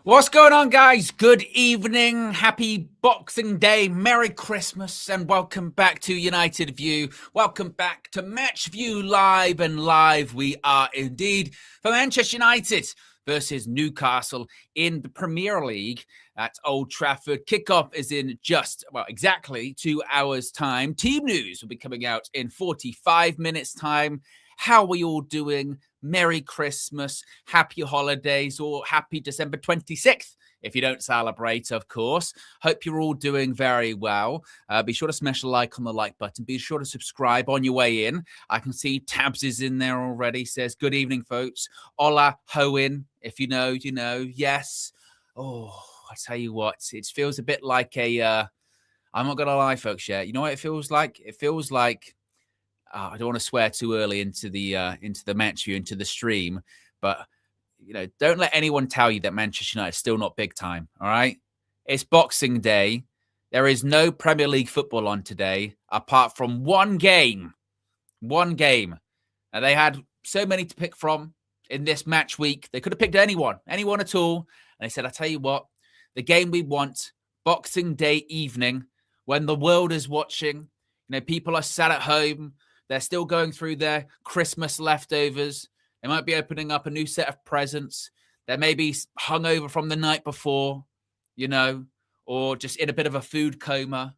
What's going on, guys? Good evening, happy Boxing Day, Merry Christmas, and welcome back to United View. Welcome back to Match View Live, and live we are indeed for Manchester United versus Newcastle in the Premier League at Old Trafford. Kickoff is in exactly 2 hours' time. Team news will be coming out in 45 minutes' time. How are we all doing? Merry Christmas, happy holidays, or happy December 26th, if you don't celebrate, of course. Hope you're all doing very well. Be sure to smash a like on the like button. Be sure to subscribe on your way in. I can see Tabs is in there already. Says, good evening, folks. Hola, Owen. If you know, you know. Yes. Oh, I tell you what, it feels a bit like I'm not going to lie, folks, yeah. You know what it feels like? It feels like, I don't want to swear too early into the match view, into the stream, but don't let anyone tell you that Manchester United is still not big time. All right, it's Boxing Day. There is no Premier League football on today, apart from one game. One game, and they had so many to pick from in this match week. They could have picked anyone at all, and they said, "I tell you what, the game we want, Boxing Day evening, when the world is watching. People are sat at home." They're still going through their Christmas leftovers. They might be opening up a new set of presents. They may be hungover from the night before, or just in a bit of a food coma,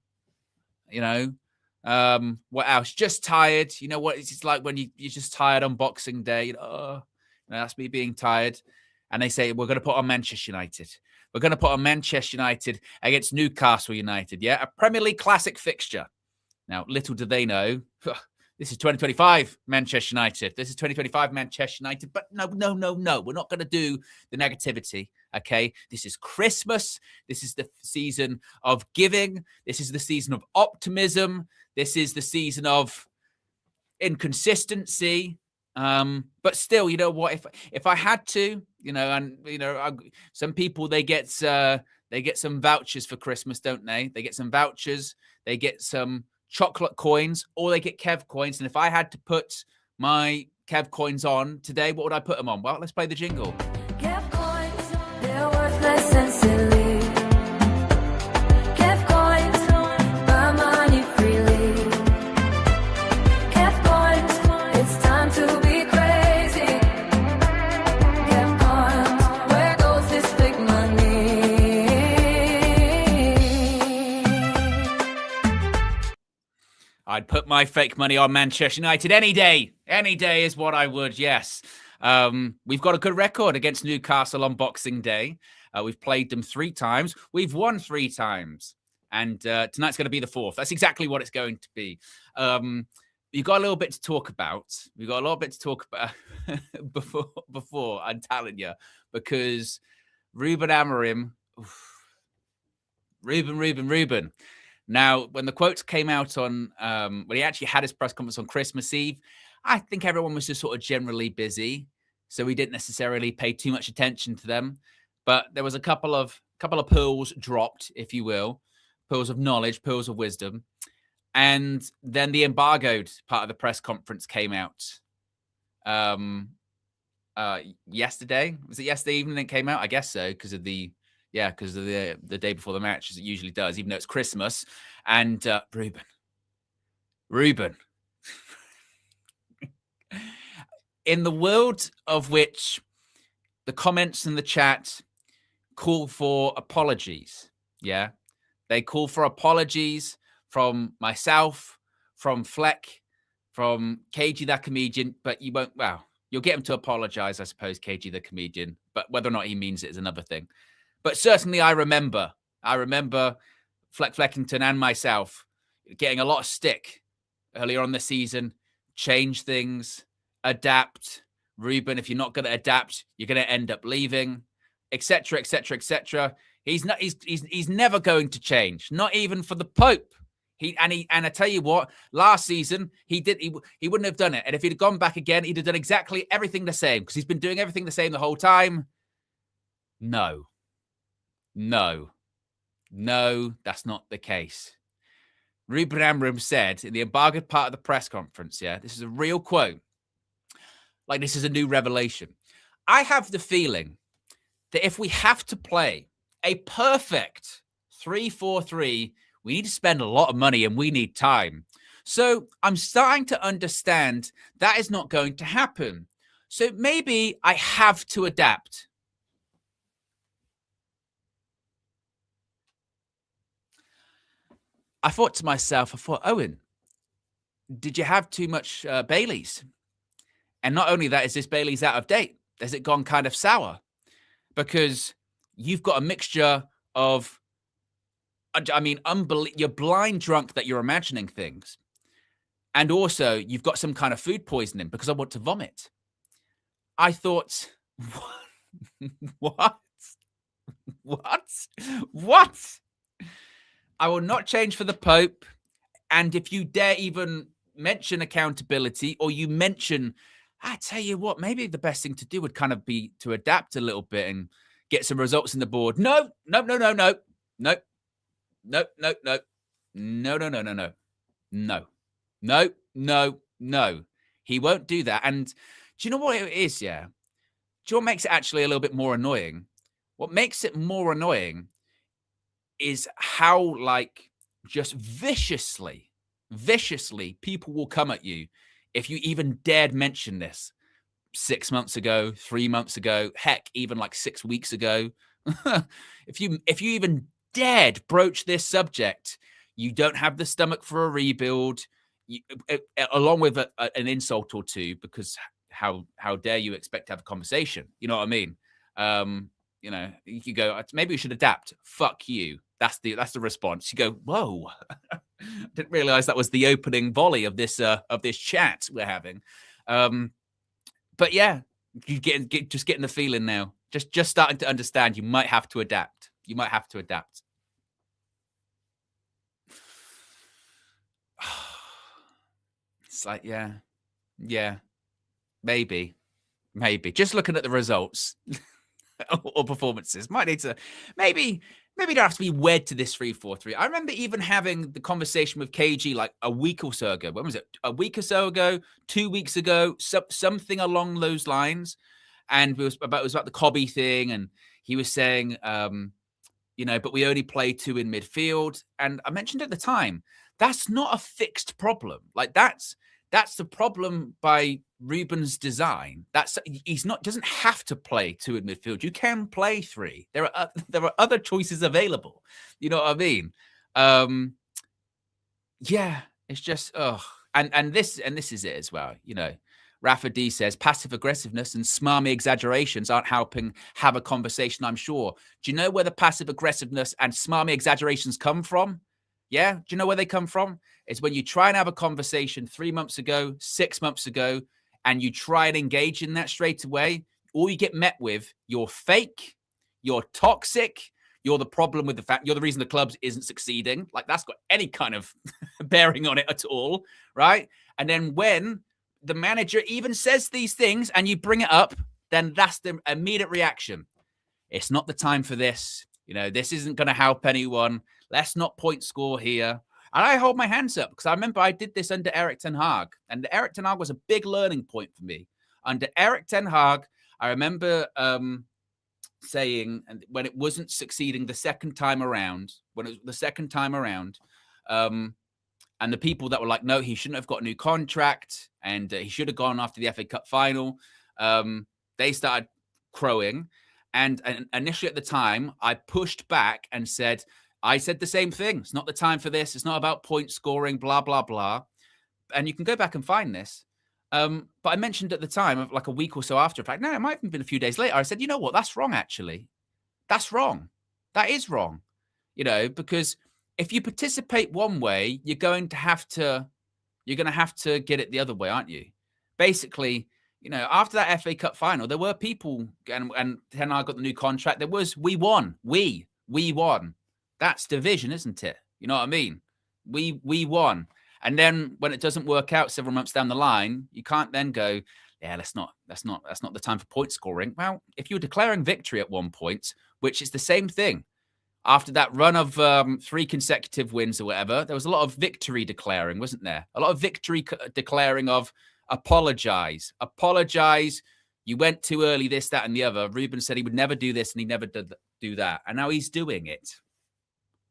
What else? Just tired. You know what it's like when you're just tired on Boxing Day. That's me being tired. And they say, we're going to put on Manchester United. We're going to put on Manchester United against Newcastle United, yeah? A Premier League classic fixture. Now, little do they know... This is 2025 Manchester United. This is 2025 Manchester United. But no. We're not going to do the negativity, okay? This is Christmas. This is the season of giving. This is the season of optimism. This is the season of inconsistency. But still, you know what? If I had to, some people, they get some vouchers for Christmas, don't they? They get some vouchers. They get some chocolate coins, or they get Kev coins. And if I had to put my Kev coins on today, what would I put them on? Well, let's play the jingle. Kev coins, they're worthless and silly. Kev coins, buy money freely. Kev coins, it's time to be crazy. Kev coins, where goes this big money? I'd put my fake money on Manchester United any day. Any day is what I would, yes. We've got a good record against Newcastle on Boxing Day. We've played them 3 times. We've won 3 times. And tonight's going to be the 4th. That's exactly what it's going to be. You've got a little bit to talk about. We've got a little bit to talk about before, I'm telling you. Because Ruben Amorim, Ruben. Now, when the quotes came out on, when he actually had his press conference on Christmas Eve, I think everyone was just sort of generally busy, so we didn't necessarily pay too much attention to them. But there was a couple of pearls dropped, if you will, pearls of knowledge, pearls of wisdom, and then the embargoed part of the press conference came out. Yesterday, was it yesterday evening it came out? I guess so, because of the day before the match, as it usually does, even though it's Christmas. And Ruben. In the world of which the comments in the chat call for apologies, yeah? They call for apologies from myself, from Fleck, from KG the comedian, but you won't, you'll get him to apologize, I suppose, KG the comedian, but whether or not he means it is another thing. But certainly I remember Fleck Fleckington and myself getting a lot of stick earlier on the season. Change things, adapt. Ruben, if you're not going to adapt, you're going to end up leaving, etc., etc., etc. He's never going to change, not even for the Pope. And I tell you what, last season he wouldn't have done it. And if he'd have gone back again, he'd have done exactly everything the same, because he's been doing everything the same the whole time. No, that's not the case. Ruben Amorim said in the embargoed part of the press conference, yeah, this is a real quote, like this is a new revelation. I have the feeling that if we have to play a perfect 3-4-3, we need to spend a lot of money and we need time. So I'm starting to understand that is not going to happen. So maybe I have to adapt. I thought to myself, Owen, did you have too much Baileys? And not only that, is this Baileys out of date? Has it gone kind of sour? Because you've got a mixture of, I mean, you're blind drunk that you're imagining things. And also, you've got some kind of food poisoning because I want to vomit. I thought, what? What? I will not change for the Pope. And if you dare even mention accountability or you mention, I tell you what, maybe the best thing to do would kind of be to adapt a little bit and get some results in the board. No. He won't do that. And do you know what it is? Yeah. Do you know what makes it actually a little bit more annoying? What makes it more annoying is how, like, just viciously people will come at you if you even dared mention this 6 months ago, 3 months ago, heck, even like 6 weeks ago. If you even dared broach this subject, you don't have the stomach for a rebuild, along with an insult or two, because how dare you expect to have a conversation? You know what I mean? You know, you go, maybe we should adapt. Fuck you. That's the response. You go, whoa, didn't realize that was the opening volley of this chat we're having. But yeah, you just getting the feeling now. Just starting to understand. You might have to adapt. It's like, yeah, maybe. Just looking at the results or performances, might need to maybe don't have to be wed to this 3-4-3. I remember even having the conversation with KG like a week or so ago. When was it? A week or so ago, 2 weeks ago, something along those lines. And it was about the Cobby thing, and he was saying, but we only play 2 in midfield. And I mentioned at the time, that's not a fixed problem. Like that's the problem by Ruben's design. Doesn't have to play 2 in midfield. You can play 3. There are other choices available. You know what I mean? Yeah, it's just and this is it as well. You know, Rafa D says passive aggressiveness and smarmy exaggerations aren't helping have a conversation, I'm sure. Do you know where the passive aggressiveness and smarmy exaggerations come from? Yeah, do you know where they come from? It's when you try and have a conversation 3 months ago, 6 months ago, and you try and engage in that straight away. All you get met with, you're fake, you're toxic, you're the problem with the fact, you're the reason the club isn't succeeding. Like, that's got any kind of bearing on it at all, right? And then when the manager even says these things and you bring it up, then that's the immediate reaction. It's not the time for this. You know, this isn't going to help anyone. Let's not point score here. And I hold my hands up because I remember I did this under Erik ten Hag. And Erik ten Hag was a big learning point for me. Under Erik ten Hag, I remember saying, and when it wasn't succeeding the second time around, and the people that were like, no, he shouldn't have got a new contract and he should have gone after the FA Cup final, they started crowing. And initially at the time, I pushed back and said, I said the same thing. It's not the time for this. It's not about point scoring, blah, blah, blah. And you can go back and find this. But I mentioned at the time, like a week or so after, in fact, no, it might have been a few days later. I said, you know what? That's wrong, actually. That's wrong. That is wrong. You know, because if you participate one way, you're going to have to get it the other way, aren't you? Basically, you know, after that FA Cup final, there were people, and Ten Hag got the new contract. There was, we won. We won. That's division, isn't it? You know what I mean? We won. And then when it doesn't work out several months down the line, you can't then go, yeah, that's not the time for point scoring. Well, if you're declaring victory at one point, which is the same thing, after that run of 3 consecutive wins or whatever, there was a lot of victory declaring, wasn't there? A lot of victory declaring of apologize You went too early, this, that, and the other. Ruben said he would never do this and he never did do that. And now he's doing it.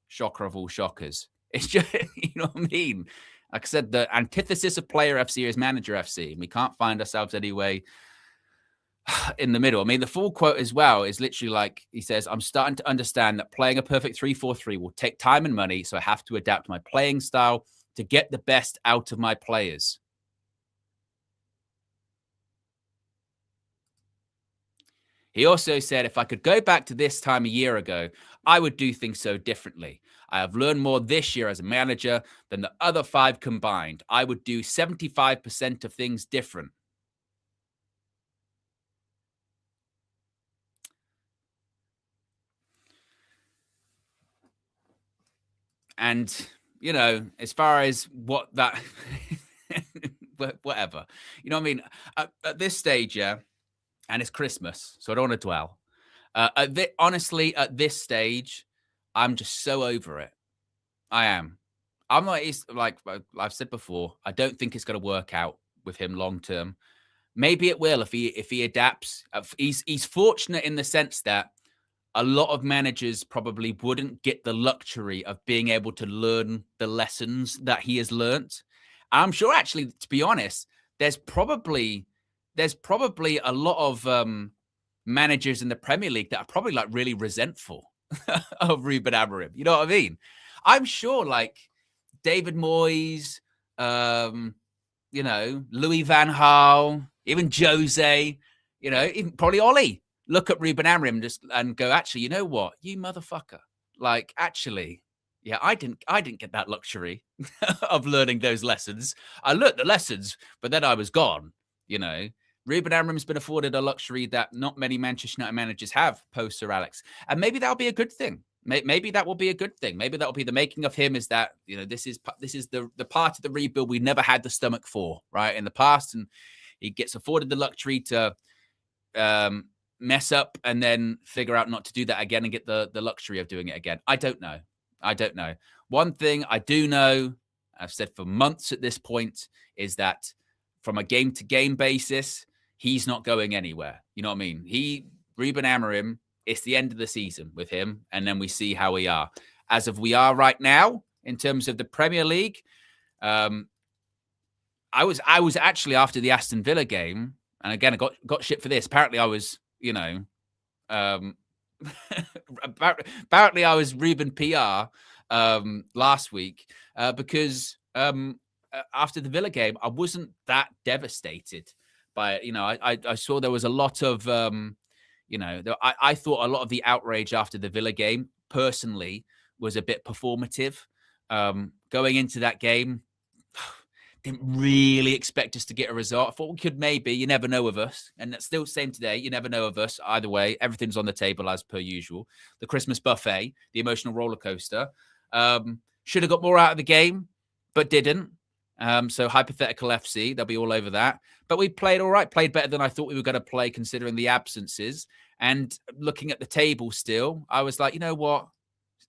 Shocker of all shockers. It's just, you know what I mean? Like I said, the antithesis of player FC is manager FC. And we can't find ourselves anyway in the middle. I mean, the full quote as well is literally like, he says, I'm starting to understand that playing a perfect 3-4-3 will take time and money. So I have to adapt my playing style to get the best out of my players. He also said, if I could go back to this time a year ago, I would do things so differently. I have learned more this year as a manager than the other 5 combined. I would do 75% of things different. And, you know, as far as what that, whatever, you know what I mean? At this stage, yeah, and it's Christmas, so I don't want to dwell. Honestly, at this stage, I'm just so over it. I am. I'm not, like I've said before, I don't think it's going to work out with him long term. Maybe it will if he adapts. He's fortunate in the sense that a lot of managers probably wouldn't get the luxury of being able to learn the lessons that he has learnt. I'm sure, actually, to be honest, there's probably a lot of managers in the Premier League that are probably like really resentful of Ruben Amorim. You know what I mean? I'm sure like David Moyes, you know, Louis van Gaal, even Jose, you know, even probably Ollie look at Ruben Amorim and go, actually, you know what, you motherfucker, like, actually, yeah, I didn't get that luxury of learning those lessons. I learned the lessons, but then I was gone. You know, Ruben Amorim's been afforded a luxury that not many Manchester United managers have post Sir Alex, and maybe that'll be a good thing. Maybe that will be a good thing. Maybe that will be the making of him. Is that, you know, this is the part of the rebuild we never had the stomach for, right, in the past, and he gets afforded the luxury to mess up and then figure out not to do that again and get the luxury of doing it again. I don't know. One thing I do know, I've said for months at this point, is that from a game-to-game basis, he's not going anywhere. You know what I mean? Ruben Amorim, it's the end of the season with him, and then we see how we are. As of we are right now, in terms of the Premier League, I was actually, after the Aston Villa game, and again, I got shit for this. Apparently, I was, you know, apparently I was Ruben PR last week because after the Villa game, I wasn't that devastated by it. You know, I saw there was a lot of, you know, I thought a lot of the outrage after the Villa game, personally, was a bit performative. Going into that game, didn't really expect us to get a result. I thought we could maybe. You never know with us. And that's still the same today. You never know of us. Either way, everything's on the table as per usual. The Christmas buffet, the emotional roller coaster. Should have got more out of the game, but didn't. So hypothetical FC, they'll be all over that. But we played all right, played better than I thought we were going to play considering the absences. And looking at the table still, I was like, you know what?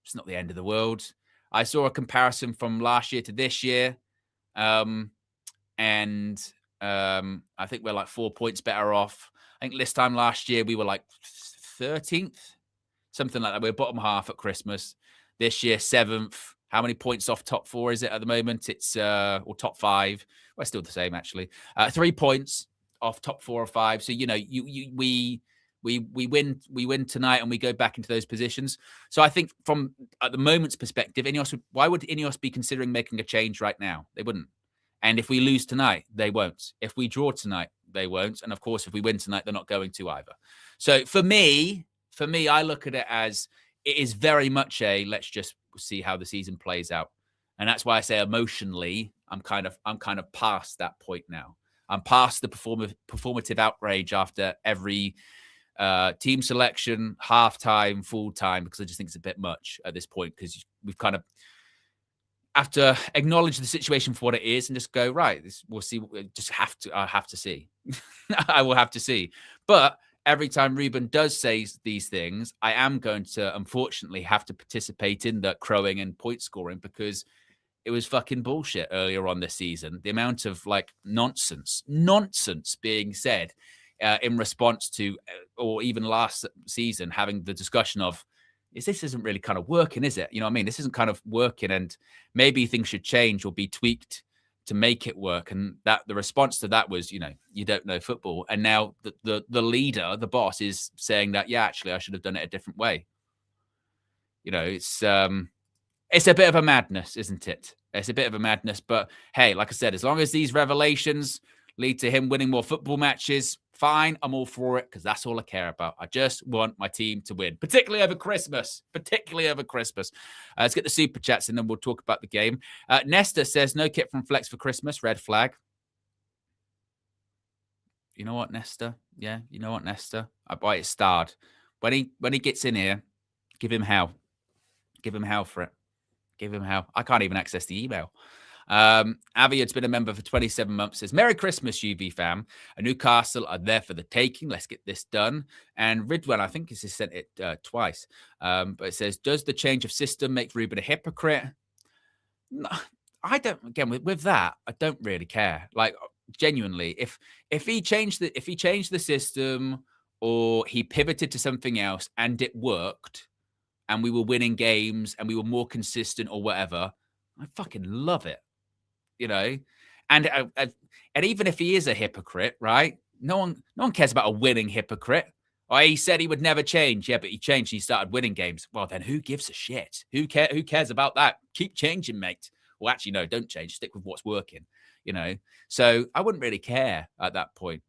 It's not the end of the world. I saw a comparison from last year to this year. I think we're like 4 points better off. I think this time last year we were like 13th, something like that. We were bottom half at Christmas. This year, 7th. How many points off top 4 is it at the moment? It's or top 5. We're still the same actually. 3 points off top 4 or 5. So you know, we win tonight and we go back into those positions. So I think from at the moment's perspective, why would Ineos be considering making a change right now? They wouldn't. And if we lose tonight, they won't. If we draw tonight, they won't. And of course, if we win tonight, they're not going to either. So for me, I look at it as it is very much let's just see how the season plays out. And that's why I say emotionally, I'm kind of past that point now. I'm past the performative outrage after every team selection, halftime, full time, because I just think it's a bit much at this point, because we've kind of have to acknowledge the situation for what it is and just go, right, we'll see. I have to see. I will have to see. But every time Ruben does say these things, I am going to, unfortunately, have to participate in the crowing and point scoring, because it was fucking bullshit earlier on this season. The amount of like nonsense being said in response to, or even last season, having the discussion of, this isn't really kind of working, is it? You know what I mean? This isn't kind of working, and maybe things should change or be tweaked to make it work. And that the response to that was, you don't know football. And now the leader, the boss, is saying that, yeah, actually, I should have done it a different way. It's a bit of a madness, isn't it? It's a bit of a madness. But hey, like I said, as long as these revelations lead to him winning more football matches, fine, I'm all for it, because that's all I care about. I just want my team to win, particularly over Christmas. Let's get the super chats and then we'll talk about the game. Nesta says, no kit from Flex for Christmas, red flag. You know what, Nesta? Yeah, you know what, Nesta? I buy it starred. When he gets in here, give him hell. Give him hell for it. Give him hell. I can't even access the email. Aviad's been a member for 27 months. Says, Merry Christmas, UV fam. Newcastle are there for the taking. Let's get this done. And Ridwan, I think, has sent it twice. But it says, does the change of system make Ruben a hypocrite? No, I don't. Again, with that, I don't really care. Like, genuinely, if he changed the system, or he pivoted to something else and it worked, and we were winning games and we were more consistent or whatever, I fucking love it, And even if he is a hypocrite, right? No one cares about a winning hypocrite. Or he said he would never change. Yeah, but he changed. He started winning games. Well, then who gives a shit? Who cares about that? Keep changing, mate. Well, actually, no, don't change. Stick with what's working. So I wouldn't really care at that point.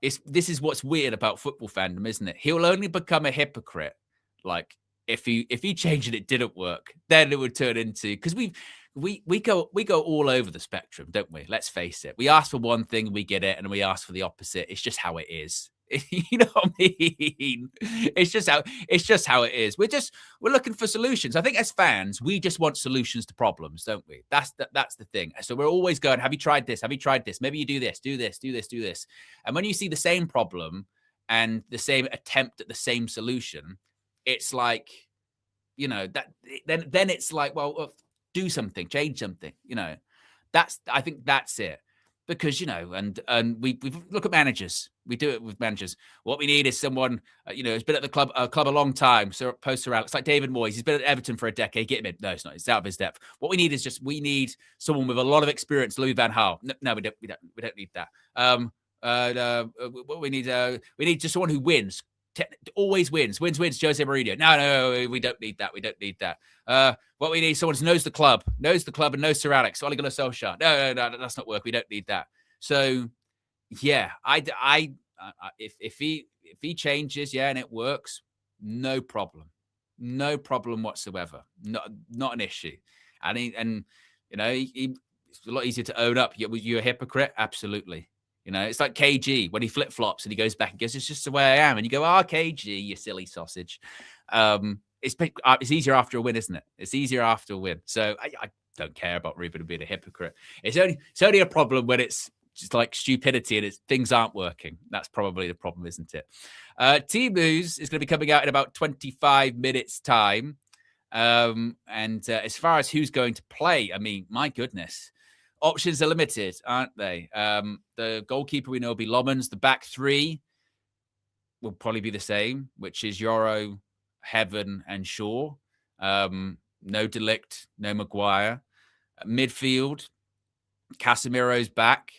This is what's weird about football fandom, isn't it? He'll only become a hypocrite, like, if he changed and it didn't work, then it would turn into, because we go all over the spectrum, don't we? Let's face it. We ask for one thing, we get it, and we ask for the opposite. It's just how it is. You know what I mean? It's just how it is. We're looking for solutions. I think as fans, we just want solutions to problems, don't we? That's the thing. So we're always going, have you tried this? Have you tried this? Maybe you do this, do this, do this, do this. And when you see the same problem and the same attempt at the same solution, it's like, that then it's like, well, do something, change something, I think that's it. Because, and we look at managers. We do it with managers. What we need is someone, who's been at the club a long time. So post Alex, like David Moyes. He's been at Everton for a decade. Get him in. No, it's not. It's out of his depth. What we need is we need someone with a lot of experience. Louis van Gaal. No, we don't need that. What we need just someone who wins. Always wins. Wins. Jose Mourinho. No, we don't need that. We don't need that. What we need, someone who knows the club and knows Sir Alex. Ole Gunnar Solskjaer. No, that's not work. We don't need that. So, yeah, if he changes, yeah, and it works, no problem whatsoever. Not an issue. And it's a lot easier to own up. You're a hypocrite, absolutely. It's like KG when he flip flops and he goes back and goes, it's just the way I am. And you go, KG, you silly sausage. It's easier after a win, isn't it? It's easier after a win. So I don't care about Ruben being a hypocrite. It's only a problem when it's just like stupidity and things aren't working. That's probably the problem, isn't it? Team News is going to be coming out in about 25 minutes time. And as far as who's going to play, I mean, my goodness. Options are limited, aren't they? The goalkeeper we know will be Lomans. The back three will probably be the same, which is Yoro, Heaven, and Shaw. No Delict, no Maguire. Midfield, Casemiro's back,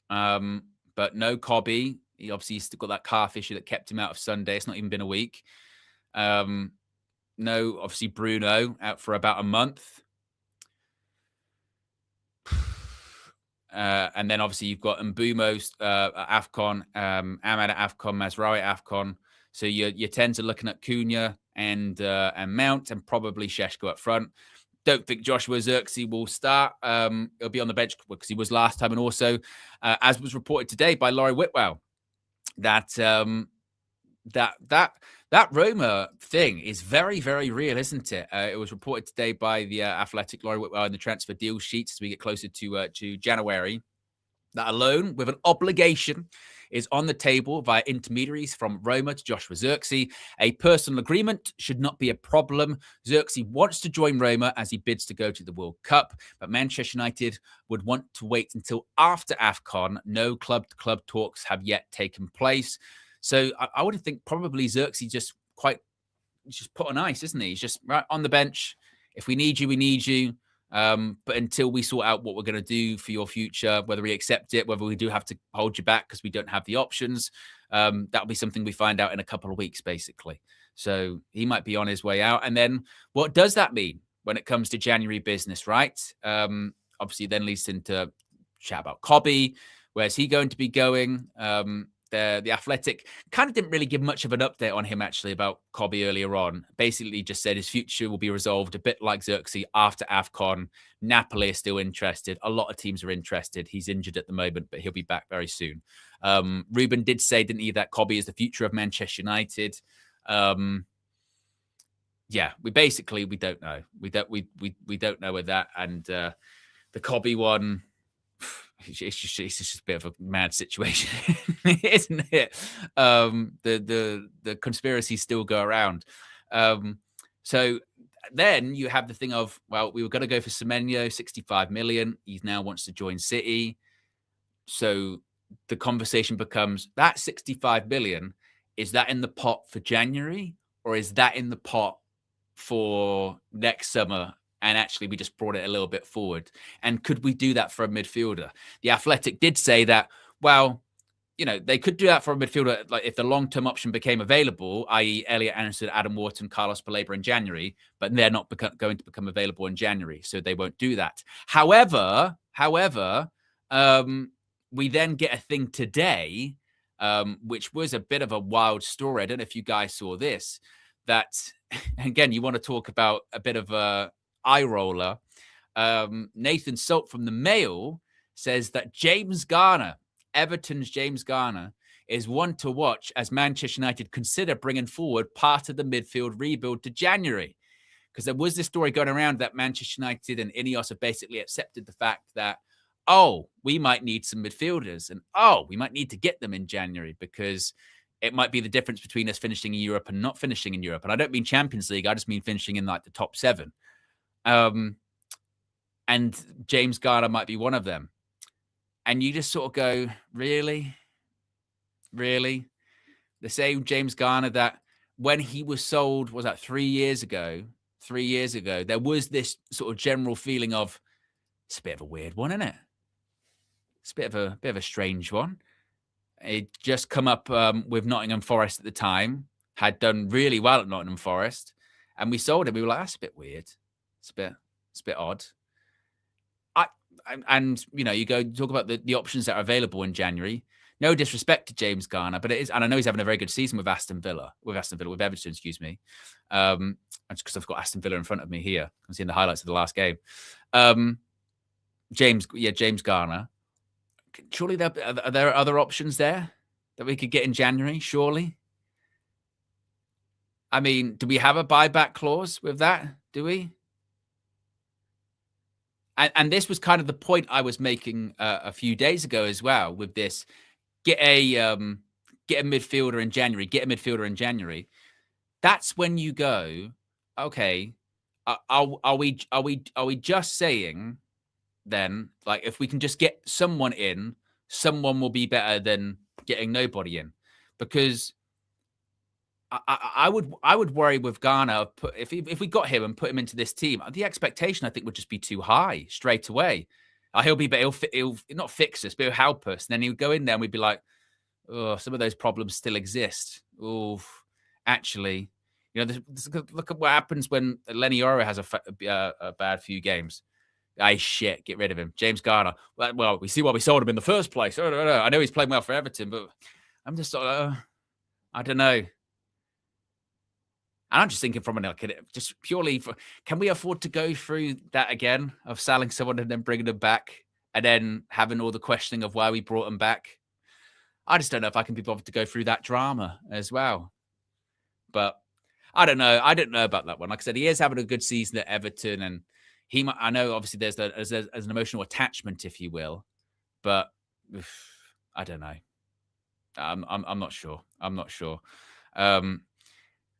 but no Cobby. He obviously still got that calf issue that kept him out of Sunday. It's not even been a week. No, obviously Bruno out for about a month. And then obviously you've got Mbumo's AFCON, Ahmad at AFCON, Mazraoui at AFCON. So you tend to looking at Cunha and Mount and probably Šeško up front. Don't think Joshua Zirkzee will start. He'll be on the bench because he was last time. And also, as was reported today by Laurie Whitwell, that Roma thing is very, very real, isn't it? It was reported today by the Athletic, Laurie Whitwell, in the transfer deal sheets as we get closer to January. That alone, with an obligation is on the table via intermediaries from Roma to Joshua Zirkzee. A personal agreement should not be a problem. Zirkzee wants to join Roma as he bids to go to the World Cup, but Manchester United would want to wait until after AFCON. No club-to-club talks have yet taken place. So I would think probably Zirkzee just put on ice, isn't he? He's just right on the bench. If we need you, we need you. But until we sort out what we're going to do for your future, whether we accept it, whether we do have to hold you back because we don't have the options, that'll be something we find out in a couple of weeks, basically. So he might be on his way out. And then what does that mean when it comes to January business, right? Obviously, then leads into chat about Cobby. Where's he going to be going? The Athletic kind of didn't really give much of an update on him, actually, about Cobby earlier on. Basically just said his future will be resolved a bit like Zirkzee after AFCON. Napoli is still interested. A lot of teams are interested. He's injured at the moment, but he'll be back very soon. Ruben did say, didn't he, that Cobby is the future of Manchester United. Yeah, we don't know. We don't know with that. And the Cobby one, it's just a bit of a mad situation, isn't it? The conspiracies still go around. So then you have the thing of, well, we were going to go for Semenyo, 65 million. He now wants to join City. So the conversation becomes, that 65 million, is that in the pot for January, or is that in the pot for next summer? And actually, we just brought it a little bit forward. And could we do that for a midfielder? The Athletic did say that, well, you know, they could do that for a midfielder, like if the long-term option became available, i.e. Elliot Anderson, Adam Wharton, Carlos Baleba in January, but they're not going to become available in January, so they won't do that. However, we then get a thing today, which was a bit of a wild story. I don't know if you guys saw this, that, again, you want to talk about a bit of a eye roller. Nathan Salt from the Mail says that James Garner, Everton's James Garner, is one to watch as Manchester United consider bringing forward part of the midfield rebuild to January. Because there was this story going around that Manchester United and Ineos have basically accepted the fact that, oh, we might need some midfielders, and oh, we might need to get them in January because it might be the difference between us finishing in Europe and not finishing in Europe. And I don't mean Champions League, I just mean finishing in like the top 7. And James Garner might be one of them. And you just sort of go, really? Really? The same James Garner that when he was sold, was that 3 years ago? 3 years ago, there was this sort of general feeling of, it's a bit of a weird one, isn't it? It's a bit of a strange one. It just come up with Nottingham Forest at the time, had done really well at Nottingham Forest, and we sold it. We were like, that's a bit weird. It's a bit odd. And you know, you go talk about the options that are available in January. No disrespect to James Garner, but it is, and I know he's having a very good season with Everton, excuse me. Just because I've got Aston Villa in front of me here, I'm seeing the highlights of the last game. James Garner. Surely are there other options there that we could get in January? Surely. I mean, do we have a buyback clause with that? Do we? And this was kind of the point I was making a few days ago as well with this. Get a midfielder in January. That's when you go, okay, are we just saying then, like, if we can just get someone in, someone will be better than getting nobody in? Because I would worry with Garner if we got him and put him into this team, the expectation I think would just be too high straight away. He'll not fix us, but he'll help us. And then he would go in there and we'd be like, oh, some of those problems still exist. Oh, actually, you know, look at what happens when Lenny Yoro has a bad few games. Shit, get rid of him. James Garner. Well, we see why we sold him in the first place. I know he's playing well for Everton, but I'm just sort of, I don't know. And I'm just thinking from just purely can we afford to go through that again of selling someone and then bringing them back and then having all the questioning of why we brought them back? I just don't know if I can be bothered to go through that drama as well. But I don't know. I don't know about that one. Like I said, he is having a good season at Everton, and I know obviously there's an emotional attachment, if you will, but I don't know. I'm not sure. I'm not sure. Um,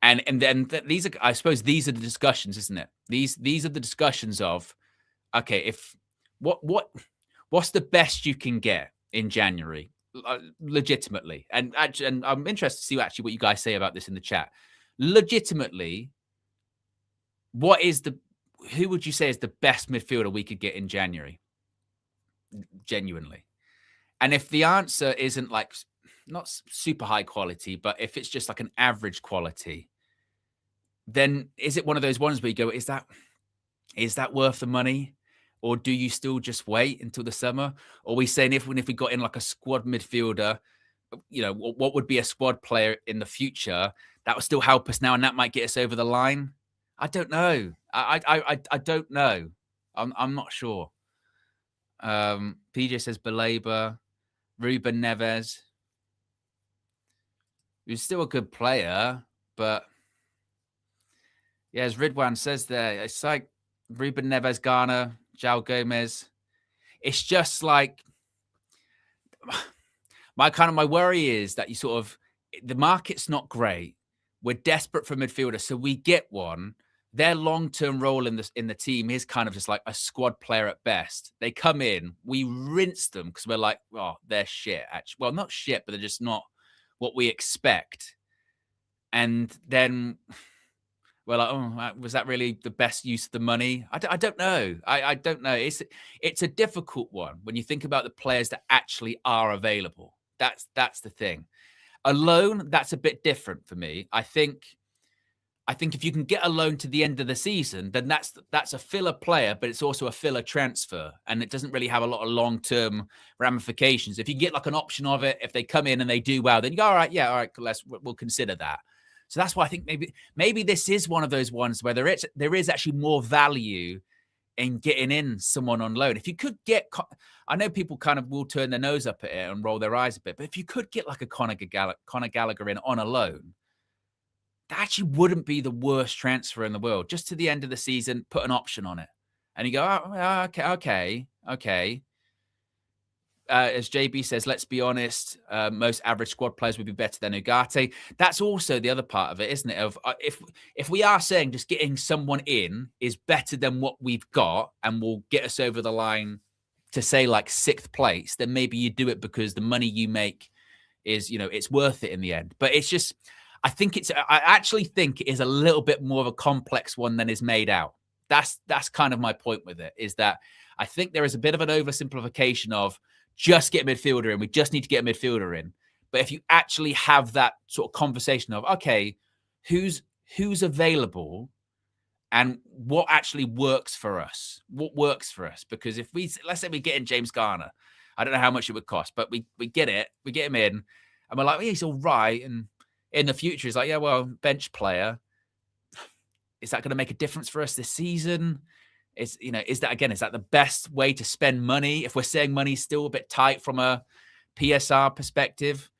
and then these are, I suppose, these are the discussions, isn't it? These are the discussions of, okay, if what's the best you can get in January, legitimately, and actually, and I'm interested to see actually what you guys say about this in the chat. Legitimately, what is the who would you say is the best midfielder we could get in January? Genuinely. And if the answer isn't like not super high quality, but if it's just like an average quality, then is it one of those ones where you go, is that worth the money? Or do you still just wait until the summer? Or are we saying if we got in like a squad midfielder, what would be a squad player in the future that would still help us now and that might get us over the line? I don't know. I don't know. I'm not sure. PJ says Belabor, Ruben Neves, who's still a good player, but yeah, as Ridwan says there, it's like Ruben Neves, Garner, João Gomez. It's just like my worry is that the market's not great. We're desperate for midfielder, so we get one. Their long-term role in the team is kind of just like a squad player at best. They come in, we rinse them because we're like, oh, they're shit. Actually, well, not shit, but they're just not what we expect. And then we're like, oh, was that really the best use of the money? I don't know. I don't know. It's a difficult one when you think about the players that actually are available. That's the thing. A loan, that's a bit different for me. I think if you can get a loan to the end of the season, then that's a filler player, but it's also a filler transfer, and it doesn't really have a lot of long-term ramifications. If you get like an option of it, if they come in and they do well, then you go, all right, we'll consider that. So that's why I think maybe this is one of those ones where there is actually more value in getting in someone on loan. If you could get, I know people kind of will turn their nose up at it and roll their eyes a bit, but if you could get like a Conor Gallagher in on a loan, that actually wouldn't be the worst transfer in the world. Just to the end of the season, put an option on it. And you go, oh, okay. As JB says, let's be honest, most average squad players would be better than Ugarte. That's also the other part of it, isn't it? Of if we are saying just getting someone in is better than what we've got and will get us over the line to say like 6th place, then maybe you do it because the money you make is, it's worth it in the end. But it's just, I actually think it is a little bit more of a complex one than is made out. That's kind of my point with it, is that I think there is a bit of an oversimplification of just get a midfielder in. We just need to get a midfielder in. But if you actually have that sort of conversation of, okay, who's available and what actually works for us? What works for us? Because if let's say we get in James Garner, I don't know how much it would cost, but we get him in, and we're like, he's all right. And in the future, it's like, yeah, well, bench player. Is that going to make a difference for us this season? Is that the best way to spend money? If we're saying money's still a bit tight from a PSR perspective,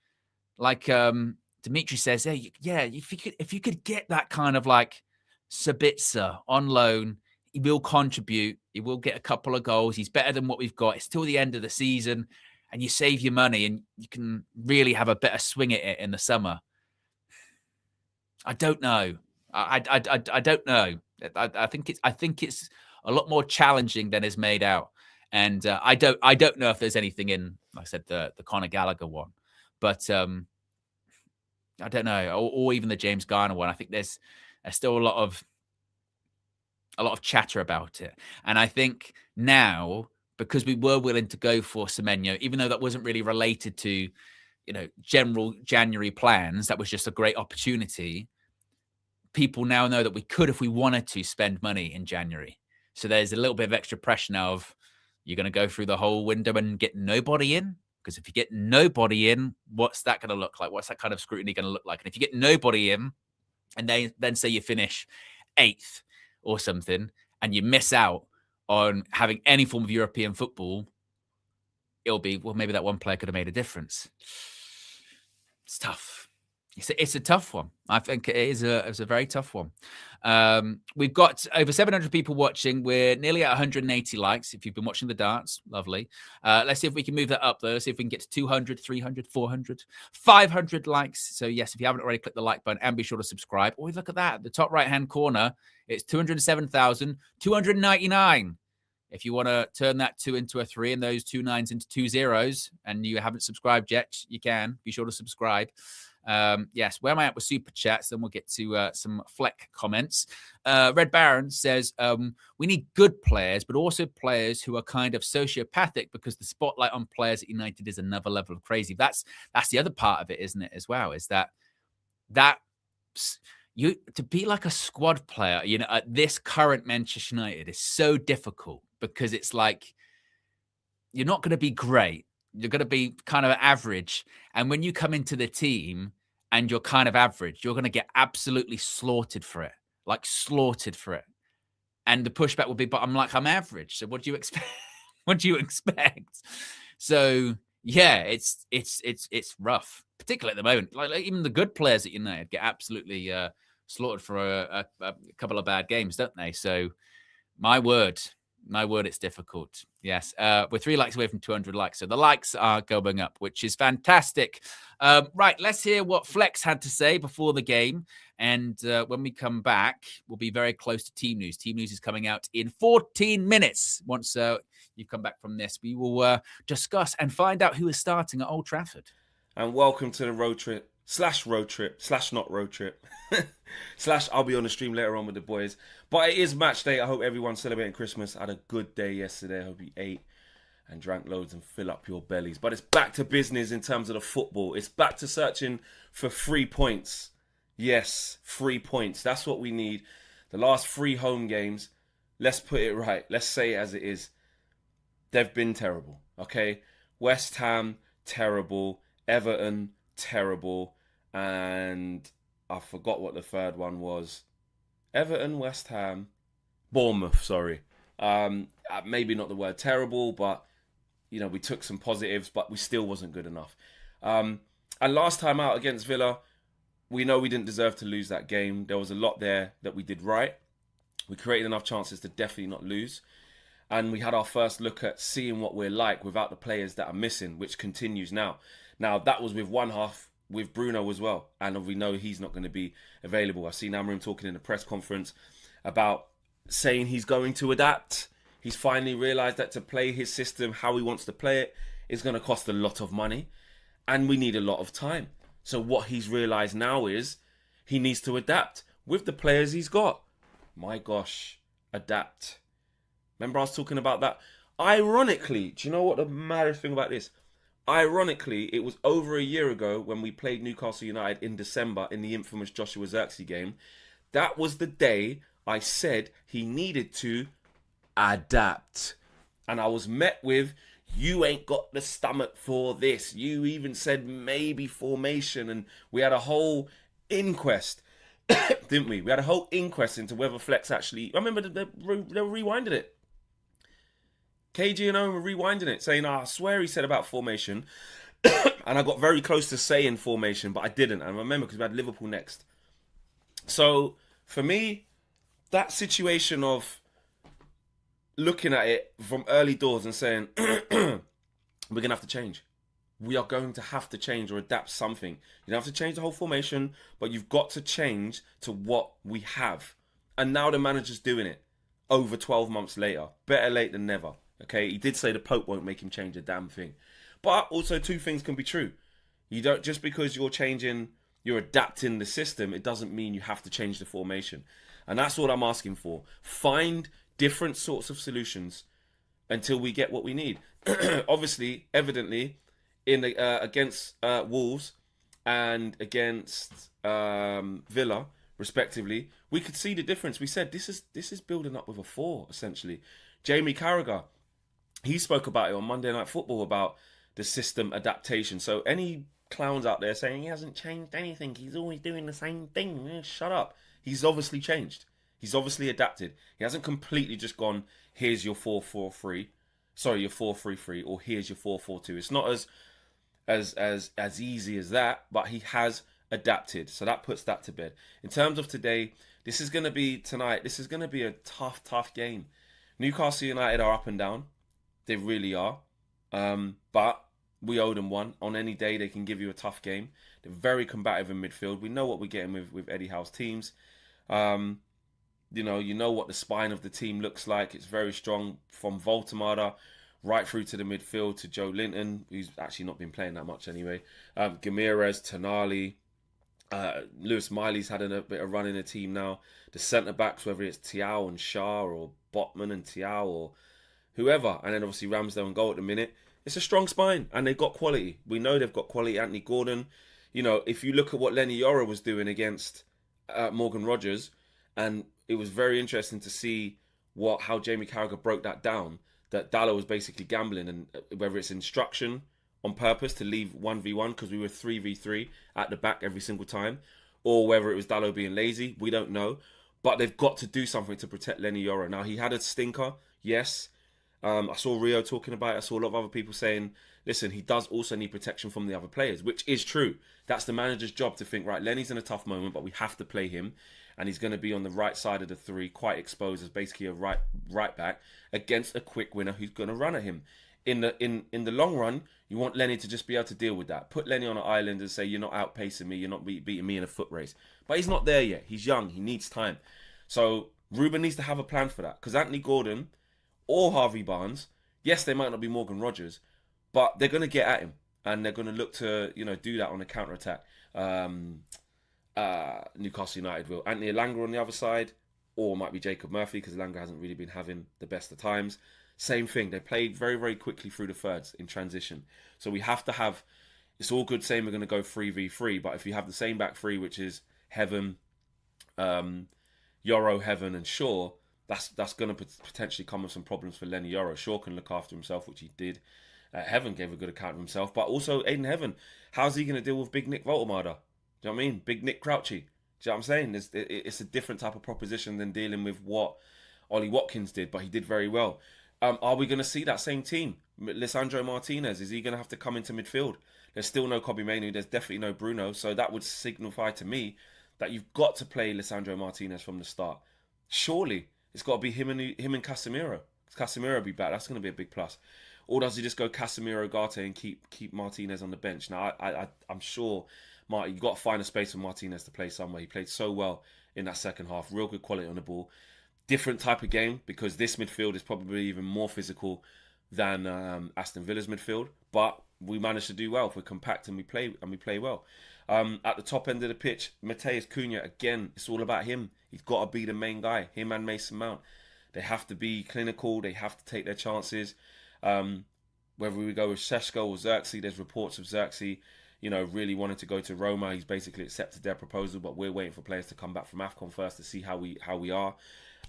like Dimitri says, if you could get that kind of like Sabitzer on loan, he will contribute. He will get a couple of goals. He's better than what we've got. It's till the end of the season, and you save your money, and you can really have a better swing at it in the summer. I don't know. I don't know. I think it's a lot more challenging than is made out, and I don't know if there's anything in, like I said, the Conor Gallagher one, but I don't know, or even the James Garner one. I think there's still a lot of chatter about it, and I think now, because we were willing to go for Semenyo, even though that wasn't really related to general January plans, that was just a great opportunity. People now know that we could, if we wanted to, spend money in January. So there's a little bit of extra pressure now of, you're going to go through the whole window and get nobody in? Because if you get nobody in, what's that going to look like? What's that kind of scrutiny going to look like? And if you get nobody in, and then say you finish 8th or something, and you miss out on having any form of European football, it'll be, well, maybe that one player could have made a difference. It's tough. It's a tough one. I think it's a very tough one. We've got over 700 people watching. We're nearly at 180 likes. If you've been watching the darts, lovely. Let's see if we can move that up, though. Let's see if we can get to 200, 300, 400, 500 likes. So, yes, if you haven't already, click the like button and be sure to subscribe. Oh, look at that. The top right-hand corner, it's 207,299. If you want to turn that 2 into a 3 and those 2 9s into 2 zeros and you haven't subscribed yet, you can. Be sure to subscribe. Yes, where am I at with super chats? Then we'll get to some Fleck comments. Red Baron says, we need good players, but also players who are kind of sociopathic because the spotlight on players at United is another level of crazy. That's the other part of it, isn't it, as well, is that you to be like a squad player, you know, at this current Manchester United is so difficult because it's like you're not going to be great. You're going to be kind of average. And when you come into the team and you're kind of average, you're going to get absolutely slaughtered for it, like slaughtered for it. And the pushback will be, but I'm average. So what do you expect? What do you expect? So yeah, it's rough, particularly at the moment. Like even the good players at United get absolutely slaughtered for a couple of bad games, don't they? So my word, it's difficult. Yes, we're 3 likes away from 200 likes. So the likes are going up, which is fantastic. Right, let's hear what Flex had to say before the game. And when we come back, we'll be very close to team news. Team news is coming out in 14 minutes. Once you've come back from this, we will discuss and find out who is starting at Old Trafford. And welcome to the road trip / not road trip / I'll be on the stream later on with the boys. But it is match day. I hope everyone's celebrating Christmas. I had a good day yesterday. I hope you ate and drank loads and fill up your bellies. But it's back to business in terms of the football. It's back to searching for 3 points. Yes, 3 points. That's what we need. The last 3 home games, let's put it right. Let's say it as it is. They've been terrible, okay? West Ham, terrible. Everton, terrible. And I forgot what the third one was. Everton, West Ham, Bournemouth, sorry. Maybe not the word terrible, but, you know, we took some positives, but we still wasn't good enough. And last time out against Villa, we know we didn't deserve to lose that game. There was a lot there that we did right. We created enough chances to definitely not lose. And we had our first look at seeing what we're like without the players that are missing, which continues now. Now, that was with one half with Bruno as well. And we know he's not going to be available. I've seen Amorim talking in the press conference about saying he's going to adapt. He's finally realised that to play his system, how he wants to play it, is going to cost a lot of money. And we need a lot of time. So what he's realised now is he needs to adapt with the players he's got. My gosh, adapt. Remember I was talking about that? Ironically, do you know what the maddest thing about this? Ironically, it was over a year ago when we played Newcastle United in December in the infamous Joshua Zirkzee game. That was the day I said he needed to adapt. And I was met with, you ain't got the stomach for this. You even said maybe formation. And we had a whole inquest, didn't we? We had a whole inquest into whether Flex actually... I remember they rewinded it. KG and Owen were rewinding it, saying, I swear he said about formation. And I got very close to saying formation, but I didn't. And I remember because we had Liverpool next. So, for me, that situation of looking at it from early doors and saying, we're going to have to change. We are going to have to change or adapt something. You don't have to change the whole formation, but you've got to change to what we have. And now the manager's doing it over 12 months later. Better late than never. Okay, he did say the Pope won't make him change a damn thing. But also 2 things can be true. You don't, just because you're adapting the system, it doesn't mean you have to change the formation. And that's what I'm asking for. Find different sorts of solutions until we get what we need. Obviously, evidently, in the, against Wolves and against Villa, respectively, we could see the difference. We said this is building up with a 4, essentially. Jamie Carragher, he spoke about it on Monday Night Football about the system adaptation. So any clowns out there saying he hasn't changed anything, he's always doing the same thing, shut up. He's obviously changed. He's obviously adapted. He hasn't completely just gone, here's your 4-4-3. Sorry, your 4-3-3, or here's your 4-4-2. It's not as easy as that, but he has adapted. So that puts that to bed. In terms of today, this is going to be a tough game. Newcastle United are up and down. They really are. But we owe them one. On any day, they can give you a tough game. They're very combative in midfield. We know what we're getting with Eddie Howe's teams. You know what the spine of the team looks like. It's very strong from Voltemada right through to the midfield to Joe Linton, who's actually not been playing that much anyway. Gamirez, Tonali, Lewis Miley's had a bit of run in the team now. The centre-backs, whether it's Tiao and Shah or Botman and Tiao or whoever. And then obviously Ramsdale and goal at the minute. It's a strong spine and they've got quality. We know they've got quality. Anthony Gordon. You know, if you look at what Lenny Yoro was doing against Morgan Rogers, and it was very interesting to see how Jamie Carragher broke that down, that Dalot was basically gambling, and whether it's instruction on purpose to leave 1v1 because we were 3v3 at the back every single time, or whether it was Dalot being lazy, we don't know. But they've got to do something to protect Lenny Yoro. Now, he had a stinker, yes. I saw Rio talking about it. I saw a lot of other people saying, listen, he does also need protection from the other players, which is true. That's the manager's job to think, right, Lenny's in a tough moment, but we have to play him. And he's going to be on the right side of the three, quite exposed as basically a right back against a quick winner who's going to run at him. In the long run, you want Lenny to just be able to deal with that. Put Lenny on an island and say, you're not outpacing me, you're not beating me in a foot race. But he's not there yet. He's young. He needs time. So Ruben needs to have a plan for that. Because Anthony Gordon or Harvey Barnes, yes, they might not be Morgan Rogers, but they're going to get at him. And they're going to look to, do that on a counter-attack. Newcastle United will. Anthony Elanga on the other side, or it might be Jacob Murphy, because Elanga hasn't really been having the best of times. Same thing. They played very, very quickly through the thirds in transition. So we have to have, it's all good saying we're going to go 3v3, but if you have the same back three, which is Heaven, Yoro, Heaven and Shaw, that's going to potentially come with some problems for Lenny Yoro. Shaw can look after himself, which he did. Heaven gave a good account of himself, but also Aiden Heaven. How's he going to deal with Big Nick Voltemada? Do you know what I mean? Big Nick Crouchy. Do you know what I'm saying? It's a different type of proposition than dealing with what Ollie Watkins did, but he did very well. Are we going to see that same team? Lisandro Martinez, is he going to have to come into midfield? There's still no Kobbie Mainoo. There's definitely no Bruno. So that would signify to me that you've got to play Lisandro Martinez from the start. Surely it's got to be him and Casemiro. Casemiro be back. That's going to be a big plus. Or does he just go Casemiro, Garte and keep Martinez on the bench? Now, I'm sure you've got to find a space for Martinez to play somewhere. He played so well in that second half. Real good quality on the ball. Different type of game because this midfield is probably even more physical than Aston Villa's midfield. But we managed to do well. We're compact and we play well. At the top end of the pitch, Mateus Cunha, again, it's all about him. He's got to be the main guy. Him and Mason Mount. They have to be clinical. They have to take their chances. Whether we go with Šeško or Xerxes, there's reports of Xerxes, really wanted to go to Roma. He's basically accepted their proposal, but we're waiting for players to come back from AFCON first to see how we are.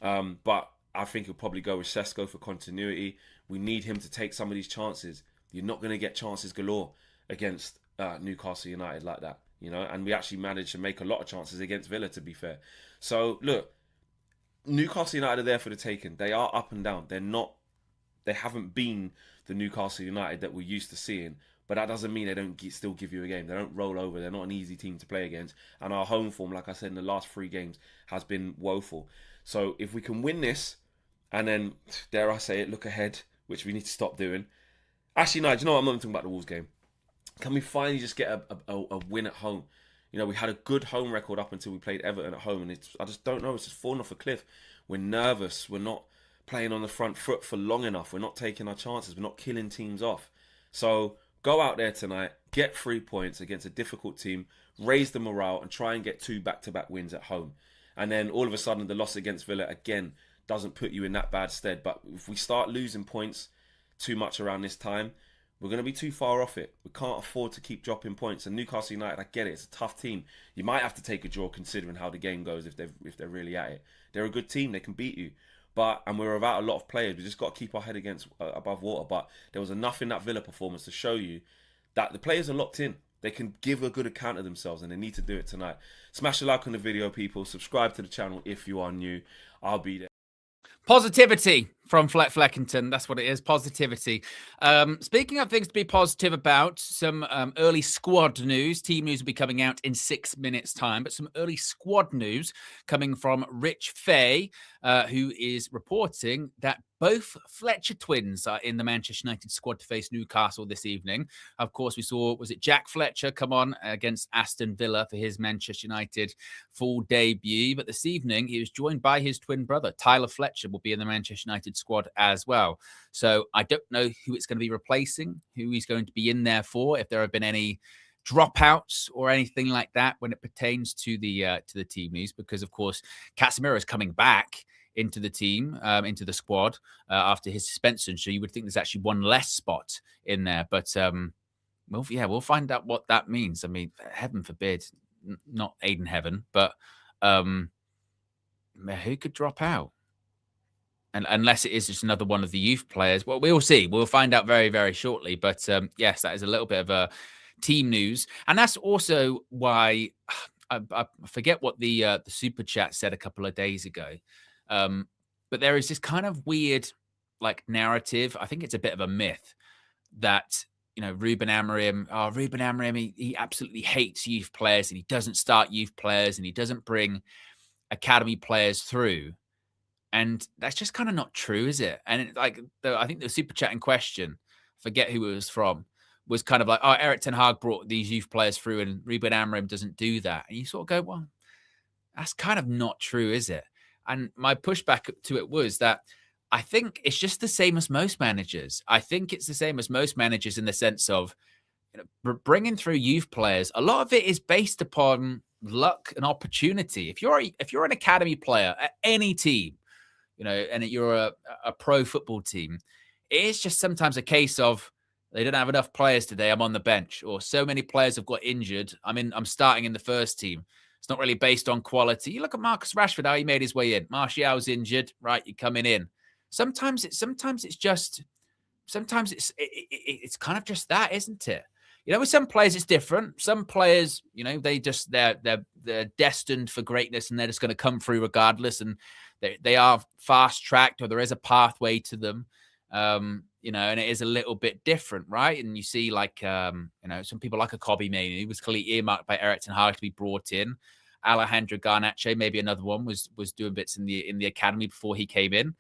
But I think he'll probably go with Šeško for continuity. We need him to take some of these chances. You're not going to get chances galore against Newcastle United like that, and we actually managed to make a lot of chances against Villa, to be fair. So, look, Newcastle United are there for the taking. They are up and down. They haven't been the Newcastle United that we're used to seeing, but that doesn't mean they don't still give you a game. They don't roll over. They're not an easy team to play against. And our home form, like I said, in the last 3 games has been woeful. So if we can win this, and then, dare I say it, look ahead, which we need to stop doing. Actually, no, do you know what? I'm not talking about the Wolves game. Can we finally just get a win at home? We had a good home record up until we played Everton at home, and I just don't know. It's just fallen off a cliff. We're nervous. We're not playing on the front foot for long enough. We're not taking our chances. We're not killing teams off. So go out there tonight, get 3 points against a difficult team, raise the morale, and try and get 2 back-to-back wins at home. And then all of a sudden, the loss against Villa, again, doesn't put you in that bad stead. But if we start losing points too much around this time, we're going to be too far off it. We can't afford to keep dropping points. And Newcastle United, I get it, it's a tough team. You might have to take a draw considering how the game goes if they're really at it. They're a good team, they can beat you. And we're without a lot of players. We just got to keep our head above water. But there was enough in that Villa performance to show you that the players are locked in. They can give a good account of themselves, and they need to do it tonight. Smash a like on the video, people. Subscribe to the channel if you are new. I'll be there. Positivity From Fleckington, that's what it is. Positivity. Speaking of things to be positive about, some early squad news. Team news will be coming out in 6 minutes' time, but some early squad news coming from Rich Fay, who is reporting that both Fletcher twins are in the Manchester United squad to face Newcastle this evening. Of course, we saw, was it Jack Fletcher come on against Aston Villa for his Manchester United full debut. But this evening, he was joined by his twin brother. Tyler Fletcher will be in the Manchester United squad as well. So I don't know who it's going to be replacing, who he's going to be in there for, if there have been any dropouts or anything like that when it pertains to the team news, because of course Casemiro is coming back into the team, into the squad after his suspension. So you would think there's actually one less spot in there. But we'll find out what that means. I mean, heaven forbid, not Aiden heaven, but who could drop out? And unless it is just another one of the youth players. Well, we'll see. We'll find out very, very shortly. But yes, that is a little bit of a team news. And that's also why I forget what the super chat said a couple of days ago. But there is this kind of weird like narrative. I think it's a bit of a myth that, you know, Ruben Amorim, he absolutely hates youth players and he doesn't start youth players and he doesn't bring academy players through. And that's just kind of not true, is it? And I think the super chat in question, forget who it was from, was kind of like, oh, Erik ten Hag brought these youth players through and Ruben Amorim doesn't do that. And you sort of go, well, that's kind of not true, is it? And my pushback to it was that I think it's just the same as most managers. I think it's the same as most managers in the sense of, you know, bringing through youth players. A lot of it is based upon luck and opportunity. If you're an academy player at any team, you know, and you're a pro football team, it is just sometimes a case of they don't have enough players today, I'm on the bench, or so many players have got injured, I'm starting in the first team. It's not really based on quality. You look at Marcus Rashford, how he made his way in. Martial's injured, right? You're coming in. Sometimes it's kind of just that, isn't it? You know, with some players it's different. Some players, you know, they're destined for greatness and they're just going to come through regardless, and they are fast tracked, or there is a pathway to them. You know, and it is a little bit different, right? And you see, like, you know, some people like a Kobe Mainoo, he was clearly earmarked by Erik ten Hag to be brought in. Alejandro Garnacho, maybe another one, was doing bits in the academy before he came in.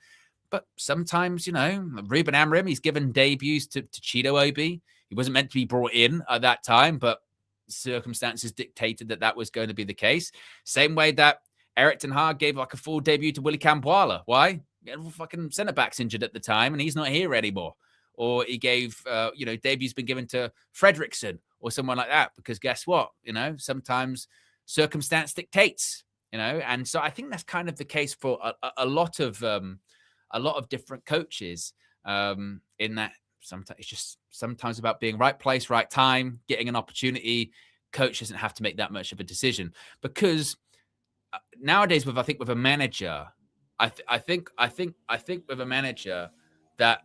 But sometimes, you know, Ruben Amorim, he's given debuts to Chido Obi. He wasn't meant to be brought in at that time, but circumstances dictated that was going to be the case. Same way that Erik ten Hag gave like a full debut to Willy Campoala. Why? Fucking centre-back's injured at the time and he's not here anymore. Or he gave, you know, debuts been given to Fredrickson or someone like that, because guess what? You know, sometimes circumstance dictates, you know, and so I think that's kind of the case for a lot of different coaches, in that sometimes it's just sometimes about being right place, right time, getting an opportunity. Coach doesn't have to make that much of a decision, because nowadays with a manager, I think with a manager that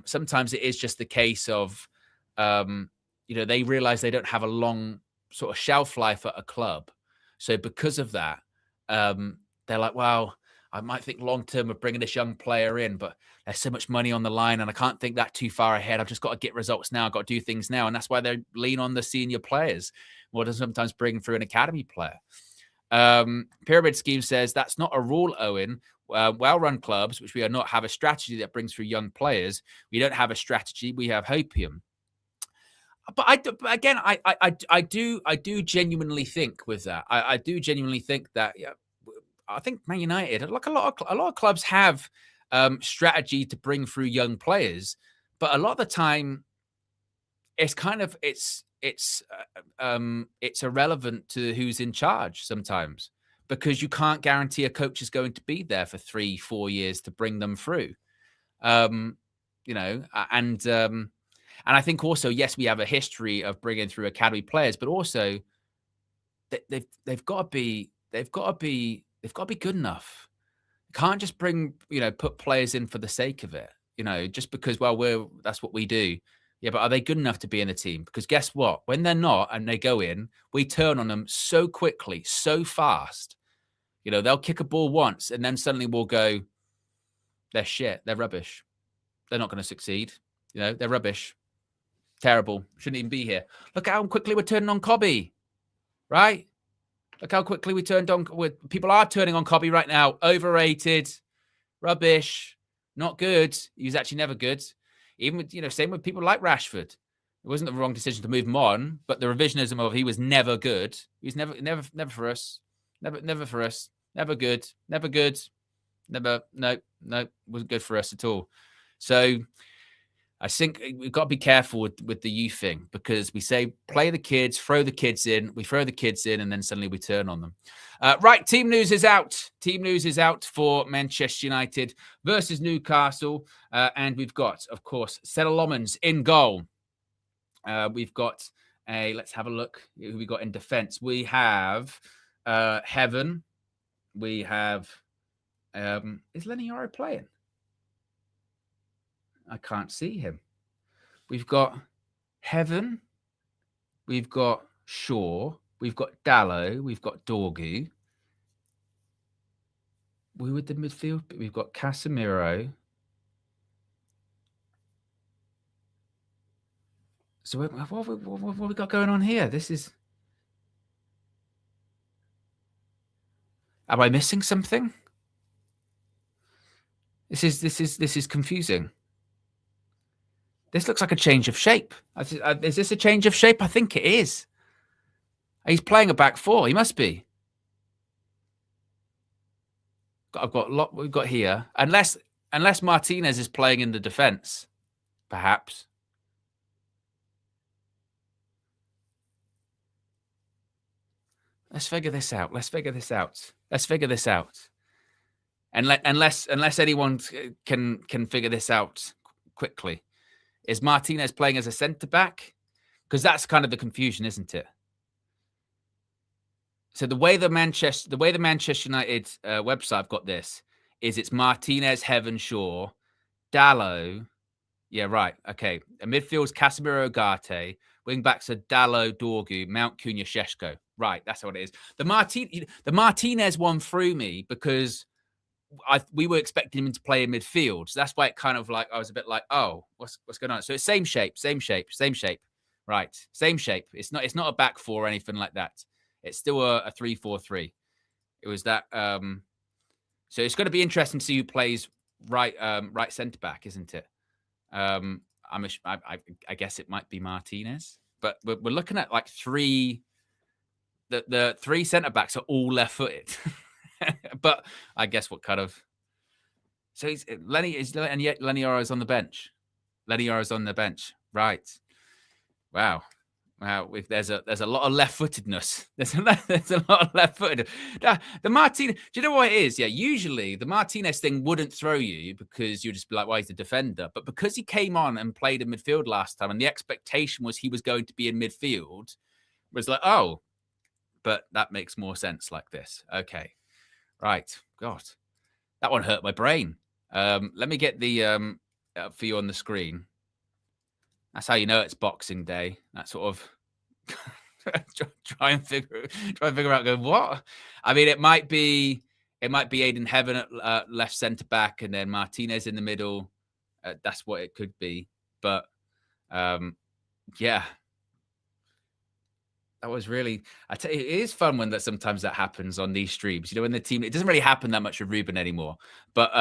sometimes it is just the case of, you know, they realize they don't have a long sort of shelf life at a club. So because of that, they're like, well, I might think long term of bringing this young player in, but there's so much money on the line and I can't think that too far ahead. I've just got to get results now. I've got to do things now. And that's why they lean on the senior players more than sometimes bring through an academy player. Pyramid Scheme says that's not a rule, Owen. Well-run clubs, which we are not, have a strategy that brings through young players. We don't have a strategy. We have hopium. But I do genuinely think with that. I do genuinely think that. Yeah, I think Man United, like a lot of clubs, have strategy to bring through young players, but a lot of the time, it's kind of it's irrelevant to who's in charge sometimes, because you can't guarantee a coach is going to be there for 3-4 years to bring them through. You know, and I think also, yes, we have a history of bringing through academy players, but also they've got to be good enough. You can't just put players in for the sake of it, you know, just because, well, that's what we do. Yeah, but are they good enough to be in the team? Because guess what? When they're not and they go in, we turn on them so quickly, so fast. You know, they'll kick a ball once and then suddenly we'll go, They're shit. They're rubbish. They're not going to succeed. They're rubbish. Terrible. Shouldn't even be here. Look how quickly we're turning on Cobby, right? Look how quickly we turned on. People are turning on Cobby right now. Overrated, rubbish, not good. He was actually never good. Even with, same with people like Rashford. It wasn't the wrong decision to move him on, but the revisionism of he was never good. He was never for us. Never for us. Never good. Never good. Never. No, wasn't good for us at all. So I think we've got to be careful with the youth thing, because we say play the kids, throw the kids in, we throw the kids in, and then suddenly we turn on them. Right, team news is out. Team news is out for Manchester United versus Newcastle. And we've got, of course, Settlemans in goal. We've got let's have a look who we got in defence. We have Heaven. We have, is Lenny Yoro playing? I can't see him. We've got Heaven. We've got Shaw. We've got Dallo. We've got Dorgu. We with the midfield. We've got Casemiro. So what have we got going on here? This is... Am I missing something? This is confusing. This looks like a change of shape. Is this a change of shape? I think it is. He's playing a back four. He must be. I've got a lot we've got here. Unless Martinez is playing in the defense, perhaps. Let's figure this out. Unless anyone can figure this out quickly. Is Martinez playing as a centre-back? Because that's kind of the confusion, isn't it? So the way the Manchester United website have got this is it's Martinez, Heaven, Shaw, Dallo. Yeah, right. Okay. A midfield's Casemiro, Ugarte. Wing backs are Dallo, Dorgu, Mount, Cunha, Sheshko. Right, that's what it is. The Martinez one threw me because we were expecting him to play in midfield. So that's why it kind of like, I was a bit like, oh, what's going on? So it's same shape. Right, same shape. It's not a back four or anything like that. It's still a 3-4-3. It was that. So it's going to be interesting to see who plays right centre back, isn't it? I guess it might be Martinez, but we're looking at like three. The three centre backs are all left-footed, but I guess what kind of. So Lenny Yoro's on the bench. Lenny Yoro's on the bench, right? Wow. There's a lot of left-footedness. There's a lot of left-footed. The Martinez. Do you know what it is? Yeah, usually the Martinez thing wouldn't throw you because you'd just be like, "Why he's the defender?" But because he came on and played in midfield last time, and the expectation was he was going to be in midfield, was like, "Oh, but that makes more sense like this." Okay, right. God, that one hurt my brain. Let me get the for you on the screen. That's how you know it's Boxing Day. That sort of try and figure out. Go what? I mean, it might be Aiden Heaven at left centre back, and then Martinez in the middle. That's what it could be. But yeah, that was really. I tell you, it is fun when sometimes that happens on these streams. When the team, it doesn't really happen that much with Ruben anymore, but.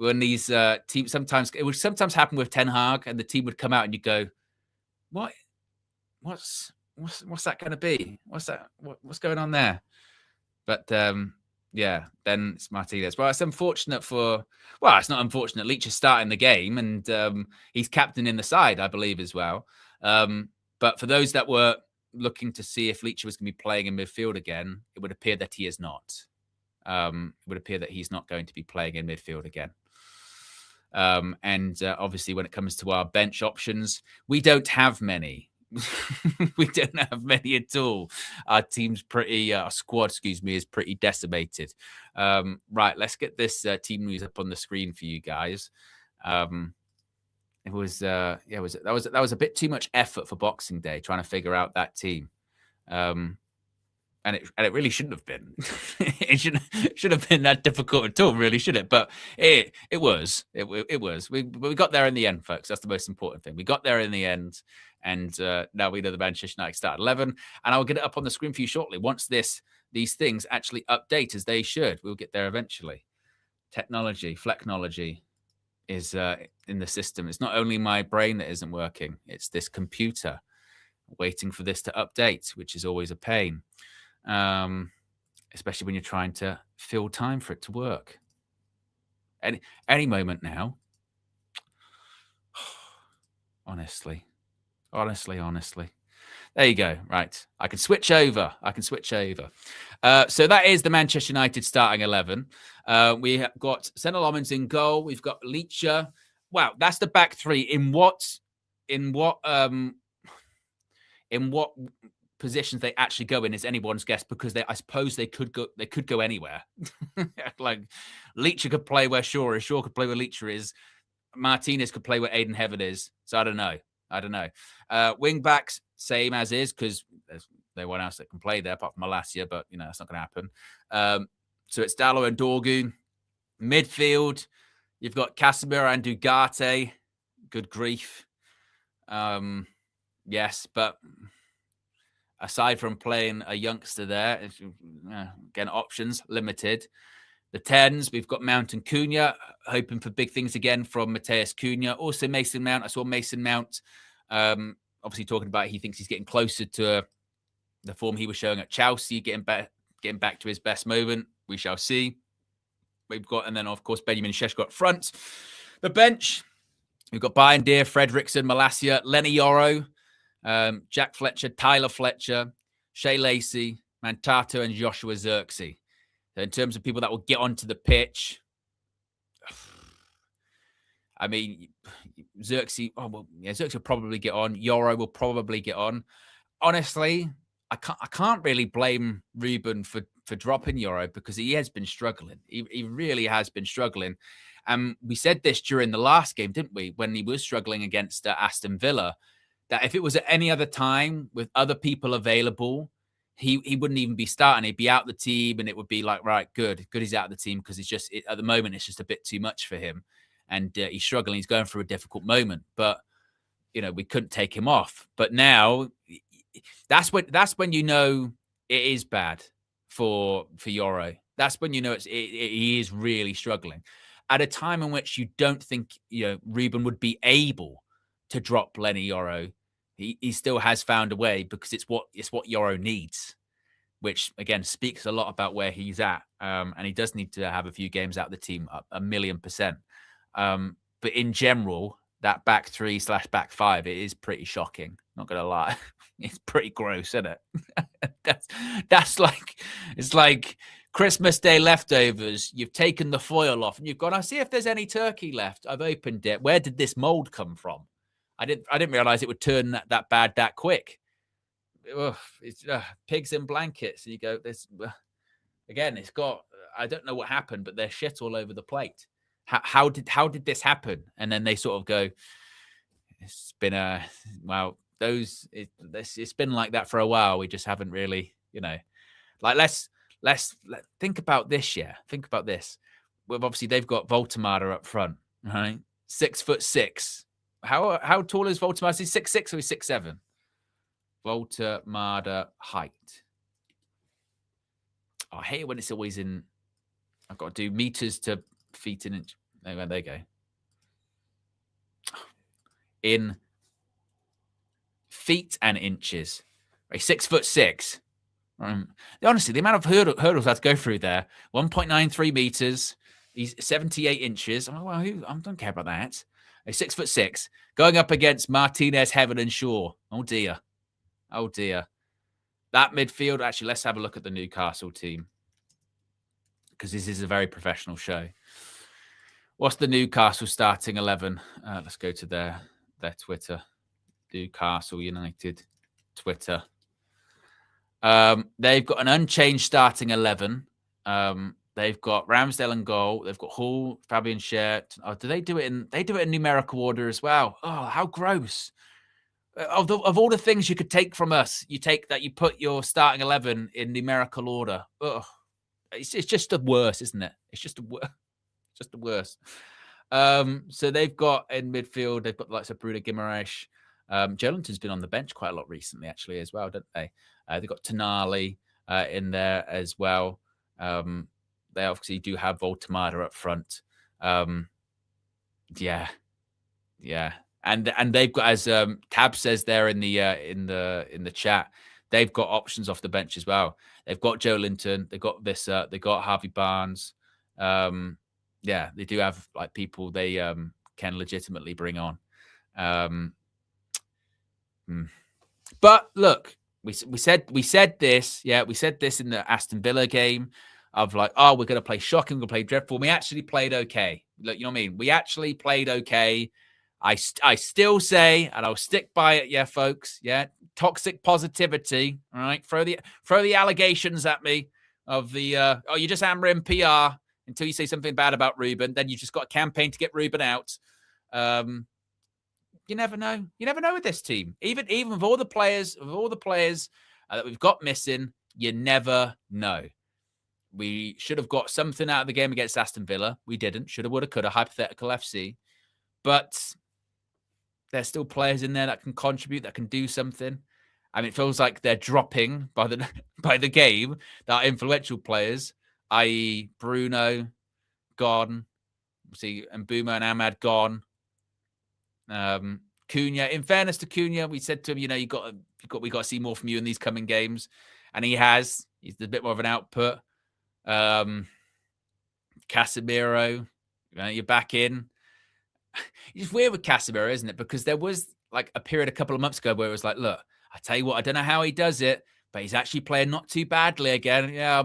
When these teams it would sometimes happen with Ten Hag, and the team would come out, and you go, what's that going to be? What's going on there? But yeah, then it's Martinez. Well, it's unfortunate it's not unfortunate. Leach is starting the game, and he's captain in the side, I believe, as well. But for those that were looking to see if Leach was going to be playing in midfield again, it would appear that he is not. It would appear that he's not going to be playing in midfield again. And obviously, when it comes to our bench options, we don't have many. We don't have many at all. Our team's our squad, is pretty decimated. Right, let's get this team news up on the screen for you guys. It was that was a bit too much effort for Boxing Day trying to figure out that team. And And it really shouldn't have been. It should have been that difficult at all, really, should it? But it was. It was. We got there in the end, folks. That's the most important thing. We got there in the end, and now we know the Manchester United start 11. And I'll get it up on the screen for you shortly. Once these things actually update as they should, we'll get there eventually. Technology, flechnology is in the system. It's not only my brain that isn't working; it's this computer waiting for this to update, which is always a pain. Especially when you're trying to fill time for it to work. Any moment now. Honestly. There you go. Right. I can switch over. So that is the Manchester United starting 11. We have got Senna Lomans in goal. We've got Leacher. Wow, that's the back three. In what positions they actually go in is anyone's guess, because I suppose they could go anywhere. Like Leacher could play where Shaw is, Shaw could play where Leacher is, Martinez could play where Aiden Heaven is. So I don't know. Wing backs, same as is, because there's no one else that can play there apart from Malacia, but that's not going to happen. So it's Dallo and Dorgu. Midfield, you've got Casemiro and Ugarte. Good grief. Yes, but aside from playing a youngster there, again, options limited. The 10s, we've got Mount and Cunha, hoping for big things again from Mateus Cunha. Also Mason Mount. I saw Mason Mount obviously talking about he thinks he's getting closer to the form he was showing at Chelsea, getting back to his best moment. We shall see. We've got, and then of course Benjamin Šeško up front. The bench, we've got Bayern Deer, Fredrickson, Malacia, Lenny Yoro, Jack Fletcher, Tyler Fletcher, Shea Lacey, Mantato, and Joshua Zirkzee. So in terms of people that will get onto the pitch, I mean, Zirkzee, Zirkzee will probably get on. Yoro will probably get on. Honestly, I can't really blame Ruben for dropping Yoro, because he has been struggling. He really has been struggling. We said this during the last game, didn't we? When he was struggling against Aston Villa, that if it was at any other time with other people available, he wouldn't even be starting. He'd be out the team, and it would be like, right, good he's out of the team, because it's just at the moment it's just a bit too much for him, and he's struggling. He's going through a difficult moment, but we couldn't take him off. But now that's when it is bad for Yoro. That's when he is really struggling at a time in which you don't think Ruben would be able to drop Lenny Yoro. He still has found a way, because it's what Yoro needs, which again speaks a lot about where he's at. And he does need to have a few games out of the team, 1,000,000%. But in general, that back 3/back 5, it is pretty shocking. Not gonna lie, it's pretty gross, isn't it? that's like, it's like Christmas Day leftovers. You've taken the foil off, and you've gone, I see if there's any turkey left. I've opened it. Where did this mold come from? I didn't realize it would turn that bad that quick. It's pigs in blankets. And you go, this again. It's got. I don't know what happened, but there's shit all over the plate. How did this happen? And then they sort of go, it's been it's been like that for a while. We just haven't really, like let's think about this. Yeah, think about this. Well, obviously they've got Voltemada up front, right? 6'6". How tall is Voltemada? Is he 6'6" or is he 6'7"? Voltemada height. I hate it when it's always in. I've got to do meters to feet in inch. There you go. In feet and inches. Right, 6'6". Honestly, the amount of hurdles I have to go through there. 1.93 meters. He's 78 inches. I'm like, well, I don't care about that. 6'6", going up against Martinez, Heaven, and Shaw. Oh dear. That midfield. Actually, let's have a look at the Newcastle team, because this is a very professional show. What's the Newcastle starting 11? Let's go to their Twitter. Newcastle United Twitter. They've got an unchanged starting 11. They've got Ramsdale in goal. They've got Hall, Fabian Schär. Oh, do they do it in? They do it in numerical order as well. Oh, how gross! of all the things you could take from us, you put your starting 11 in numerical order. Ugh. It's just the worst, isn't it? It's just the worst. So they've got in midfield, they've got the likes of Bruno Guimaraes. Joelinton's been on the bench quite a lot recently, actually, as well, don't they? They've got Tonali in there as well. They obviously do have Voltemada up front. Yeah. And they've got, as Tab says there in the chat, they've got options off the bench as well. They've got Joelinton, they've got Visser, they've got Harvey Barnes. Yeah, they do have like people they can legitimately bring on. But look, we said this, yeah, we said this in the Aston Villa game of like, oh, we're going to play shocking, we're going to play dreadful. We actually played okay. Look, you know what I mean? We actually played okay. I still say, and I'll stick by it, yeah, folks, yeah, toxic positivity, all right? Throw the allegations at me of the, oh, you're just Amorim PR until you say something bad about Ruben, then you've just got a campaign to get Ruben out. You never know. You never know with this team. Even with all the players, that we've got missing, you never know. We should have got something out of the game against Aston Villa. We didn't. Shoulda, woulda, coulda. Hypothetical FC. But there's still players in there that can contribute, that can do something. I mean, it feels like they're dropping by the game. That are influential players, i.e. Bruno, gone. See, and Boomer and Ahmad gone. Cunha. In fairness to Cunha, we said to him, you know, we got to see more from you in these coming games, and he has. He's a bit more of an output. Casemiro, you're back in. It's weird with Casemiro, isn't it? Because there was like a period a couple of months ago where it was like, look, I tell you what, I don't know how he does it, but he's actually playing not too badly again. Yeah,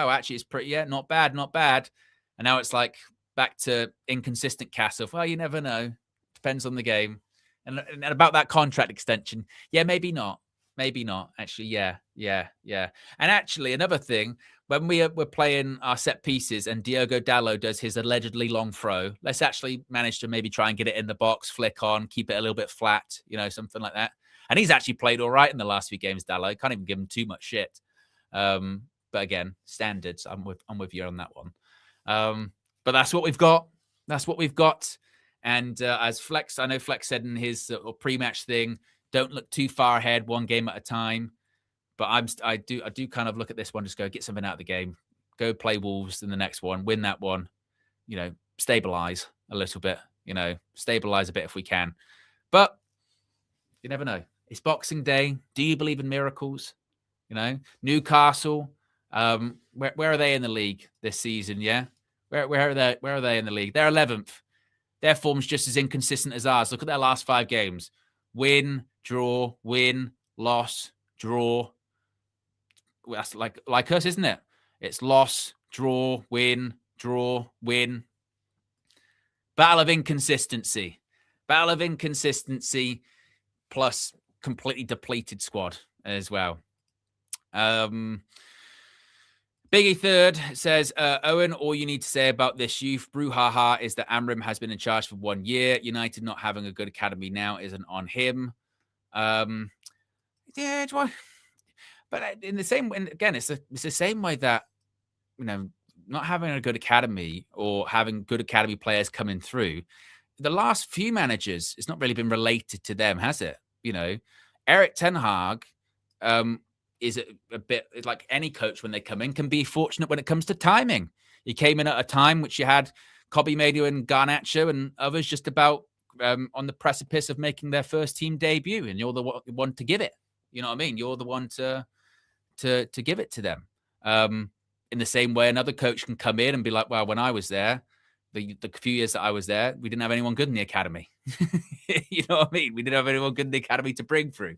actually, it's pretty, not bad. And now it's like back to inconsistent Castle. Well, you never know. Depends on the game. And about that contract extension, yeah, maybe not. Actually, yeah. And actually, another thing, when we're playing our set pieces and Diogo Dalot does his allegedly long throw, let's actually manage to maybe try and get it in the box, flick on, keep it a little bit flat, something like that. And he's actually played all right in the last few games, Dalot. Can't even give him too much shit. But again, standards. I'm with you on that one. But that's what we've got. And as Flex, I know Flex said in his pre-match thing, don't look too far ahead, one game at a time. But I do kind of look at this one, just go get something out of the game, go play Wolves in the next one, win that one, stabilize a little bit, stabilize a bit if we can. But you never know. It's Boxing Day. Do you believe in miracles? Newcastle. Where are they in the league this season? Yeah, where are they in the league? They're 11th. Their form's just as inconsistent as ours. Look at their last 5 games: win, draw, win, loss, draw. That's like us, isn't it? It's loss, draw, win, draw, win. Battle of inconsistency plus completely depleted squad as well. Biggie Third says, Owen, all you need to say about this youth brouhaha is that Amorim has been in charge for 1 year. United not having a good academy now isn't on him. Yeah, but in the same way, again, it's the same way that, not having a good academy or having good academy players coming through, the last few managers, it's not really been related to them, has it? Eric Ten Hag is a bit like any coach when they come in, can be fortunate when it comes to timing. He came in at a time which you had Kobbie Mainoo and Garnacho and others just about on the precipice of making their first team debut, and you're the one to give it. You know what I mean? You're the one to give it to them. In the same way, another coach can come in and be like, well, when I was there, the few years that I was there, we didn't have anyone good in the academy. You know what I mean? We didn't have anyone good in the academy to bring through.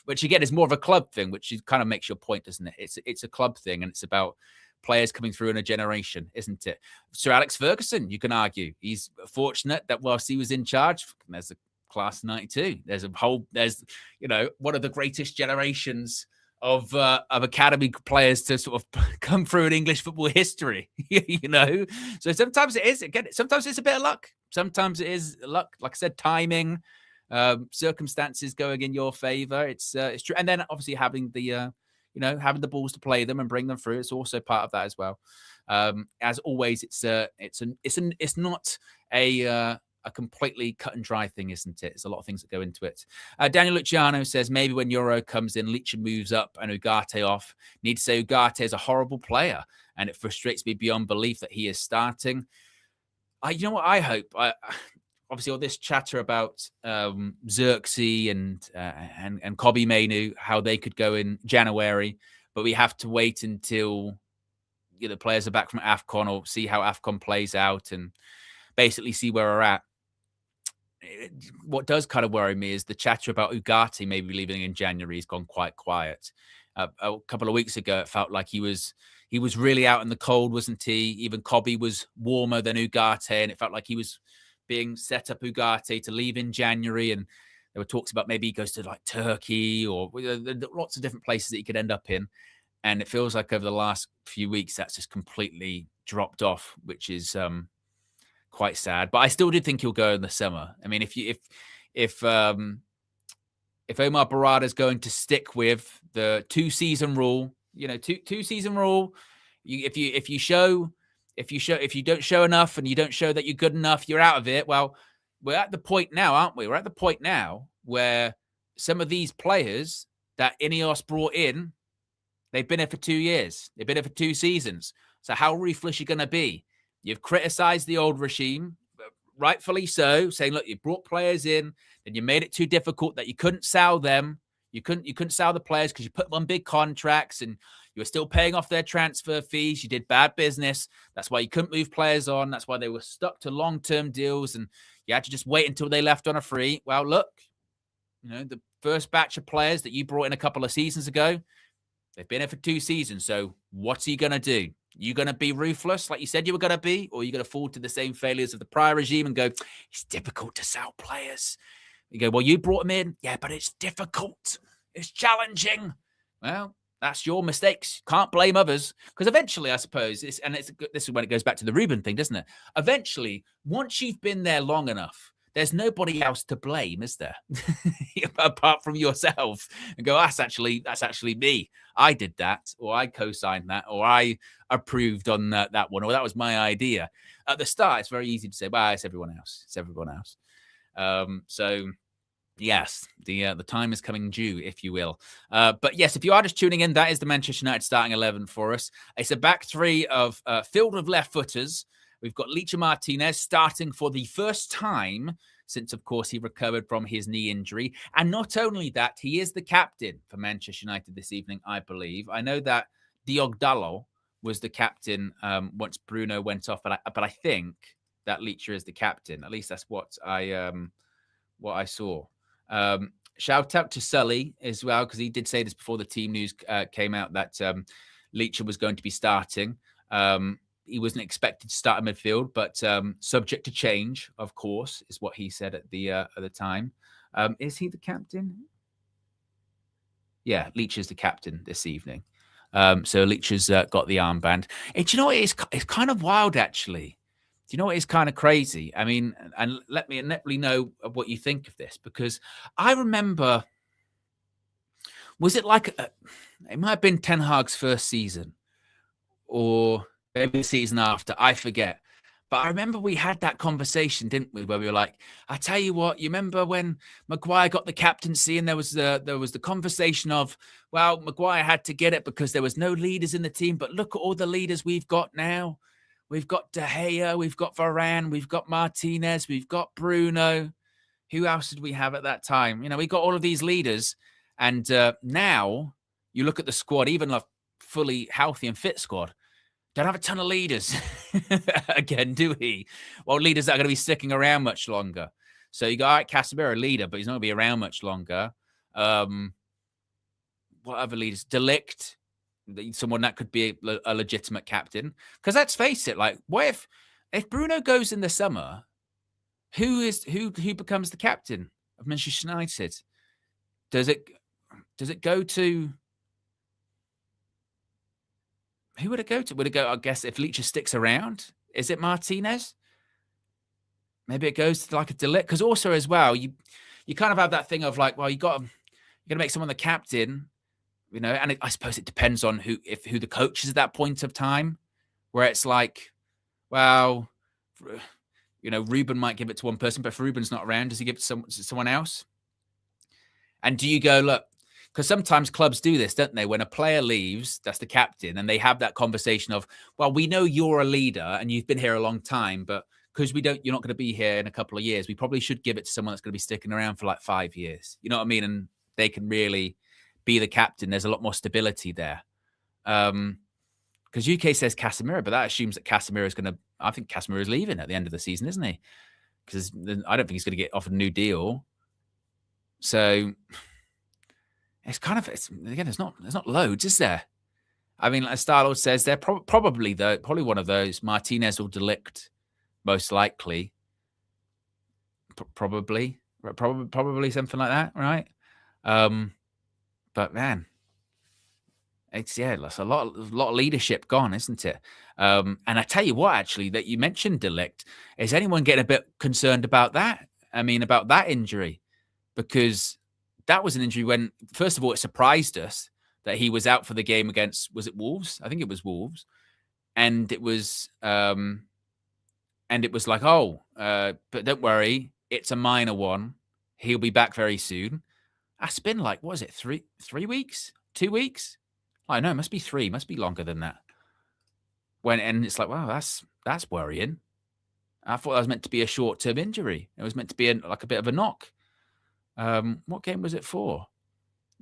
Which again is more of a club thing, which kind of makes your point, doesn't it? It's a club thing, and it's about players coming through in a generation, isn't it? Sir Alex Ferguson, you can argue, he's fortunate that whilst he was in charge, there's a class 92. There's one of the greatest generations of academy players to sort of come through in English football history, So sometimes it is, again, sometimes it's a bit of luck. Sometimes it is luck. Like I said, timing. circumstances going in your favor. It's true. And then obviously having the having the balls to play them and bring them through. It's also part of that as well. As always, it's not a completely cut and dry thing, isn't it? There's a lot of things that go into it. Daniel Luciano says maybe when Euro comes in, Leach moves up and Ugarte off. Need to say Ugarte is a horrible player, and it frustrates me beyond belief that he is starting. You know what I hope? Obviously, all this chatter about Xerxes and Kobe Mainu, how they could go in January, but we have to wait until the players are back from AFCON or see how AFCON plays out and basically see where we're at. What does kind of worry me is the chatter about Ugarte maybe leaving in January has gone quite quiet. A couple of weeks ago, it felt like he was really out in the cold, wasn't he? Even Kobe was warmer than Ugarte, and it felt like he was being set up Ugarte to leave in January. And there were talks about maybe he goes to like Turkey or lots of different places that he could end up in. And it feels like over the last few weeks, that's just completely dropped off, which is quite sad. But I still do think he'll go in the summer. I mean, if Omar Barada is going to stick with the 2-season rule, two-season rule, if you don't show enough and you don't show that you're good enough, you're out of it. Well, we're at the point now, aren't we? We're at the point now where some of these players that Ineos brought in, they've been here for 2 years. They've been here for 2 seasons. So how ruthless are you going to be? You've criticized the old regime, rightfully so, saying, look, you brought players in, and you made it too difficult that you couldn't sell them. You couldn't sell the players because you put them on big contracts and you were still paying off their transfer fees. You did bad business. That's why you couldn't move players on. That's why they were stuck to long-term deals and you had to just wait until they left on a free. Well, look, the first batch of players that you brought in a couple of seasons ago, they've been here for 2 seasons. So what's he going to do? You going to be ruthless like you said you were going to be, or are you going to fall to the same failures of the prior regime and go, it's difficult to sell players? You go, well, you brought them in. Yeah, but it's difficult. It's challenging. Well, that's your mistakes. Can't blame others. Because eventually, I suppose, this is when it goes back to the Ruben thing, doesn't it? Eventually, once you've been there long enough, there's nobody else to blame, is there? Apart from yourself. And go, that's actually me. I did that, or I co-signed that, or I approved on that one, or that was my idea. At the start, it's very easy to say, well, it's everyone else. It's everyone else. So yes, the time is coming due, if you will. But yes, if you are just tuning in, that is the Manchester United starting 11 for us. It's a back three of filled with left footers. We've got Licha Martinez starting for the first time since, of course, he recovered from his knee injury. And not only that, he is the captain for Manchester United this evening, I believe. I know that Diogdalo was the captain once Bruno went off, but I think that Licha is the captain. At least that's what I saw. Shout out to Sully as well, because he did say this before the team news came out that Licha was going to be starting. He wasn't expected to start in midfield, but subject to change, of course, is what he said at the time. Is he the captain? Yeah, Leach is the captain this evening. So Leach has got the armband. And do you know what? It's kind of wild, actually. Do you know what is kind of crazy? I mean, and let me know what you think of this, because I remember, was it like, it might have been Ten Hag's first season, or maybe the season after, I forget. But I remember we had that conversation, didn't we? Where we were like, I tell you what, you remember when Maguire got the captaincy and there was the conversation of, well, Maguire had to get it because there was no leaders in the team. But look at all the leaders we've got now. We've got De Gea, we've got Varane, we've got Martinez, we've got Bruno. Who else did we have at that time? We got all of these leaders. And now you look at the squad, even a fully healthy and fit squad, don't have a ton of leaders again, do we? Well, leaders that are going to be sticking around much longer. So you got, all right, Casemiro, a leader, but he's not going to be around much longer. What other leaders? De Ligt, someone that could be a legitimate captain. Because let's face it, like, what if Bruno goes in the summer, who becomes the captain of Manchester United? Does it go to? Who would it go to? Would it go, I guess, if Leach sticks around? Is it Martinez? Maybe it goes to like a De Ligt. Because also as well, you you kind of have that thing of like, well, you're going to make someone the captain, you know, and I suppose it depends on who the coach is at that point of time, where it's like, well, you know, Ruben might give it to one person, but if Ruben's not around, does he give it to someone else? And do you go, look, because sometimes clubs do this, don't they? When a player leaves, that's the captain, and they have that conversation of, well, we know you're a leader and you've been here a long time, but because you're not going to be here in a couple of years, we probably should give it to someone that's going to be sticking around for like 5 years. You know what I mean? And they can really be the captain. There's a lot more stability there. Because UK says Casemiro, but that assumes that Casemiro is going to, I think Casemiro is leaving at the end of the season, isn't he? Because I don't think he's going to get offered a new deal. So it's kind of, again, there's not loads, is there? I mean, as Starlord says, they're probably one of those. Martinez or Delict, most likely. Probably something like that, right? But man, it's a lot of leadership gone, isn't it? And I tell you what, actually, that you mentioned Delict, is anyone getting a bit concerned about that? I mean, about that injury, because that was an injury when, first of all, it surprised us that he was out for the game against, was it Wolves? I think it was Wolves. And it was like, but don't worry, it's a minor one. He'll be back very soon. That's been like, what is it, 3 weeks? 2 weeks? I know, it must be 3, must be longer than that. And it's like, wow, that's worrying. I thought that was meant to be a short-term injury. It was meant to be like a bit of a knock. What game was it for?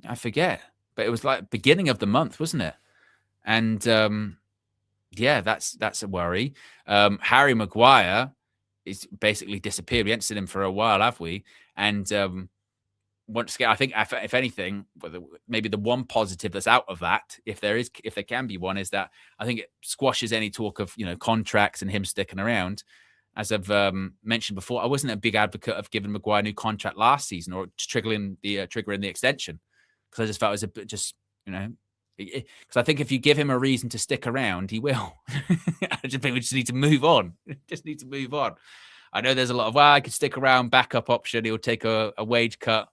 I forget. But it was like beginning of the month, wasn't it? And that's a worry. Harry Maguire is basically disappeared. We haven't seen him for a while, have we? And once again, I think if anything, maybe the one positive that's out of that, if there can be one, is that I think it squashes any talk of, you know, contracts and him sticking around. As I've mentioned before, I wasn't a big advocate of giving Maguire a new contract last season or triggering the extension, because I just felt it was a bit just, you know, because I think if you give him a reason to stick around, he will. I just think we just need to move on. I know there's a lot of, I could stick around, backup option. He'll take a wage cut.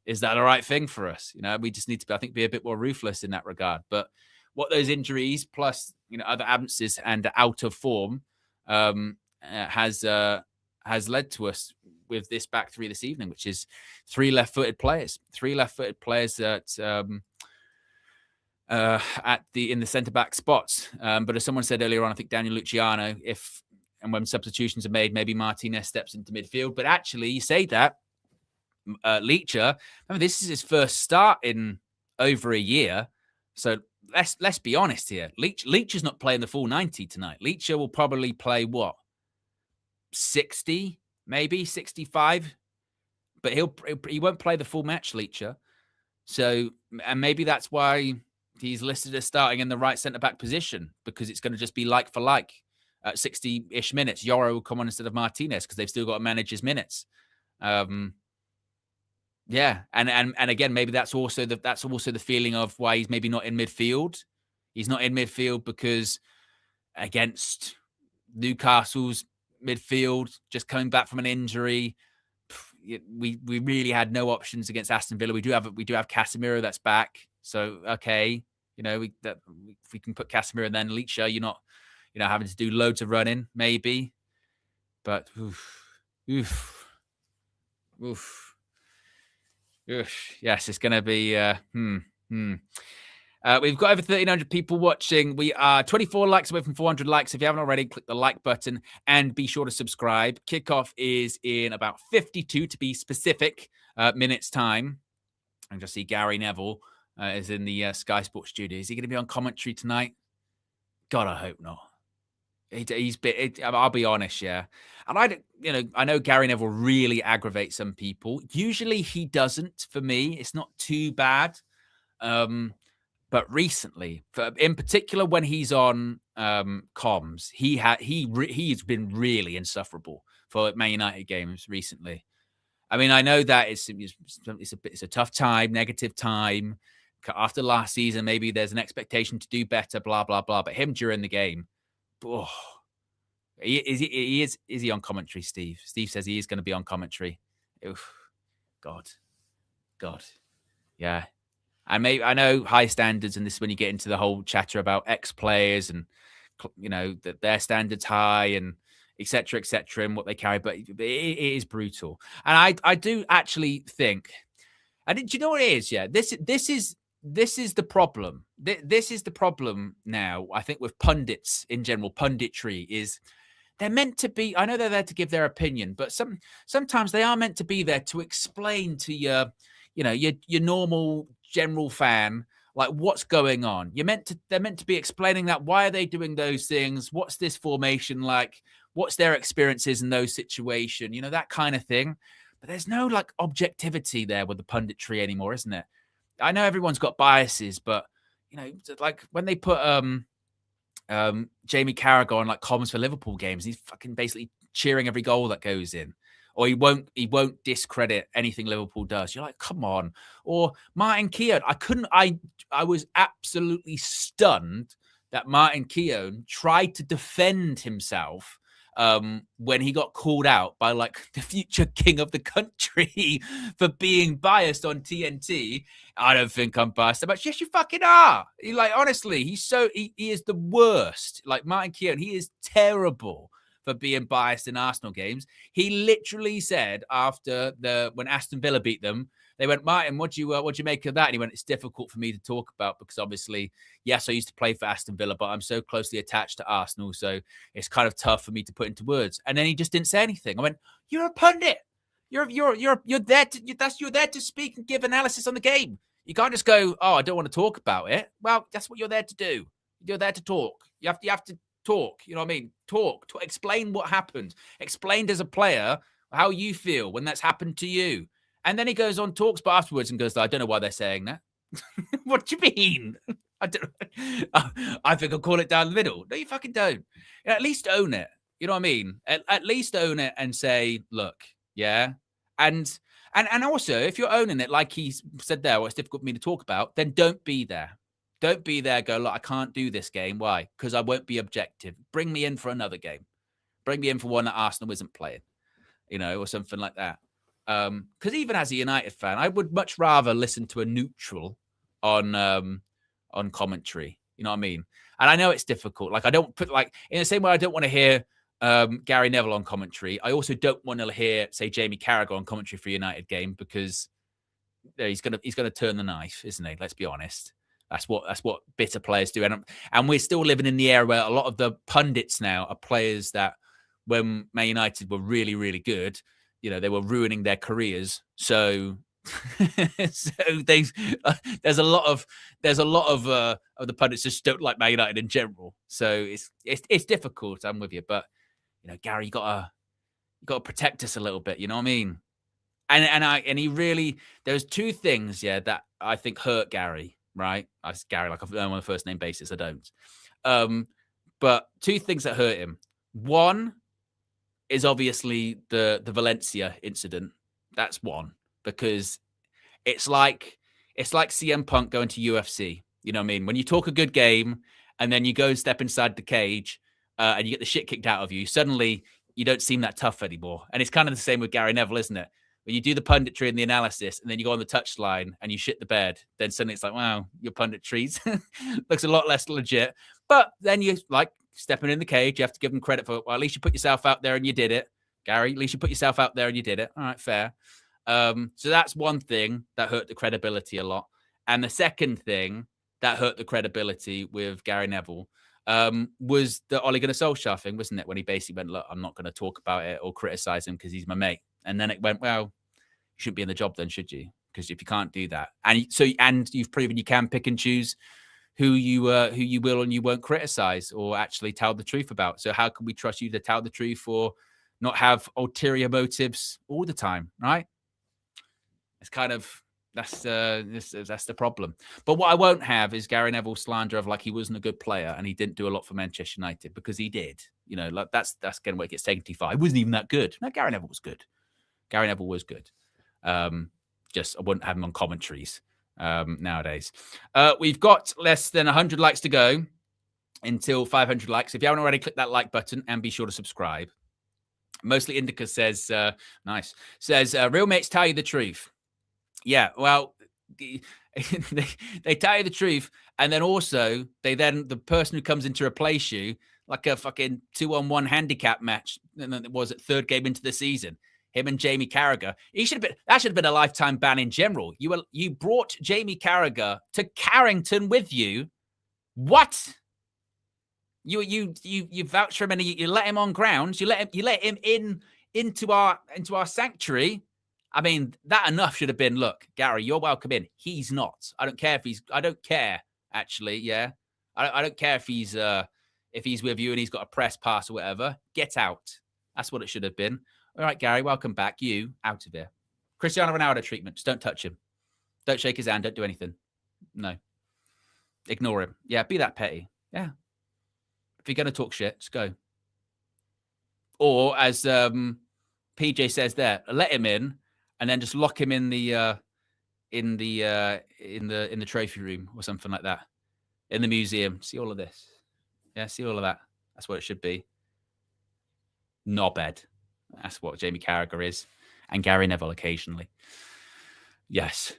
Is that the right thing for us? You know, we just need to, I think, be a bit more ruthless in that regard. But what those injuries plus, you know, other absences and out of form has led to us with this back three this evening, which is 3 left-footed players that in the centre back spots. But as someone said earlier on, I think Daniel Luciano, when substitutions are made, maybe Martinez steps into midfield. But actually, you say that Leacher, remember, this is his first start in over a year. So let's be honest here. Leacher's not playing the full 90 tonight. Leacher will probably play what? 60, maybe 65, but he won't play the full match, Leacher. So, and maybe that's why he's listed as starting in the right centre-back position, because it's going to just be like for like at 60-ish minutes. Yoro will come on instead of Martinez because they've still got to manage his minutes. Yeah, and again, maybe that's also the feeling of why he's maybe not in midfield. He's not in midfield because against Newcastle's midfield, just coming back from an injury, we really had no options against Aston Villa. We do have Casemiro that's back, so okay, you know, if we can put Casemiro and then Leacher, you're not, you know, having to do loads of running maybe, but oof. Yes, it's going to be. We've got over 1,300 people watching. We are 24 likes away from 400 likes. If you haven't already, click the like button and be sure to subscribe. Kickoff is in about 52, to be specific, minutes time. I just see Gary Neville is in the Sky Sports studio. Is he going to be on commentary tonight? God, I hope not. I'll be honest, yeah. And I know Gary Neville really aggravates some people. Usually he doesn't. For me, it's not too bad. But recently, in particular, when he's on comms, he's been really insufferable for Man United games recently. I mean, I know that it's a tough time, negative time after last season. Maybe there's an expectation to do better, blah blah blah. But him during the game. Oh, is he on commentary, Steve? Steve says he is going to be on commentary. Oof. God. Yeah. I know high standards, and this is when you get into the whole chatter about ex-players and, that their standards high and et cetera, and what they carry, but it is brutal. And I do actually think, and do you know what it is? Yeah, this is the problem. This is the problem now, I think, with pundits in general. Punditry is, they're meant to be, I know they're there to give their opinion, but sometimes they are meant to be there to explain to your normal general fan, like, what's going on. They're meant to be explaining that. Why are they doing those things? What's this formation like? What's their experiences in those situations? That kind of thing. But there's no like objectivity there with the punditry anymore, isn't it? I know everyone's got biases, but like when they put Jamie Carragher on like comms for Liverpool games, he's fucking basically cheering every goal that goes in. Or he won't discredit anything Liverpool does. You're like, come on. Or Martin Keown. I was absolutely stunned that Martin Keown tried to defend himself when he got called out by like the future king of the country for being biased on TNT. I don't think I'm biased, but yes, you fucking are. Honestly, he is the worst. Like Martin Keown, he is terrible for being biased in Arsenal games. He literally said after when Aston Villa beat them, they went, Martin, what'd you make of that? And he went, it's difficult for me to talk about because obviously, yes, I used to play for Aston Villa, but I'm so closely attached to Arsenal, so it's kind of tough for me to put into words. And then he just didn't say anything. I went, you're a pundit. You're there to speak and give analysis on the game. You can't just go, oh, I don't want to talk about it. Well, that's what you're there to do. You're there to talk. You have to talk. You know what I mean? Talk. Explain what happened. Explain as a player how you feel when that's happened to you. And then he goes on, talks, but afterwards and goes, I don't know why they're saying that. What do you mean? I think I'll call it down the middle. No, you fucking don't. At least own it. You know what I mean? At least own it and say, look, yeah. And also, if you're owning it, like he said there, it's difficult for me to talk about, then don't be there. Don't be there, go, look, I can't do this game. Why? Because I won't be objective. Bring me in for another game. Bring me in for one that Arsenal isn't playing, or something like that. Because even as a United fan, I would much rather listen to a neutral on commentary. You know what I mean? And I know it's difficult. Like, I don't put, like, in the same way I don't want to hear Gary Neville on commentary, I also don't want to hear, say, Jamie Carragher on commentary for a United game, because he's gonna turn the knife, isn't he? Let's be honest. That's what bitter players do. And we're still living in the era where a lot of the pundits now are players that, when Man United were really, really good, they were ruining their careers. So, there's a lot of the pundits just don't like Man United in general. So it's difficult. I'm with you, but Gary, you gotta protect us a little bit. You know what I mean? And he really, there's two things, that I think hurt Gary. Right? I just Gary, like, I've known on a first name basis. I don't. But two things that hurt him. One is obviously the Valencia incident. That's one, because it's like CM Punk going to UFC. You know what I mean? When you talk a good game and then you go and step inside the cage and you get the shit kicked out of you, suddenly you don't seem that tough anymore. And it's kind of the same with Gary Neville, isn't it? When you do the punditry and the analysis and then you go on the touchline and you shit the bed, then suddenly it's like, wow, your punditry looks a lot less legit. But then you, like, stepping in the cage, you have to give them credit for, well, at least you put yourself out there and you did it. Gary, at least you put yourself out there and you did it. All right, fair. So that's one thing that hurt the credibility a lot. And the second thing that hurt the credibility with Gary Neville was the Ole Gunnar Solskjaer thing, wasn't it? When he basically went, look, I'm not going to talk about it or criticize him because he's my mate. And then it went, well, you shouldn't be in the job then, should you? Because if you can't do that, and you've proven you can pick and choose who you will and you won't criticize or actually tell the truth about. So how can we trust you to tell the truth or not have ulterior motives all the time, right? It's kind of, that's the problem. But what I won't have is Gary Neville slander of, like, he wasn't a good player and he didn't do a lot for Manchester United, because he did. Like, that's again where it gets taken too far. He wasn't even that good. No, Gary Neville was good. Gary Neville was good. Just I wouldn't have him on commentaries nowadays. We've got less than 100 likes to go until 500 likes. If you haven't already, click that like button and be sure to subscribe. Mostly Indica says, nice. Says, real mates tell you the truth. Yeah, well, they tell you the truth. And then also, the person who comes in to replace you, like a fucking 2-on-1 handicap match, and then it was at third game into the season. Him and Jamie Carragher. That should have been a lifetime ban in general. You brought Jamie Carragher to Carrington with you. What? You vouch for him and you let him on grounds. You let him into our sanctuary. I mean, that enough should have been, look, Gary, you're welcome in. He's not. I don't care actually. Yeah. I don't care if he's with you and he's got a press pass or whatever. Get out. That's what it should have been. All right, Gary, welcome back. You out of here. Cristiano Ronaldo treatment. Just don't touch him. Don't shake his hand. Don't do anything. No. Ignore him. Yeah, be that petty. Yeah. If you're going to talk shit, just go. Or as PJ says there, let him in and then just lock him in the trophy room or something like that. In the museum. See all of this. Yeah, see all of that. That's what it should be. Knobhead. That's what Jamie Carragher is. And Gary Neville occasionally. Yes.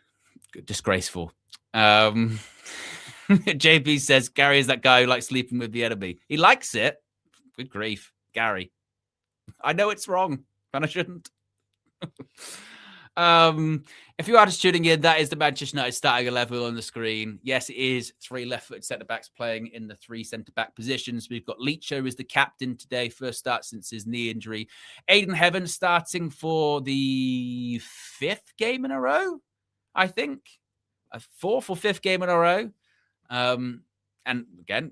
Disgraceful. JB says Gary is that guy who likes sleeping with the enemy. He likes it. Good grief. Gary. I know it's wrong, and I shouldn't. If you are just tuning in, that is the Manchester United starting 11 on the screen. Yes, it is 3 left-footed centre-backs playing in the 3 centre-back positions. We've got Leacho as the captain today, first start since his knee injury. Aidan Heaven starting for the 5th game in a row, I think. A 4th or 5th game in a row. And again,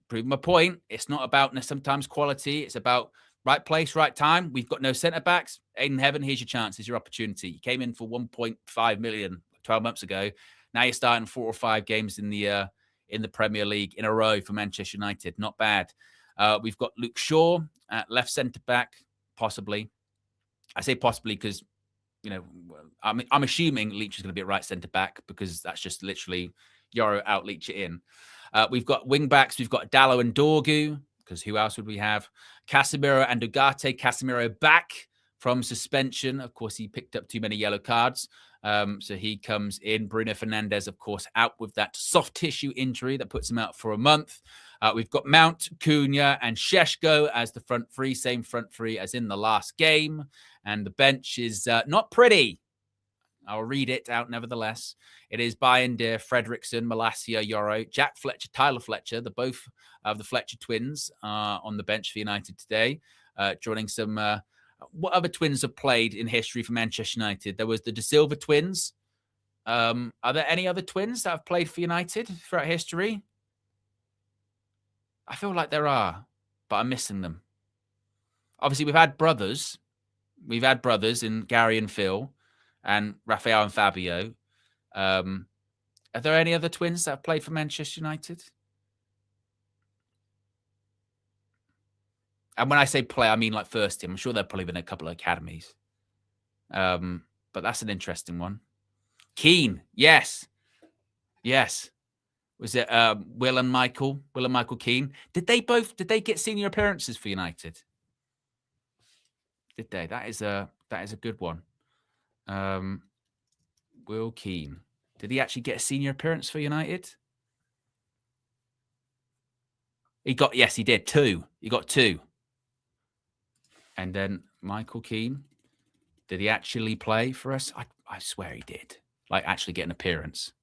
proving my point, it's not about sometimes quality. It's about right place, right time. We've got no centre-backs. Aidan Heaven, here's your chance. Here's your opportunity. You came in for 1.5 million 12 months ago. Now you're starting 4 or 5 games in the Premier League in a row for Manchester United. Not bad. We've got Luke Shaw at left centre-back, possibly. I say possibly because, I'm assuming Leach is going to be at right centre-back because that's just literally Yoro out, Leach it in. We've got wing-backs. We've got Dallo and Dorgu, because who else would we have? Casemiro and Ugarte. Casemiro back from suspension. Of course, he picked up too many yellow cards. So he comes in. Bruno Fernandes, of course, out with that soft tissue injury that puts him out for a month. We've got Mount, Cunha, and Sheshko as the front three. Same front three as in the last game. And the bench is not pretty. I'll read it out nevertheless. It is Bayindir, Fredrickson, Malacia, Yoro, Jack Fletcher, Tyler Fletcher, the both of the Fletcher twins on the bench for United today. Joining some, what other twins have played in history for Manchester United? There was the De Silva twins. Are there any other twins that have played for United throughout history? I feel like there are, but I'm missing them. Obviously, we've had brothers. We've had brothers in Gary and Phil and Rafael and Fabio. Are there any other twins that have played for Manchester United? And when I say play, I mean like first team. I'm sure they're probably been in a couple of academies. But that's an interesting one. Keane, yes. Yes. Was it Will and Michael Keane? Did they get senior appearances for United? Did they? That is a good one. Will Keane. Did he actually get a senior appearance for United? Yes, he did. 2. He got 2. And then Michael Keane. Did he actually play for us? I swear he did. Like actually get an appearance.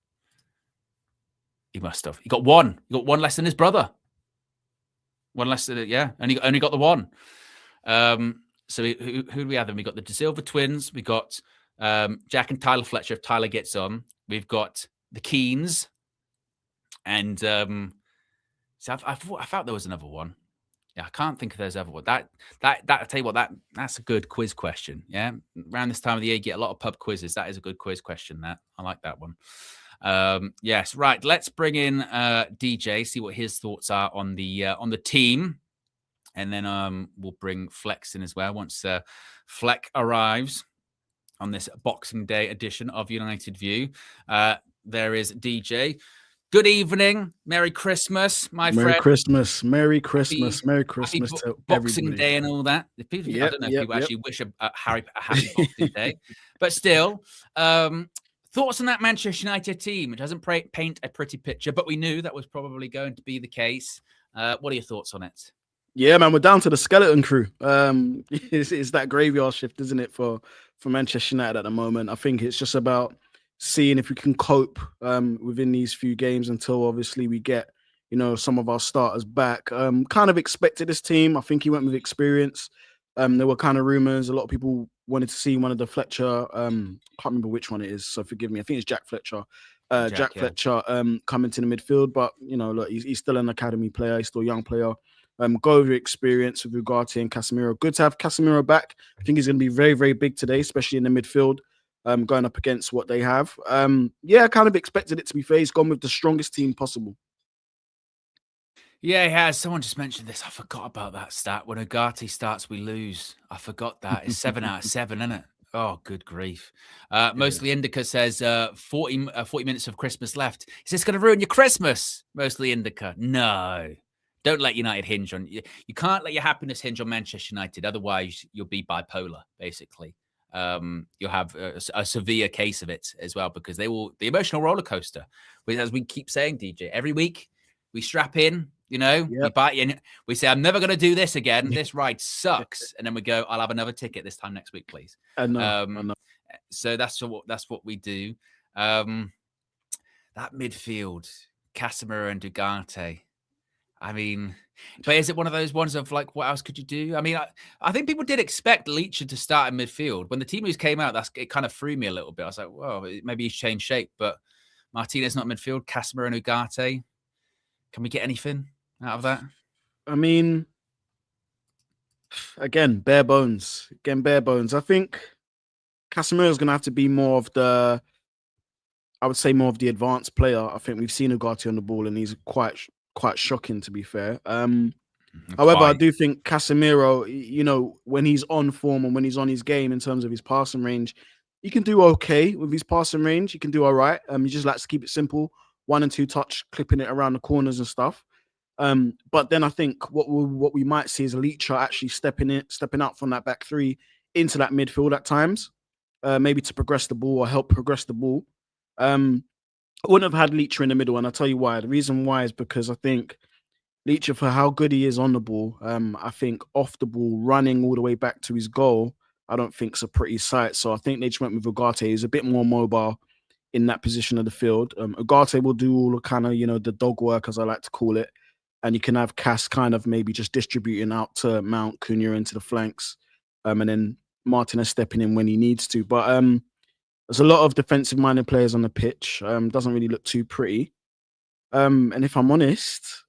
He must have. He got 1. He got 1 less than his brother. 1 less than yeah. And he only got the 1. So who do we have then? We got the De Silva twins. We got Jack and Tyler Fletcher if Tyler gets on. We've got the Keens. And so I thought there was another one. Yeah, I can't think if there's ever one. That I tell you what, that's a good quiz question. Yeah. Around this time of the year, you get a lot of pub quizzes. That is a good quiz question, that. I like that one. Yes, right. Let's bring in DJ, see what his thoughts are on the team. And then we'll bring Flex in as well once Fleck arrives on this Boxing Day edition of United View. There is DJ. Good evening. Merry Christmas, my friend. Merry Christmas to Boxing everybody. Day and all that. If people, I don't know if people actually wish a happy Boxing Day, but still, thoughts on that Manchester United team? It doesn't paint a pretty picture, but we knew that was probably going to be the case. What are your thoughts on it? Yeah, man, we're down to the skeleton crew. It's that graveyard shift, isn't it, for Manchester United at the moment? I think it's just about seeing if we can cope within these few games until obviously we get, some of our starters back. Kind of expected this team. I think he went with experience. There were kind of rumors. A lot of people wanted to see one of the Fletcher. Can't remember which one it is, so forgive me. I think it's Jack Fletcher. Jack Fletcher coming to the midfield, but look, he's still an academy player. He's still a young player. Go over experience with Ugarte and Casemiro. Good to have Casemiro back. I think he's going to be very, very big today, especially in the midfield, going up against what they have. I kind of expected it to be fair. He's gone with the strongest team possible. Yeah, he has. Someone just mentioned this. I forgot about that stat. When Ugarte starts, we lose. I forgot that. It's 7 out of 7, isn't it? Oh, good grief. Mostly Indica says 40 minutes of Christmas left. Is this going to ruin your Christmas? Mostly Indica. No. Don't let United hinge on you. You can't let your happiness hinge on Manchester United. Otherwise, you'll be bipolar, basically. You'll have a severe case of it as well, because the emotional roller coaster, as we keep saying, DJ, every week we strap in, we bite in, we say, I'm never going to do this again. This ride sucks. And then we go, I'll have another ticket this time next week, please. I know. So that's what we do. That midfield, Casemiro and Ugarte. I mean, but is it one of those ones of like, what else could you do? I mean, I think people did expect Leach to start in midfield. When the team who's came out, it kind of threw me a little bit. I was like, well, maybe he's changed shape, but Martinez not midfield, Casemiro and Ugarte. Can we get anything out of that? I mean, again, bare bones. I think Casemiro is going to have to be more of the advanced player. I think we've seen Ugarte on the ball, and he's quite shocking, to be fair. However, I do think Casemiro, when he's on form and when he's on his game in terms of his passing range, he can do okay with his passing range. He can do all right. He just likes to keep it simple, 1 and 2 touch, clipping it around the corners and stuff. But then I think what we might see is Leacher actually stepping out from that back three into that midfield at times, maybe to progress the ball or help progress the ball. I wouldn't have had Leacher in the middle, and I'll tell you why. The reason why is because I think Leacher, for how good he is on the ball, I think off the ball, running all the way back to his goal, I don't think it's a pretty sight. So I think they just went with Ugarte. He's a bit more mobile in that position of the field. Ugarte will do all the kind of, the dog work, as I like to call it. And you can have Cass kind of maybe just distributing out to Mount, Cunha into the flanks, and then Martinez stepping in when he needs to. But there's a lot of defensive-minded players on the pitch. Doesn't really look too pretty. And if I'm honest,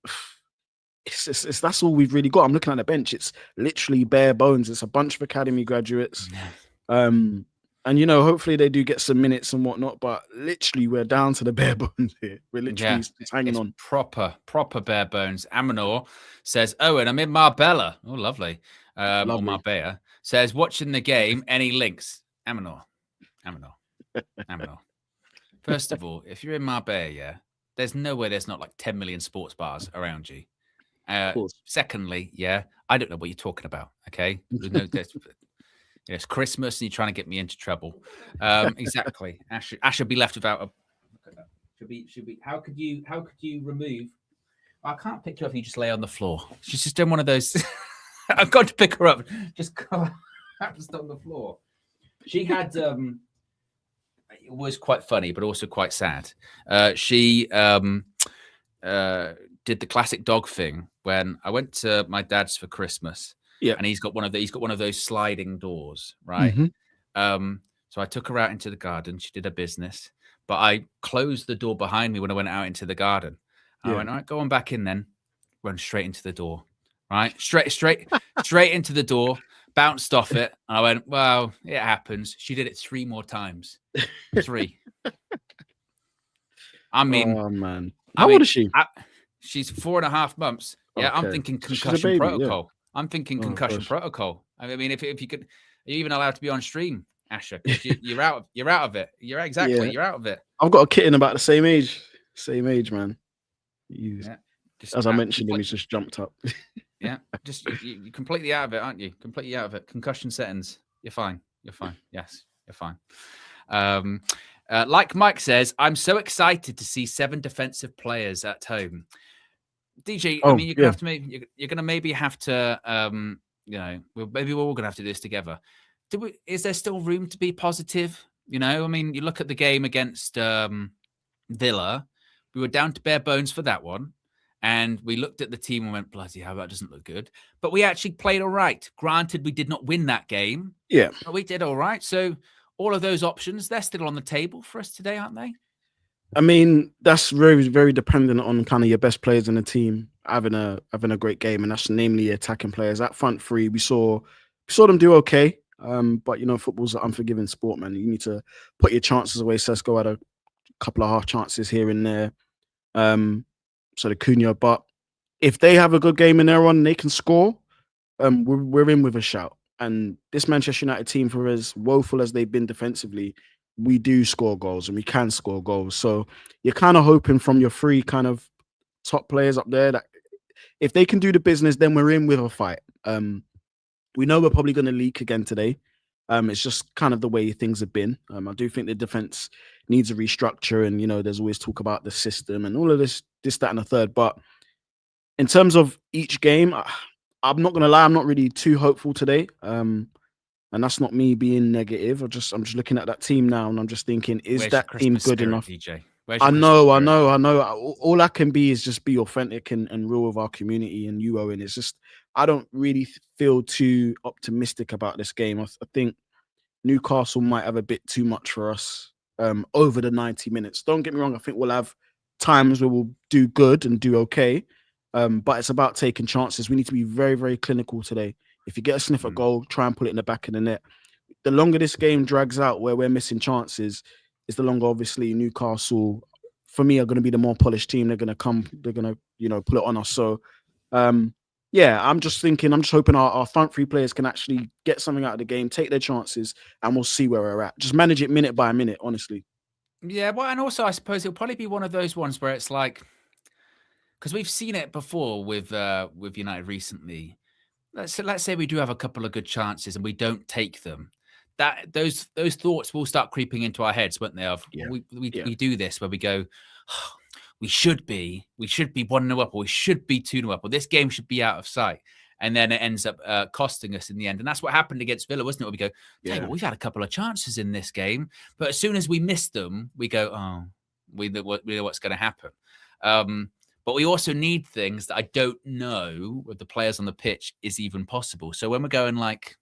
it's that's all we've really got. I'm looking at the bench. It's literally bare bones. It's a bunch of academy graduates. And, hopefully they do get some minutes and whatnot. But literally, we're down to the bare bones here. We're literally hanging on. Proper bare bones. Amanor says, Owen, I'm in Marbella. Oh, lovely. Or Marbella. Says, watching the game, any links? Amanor. First of all, if you're in Marbella, there's nowhere there's not like 10 million sports bars around you. Secondly, I don't know what you're talking about. Okay, it's Christmas and you're trying to get me into trouble. Exactly. Ash should be left without a. Should be. How could you remove? I can't pick her up if you just lay on the floor. She's just doing one of those. I've got to pick her up. Just collapsed on the floor. She had. It was quite funny, but also quite sad. She did the classic dog thing when I went to my dad's for Christmas. Yeah, and he's got one of those sliding doors, right? Mm-hmm. So I took her out into the garden. She did her business, but I closed the door behind me when I went out into the garden. I went, all right, go on back in then. Run straight into the door, right? Straight into the door. Bounced off it. And I went, well, it happens. She did it 3 more times. 3. I mean, oh man, how old is she? She's 4.5 months. Yeah, okay. I'm thinking concussion protocol. I'm thinking concussion protocol. I mean, if you could, are you even allowed to be on stream, Asher? You're out of it. You're out of it. I've got a kitten about the same age. Same age, man. Yeah. As I mentioned him, he's just jumped up. Yeah, just you're completely out of it, aren't you? Completely out of it. Concussion settings. You're fine. You're fine. Yes, you're fine. Like Mike says, I'm so excited to see 7 defensive players at home. DJ, I Oh, mean, you're gonna have to you're gonna maybe have to, maybe we're all gonna have to do this together. Is there still room to be positive? You know, I mean, you look at the game against Villa. We were down to bare bones for that one. And we looked at the team and went, bloody hell, that doesn't look good. But we actually played all right. Granted, we did not win that game. Yeah. But we did all right. So all of those options, they're still on the table for us today, aren't they? I mean, that's very, very dependent on kind of your best players in the team having a great game, and that's namely attacking players. At front three, we saw them do okay. But you know, football's an unforgiving sport, man. You need to put your chances away. Sesko had a couple of half chances here and there. So the Cunha, but if they have a good game in their run and they can score, we're in with a shout. And this Manchester United team, for as woeful as they've been defensively, we do score goals and we can score goals. So you're kind of hoping from your 3 kind of top players up there that if they can do the business, then we're in with a fight. We know we're probably going to leak again today. It's just kind of the way things have been. I do think the defense needs a restructure, and you know, there's always talk about the system and all of this, that, and the third. But in terms of each game, I'm not gonna lie, I'm not really too hopeful today. And that's not me being negative. I'm just looking at that team now, and I'm just thinking, is that team good enough? DJ? I know. All I can be is just be authentic and real with our community and you, Owen. It's just I don't really feel too optimistic about this game. I think Newcastle might have a bit too much for us over the 90 minutes. Don't get me wrong. I think we'll have times where we'll do good and do okay. But it's about taking chances. We need to be very, very clinical today. If you get a sniff at goal, try and put it in the back of the net. The longer this game drags out where we're missing chances, is the longer, obviously, Newcastle, for me, are going to be the more polished team. They're going to, pull it on us. So, I'm just hoping our front 3 players can actually get something out of the game, take their chances, and we'll see where we're at. Just manage it minute by minute, honestly. Yeah, well, and also I suppose it'll probably be one of those ones where it's like, because we've seen it before with United recently. Let's say we do have a couple of good chances and we don't take them. That those thoughts will start creeping into our heads, won't they? Of we do this where we go, oh, we should be 1-0 up, or we should be 2-0 up, or this game should be out of sight, and then it ends up costing us in the end. And that's what happened against Villa, wasn't it? Where we go, hey, well, we've had a couple of chances in this game, but as soon as we miss them, we go, oh, we know what's going to happen. But we also need things that I don't know with the players on the pitch is even possible. So when we're going like,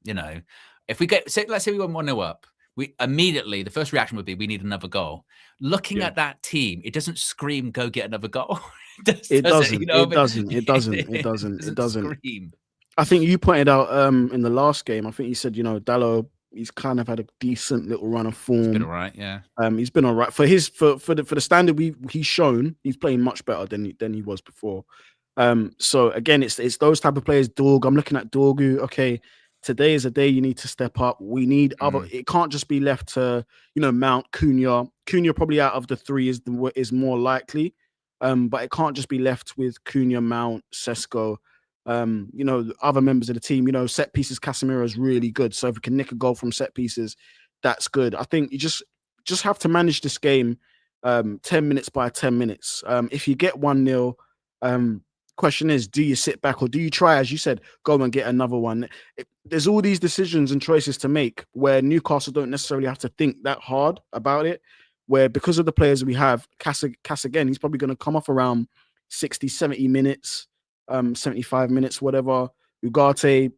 if we let's say we went 1-0 up, we immediately, the first reaction would be, we need another goal. Looking at that team, it doesn't scream, go get another goal. It doesn't. Scream. I think you pointed out in the last game, I think you said, Dalot, he's kind of had a decent little run of form. He's been all right, yeah. He's been all right for the standard he's shown. He's playing much better than he was before. So again, it's those type of players. Dorgu, I'm looking at Dorgu. Okay, today is a day you need to step up. We need other. It can't just be left to Mount, Cunha. Cunha probably out of the 3 is more likely. But it can't just be left with Cunha, Mount, Sesko. Other members of the team, set pieces, Casemiro is really good. So if we can nick a goal from set pieces, that's good. I think you just have to manage this game 10 minutes by 10 minutes. If you get 1-0, question is, do you sit back or do you try, as you said, go and get another one? There's all these decisions and choices to make where Newcastle don't necessarily have to think that hard about it, where because of the players we have, Cass again, he's probably going to come off around 60, 70 minutes. 75 minutes, whatever. Ugarte,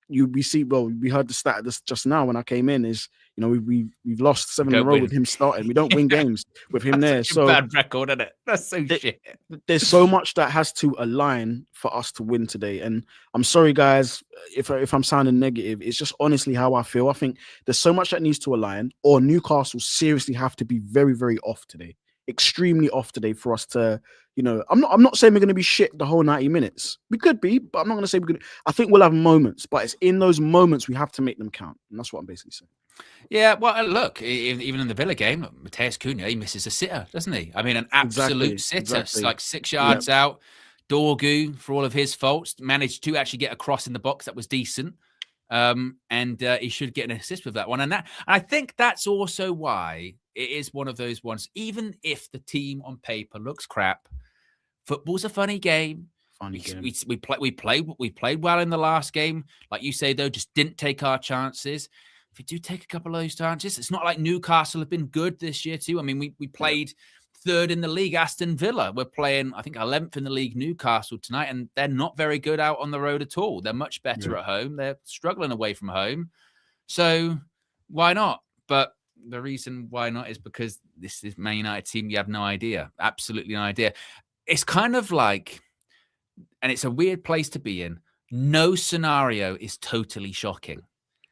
we heard the stat just now when I came in is, we've lost 7 in a row with him starting. We don't win games with him there. So bad record, isn't it? That's so shit. There's so much that has to align for us to win today. And I'm sorry, guys, if I'm sounding negative, it's just honestly how I feel. I think there's so much that needs to align, or Newcastle seriously have to be very, very off today. Extremely off today for us to, I'm not saying we're going to be shit the whole 90 minutes. We could be, but I'm not going to say we're going to. I think we'll have moments, but it's in those moments we have to make them count. And that's what I'm basically saying. Yeah, well, look, even in the Villa game, Mateus Cunha, he misses a sitter, doesn't he? I mean, an absolute sitter, like 6 yards out. Dorgu, for all of his faults, managed to actually get a cross in the box that was decent. And he should get an assist with that one. And I think that's also why it is one of those ones, even if the team on paper looks crap, football's a funny game. We played well in the last game. Like you say, though, just didn't take our chances. If you do take a couple of those chances, it's not like Newcastle have been good this year too. I mean, we played third in the league, Aston Villa. We're playing, I think, 11th in the league, Newcastle tonight, and they're not very good out on the road at all. They're much better at home. They're struggling away from home. So why not? But the reason why not is because this is Man United team. You have no idea. Absolutely no idea. It's kind of like, and it's a weird place to be in. No scenario is totally shocking.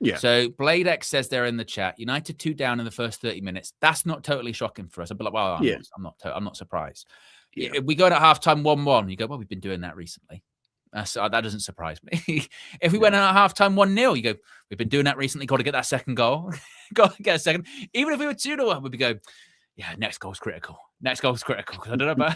Yeah. So Blade X says there in the chat, United 2 down in the first 30 minutes. That's not totally shocking for us. I'd be like, well, I'm not surprised. Yeah. If we go to halftime 1-1, you go, well, we've been doing that recently. So that doesn't surprise me. If we went at halftime 1-0, you go, we've been doing that recently. Got to get that second goal. Got to get a second. Even if we were 2-0, we'd be go, yeah, next goal's critical. Next goal's critical. I don't know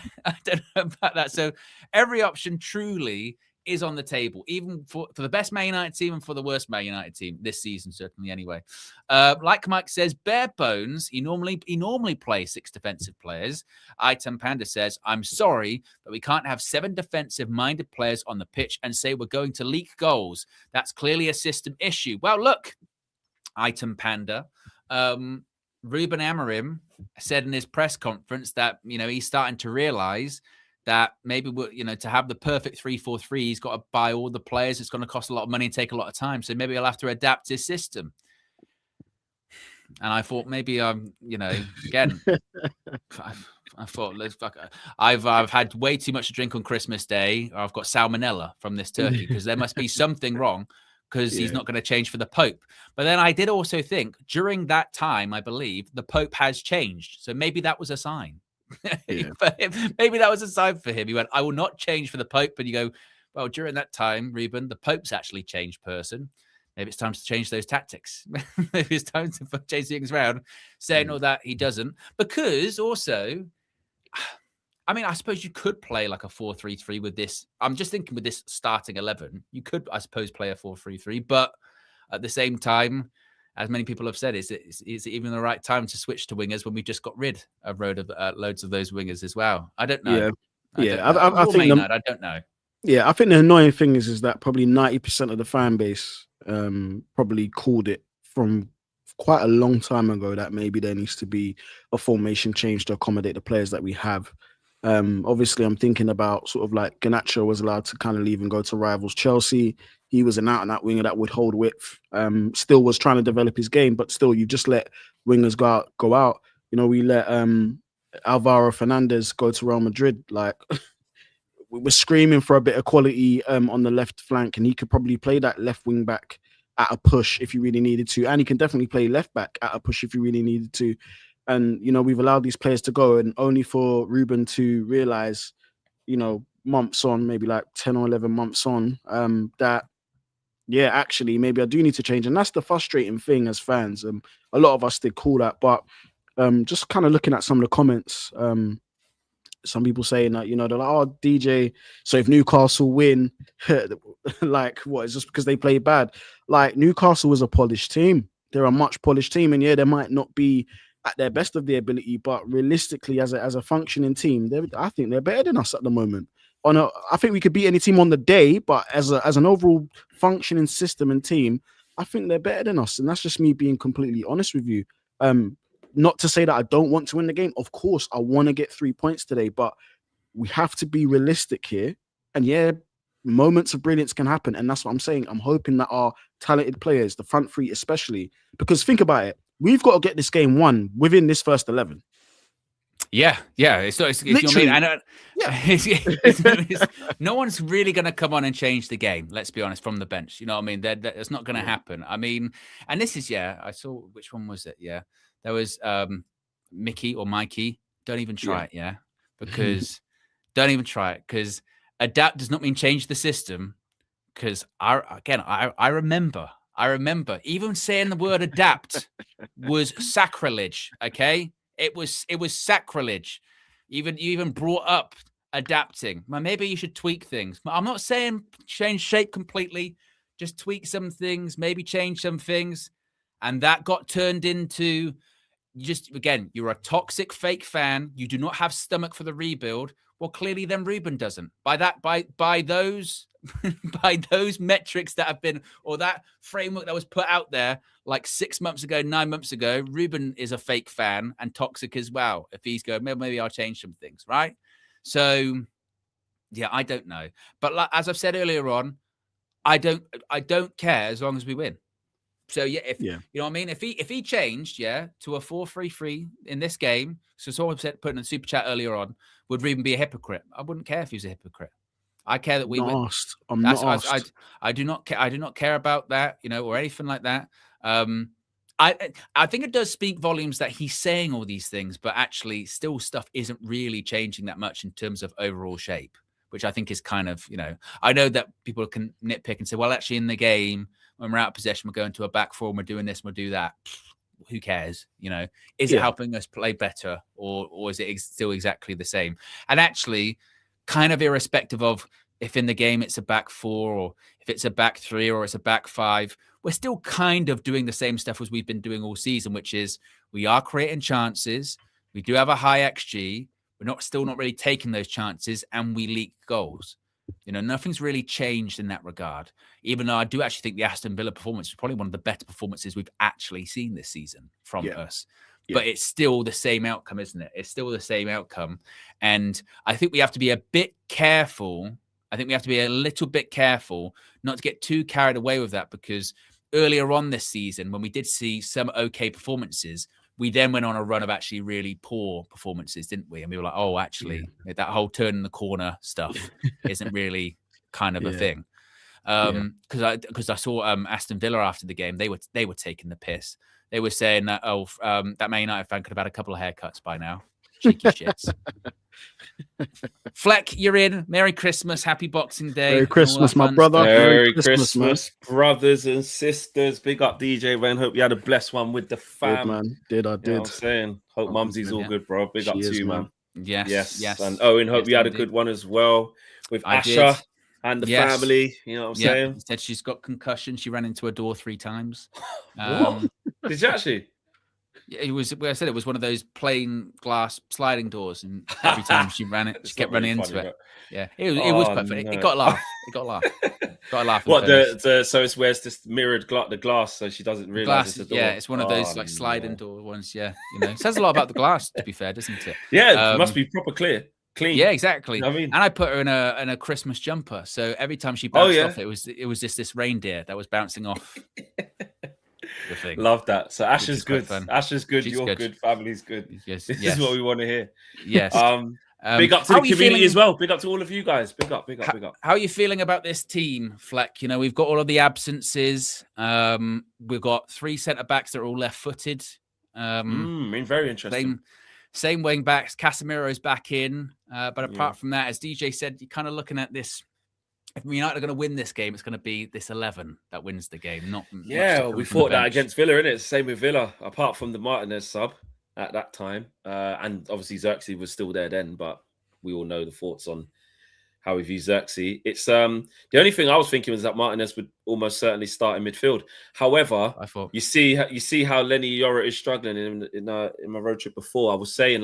about that. So every option truly is on the table, even for the best Man United team and for the worst Man United team this season, certainly anyway. Like Mike says, bare bones, he normally plays 6 defensive players. Item Panda says, I'm sorry, but we can't have 7 defensive-minded players on the pitch and say we're going to leak goals. That's clearly a system issue. Well, look, Item Panda, Ruben Amorim said in his press conference that, he's starting to realize that maybe, to have the perfect 3-4-3, he's got to buy all the players. It's going to cost a lot of money and take a lot of time. So maybe he'll have to adapt his system. And I thought maybe, again, I thought, I've had way too much to drink on Christmas Day. Or I've got salmonella from this turkey because there must be something wrong because he's not going to change for the Pope. But then I did also think during that time, I believe the Pope has changed. So maybe that was a sign. Maybe that was a sign for him. He went, I will not change for the Pope. And you go, well, during that time, Ruben, the Pope's actually changed person. Maybe it's time to change those tactics. Maybe it's time to change things around. Saying all that, he doesn't. Because also, I mean, I suppose you could play like a 4-3-3 with this. I'm just thinking with this starting 11, you could, I suppose, play a 4-3-3. But at the same time, as many people have said, is it even the right time to switch to wingers when we just got rid of loads of those wingers as well? I don't know. I think I don't know. Yeah, I think the annoying thing is that probably 90% of the fan base probably called it from quite a long time ago that maybe there needs to be a formation change to accommodate the players that we have. Obviously, I'm thinking about sort of like Garnacho was allowed to kind of leave and go to rivals Chelsea. He was an out-and-out winger that would hold width. Still was trying to develop his game, but still, you just let wingers go out. We let Alvaro Fernandez go to Real Madrid. Like, we were screaming for a bit of quality on the left flank, and he could probably play that left wing back at a push if you really needed to, and he can definitely play left back at a push if you really needed to. And we've allowed these players to go, and only for Ruben to realize, months on, maybe like 10 or 11 months on, that actually maybe I do need to change. And that's the frustrating thing as fans. A lot of us did call that, but just kind of looking at some of the comments, some people saying that, they're like, oh, DJ, so if Newcastle win, like, what, is just because they play bad? Like, Newcastle was a polished team. They're a much polished team, and they might not be at their best of their ability, but realistically, as a functioning team, I think they're better than us at the moment. I think we could beat any team on the day, but as an overall functioning system and team, I think they're better than us, and that's just me being completely honest with you. Not to say that I don't want to win the game. Of course, I want to get 3 points today, but we have to be realistic here. And moments of brilliance can happen, and that's what I'm saying. I'm hoping that our talented players, the front three especially, because think about it, we've got to get this game won within this first 11. Yeah. It's Literally. I know. No one's really going to come on and change the game. Let's be honest, from the bench. You know what I mean? That's not going to happen. I mean, and this is I saw, which one was it? Yeah, there was Mickey or Mikey. Don't even try it. Yeah, because don't even try it, because adapt does not mean change the system. Because I remember I remember even saying the word adapt was sacrilege. Okay, it was sacrilege. You even brought up adapting. Well, maybe you should tweak things. I'm not saying change shape completely. Just tweak some things, maybe change some things, and that got turned into you're a toxic fake fan. You do not have stomach for the rebuild. Well, clearly, then Ruben doesn't. By those by those metrics that have been, or that framework that was put out there like 6 months ago, 9 months ago, Ruben is a fake fan and toxic as well. If he's going, maybe I'll change some things, right? So, yeah, I don't know. But as I've said earlier on, I don't care as long as we win. So you know what I mean? If he changed, to a 4-3-3 in this game, so someone said put in a super chat earlier on, would Ruben be a hypocrite? I wouldn't care if he was a hypocrite. I care that we win. I'm not asked. I do not care. I do not care about that, or anything like that. I think it does speak volumes that he's saying all these things, but actually still stuff isn't really changing that much in terms of overall shape, which I think is kind of, I know that people can nitpick and say, well, actually in the game, when we're out of possession, we're going to a back four and we're doing this, we'll do that. Who cares? Is it helping us play better or is it still exactly the same? And actually, kind of irrespective of if in the game it's a back four or if it's a back three or it's a back five, we're still kind of doing the same stuff as we've been doing all season, which is we are creating chances. We do have a high XG. We're still not really taking those chances and we leak goals. Nothing's really changed in that regard, even though I do actually think the Aston Villa performance is probably one of the better performances we've actually seen this season from us. Yeah. But it's still the same outcome, isn't it? It's still the same outcome. And I think we have to be a bit careful. I think we have to be a little bit careful not to get too carried away with that, because earlier on this season, when we did see some okay performances, we then went on a run of actually really poor performances, didn't we? And we were like, oh, actually, that whole turn in the corner stuff isn't really kind of a thing. Because I saw Aston Villa after the game, they were taking the piss. They were saying that, that Man United fan could have had a couple of haircuts by now. Cheeky shits. Fleck, you're in. Merry Christmas. Happy Boxing Day. Merry Christmas, my brother. Merry Christmas, brothers and sisters. Big up DJ Ren. Hope you had a blessed one with the fam. Did, man. I did. You know what I'm saying? Hope Mumsy's all good, bro. Big up to you, man. Yes. And Owen, hope you had a good one as well with Asha and the family. You know what I'm saying? She said she's got concussion. She ran into a door 3 times. Did you actually? It was. I said it was one of those plain glass sliding doors, and every time she ran it, she kept running into it. Yeah, it was quite funny. No. It got a laugh. Got a laugh. What so it's where it's just mirrored the glass, so she doesn't realize it's a door. Yeah, it's one of those like sliding door ones. Yeah, it says a lot about the glass. To be fair, doesn't it? Yeah, it must be proper clean. Yeah, exactly. You know what I mean? And I put her in a Christmas jumper, so every time she bounced off, it was just this reindeer that was bouncing off. Love that. So Ash is good. Ash is good. You're good. Family's good. Yes. This is what we want to hear. Yes. Big up to the community as well. Big up to all of you guys. Big up. How are you feeling about this team, Fleck? We've got all of the absences. We've got 3 centre backs that are all left-footed. Very interesting. Same wing backs. Casemiro's back in. But apart from that, as DJ said, you're kind of looking at this. If United are going to win this game, it's going to be this 11 that wins the game. We thought that against Villa, innit? Same with Villa. Apart from the Martinez sub at that time, and obviously Xerxes was still there then. But we all know the thoughts on how we view Xerxes. It's the only thing I was thinking was that Martinez would almost certainly start in midfield. However, you see how Lenny Yoro is struggling in my road trip before. I was saying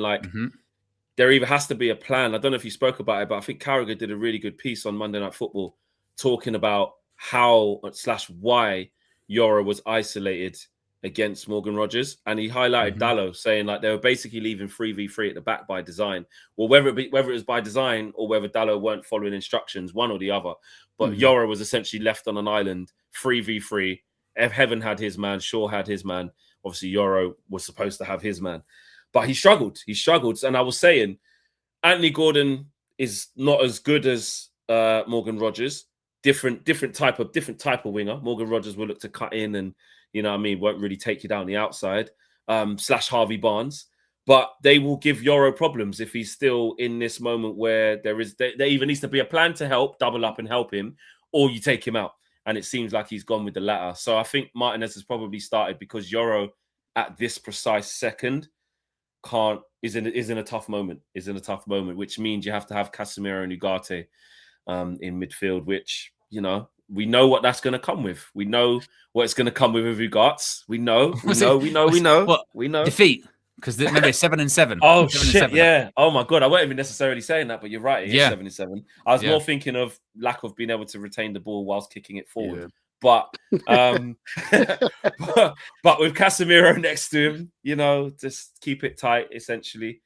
there either has to be a plan. I don't know if you spoke about it, but I think Carragher did a really good piece on Monday Night Football talking about how/why Yoro was isolated against Morgan Rogers. And he highlighted Dallo, saying they were basically leaving 3v3 at the back by design. Well, whether it was by design or whether Dallo weren't following instructions, one or the other. But Yoro was essentially left on an island, 3v3. Heaven had his man, Shaw had his man. Obviously, Yoro was supposed to have his man. But he struggled. And I was saying, Anthony Gordon is not as good as Morgan Rogers. Different type of winger. Morgan Rogers will look to cut in and, won't really take you down the outside. / Harvey Barnes. But they will give Yoro problems if he's still in this moment where there either needs to be a plan to double up and help him, or you take him out. and it seems like he's gone with the latter. So I think Martinez has probably started because Yoro at this precise second is in a tough moment, which means you have to have Casemiro and Ugarte in midfield, which, you know, we know what that's going to come with. We know what it's going to come with Ugarte. We know. What? Defeat. Because remember, it's 7-7. Oh, 7-7. shit, yeah. Oh, my God. I wasn't even necessarily saying that, but you're right. It is 7-7. I was more thinking of lack of being able to retain the ball whilst kicking it forward. Yeah. But but with Casemiro next to him, you know, just keep it tight, essentially.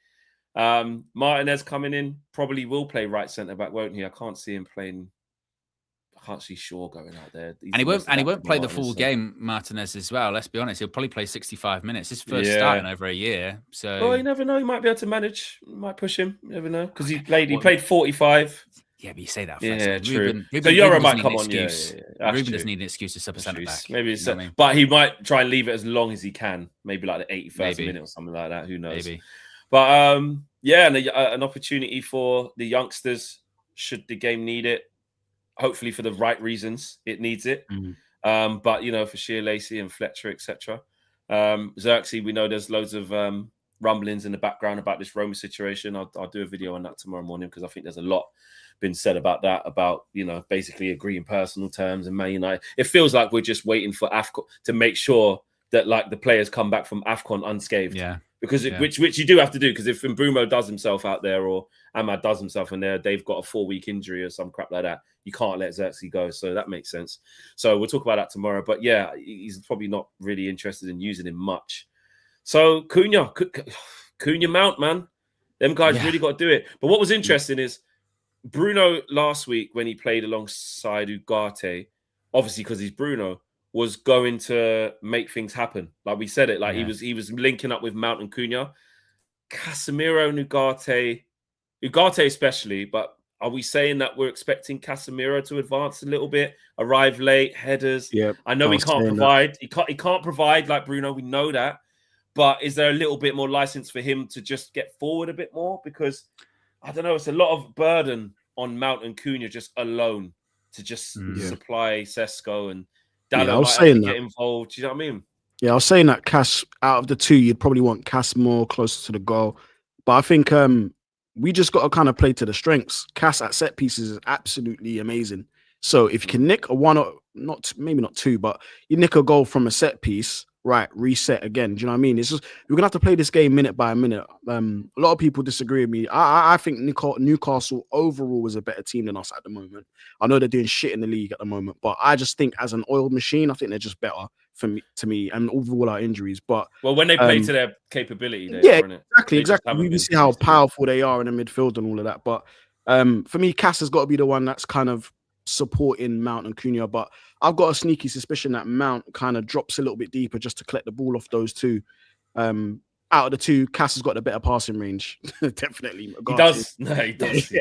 Martinez coming in probably will play right centre-back, won't he? I can't see him playing... I can't see Shaw going out there. And he won't play the full game, Martinez, as well. Let's be honest. He'll probably play 65 minutes. His first start in over a year. So, well, you never know. He might be able to manage. You might push him. You never know. Because he played 45. Yeah, but you say that. Yeah, true. Ruben, so Yoro might need come an on. excuse. Yeah. Ruben doesn't need an excuse to sub a centre back. Maybe it's, you know what I mean? but he might try and leave it as long as he can. Maybe like the 81st minute or something like that. Who knows? Maybe. But and an opportunity for the youngsters should the game need it. Hopefully for the right reasons, it needs it. But, you know, for Sheer Lacey and Fletcher, etc. Xerxes, we know there's loads of rumblings in the background about this Roma situation. I'll do a video on that tomorrow morning because I think there's a lot been said about that, about, you know, basically agreeing personal terms and Man United. It feels like we're just waiting for AFCON to make sure that, like, the players come back from AFCON unscathed. Yeah. Because which you do have to do, because if Mbeumo does himself out there or Ahmad does himself in there, they've got a 4-week injury or some crap like that. You can't let Xerxes go. So that makes sense. So we'll talk about that tomorrow. But yeah, he's probably not really interested in using him much. So Cunha Mount, man. Them guys really got to do it. But what was interesting is Bruno last week when he played alongside Ugarte, obviously because he's Bruno, was going to make things happen. Like we said it, like he was linking up with Mount and Cunha. Casemiro and Ugarte especially, but are we saying that we're expecting Casemiro to advance a little bit, arrive late, headers? Yeah, I know he can't provide. He can't provide like Bruno. We know that. But is there a little bit more license for him to just get forward a bit more? Because I don't know, it's a lot of burden on Mount and Cunha just alone to just supply Sesko and Dallo might have to get involved. Do you know what I mean? Yeah, I was saying that Cass, out of the two, you'd probably want Cass more closer to the goal. But I think we just got to kind of play to the strengths. Cass at set pieces is absolutely amazing. So if you can nick a one, or maybe not two, but you nick a goal from a set piece, right, reset again. Do you know what I mean? It's just, we're going to have to play this game minute by minute. A lot of people disagree with me. I think Newcastle overall is a better team than us at the moment. I know they're doing shit in the league at the moment, but I just think as an oiled machine, I think they're just better to me, and overall our injuries. But when they play to their capability, exactly. We see how powerful they are in the midfield and all of that. But for me, Cass has got to be the one that's kind of supporting Mount and Cunha. But I've got a sneaky suspicion that Mount kind of drops a little bit deeper just to collect the ball off those two. Out of the two, Cass has got the better passing range. Definitely. He does. No, he does.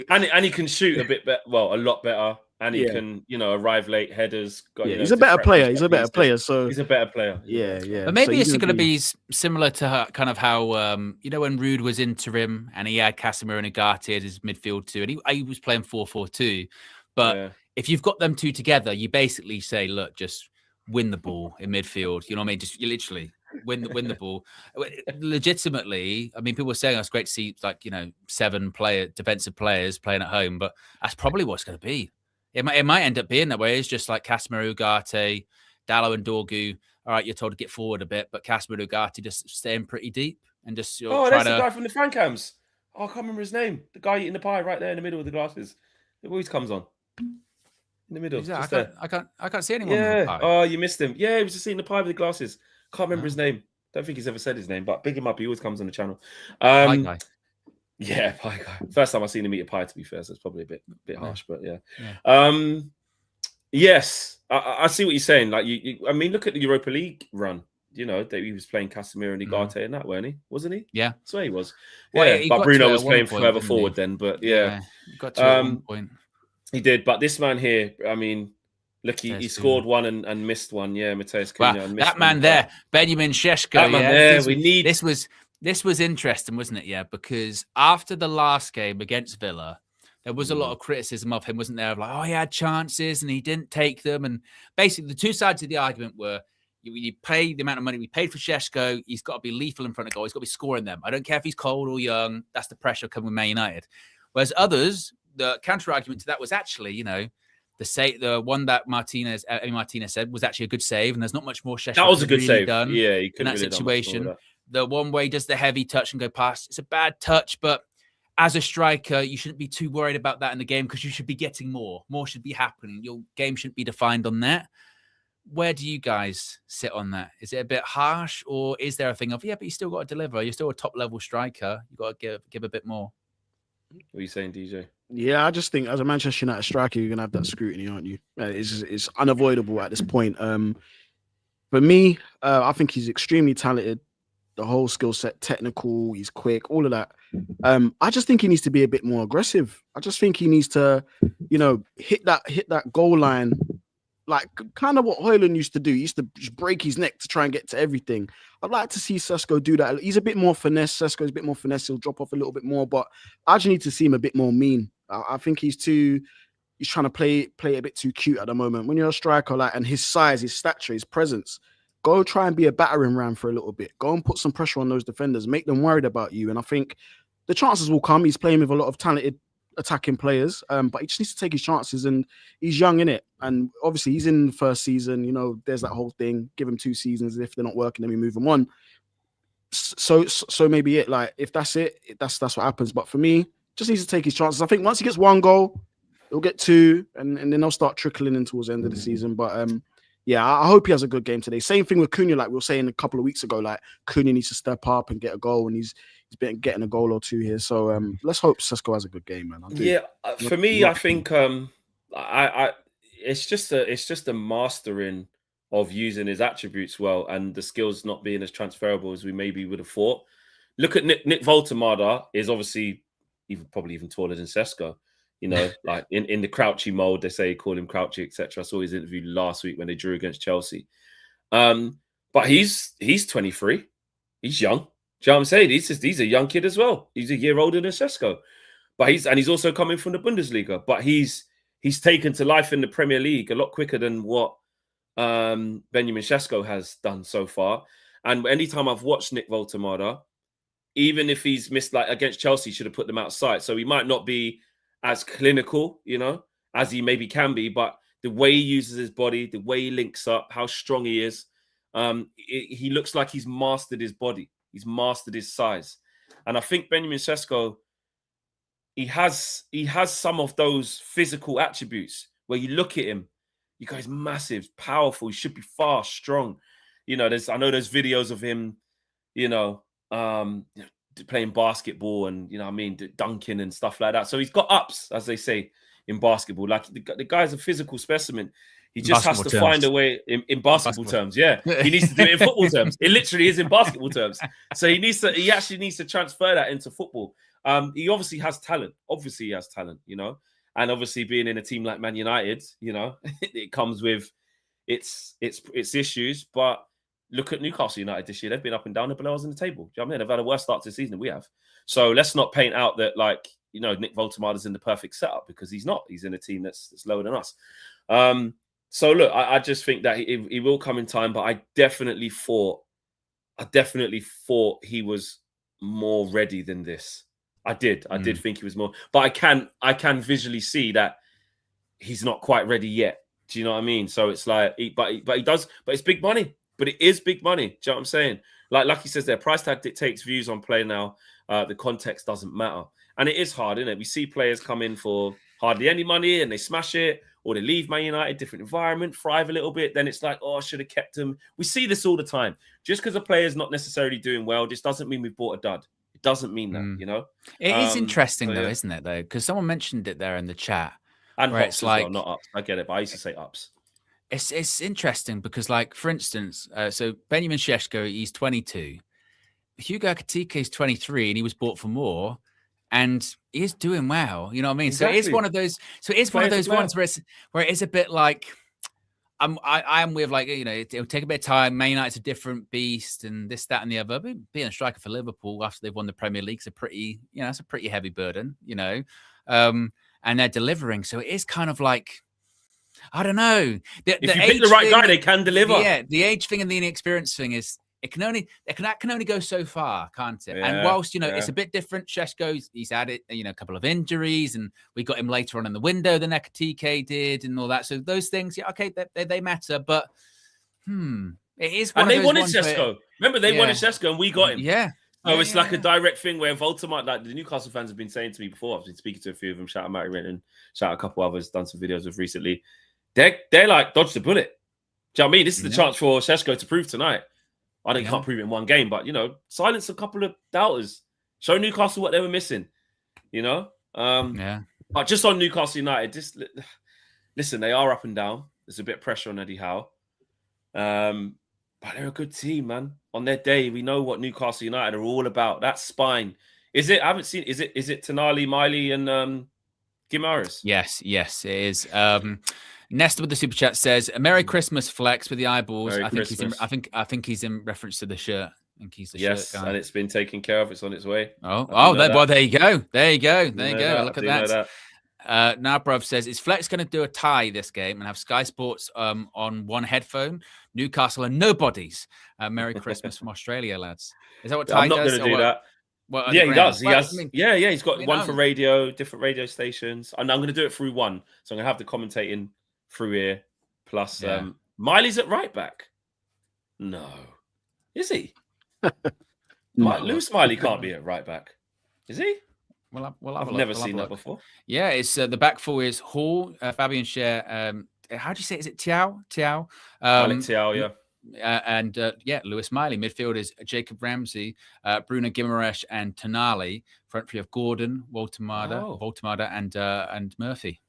And he can shoot a bit better. Well, a lot better. And he can, arrive late, headers. He's a better player. He's a better player. So he's a better player. Yeah. But maybe it's going to be similar to kind of how, when Rude was interim and he had Casemiro and Ugarte as his midfield too, and he was playing 4-4-2. But if you've got them two together, you basically say, look, just win the ball in midfield. You know what I mean? Just you literally win the ball. Legitimately, I mean, people were saying it's great to see 7 defensive players playing at home, but that's probably what it's going to be. It might end up being that way. It's just like Casemiro, Ugarte, Dallo, and Dorgu. All right, you're told to get forward a bit, but Casemiro, Ugarte just staying pretty deep and just that's the guy from the fan cams. Oh, I can't remember his name. The guy eating the pie right there in the middle of the glasses. It always comes on in the middle. I can't see anyone. Yeah. With the pie. Oh, you missed him. Yeah, he was just eating the pie with the glasses. Can't remember his name. Don't think he's ever said his name, but big him up. He always comes on the channel. Pie guy. Yeah, pie guy. First time I've seen him eat a pie, to be fair, so it's probably a bit harsh, but yeah. Yes, I see what you're saying. Like, I mean, look at the Europa League run. He was playing Casemiro and Ugarte in that, weren't he? Wasn't he? Yeah. That's where he was. Well, yeah, but Bruno was playing further forward then, but yeah. He got to at one point. He did, but this man here, I mean, look, he scored one and missed one. Yeah, Mateus Cunha. Wow, that man there, Benjamin Šeško. That man there, This was interesting, wasn't it? Yeah, because after the last game against Villa, There was a lot of criticism of him, wasn't there? Of like, oh, he had chances and he didn't take them. And basically, the two sides of the argument were you pay the amount of money we paid for Šeško, he's got to be lethal in front of goal. He's got to be scoring them. I don't care if he's cold or young. That's the pressure coming with Man United. Whereas others, the counter argument to that was actually, the one that Emi Martinez said was actually a good save, and there's not much more Šeško That was a good really save. done Yeah, he in that really situation. The one way he does the heavy touch and go past, it's a bad touch, but as a striker, you shouldn't be too worried about that in the game because you should be getting more. More should be happening. Your game shouldn't be defined on that. Where do you guys sit on that? Is it a bit harsh, or is there a thing of, but you still got to deliver. You're still a top-level striker. You've got to give a bit more. What are you saying, DJ? Yeah, I just think as a Manchester United striker, you're going to have that scrutiny, aren't you? It's unavoidable at this point. For me, I think he's extremely talented. The whole skill set, technical, he's quick, all of that. I just think he needs to be a bit more aggressive. I just think he needs to, hit that goal line, like kind of what Højlund used to do. He used to just break his neck to try and get to everything. I'd like to see Šeško do that. He's a bit more finesse. Sesko's a bit more finesse. He'll drop off a little bit more, but I just need to see him a bit more mean. I think he's trying to play a bit too cute at the moment. When you're a striker, and his size, his stature, his presence, go try and be a battering ram for a little bit. Go and put some pressure on those defenders. Make them worried about you. And I think the chances will come. He's playing with a lot of talented attacking players, but he just needs to take his chances. And he's young in it. And obviously, he's in the first season. There's that whole thing. Give him 2 seasons. If they're not working, then we move him on. So maybe it. Like if that's it, that's what happens. But for me, just needs to take his chances. I think once he gets 1 goal, he'll get 2, and then they'll start trickling in towards the end of the season. But yeah, I hope he has a good game today. Same thing with Cunha, like we were saying a couple of weeks ago. Like Cunha needs to step up and get a goal, and he's been getting a goal or 2 here. So let's hope Šeško has a good game, man. For me, I think it's just a mastering of using his attributes well, and the skills not being as transferable as we maybe would have thought. Look at Nick Voltemada is obviously probably even taller than Šeško. Like in the Crouchy mold, they say call him Crouchy, etc. I saw his interview last week when they drew against Chelsea. But he's 23. He's young. Do you know what I'm saying? He's a young kid as well. He's a year older than Šeško. But he's also coming from the Bundesliga. But he's taken to life in the Premier League a lot quicker than what Benjamin Šeško has done so far. And anytime I've watched Nick Voltemada, even if he's missed, like against Chelsea, should have put them outside. So he might not be as clinical, as he maybe can be, but the way he uses his body, the way he links up, how strong he is, he looks like he's mastered his body. He's mastered his size. And I think Benjamin Šeško, he has some of those physical attributes where you look at him, you guys massive, powerful, he should be fast, strong. I know there's videos of him, playing basketball and dunking and stuff like that. So he's got ups, as they say in basketball. Like the guy's a physical specimen. He just has to find a way in basketball terms. Yeah, he needs to do it in football terms. It literally is in basketball terms. So he actually needs to transfer that into football. He obviously has talent. And obviously being in a team like Man United, it comes with its issues. But look at Newcastle United this year. They've been up and down. They're below us in the table. Do you know what I mean? They've had a worse start to the season than we have. So let's not paint out that Nick Voltemada's in the perfect setup, because he's not. He's in a team that's lower than us. So look, I just think that he will come in time, but I definitely thought he was more ready than this. I did think he was more, but I can visually see that he's not quite ready yet. Do you know what I mean? So it's like, but he does, but it's big money. But it is big money. Do you know what I'm saying? Like he says there, price tag dictates views on play now. The context doesn't matter. And it is hard, isn't it? We see players come in for hardly any money and they smash it, or they leave Man United, different environment, thrive a little bit. Then it's like, I should have kept him. We see this all the time. Just because a player's not necessarily doing well, just doesn't mean we've bought a dud. It doesn't mean that, It is interesting though, isn't it, though? Because someone mentioned it there in the chat. And hops as well, not ups. I get it, but I used to say ups. It's interesting because, like, for instance, so Benjamin Šeško, he's 22. Hugo Ekitike is 23, and he was bought for more, and he is doing well. You know what I mean? Exactly. So it is one of those. So it is one of those ones where it is a bit like I am with, like, it'll take a bit of time. Man United's a different beast, and this, that, and the other. But being a striker for Liverpool after they've won the Premier League is a pretty, that's a pretty heavy burden, and they're delivering. So it is kind of like, I don't know. If you pick the right thing, guy, they can deliver. Yeah, the age thing and the inexperience thing is that can only go so far, can't it? And whilst it's a bit different, Šeško's he's had it, a couple of injuries, and we got him later on in the window than Ekatike did, and all that. So those things, okay, they matter, but it is. And they wanted Šeško. Remember, they wanted Šeško, and we got him. Yeah. Oh, it's like a direct thing where Voldemort, like the Newcastle fans have been saying to me before. I've been speaking to a few of them. Shout out Matty Renton, shout out a couple others. Done some videos with recently. They're like dodge the bullet. Do you know what I mean? This is the chance for Šeško to prove tonight. I don't can't prove it in one game, but silence a couple of doubters. Show Newcastle what they were missing. But just on Newcastle United, just listen, they are up and down. There's a bit of pressure on Eddie Howe. But they're a good team, man. On their day, we know what Newcastle United are all about. That spine. Is it? I haven't seen. Is it Tonali, Miley, and Guimaraes? Yes, it is. Nesta with the super chat says, "Merry Christmas, Flex with the eyeballs." I think he's in reference to the shirt. I think he's the shirt guy. And it's been taken care of. It's on its way. Well, there you go. Look at that. Nabrov says, "Is Flex going to do a tie this game and have Sky Sports on one headphone? Newcastle are nobodies. Merry Christmas from Australia, lads." Is that what Ty I'm not does? going to do that. Well, he does. He has. I mean, he's got one for radio, different radio stations, and I'm going to do it through one. So I'm going to have the commentating through here. Plus, Miley's at right back. No, is he? Lewis Miley can't be at right back, is he? I've never seen that before. Yeah, it's the back four is Hall, Fabian Schär. How do you say it? Is it Tiao? Alex Tiao, yeah. And Lewis Miley. Midfield is Jacob Ramsey, Bruno Guimaraes, and Tonali. Front three of Gordon, Voltemada, and Murphy.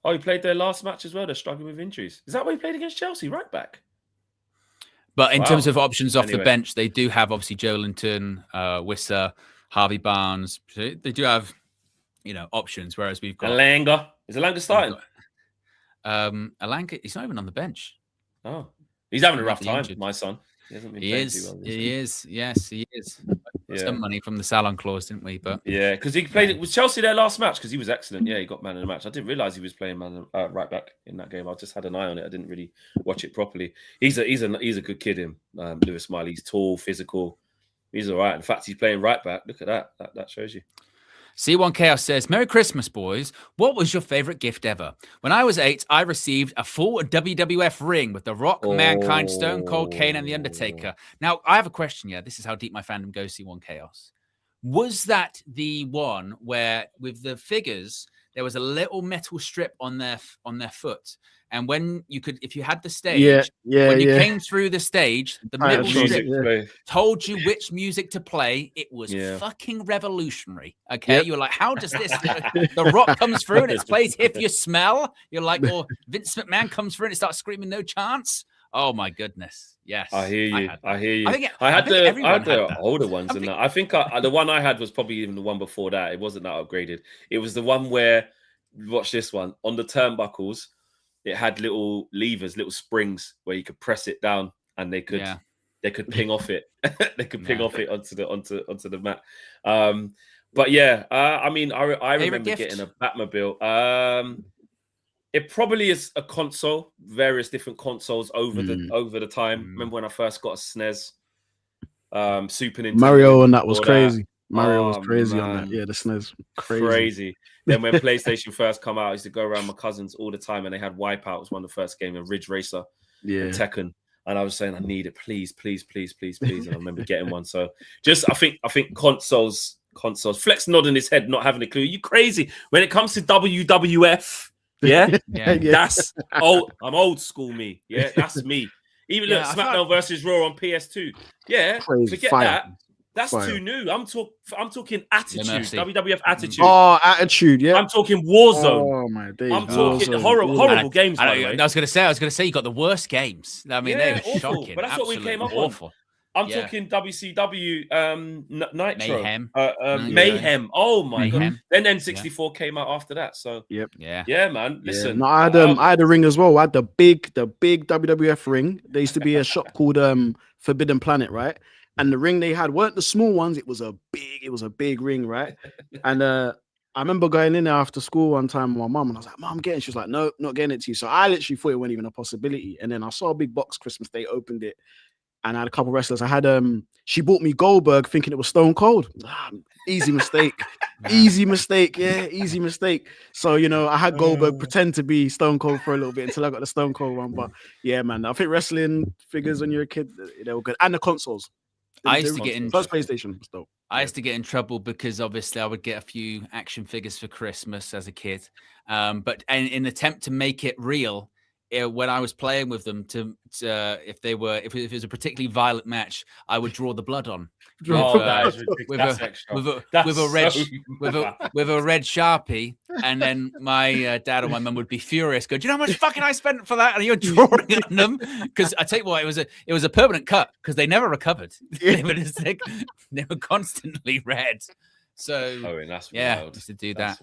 Oh, he played their last match as well. They're struggling with injuries. Is that why he played against Chelsea, right back? But in terms of options off the bench, they do have obviously Joelinton, Wissa, Harvey Barnes. They do have, options. Whereas we've got Alanga. Is Alanga starting? Alanga, he's not even on the bench. Oh, he's having a rough time, my son. He hasn't been playing too well. He is. Yes, he is. Some money from the salon clause, didn't we? But because he played it with Chelsea their last match because he was excellent. Yeah, he got man of the match. I didn't realize he was playing right back in that game. I just had an eye on it. I didn't really watch it properly. He's a good kid. Lewis Miley. He's tall, physical. He's all right. In fact, he's playing right back. Look at that. That shows you. C1 Chaos says, "Merry Christmas, boys. What was your favorite gift ever? When I was 8, I received a full WWF ring with The Rock, Mankind, Stone Cold, Kane, and The Undertaker." Now, I have a question. Yeah, this is how deep my fandom goes, C1 Chaos. Was that the one where, with the figures, there was a little metal strip on their foot? And when you could, if you had the stage, when you came through the stage, the metal strip told you which music to play. It was fucking revolutionary. Okay, you're like, how does this? The Rock comes through and it plays "If You Smell." You're like, or Vince McMahon comes through and it starts screaming "No Chance." Oh my goodness! Yes, I hear you. I had the older ones, and I think the one I had was probably even the one before that. It wasn't that upgraded. It was the one where, watch this one, on the turnbuckles. It had little levers, little springs where you could press it down, and they could ping off it. They could ping off it onto the mat. But yeah, I mean, I remember getting a Batmobile. It probably is a console, various different consoles over the time. Remember when I first got a SNES, Super Nintendo. Mario and that was crazy. Mario was crazy on that. Yeah, the SNES. Crazy. Then when PlayStation first come out, I used to go around my cousins all the time, and they had Wipeout. It was one of the first games, and Ridge Racer, and Tekken. And I was saying, I need it, please. And I remember getting one. So just, I think consoles. Flex nodding his head, not having a clue. You crazy? When it comes to WWF, that's old. I'm old school me. Yeah, that's me. Even look, SmackDown versus Raw on PS2. Yeah, forget that. That's too new. I'm talking Attitude, WWF Attitude. Oh, Attitude, yeah. I'm talking Warzone. Oh my days. I'm talking horrible games. I was going to say you got the worst games. I mean, they were awful, shocking. But that's what we came up awful. on. I'm talking WCW Nitro. Mayhem. Oh my god. Then N64 came out after that. So yeah, man. Listen. No, I had a ring as well. I had the big WWF ring. There used to be a shop called Forbidden Planet, right? And the ring they had weren't the small ones. It was a big ring, right? And I remember going in there after school one time with my mum, and I was like, "Mum, I'm getting." She was like, "No, not getting it to you." So I literally thought it wasn't even a possibility. And then I saw a big box Christmas Day, opened it, and I had a couple of wrestlers. I had she bought me Goldberg thinking it was Stone Cold. Easy mistake. Easy mistake. Yeah, easy mistake. So, I had Goldberg pretend to be Stone Cold for a little bit until I got the Stone Cold one. But yeah, man, I think wrestling figures when you're a kid, they were good. And the consoles. I used to get in first PlayStation was dope. I used to get in trouble because obviously I would get a few action figures for Christmas as a kid. But in an attempt to make it real, when I was playing with them, if it was a particularly violent match, I would draw the blood on with a red Sharpie, and then my dad or my mum would be furious. Go, do you know how much fucking I spent for that? And you're drawing on them because I tell you what, it was a permanent cut because they never recovered. They were constantly red. So that's yeah, wild. Used to do that.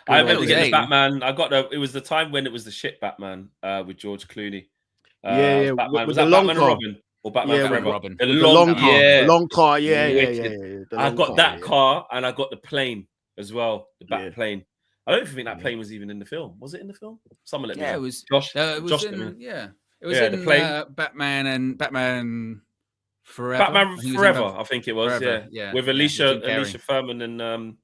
I remember getting the Batman. It was the time when it was the shit Batman with George Clooney. Batman. Was that Batman and Robin or Batman Forever? Robin. The long car. Yeah. I got that car and I got the plane as well. The Bat plane. I don't even think that plane was even in the film. Was it in the film? Someone let me know. It was. Josh. It was in the plane. Batman and Batman Forever. Batman Forever, I think it was. Forever, yeah. With Alicia Thurman and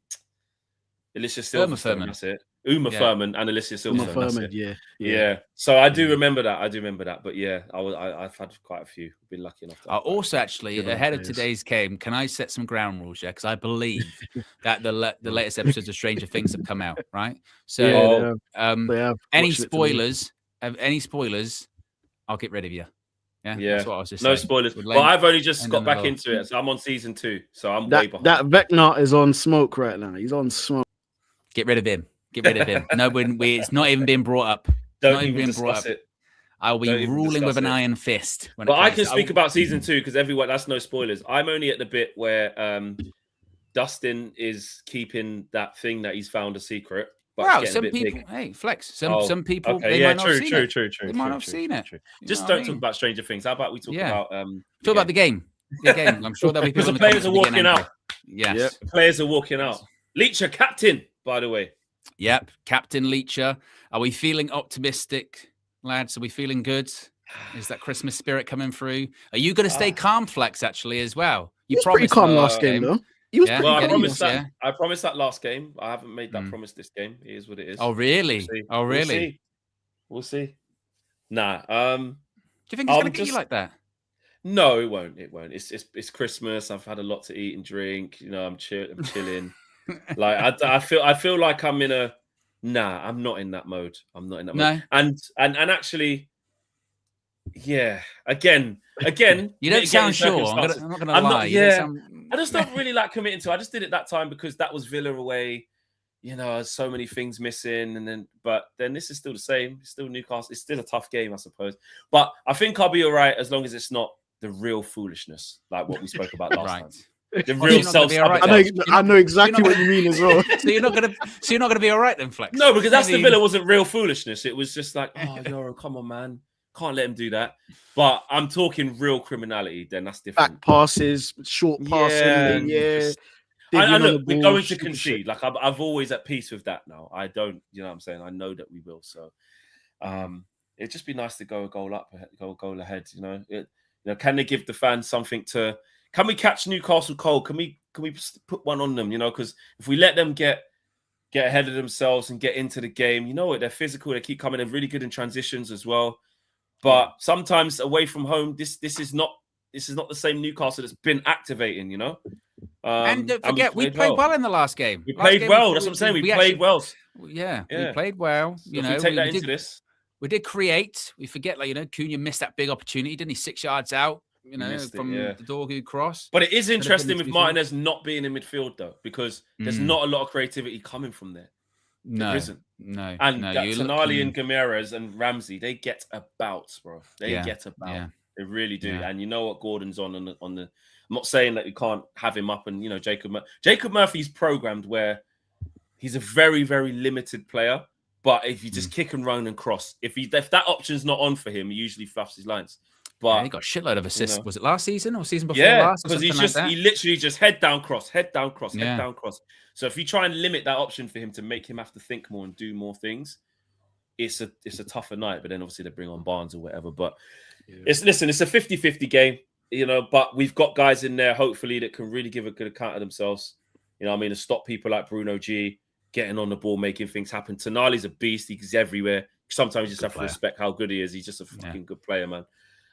Alicia Silverstone. That's it. Uma Thurman and Alicia Silverstone. Yeah. So I do remember that. But yeah, I've had quite a few. I've been lucky enough. Also, actually, ahead of today's game, can I set some ground rules? Yeah, because I believe that the latest episodes of Stranger Things have come out, right? So, any spoilers, I'll get rid of you. Yeah. That's what I was just saying. No spoilers. But I've only just got back into it, so I'm on season 2. So I'm way behind. That Vecna is on smoke right now. He's on smoke. Get rid of him. No, it's not even being brought up. Don't even discuss it. I'll be ruling with an iron fist. But I can speak about season 2 because that's no spoilers. I'm only at the bit where Dustin is keeping that thing that he's found a secret. Wow, some people, Flex. Some people, they might not have seen it. They might not have seen it. Just don't talk about Stranger Things. How about we talk about about the game? I'm sure there'll be because the players are walking out. Yes, the players are walking out. Leacher captain, by the way. Yep, Captain Leacher. Are we feeling optimistic, lads? Are we feeling good? Is that Christmas spirit coming through? Are you going to stay calm, Flex? Actually, as well. You promised pretty calm last game, though. I promised that. I promised that last game. I haven't made that promise this game. It is what it is. Oh, really? We'll see. Nah. Do you think it's going to get you like that? No, it won't. It won't. It's Christmas. I've had a lot to eat and drink. I'm chilling. Like I feel like I'm in a. Nah, I'm not in that mode. No. And actually, yeah. Again. You don't sound sure. I'm not going to lie. I just don't really like committing to. I just did it that time because that was Villa away. There's so many things missing, but then this is still the same. It's still Newcastle. It's still a tough game, I suppose. But I think I'll be all right as long as it's not the real foolishness like what we spoke about last time. The real self-sabotage. I know exactly what you mean as well. So you're not gonna be all right then, Flex. No, because Aston Villa wasn't real foolishness. It was just like, Euro, come on, man. Can't let him do that. But I'm talking real criminality, then that's different. Back passes, short passing, I know we're going to concede. Like I've always at peace with that now. I don't, you know what I'm saying? I know that we will. So it'd just be nice to go a goal ahead, can they give the fans something to can we catch Newcastle cold? Can we put one on them, because if we let them get ahead of themselves and get into the game, they're physical, they keep coming in really good in transitions as well. But sometimes away from home, this is not the same Newcastle that's been activating, and don't forget, we played well in the last game. We played well. That's what I'm saying. We played well. Yeah, we played well. So if we take that into this. We did create. We forget, Cunha missed that big opportunity, didn't he? 6 yards out, from the Dorgu cross. But it is interesting with Martinez not being in midfield, though, because there's not a lot of creativity coming from there. No, there isn't. No. And Tonali and Gameres and Ramsey, they get about, bro. They get about. Yeah. They really do. Yeah. And you know what Gordon's on the. I'm not saying that you can't have him up, and Jacob Murphy's programmed where he's a very, very limited player. But if you just kick and run and cross, if that option's not on for him, he usually fluffs his lines. But he got a shitload of assists. know. Was it last season or season before Yeah, last? Or because something like that? he literally just head down cross, head down cross, Yeah. head down cross. So if you try and limit that option for him to make him have to think more and do more things, it's a tougher night. But then obviously they bring on Barnes or whatever. But it's a 50-50 game, you know. But we've got guys in there hopefully that can really give a good account of themselves. You know what I mean? To stop people like Bruno G getting on the ball, making things happen. Tonali's a beast. He's everywhere. Sometimes you just have to respect how good he is. He's just a fucking good player, man.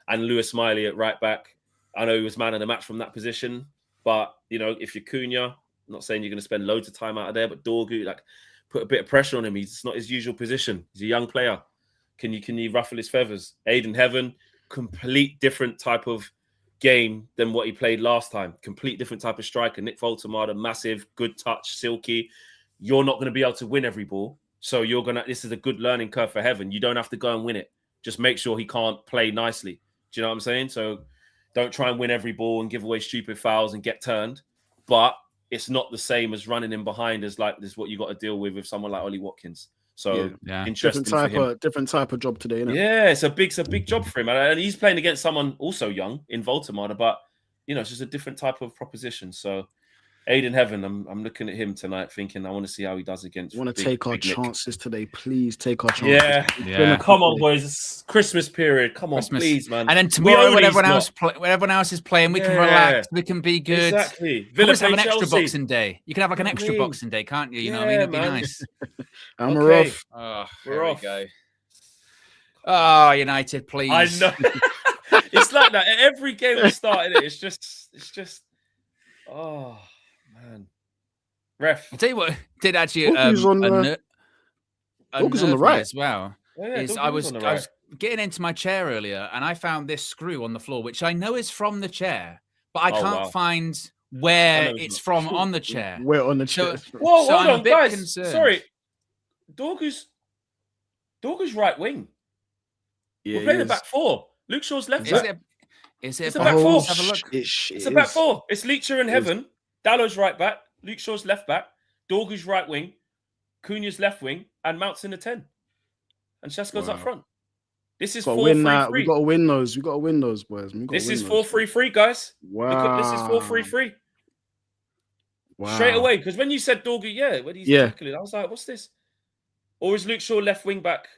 And Lewis Smiley at right back. I know he was man of the match from that position. But, you know, if you're Cunha, I'm not saying you're going to spend loads of time out of there, but Dorgu, like, put a bit of pressure on him. It's not his usual position. He's a young player. Can you ruffle his feathers? Aiden Heaven, complete different type of game than what he played last time. Complete different type of striker. Nick Voltemada, massive, good touch, silky. You're not going to be able to win every ball. So this is a good learning curve for Heaven. You don't have to go and win it. Just make sure he can't play nicely. Do you know what I'm saying? So don't try and win every ball and give away stupid fouls and get turned. But it's not the same as running in behind as like this is what you got to deal with someone like Ollie Watkins. So interesting different type of job today, isn't it? Yeah, it's a big job for him. And he's playing against someone also young in Voltemada, but you know, it's just a different type of proposition. So Aiden Heaven, I'm looking at him tonight thinking I want to see how he does against. I want to take our chances today. Please take our chances. Yeah. Come on, boys. It's Christmas period. Come on, please, man. And then tomorrow, when everyone else is playing, we can relax. We can be good. Exactly. Villa have an extra Boxing Day. You can have like an extra Boxing Day, can't you? You know what I mean? It'd be nice. And we're off. Oh, we're off. We go. Oh, United, please. I know. It's like that. Every game we started it's just. Oh. Man, ref. I'll tell you what did actually Dorgu's on the right as well. I was getting into my chair earlier and I found this screw on the floor, which I know is from the chair, but I can't find where it's from on the chair. Where on the chair? Whoa, hold on, guys. Concerned. Sorry, Dorgu's right wing. Yeah, we're playing the back four. Luke Shaw's left back. Is it a back four? Have a look. It's a back four. It's Leacher and Heaven. Dallow's right back, Luke Shaw's left back, Dorgu's right wing, Cunha's left wing, and Mount's in the 10. And Shasko's up front. This is 4-3-3. We got to win those. We got to win those, boys. This is 4-3-3, guys. Wow. This is 4-3-3. Wow. Straight away, because when you said Dorgu, when he's tackling, I was like, what's this? Or is Luke Shaw left wing back?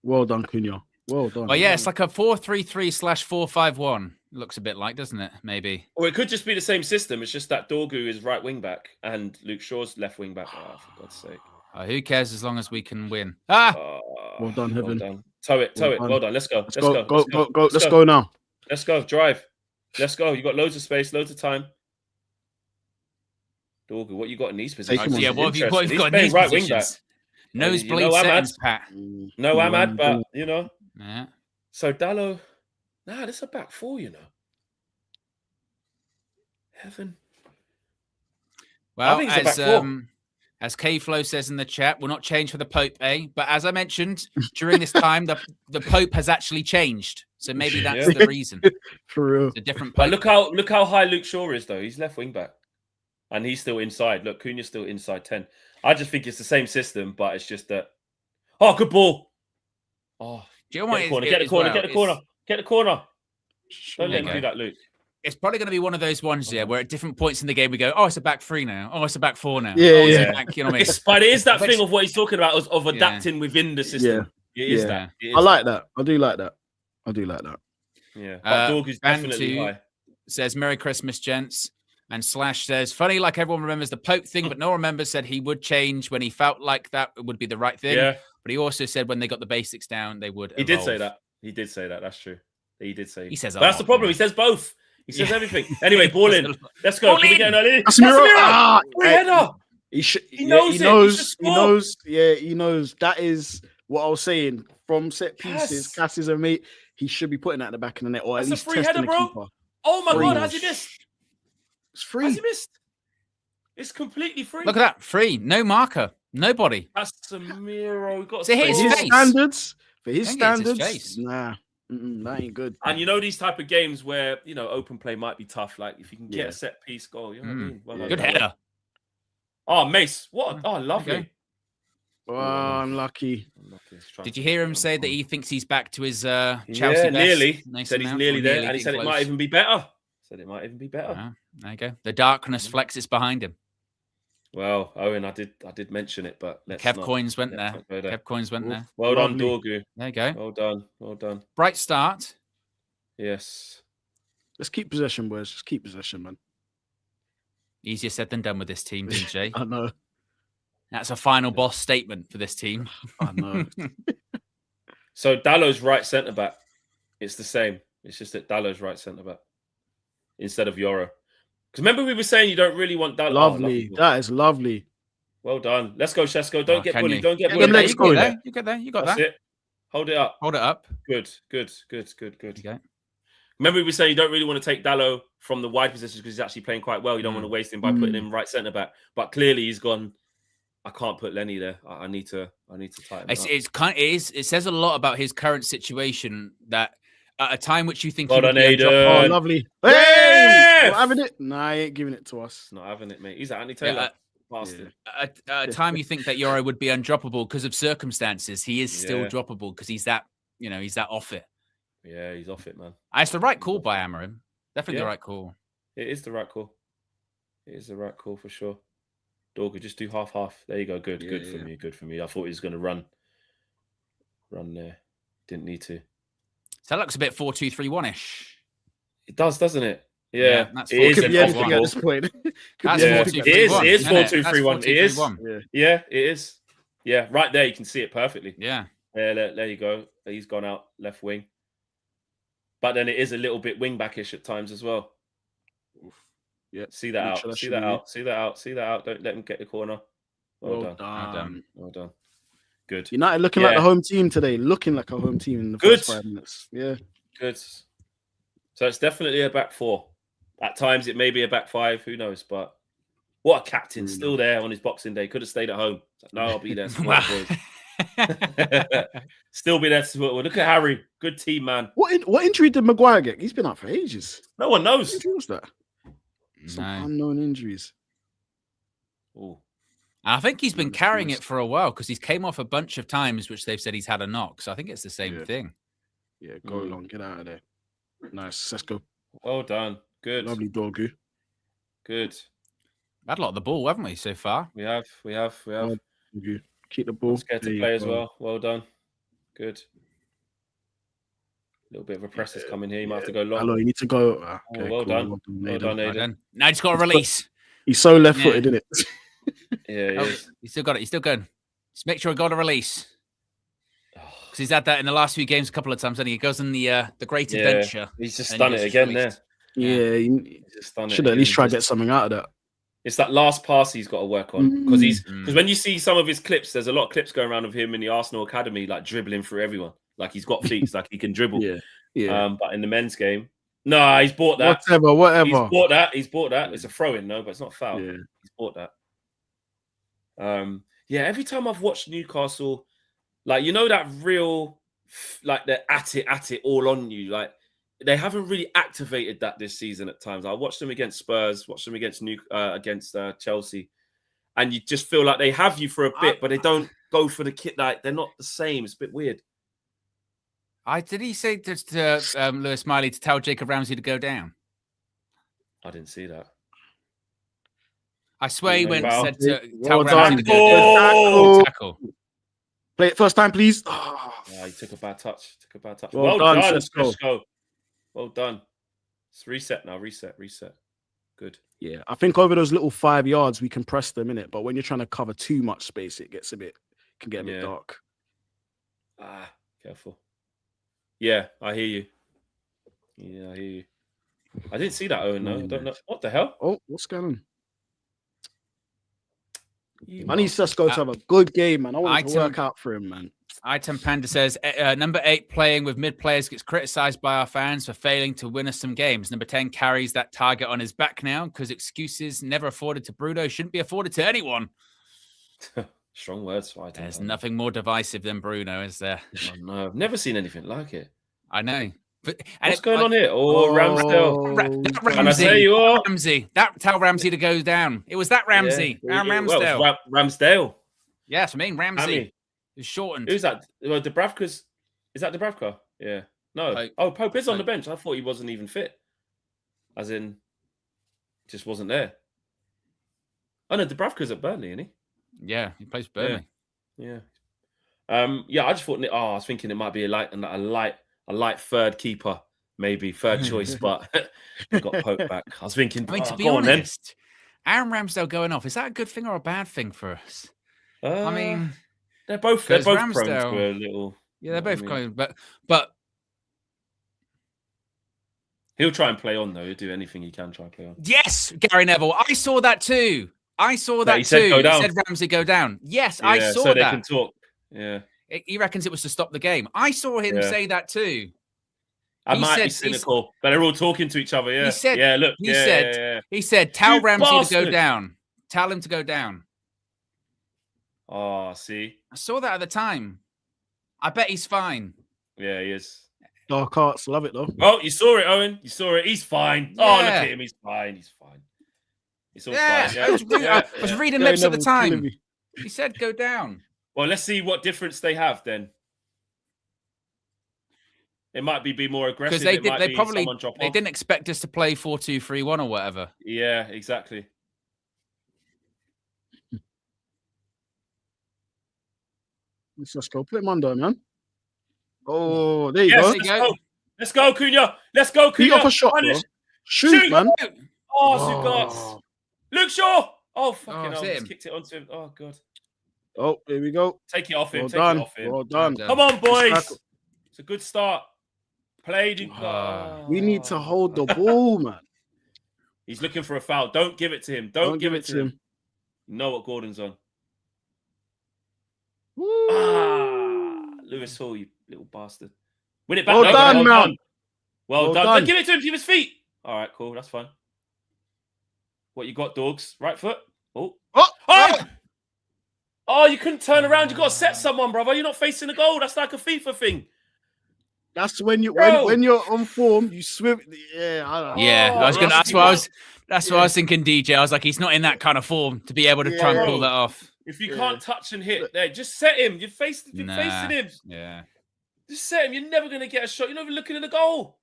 Well done, Cunha. Well done. Oh, yeah, it's like a 4-3-3/4-5-1. Looks a bit like, doesn't it? Maybe. Or it could just be the same system. It's just that Dorgu is right wing back and Luke Shaw's left wing back. Oh, for God's sake. Who cares as long as we can win? Well done, Heaven. Well done. Toe it. Well done. Let's go. Let's go now. Let's go. Drive. Let's go. You got loads of space, loads of time. Dorgu, what you got in these positions? Yeah, what have you got in these right positions? Nosebleed settings, Pat. No Ahmad, but you know. Yeah. So Dallo. Nah, this is a back four, you know. Heaven. Well, as K-Flow says in the chat, we'll not change for the Pope, eh? But as I mentioned, during this time, the Pope has actually changed. So maybe that's the reason. For real. It's a different Pope. But look how high Luke Shaw is, though. He's left wing back. And he's still inside. Look, Cunha's still inside 10. I just think it's the same system, but it's just that. Oh, good ball. Oh, do you know what get the corner. Don't let him do that, Luke. It's probably going to be one of those ones, where at different points in the game we go, oh, it's a back three now. Oh, it's a back four now. Yeah. Back, you know what I mean? But it is that thing of what he's talking about of adapting within the system. Yeah. It is that. I like that. I do like that. Yeah. But Dorgu's definitely high. Says, Merry Christmas, gents. And Slash says, funny, like everyone remembers the Pope thing, but no one remembers said he would change when he felt like that would be the right thing. Yeah. But he also said when they got the basics down, they would. He did say that. That's true. He did say. He says, but that's the problem. He says both. He says everything. Anyway, ball in. Let's go. Can we get an early? He knows. Yeah, he knows. That is what I was saying. From set pieces, Cass is a mate. He should be putting that at the back of the net, or at least testing the keeper. Oh my God, has he missed? It's free. Has he missed? It's completely free. Look at that. Free. No marker. Nobody. That's Samiro. For his standards. Nah. That ain't good. And you know these type of games where, open play might be tough. Like if you can get a set piece goal, you know what I mean? Good header. Oh, Mace. What? Oh, lovely. Okay. Oh, unlucky. Did you hear him say that he thinks he's back to his Chelsea Yeah, best? nearly. Nice Said he's amount, nearly or there, nearly and he said getting it might close? even be better. Said it might even be better. Ah, there you go. The darkness flexes behind him. Well, Owen, I did mention it, but let's Kev not. Coins went let's there. not go there. Kev Coins went there. Well done, Lovely. Dorgu. There you go. Well done. Well done. Bright start. Yes. Let's keep possession, boys. Just keep possession, man. Easier said than done with this team, DJ. I know. That's a final boss statement for this team. I know. So Dallow's right centre back. It's the same. It's just that Dallow's right centre back instead of Yoro. Because remember we were saying you don't really want Dallow. Lovely. That is lovely. Well done. Let's go, Shesko. Don't get can bullied. you? Don't get Yeah, bullied. legs you going get there. there. You get there. You got That's that. it. Hold it up. Hold it up. Good. Okay. Remember we were saying you don't really want to take Dallow from the wide positions because he's actually playing quite well. You don't want to waste him by putting him right centre back. But clearly he's gone. I can't put Lenny there. I need to tighten it up. It says a lot about his current situation that at a time which you think Well he would done, be Aiden. Oh, Good. lovely. Yeah! Hey! Not having it? Nah, he ain't giving it to us. Not having it, mate. He's Anthony Taylor. Bastard. at a time you think that Yoro would be undroppable because of circumstances, he is still Yeah. droppable because he's that off it. Yeah, he's off it, man. It's the right call by Amorim. Definitely the Yeah. right call. It is the right call. It is the right call for sure. Dorgu, just do half. There you go. Good. Good for me. Good for me. I thought he was going to run there. Didn't need to. So that looks a bit 4-2-3-1-ish. It does, doesn't it? Yeah. That's it is Could be anything at impossible. this point. Could That's be Yeah, anything it at is. this point. It is isn't it? 4-2-3-1. That's It is. 4-2-3-1. Yeah, it is. Yeah, right there you can see it perfectly. Yeah. There you go. He's gone out left wing. But then it is a little bit wing backish at times as well. Yeah. See that Make out. sure that See should that be out. See that out. See that out. Don't let him get the corner. Well done. Well done. Good. United looking like the home team today. Looking like a home team in the first 5 minutes. Yeah. Good. So it's definitely a back four. At times it may be a back five. Who knows? But what a captain. Still there on his Boxing Day. Could have stayed at home. Like, no, I'll be there. Support the boys. Still be there to support. Look at Harry. Good team, man. What injury did Maguire get? He's been out for ages. No one knows. What injury was that? Some No. unknown injuries. Ooh. I think he's been carrying it for a while because he's came off a bunch of times which they've said he's had a knock. So I think it's the same thing. Yeah, go along. Get out of there. Nice. Let's go. Well done. Good. Lovely Dorgu. Good. Had a lot of the ball, haven't we, so far? We have. Dorgu. Keep the ball. Scared There to you play as go. well. Well done. Good. A little bit of a press is coming here. You might have to go long. Hello, you need to go. Okay, well done. Well Nathan. done, Well Aiden. done. Now he's got a release. He's so left-footed, isn't it? Yeah, he Oh, is. he's still got it. He's still going. Just make sure he got a release. Because he's had that in the last few games a couple of times. And he goes in the Great Adventure. He's just and done he it gets again released. there. Yeah, He's just done it should at least again. try to get something out of that. It's that last pass he's got to work on because when you see some of his clips, there's a lot of clips going around of him in the Arsenal academy, like dribbling through everyone, like he's got feet, like he can dribble. Yeah. But in the men's game, no, he's bought that. Whatever. He's bought that. It's a throw in, no, but it's not foul. Yeah. He's bought that. Yeah. Every time I've watched Newcastle, like that real, like they're at it all on you, like. They haven't really activated that this season at times. I watched them against Spurs, watched them against Chelsea, and you just feel like they have you for a bit, but they don't go for the kit. Like they're not the same. It's a bit weird. Did he say to Lewis Smiley to tell Jacob Ramsey to go down? I didn't see that. I swear he went Well, and said to well tell Ramsey to done. go down. Tackle. Tackle. Play it first time, please. Yeah, he took a bad touch. Well Well done, done, Sesko. Sesko. Well done. It's reset now. Reset. Good. Yeah, I think over those little 5 yards we can press them in it, but when you're trying to cover too much space, it can get a bit dark. Careful. Yeah, I hear you. I didn't see that, Owen. No, I don't know what the hell. Oh, what's going on? I need Sesko to have a good game, man. I want it to work out for him, man. Item Panda says number 8 playing with mid players gets criticised by our fans for failing to win us some games. Number 10 carries that target on his back now because excuses never afforded to Bruno shouldn't be afforded to anyone. Strong words. There's nothing more divisive than Bruno, is there? Oh, no, I've never seen anything like it. I know. What's going on here? Ramsdale. Ramsey. And I tell you what, Ramsey. Tell Ramsey to go down. It was that Ramsey. Yeah. Ramsdale. Well, Ramsdale. Yes, I mean Ramsey Hammy. is shortened. Who's that? Well, Dubravka's. Is that Dubravka? Yeah. No. Pope. Oh, Pope is on the Pope. bench. I thought he wasn't even fit. As in, just wasn't there. Oh no, Dubravka's at Burnley, isn't he? Yeah, he plays Burnley. Yeah. Yeah. I just thought. I was thinking it might be a light third keeper, maybe third choice, but I got Pope back. I was thinking. I mean, to be go on, then. honest, Aaron Ramsdale going off, is that a good thing or a bad thing for us? I mean, they're both prone Ramsdale- to a little. yeah, they're both I mean? going, but He'll try and play on though. He'll do anything he can try and play on. yes, Gary Neville, I saw that too. I saw that he said too. go down. He said Ramsey go down. Yes, Yeah, I saw so that. they can talk. Yeah, He reckons it was to stop the game. I saw him Yeah. say that too. I He might be said- cynical, but they're all talking to each other. Yeah, He said- yeah. Look, he yeah, said- yeah. He said, "Tell You Ramsey to go bastard." down. Tell him to go down." Oh, see, I saw that at the time. I bet he's fine. yeah, he is. Dark arts, love it though. Oh, you saw it, Owen. You saw it. He's fine. Oh, look Yeah. at him. He's fine. He's fine. It's all Yeah, fine. I was reading Gary lips at the Neville's killing time. me. He said, "Go down." Well, let's see what difference they have then. It might be more aggressive. Because they It might did. They be probably someone drop they off. didn't expect us to play 4-2-3-1 or whatever. Yeah, exactly. Let's go. Put him under, man. Oh, there you Yes, go. There you go. Let's go, Cunha. Let's go, Beat Cunha. off a shot, bro. Punish. Shoot, man. Oh, Zugat. Luke Shaw. Oh, fucking it's hell. him. Just kicked it onto him. Oh, God. Oh, there we go. Take it off him. Well Take done. it off him. Well done. Well Come on, boys. tackle. It's a good start. Played. We need to hold the ball, man. He's looking for a foul. Don't give it to him. Don't give it to him. You know what Gordon's on. Woo. Lewis Hall, you little bastard. Win it back. Well no, done, well man. done. Well Well done. done. No, give it to him. Give his feet. All right, cool. That's fine. What you got, dogs? Right foot. Oh. Oh, Oh! Oh, you couldn't turn around. You got to set someone, brother. You're not facing the goal. That's like a FIFA thing. that's when you Bro. when you're on form, you swim. Yeah, I don't know. Yeah, I was gonna. that's That's what I was. what- That's what I was thinking, DJ. I was like, he's not in that kind of form to be able to try and Yeah. pull that off. If you Yeah. can't touch and hit there, just set him. You're facing Nah. him. Yeah. Just set him. You're never going to get a shot. You're not even looking at the goal.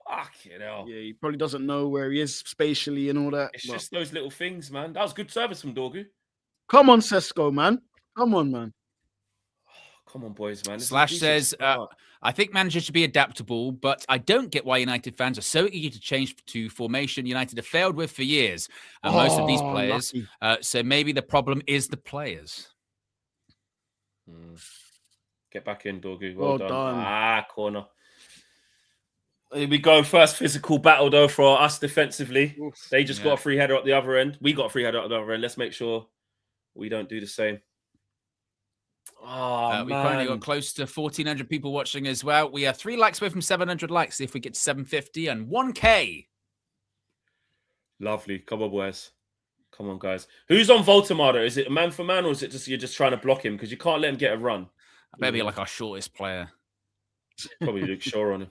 Fucking hell. Yeah, he probably doesn't know where he is spatially and all that. It's but- just those little things, man. That was good service from Dorgu. Come on, Sesko, man. Come on, man. Come on, boys, man. This is a Slash decent says, start. I think managers should be adaptable, but I don't get why United fans are so eager to change to formation United have failed with for years. And most of these Oh, players. lucky. So maybe the problem is the players. Get back in, Dorgu. Well Well done. done. Corner. Here we go. First physical battle, though, for us defensively. Oof. They just Yeah. got a free header at the other end. We got a free header at the other end. Let's make sure we don't do the same. Oh, We've currently man. got close to 1,400 people watching as well. We are 3 likes away from 700 likes. See if we get to 750 and 1K. Lovely. Come on, boys. Come on, guys. Who's on Voltamada? Is it a man for man, or is it just you're just trying to block him because you can't let him get a run? Maybe like our shortest player. Probably Luke Shaw on him.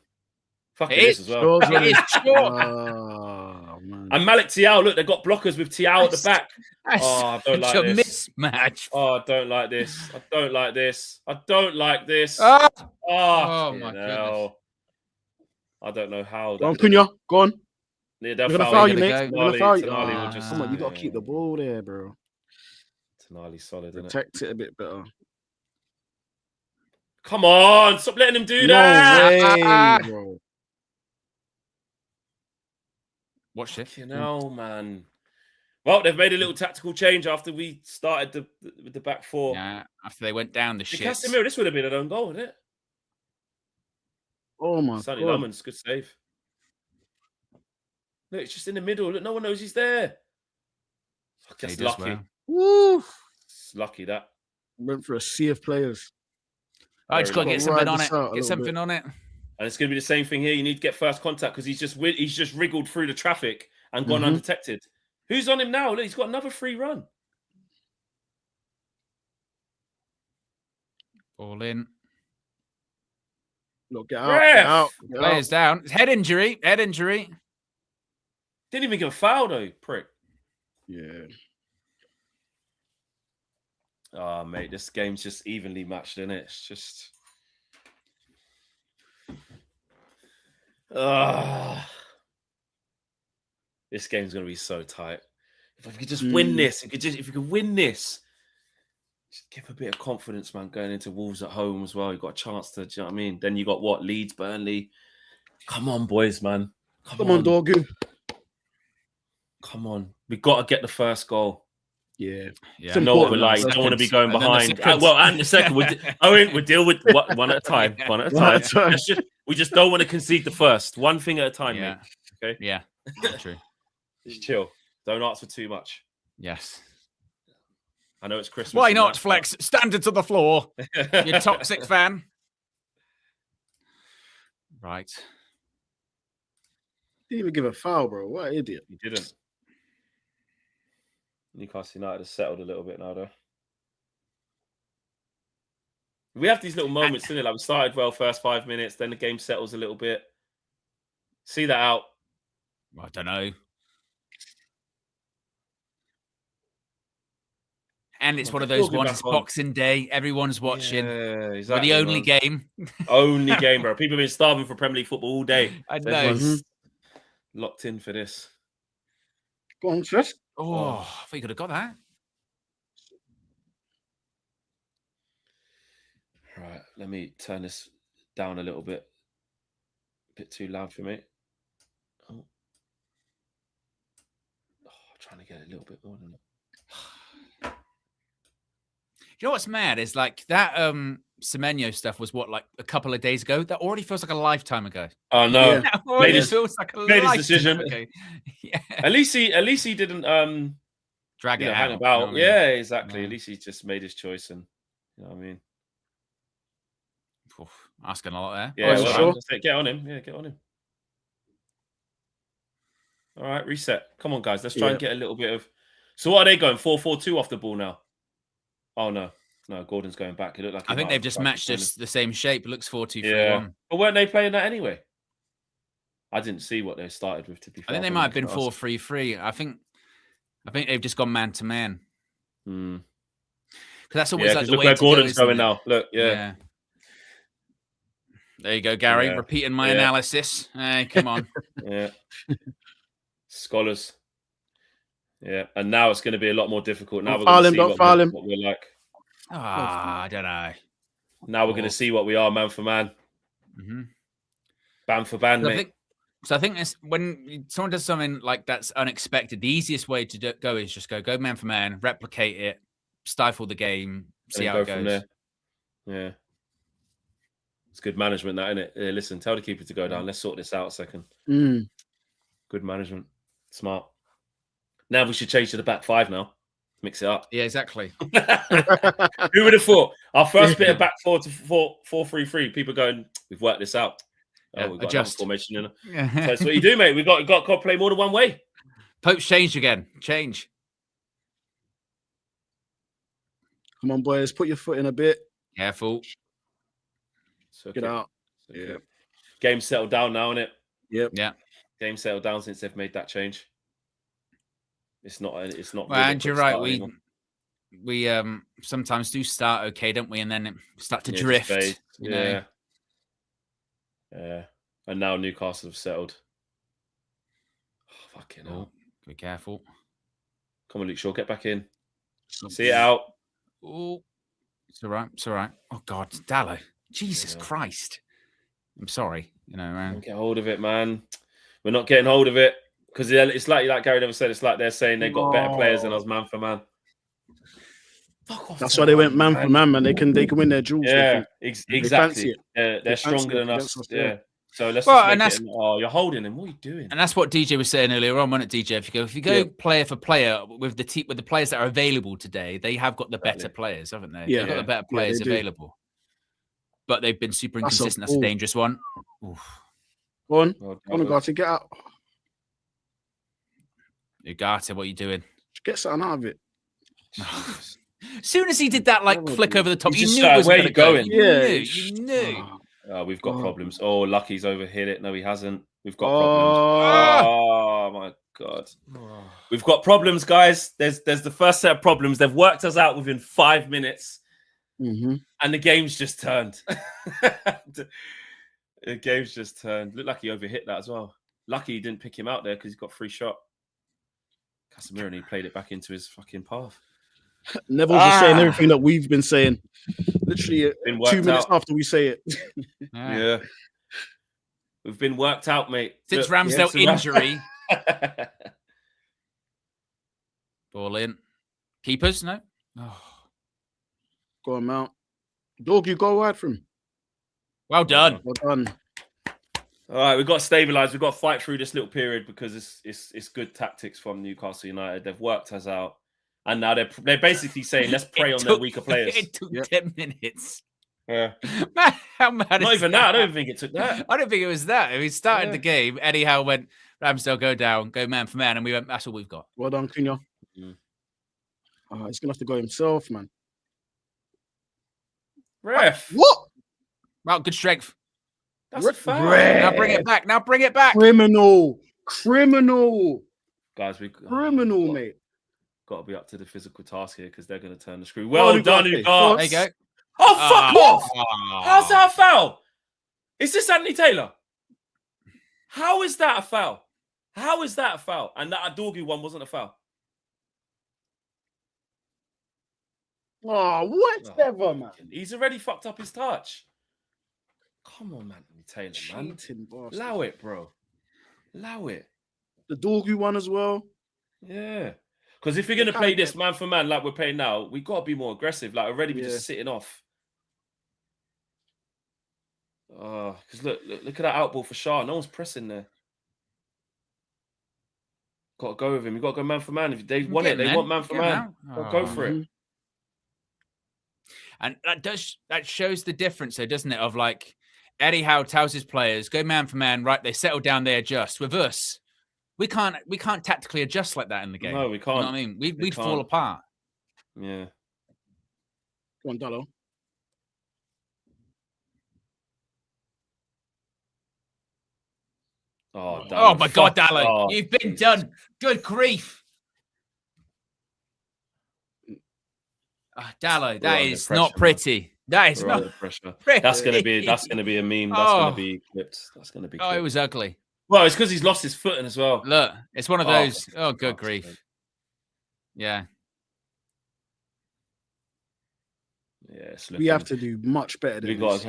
Fuck It it is is. as well. Shaw's It is short. Oh, man. And Malik Tiao, look, they've got blockers with Tiao at the back. That's Oh, I don't such like a this. mismatch. Oh, I don't like this. I don't like this. I don't like this. Ah! Oh, my hell. I don't know how. Go on, Cunha. Go on. Yeah, they'll We're gonna foul foul you. you, gonna mate. go. We're gonna foul you. Tonali will Ah. just. Come on, you gotta keep the ball there, bro. Tonali's solid, isn't it? Protect it a bit better. Come on, stop letting him do No that. way, bro. Watch it. You know, man. Well, they've made a little tactical change after we started with the back four. Yeah, after they went down the The shit. Casemiro, this would have been an own goal, wouldn't it? Oh my Sonny god. Lemons, good save. Look, it's just in the middle. Look, no one knows he's there. Fuck, that's He does lucky. well. Woo. It's lucky that. Went for a sea of players. I just got to Very get good. something Ride on this it. out a Get little something bit. on it. And it's going to be the same thing here. You need to get first contact because he's just wriggled through the traffic and gone Mhm. undetected. Who's on him now? Look, he's got another free run. Ball in. Look, get out. Ref! Get out. Get out. Players down. It's head injury. Head injury. Didn't even give a foul though, prick. Yeah. Oh, mate, this game's just evenly matched, isn't it? It's just. This game's going to be so tight. If we could just win this, if we could win this, just give a bit of confidence, man, going into Wolves at home as well. You've got a chance to, do you know what I mean? Then you got what? Leeds, Burnley. Come on, boys, man. Come on, Dorgu. Come on. We've got to get the first goal. Yeah. You know what we're like. Don't want to be going behind. And the second, we'll deal with one at a time. One at a time. We just don't want to concede the first. One thing at a time, mate. Okay? Yeah, true. Just chill. Don't ask for too much. Yes. I know it's Christmas. Why not, Flex? Standard to the floor. You toxic fan. Right. Didn't even give a foul, bro. What an idiot. He didn't. Newcastle United has settled a little bit now, though. We have these little moments, innit? Like we started well first 5 minutes, then the game settles a little bit. See that out. I don't know. And it's one of those ones, it's Boxing Day. Everyone's watching. Yeah, exactly. We're the only game. Only game, bro. People have been starving for Premier League football all day. I know. Everyone's locked in for this. Go on, first. Oh, I thought you could have got that. Right, let me turn this down a little bit. A bit too loud for me. Oh, trying to get a little bit more than that. You know what's mad is like that Semenyo stuff was what, like a couple of days ago? That already feels like a lifetime ago. Oh no. That already feels like a lifetime decision. ago. Yeah. At least he didn't drag it out. hang about. You know what I mean? Yeah, exactly. No. At least he just made his choice, and you know what I mean. Oof, asking a lot there. Yeah, Oh, well, sure. just say, get on him. Yeah, get on him. All right, reset. Come on, guys. Let's try and get a little bit of. So what are they going 4-4-2 off the ball now? Oh no, Gordon's going back. It looked like I think they've just matched us the same shape. It looks 4-2-3-1. But weren't they playing that anyway? I didn't see what they started with. To be fair, I think they might have been 4-3-3. I think they've just gone man to man. Because that's always like the look way where to Gordon's go, going isn't it? now. Look, yeah. There you go, Gary. Yeah. Repeating my analysis. Hey, come on. Yeah. Scholars. Yeah, and now it's going to be a lot more difficult. Now we're going to see what we're like. I don't know. Now we're going to see what we are, man for man. Band for band, mate. I think it's when someone does something like that's unexpected, the easiest way to go is just go man for man, replicate it, stifle the game, see how it goes. From there. Yeah. It's good management, that, isn't it? Listen, tell the keeper to go down. Let's sort this out a second. Good management. Smart. Now we should change to the back five now. Mix it up. Yeah, exactly. Who would have thought? Our first bit of back 4-3-3, people going, we've worked this out. Oh, we've got adjust formation in. So that's what you do, mate. We've got to play more than one way. Pope's changed again. Change. Come on, boys. Put your foot in a bit. Careful. Get out. Yeah. Game settled down now, innit? Yep. Yeah. Game settled down since they've made that change. It's not. Well, and you're right. We sometimes do start okay, don't we? And then it start to drift. You know? Yeah. And now Newcastle have settled. Oh, fucking hell. Be careful. Come on, Luke Shaw, get back in. See it out. Oh, it's all right. It's all right. Oh God, Dallo. Jesus Christ. I'm sorry. You know, man. Get hold of it, man. We're not getting hold of it. Because it's like Gary never said, it's like they're saying they've got better players than us, man for man. Fuck off. That's why they went man for man, man. They can win their duels. Yeah, exactly. They're stronger than us. Yeah. So let's you're holding him. What are you doing? And that's what DJ was saying earlier on, wasn't it, DJ? If you go player for player with the players that are available today, they have got the better players, haven't they? Yeah. They've got the better players available. But they've been super inconsistent. That's a dangerous one. Oof. Go on, Ugarte, get out. Ugarte, what are you doing? Get something out of it. As soon as he did that, flick over the top, you knew it was where you going. You knew. We've got problems. Oh, Lucky's overhit it. No, he hasn't. We've got problems. Oh my God. We've got problems, guys. There's the first set of problems. They've worked us out within 5 minutes. Mm-hmm. And the game's just turned. The game's just turned. Looked like he overhit that as well. Lucky he didn't pick him out there because he's got free shot. Casemiro, and he played it back into his fucking path. Neville's just saying everything that we've been saying. Literally Been 2 worked minutes out. after we say it. Yeah. We've been worked out, mate. Since Look, Ramsdale injury. Ball in. Keepers, no? Oh. Go on, Mount. Dorgu, go wide for him. Well done. Well done. All right, we've got to stabilise. We've got to fight through this little period because it's good tactics from Newcastle United. They've worked us out. And now they're basically saying, let's prey on their weaker players. It took 10 minutes. Yeah. Man, how mad Not is even that. I don't even think it took that. I don't think it was that. We started the game. Eddie Howe went, Ramsdale, go down, go man for man. And we went, that's all we've got. Well done, Cunha. Mm. He's going to have to go himself, man. Ref. What? Well, good strength. That's a foul. Ref. Now bring it back. Now bring it back. Criminal. Guys, Criminal, mate. Got to be up to the physical task here because they're going to turn the screw. Well done, Ugas. There you go. Oh, fuck off. How's that a foul? Is this Anthony Taylor? How is that a foul? How is that a foul? And that Dorgu one wasn't a foul. Oh, whatever, man. He's already fucked up his touch. Come on, Anthony Taylor, man. Cheating, bastard. Allow it, bro. Allow it. The Dorgu one as well. Yeah. Because if you're going to play this man for man like we're playing now, we've got to be more aggressive. Like, already we're just sitting off. Because look at that outball for Shah. No one's pressing there. Got to go with him. You've got to go man for man. If they want it, they want man for man. Go for it. And that shows the difference, though, doesn't it? Of like Eddie Howe tells his players, go man for man, right? They settle down, they adjust. With us, we can't tactically adjust like that in the game. No, we can't. You know what I mean? We'd fall apart. Yeah. Go on, Dallo. Oh, my God, Dallo. Oh, You've been Jesus. done. Good grief. Dallo, that is not pretty. That is not pressure. pretty. That's gonna be a meme. That's gonna be clipped. That's gonna be clipped. Oh, it was ugly. Well, it's because he's lost his footing as well. Look, it's one of those. Oh, good grief. Sake. Yeah. Yeah, We have to do much better than this.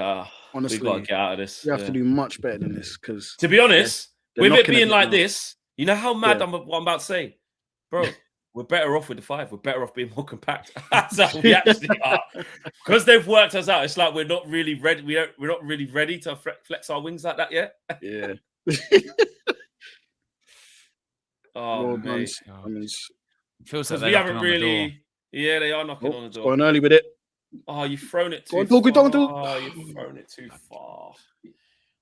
Honestly, we got to get out of this. We have to do much better than this because, to be honest, they're with it knocking being at like now. this, you know how mad Yeah. what I'm about to say, bro. We're better off with the 5. We're better off being more compact. That's how we actually are. Because they've worked us out. It's like we're not really ready. We're not really ready to flex our wings like that yet. Yeah. Oh, Well, mate. I mean, Feels like Because they're we haven't knocking on the door. really. Yeah, they are knocking on the door. going early with it. Oh, you've thrown it Go too on, Dorgu, far. don't do- Oh, you've thrown it too far.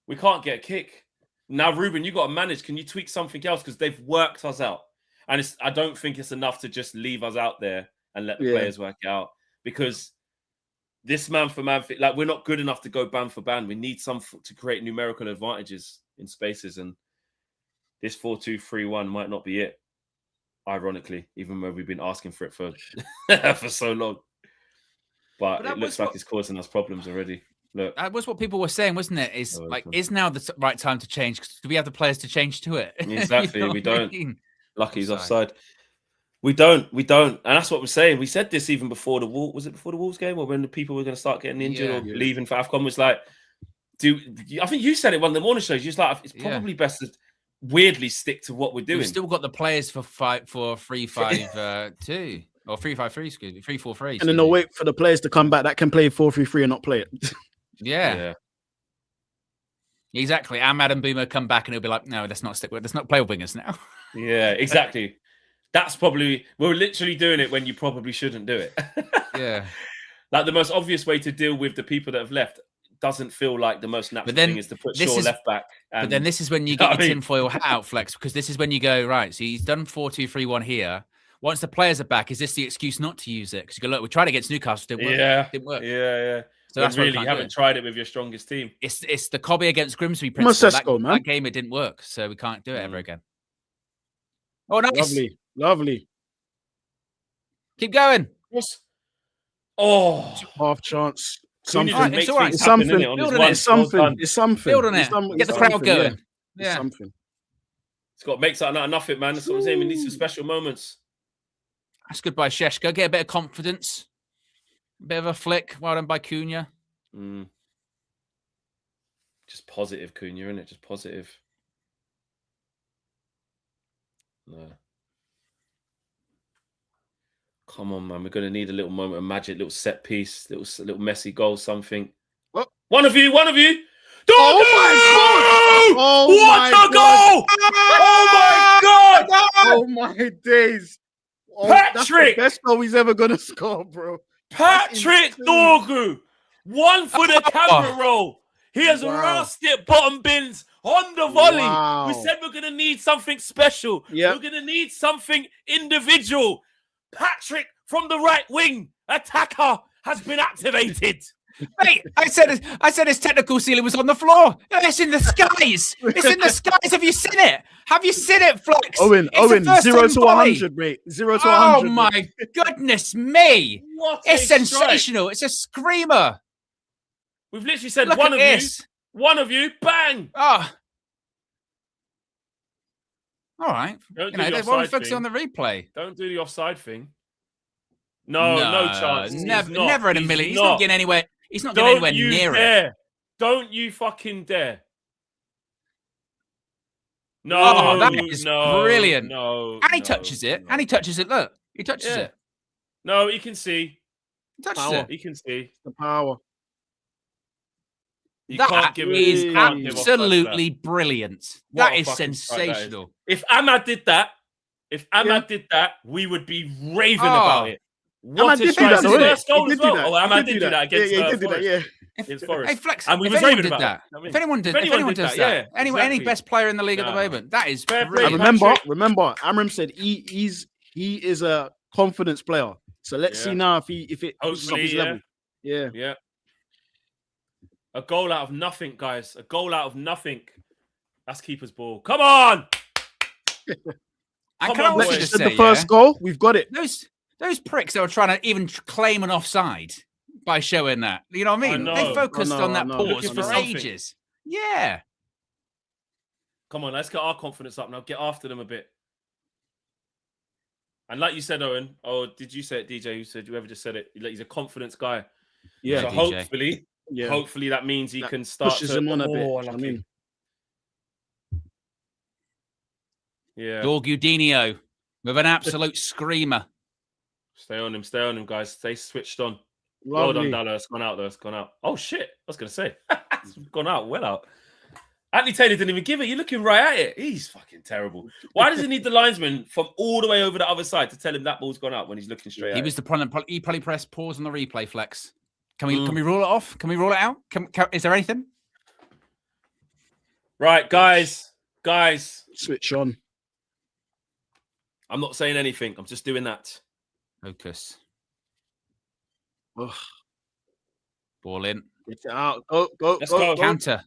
We can't get a kick. Now, Ruben, you got to manage. Can you tweak something else? Because they've worked us out. And I don't think it's enough to just leave us out there and let the players work it out. Because this man for man, like we're not good enough to go band for band. We need some to create numerical advantages in spaces. And this 4-2-3-1 might not be it. Ironically, even though we've been asking for it for for so long. But it looks like it's causing us problems already. Look, That was what people were saying, wasn't it? Is now the right time to change? 'Cause do we have the players to change to it? Exactly, we what I don't. mean? Lucky he's offside. We don't. And that's what we're saying. We said this even before the Wolves. Was it before the Wolves game or when the people were going to start getting injured or leaving for AFCON? Was like, I think you said it one of the morning shows. You're just like, it's probably best to weirdly stick to what we're doing. We've still got the players for 3-5-2 or 3-5-3, excuse me, 3-4-3. And then they'll wait for the players to come back that can play 4-3-3 and not play it. Yeah. Exactly. And Adam Boomer come back and he'll be like, no, let's not play with wingers now. Yeah, exactly. That's probably, we're literally doing it when you probably shouldn't do it. Yeah. Like the most obvious way to deal with the people that have left doesn't feel like the most natural thing is to put Shaw left back. But then this is when you get your tinfoil hat out, Flex, because this is when you go, right, so he's done 4-2-3-1 here. Once the players are back, is this the excuse not to use it? Because you go, look, we tried against Newcastle, didn't work. Yeah. So that's why we really, you can't do haven't it. tried it with your strongest team. It's the Cobby against Grimsby Come on, principle. Sesko, man. That game, it didn't work, so we can't do it ever again. Oh, nice. Lovely, lovely. Keep going. What's... Oh, Half chance. Cunha Something. just makes It's all right. things It's happen, something. innit, on his Building it. one. It's something. Well done. It's something. Build on It's it. some- Get the it's crowd something, going. It's Yeah. something. It's got to make something out of nothing, man. That's what I'm saying. We need some special moments. That's good by Sheshko. Get a bit of confidence. A bit of a flick. Well done by Cunha. Just positive, Cunha, isn't it? Just positive. No. Come on, man. We're going to need a little moment of magic, little set piece, little messy goal, something. What? One of you. Oh my God! Oh what my a goal! Oh my God! Oh my days! Oh, that's the Patrick! best goal he's ever gonna score, bro. Patrick insane. Dorgu! One for the camera roll. He has Wow. rasped it bottom bins on the volley. Wow. We said we're going to need something special. Yep. We're going to need something individual. Patrick from the right wing, attacker, has been activated. Mate, I said his technical ceiling was on the floor. It's in the skies. It's in the skies. Have you seen it? Have you seen it, Flex? Owen, It's a 0 first-time to volley. 100, mate. 0 to Oh 100. my goodness me! What It's a strike. sensational. It's a screamer. We've literally said Look one at of this. you, bang. Oh. All right. Don't You do know, the they won't offside focus thing. on the replay. Don't do the offside thing. No chance. He's Never, not. never in a He's million. He's not. not getting anywhere. He's not getting Don't anywhere you near it. dare. Don't you fucking dare. No, Oh, that is no, brilliant. No, And he no, touches it. no. And he touches it. Look, he touches Yeah. it. No, he can see. He touches Power. it. He can see. The power. You That can't give is you can't give offside for that. absolutely brilliant. What That a is fucking strike that is. sensational. If Ahmad did that, we would be raving about it. What Ahmad a did do strike. that, His though, first innit? goal He as did do well. that. Oh, Ahmad He did do that against Yeah, he did do that, Forest. yeah. Against Forest. Hey, Flex. And we if was anyone raving did about that, it. I mean, if anyone if anyone does did that, that, yeah, any exactly. best player in the league at the Nah. moment, that is Fair play, brilliant. And Patrick. remember, Amram said he is a confidence player. So let's Yeah. see now if it pushes up Hopefully, his yeah. level. Yeah. Yeah. A goal out of nothing, guys. A goal out of nothing. That's keeper's ball. Come on. And Come can I on, also boys. just Said say, the first goal, we've got it. those pricks that were trying to even claim an offside by showing that, you know what I mean? I They know. focused I know, on that I know. pause Looking for for something. ages. Yeah. Come on, let's get our confidence up now. Get after them a bit. And like you said, Owen, or did you say it, DJ? Who said, whoever just said it, he's a confidence guy. Yeah. So DJ. hopefully that means he That can start pushes to... him on a bit. Oh, I lucky. mean, Yeah. Dorgu with an absolute screamer. Stay on him, guys. Stay switched on. Well done, lovely. Dallas. It's gone out, though. It's gone out. Oh, shit. I was going to say. It's gone out. Well out. Anthony Taylor didn't even give it. You're looking right at it. He's fucking terrible. Why does he need the linesman from all the way over the other side to tell him that ball's gone out when he's looking straight at He it? was the problem. He probably pressed pause on the replay, Flex. Can we rule it off? Can we rule it out? Is there anything? Right, guys. Switch on. I'm not saying anything. I'm just doing that. Focus. Ugh. Ball in. Get it out. Go. Let's go. Counter.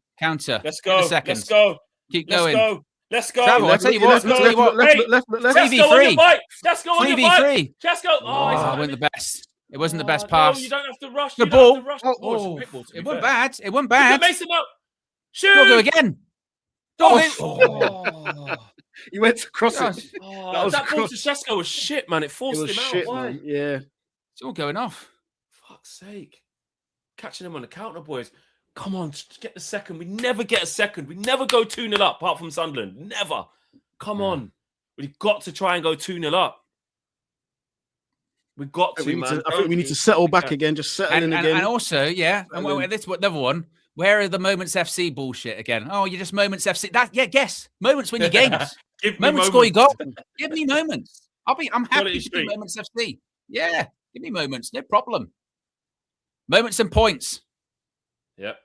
Let's In go. a second. Let's go. Keep Let's going. go. Let's go. Travel, I'll tell you what. Let's I'll tell you what. Let's Let's go on 3v3. your bike. Let's go on your bike. 3v3. Let's go. Oh, he's it having wasn't the best. It wasn't the best No, pass. you don't have to rush. The You don't have ball. to rush. Oh, it's a pitbull, to be it wasn't fair. bad. It wasn't Look at bad. Mason Mount. Shoot. Don't go again. Oh. He went to cross Gosh, it. Oh, was that ball cross. to Shesko was shit, man. It It forced was him out. shit, Why? man. Yeah. it's all going off. Fuck's sake. Catching him on the counter, boys. Come on, just get the second. We never get a second. We never go 2-0 up, apart from Sunderland. Never. Come on. We've got to try and go 2-0 up. We've got to, man. I think we need to settle back again. Just settle in again. And also, yeah, and Settle in. this another one. Where are the Moments FC bullshit again? Oh, you're just Moments FC. Guess. Moments win your games. Give me Moments score your goal. moments. Give me moments. I'm happy Quality to do streak. Moments FC. Yeah, give me moments. No problem. Moments and points. Yep.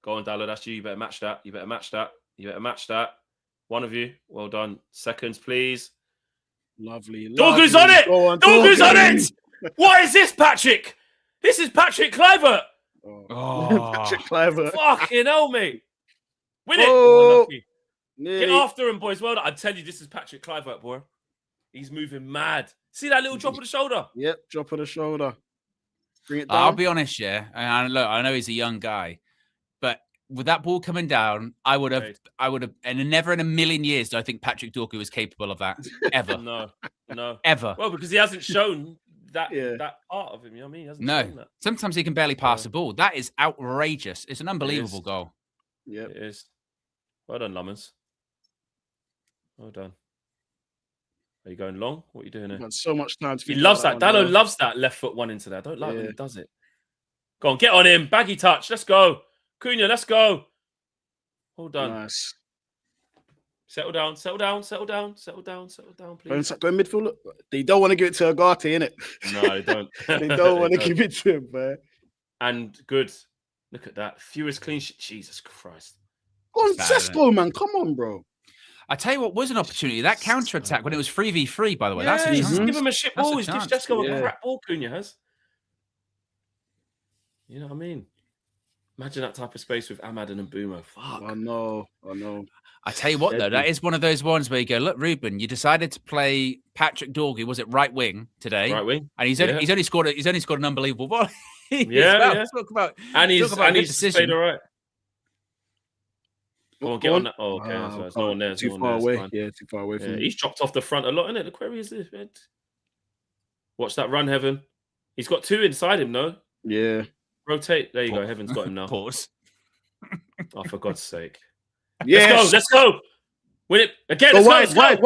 Go on, Dallo. That's you. You better match that. You better match that. You better match that. One of you. Well done. Seconds, please. Lovely. Dorgu's on it! Go on, Dorgu's on Dorgu. it! What is this, Patrick? This is Patrick Kluivert. Oh. Patrick Kluivert. Fucking hell, mate. Win it. Oh. Unlucky. Get after him, boys. Well done. I tell you, this is Patrick Kluivert, boy. He's moving mad. See that little drop of the shoulder? Yep, drop of the shoulder. Bring it down. I'll be honest, yeah. And look, I know he's a young guy, but with that ball coming down, I would have, and never in a million years do I think Patrick Dorgu was capable of that ever. No, ever. Well, because he hasn't shown that part of him. You know what I mean? He hasn't shown that. Sometimes he can barely pass the ball. That is outrageous. It's an unbelievable goal. Yeah, it is. Well done, Lummers. Well done. Are you going long? What are you doing here? Got so much time to. He loves that. Dallo loves that left foot one into there. I don't like when he does it. Go on, get on him. Baggy touch. Let's go. Cunha, let's go. Well done. Nice. Settle down, please. Go in midfield. Look. They don't want to give it to Agate, innit? No, they don't. They don't want to give it to him, man. And good. Look at that. Fewest clean sheet. Jesus Christ. Go on, Sesko, man. Come on, bro. I tell you what was an opportunity. That counter attack when it was 3v3, by the way. That's a he's chance. give him a shit ball. He's gives Sesko a crap ball, Cunha has. You know what I mean? Imagine that type of space with Ahmad and Mbeumo. Fuck. I know. I tell you what, though, that is one of those ones where you go, look, Ruben, you decided to play Patrick Dorgu, was it right wing today? Right wing. And he's only scored an unbelievable volley. Yeah. Talk about he's decision. played all right. Go on, get on that. Oh, okay. There's no one there. Too far away. Yeah, too far away from him. He's chopped off the front a lot, isn't it? Look where he is. Watch that run, Heaven. He's got two inside him, no? Yeah. Rotate. There you go. Heaven's got him now. Pause. Oh, for God's sake. Yes. Let's go. Win it again. Go Let's wide.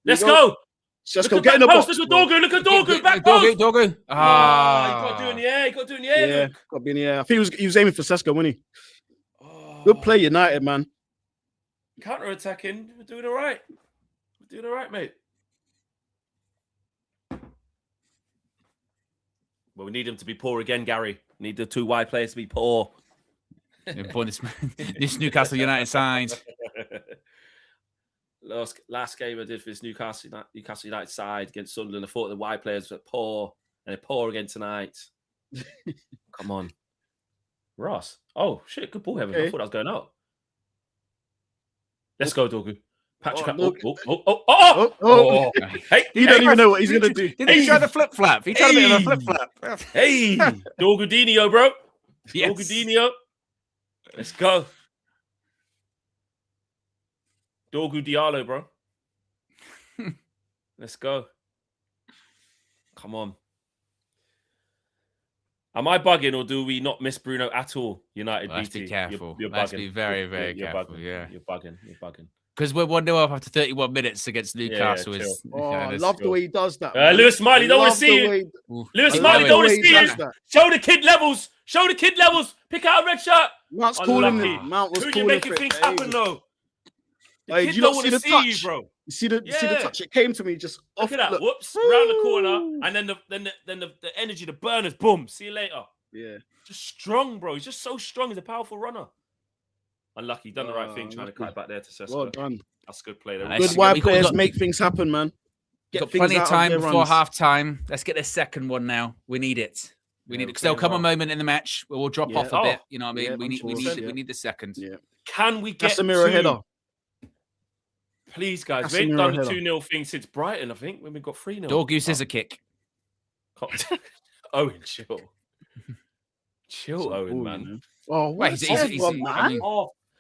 Let's go. Let's go. Get in the box. Look at Dorgu. Look at Dorgu. Back Dorgu. post. Dorgu. You got to do it in the air. Yeah, got to be in the air. I think he was aiming for Sesko, wasn't he? Good play, United, man. Counter attacking. We're doing all right. Mate. Well, we need him to be poor again, Gary. We need the two wide players to be poor. This Newcastle United side. Last game I did for this Newcastle United side against Sunderland, I thought the wide players were poor, and they're poor again tonight. Come on. Ross. Oh, shit. Good ball, Heaven. I thought I was going out. Let's go, Dorgu. Patrick. Oh. Hey, he don't even know what he's going to do. Did he try the flip-flap? He tried a bit of a flip-flap. Hey, Dorgudinho, bro. Yes. Dorgudinho. Let's go. Dorgu Diallo, bro. Let's go. Come on. Am I bugging or do we not miss Bruno at all? United Let's BT. be careful. You're bugging. Let's be very, very you're careful. Bugging. Yeah. You're bugging. Because we're 1-0 up after 31 minutes against Newcastle. I love the way he does that. Lewis Smiley, don't want to see you. Lewis Smiley, don't want to see you. Show the kid levels. Pick out a red shirt. Mount's calling it. Mount was calling it. Making things happen, though. Hey, did you not see the touch? You, bro. You see the touch? It came to me just off. Look at that. Whoops. Round the corner. And then the energy, the burners. Boom. See you later. Yeah. Just strong, bro. He's just so strong. He's a powerful runner. Unlucky. Done the right thing trying to cut back there to Sesko. Well done. That's good play. Good wide players make things happen, man. We've got plenty of time before half time. Let's get the second one now. We need it. We need it because there'll come a moment in the match where we'll drop off a bit. You know what I mean? We need the second. Yeah. Can we get Casemiro header? Please, guys. We ain't done the 2-0 thing since Brighton, I think, when we got 3-0. Dorgu scissor kick. Owen, chill. Chill, Owen, man. Oh, wait,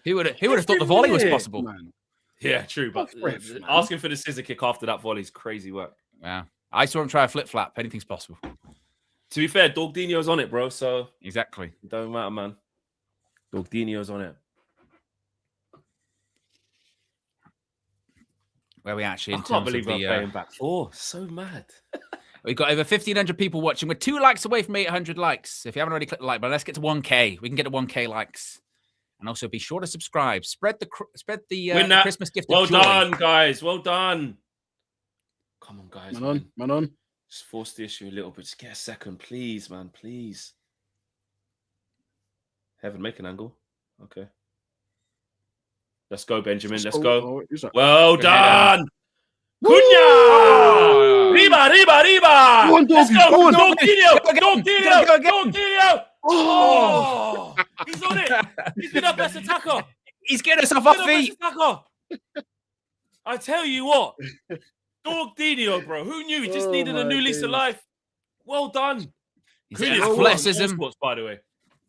Who would have thought the volley was possible? Man. Yeah, true. But asking for the scissor kick after that volley is crazy work. Yeah. I saw him try a flip-flap. Anything's possible. To be fair, Dorgudinho's on it, bro. So exactly. It don't matter, man. Dorgudinho's on it. Where we actually, I can't believe we're playing back four. So mad. We've got over 1,500 people watching. We're 2 likes away from 800 likes. If you haven't already clicked the like button, let's get to 1K. We can get to 1K likes. And also be sure to subscribe. Spread the Christmas gift. Well of joy. done, guys. Well done. Come on, guys. Man on. Just force the issue a little bit. Just get a second, please, man. Please. Heaven, make an angle. Okay. Let's go, Benjamin. Let's go. Well done. Cunha! Riba! Go on, Let's Dorgu, go! go on. Dorgu! Oh! He's on it! He's been our best attacker! He's getting us off our feet. I tell you what, Dorgu, bro. Who knew? He just needed a new lease of life. Well done. He's Cunha's got got athleticism. spots, by the way.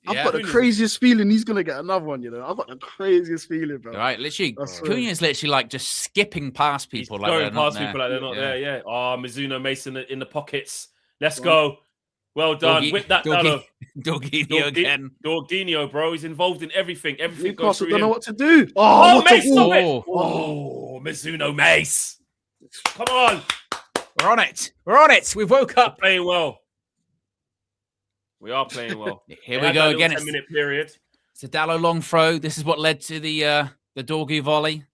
I've Yeah. got the craziest feeling he's gonna get another one. You know, I've got the craziest feeling, bro. Right, literally, I swear. Cunha's literally like just skipping past people. He's Like going they're not past people like they're not there. Yeah. Oh, Mizuno Mason in the pockets. Let's Go go. Well done. Dorgu- Whip that down. Dorginho again. Dorginho, bro. He's involved in everything. Everything goes Newcastle through don't know him. what to do. Oh, what a Mace, stop ball. it. Oh, Mizuno Mace. Come on. We're on it. We're on it. We've woke We're up. playing well. We are playing well. Here we go again. It's 10-minute period. a Dallo long throw. This is what led to the Dorgu volley.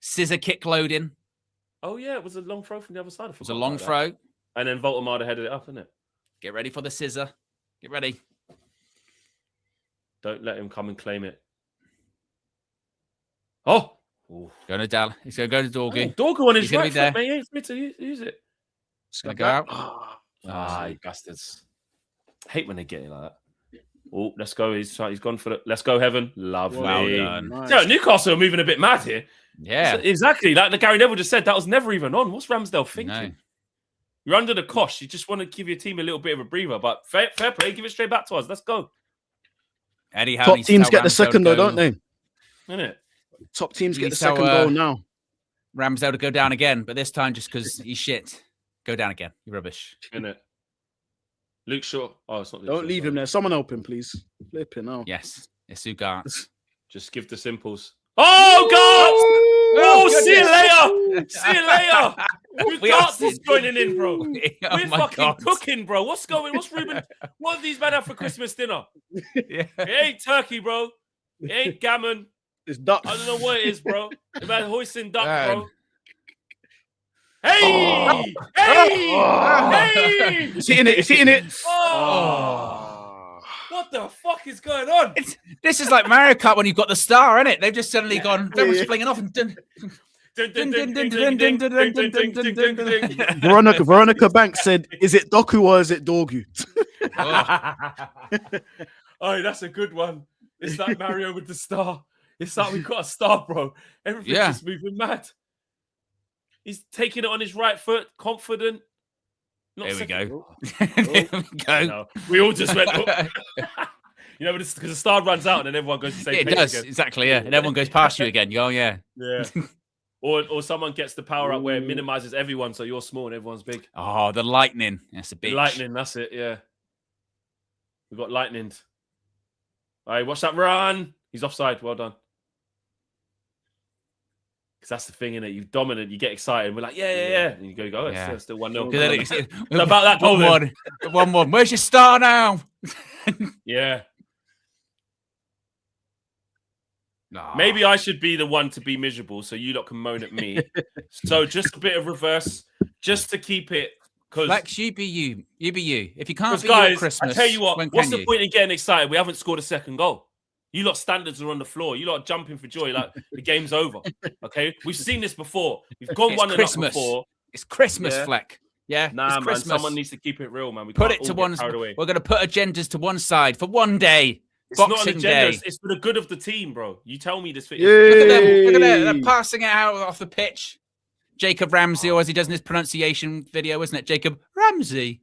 Scissor kick loading. Oh, yeah. It was a long throw from the other side. It was a long throw. And then Voltemade headed it up, isn't it? Get ready for the scissor. Get ready. Don't let him come and claim it. Oh. Ooh. Going to Dal. He's going to go to Dorgu. Dorgu on his He's gonna right be there. foot, mate. He ain't free to use it. He's going to go out. Ah, you bastards. Hate when they get it like that. Oh, let's go. He's gone for the. Let's go, Heaven. Lovely. Well done. Nice. Yeah, Newcastle are moving a bit mad here. Yeah. Exactly. Like the Gary Neville just said, that was never even on. What's Ramsdale thinking? No. You're under the cosh. You just want to give your team a little bit of a breather. But fair play. Give it straight back to us. Let's go. Eddie Howe Top needs to teams tell get the Ramsdale second to though, go- don't they? Isn't it? Top teams get the Needs to, second goal now. Ramsdale to go down again, but this time just because he's shit. Go down again. You're rubbish. Isn't it? Luke Shaw. Oh, it's not Luke Don't Shaw, leave sorry. him there. Someone help him, please. Flipping out. Yes. It's Ugart. Just give the simples. Oh, God! Oh, goodness. see you later. See you later. We are Ugart is joining in, bro. Oh We're my fucking God. cooking, bro. What's Ruben? What have these men have for Christmas dinner? Yeah. It ain't turkey, bro. It ain't gammon. It's duck. I don't know what it is, bro. The man hoisting duck, Man. bro. Hey! Hey! It's hitting it. It's hitting it. Oh! What the fuck is going on? This is like Mario Kart when you've got the star, isn't it? They've just suddenly gone, everyone's Yeah. flinging off and done. Veronica Banks said, "Is it Doku or is it Dorgu?" Oh, that's a good one. It's like Mario with the star. It's like we've got a star, bro. Everything's Yeah. just moving mad. He's taking it on his right foot, confident. Not There we second- go. There we go. No, we all just went, oh. You know, because the star runs out and then everyone goes to say It does, exactly, yeah. And everyone goes past you again. You go, oh, yeah. Yeah. Or someone gets the power up where it minimizes everyone, so you're small and everyone's big. Oh, the lightning. That's a The bitch. lightning, that's it, yeah. We got lightning. All right, watch that run. He's offside. Well done. Because that's the thing, innit? You're dominant, you get excited. We're like, yeah. And you go, oh, Yeah. it's still 1-0. Then It's it's- about that goal, then. 1-1. 1-1. Where's your star now? Yeah. No. Maybe I should be the one to be miserable so you lot can moan at me. So just a bit of reverse, just to keep it. Because, Flex, you be you. You be you. If you can't be guys, you at Christmas, I tell you what, when what's can the you? point in getting excited? We haven't scored a second goal. You lot standards are on the floor. You lot are jumping for joy like the game's over. Okay? We've seen this before. We've gone It's 1-0 Christmas. before. It's Christmas, Yeah. Fleck. Yeah, Nah, it's man, Christmas. someone needs to keep it real, man. We Put can't it to all one. get carried away. We're going to put agendas to one side for one day. It's not an Boxing agenda. Day. It's for the good of the team, bro. You tell me this. Look at them. Look at Yay. them. They're passing it out off the pitch. Jacob Ramsey, or as he does in his pronunciation video, isn't it? Jacob Ramsey.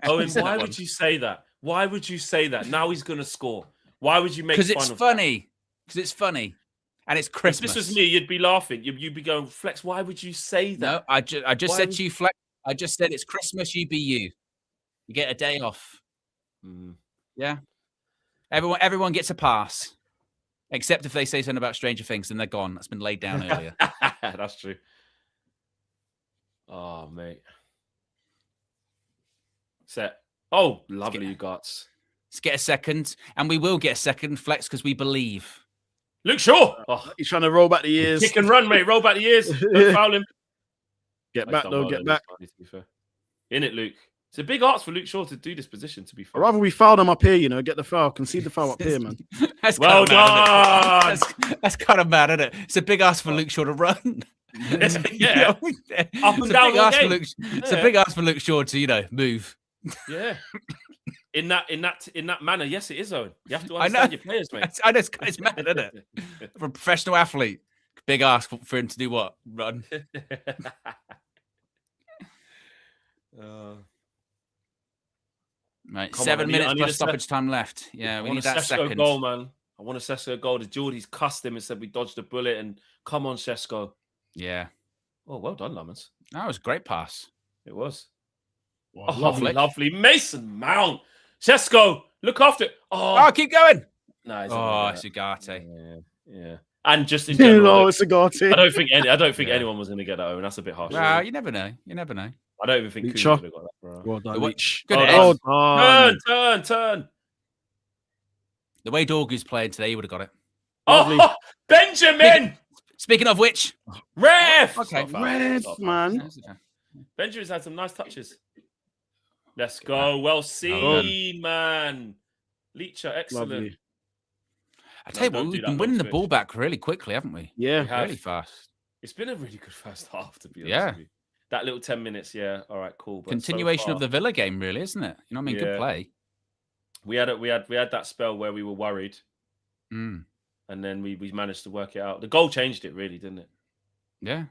Owen, Said that why one. would you say that? Why would you say that? Now he's going to score. Why would you make fun Because it's of funny. Because it's funny. And it's If Christmas. this was me, you'd be laughing. You'd be going, Flex, why would you say that? No, I just Why said would- to you, Fleck. I just said it's Christmas. You be you. You get a day off. Mm. Yeah. Everyone gets a pass, except if they say something about Stranger Things, then they're gone. That's been laid down earlier. That's true. Oh, mate. Set. Oh, lovely, you guts. Let's get a second, and we will get a second, Flex, because we believe. Luke Shaw. Oh, He's trying to roll back the years. kick and run, mate. Roll back the ears. Don't foul him. Get back, though. Get back. To be fair. In it, Luke. It's a big ask for Luke Shaw to do this position, to be I'd fair. rather we foul them up here, you know, get the foul. Concede the foul up here, man. That's Well kind of mad, done. isn't it? That's kind of mad, isn't it? It's a big ask for Luke Shaw to run. Yeah. Up and It's a down big all ask for game. Luke, It's a Yeah. big ask for Luke Shaw to, move. Yeah. In that manner, yes, it is, Owen. You have to I know. understand your players, mate. I know it's mad, isn't it? For a professional athlete, big ask for him to do what? Run. Right, Come on, 7 I minutes need plus a stoppage time left. Yeah, I we want need a that Sesko second. goal, man. I want a Sesko goal. The Geordie's cussed him and said we dodged a bullet. And come on, Sesko. Yeah, Oh, well done, Lamans. that was a great pass. It was. Wow, Oh, lovely. lovely. Mason Mount. Sesko, look after it. Oh, Oh, keep going. no, Oh, it's Ugarte. yeah. And just in general, it's a Gatti. I don't think anyone was going to get that. Owen. That's a bit harsh. Well, you never know. You never know. I don't even think Leach Kuhn off. could have got that, bro. Well done, What- Leach. Good Oh, head. Well done. Turn. The way Dorgu's playing today, he would have got it. Lovely. Oh, Benjamin! Speaking of which, Ref! Okay. Stop, Red, stop. man. Benjamin's had some nice touches. Let's go. Well seen, man. Leacher, excellent. Lovely. I tell you don't what, do we've that, been winning the Switch. ball back really quickly, haven't we? Yeah. We have. Really fast. It's been a really good first half, to be honest. Yeah. With you. That little 10 minutes, yeah. All right, cool. But Continuation so of the Villa game, really, isn't it? You know what I mean? Yeah. Good play. we had that spell where we were worried, Mm, and then we managed to work it out. The goal changed it, really, didn't it? yeah.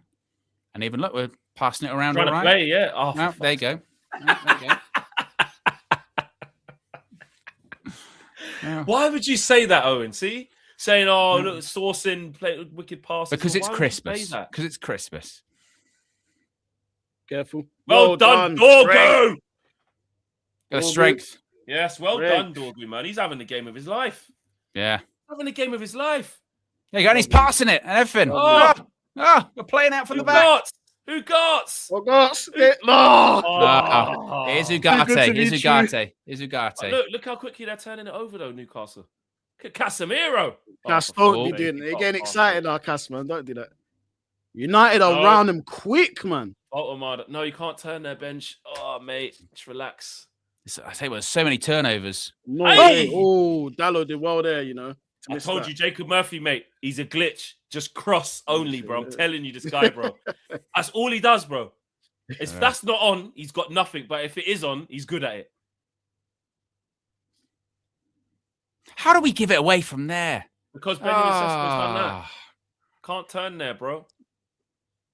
And even look, we're passing it around Trying all to right. play, yeah. Oh, No, for there you fuck's go. No, there you go. Yeah. Why would you say that, Owen? See? Saying, oh, look, sourcing, play wicked passes. Because Well, it's why would you Christmas. say that? Because it's Christmas. Careful. Well done, Strength. Dorgu! Got Dorgu. strength. Yes, well Strength. done, Dorgu, man. He's having the game of his life. Yeah. Having the game of his life. There you go. And he's passing it and everything. Oh. We're playing out from Who the back. got? Who got? Oh, gosh. No. Oh. Here's Good Ugarte. to Here's meet you. Ugarte. Here's Ugarte. Look how quickly they're turning it over, though, Newcastle. Look at Casemiro. Cass, Oh, don't Oh, be mate, doing you it. You're can't getting pass excited it. now, Cass, man. Don't do that. United are No. round them quick, man. Altomada. No, you can't turn their bench. Oh, mate, just relax. I tell you what, there's so many turnovers. No Hey! way. Oh, Dallo did well there, you know. to I miss told that. you, Jacob Murphy, mate. He's a glitch. Just cross only, bro. I'm telling you, this guy, bro. That's all he does, bro. If Yeah. that's not on, he's got nothing. But if it is on, he's good at it. How do we give it away from there? Because Benjamin Sesko's done that. Ah. Can't turn there, bro.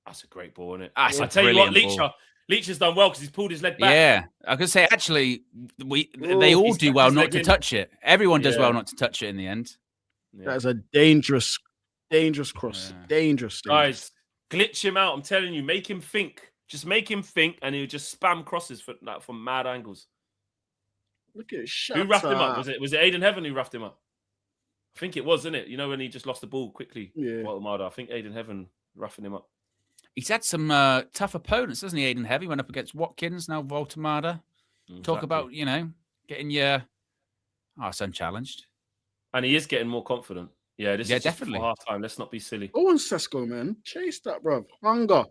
That's a great ball, isn't it? That's I a tell you what, brilliant ball. Leach has done well because he's pulled his leg back. Yeah, I could say actually, Oh, they all he's do stuck well his not leg to in. touch it. Everyone does Yeah. well not to touch it in the end. Yeah. That is a dangerous cross. Yeah. Dangerous. Guys, glitch him out. I'm telling you, make him think. Just make him think, and he'll just spam crosses from mad angles. Look at Who roughed him up? Was it Aiden Heaven who roughed him up? I think it was, isn't it? You know when he just lost the ball quickly. Yeah. Altomada. I think Aiden Heaven roughing him up. He's had some tough opponents, hasn't he? Aiden Heavy went up against Watkins, now Voltamada. Talk Exactly. about, getting your unchallenged. And he is getting more confident. Yeah, this Yeah, is just definitely. for half time. Let's not be silly. Oh, and Sesko, man. Chase that, bro. Hunger.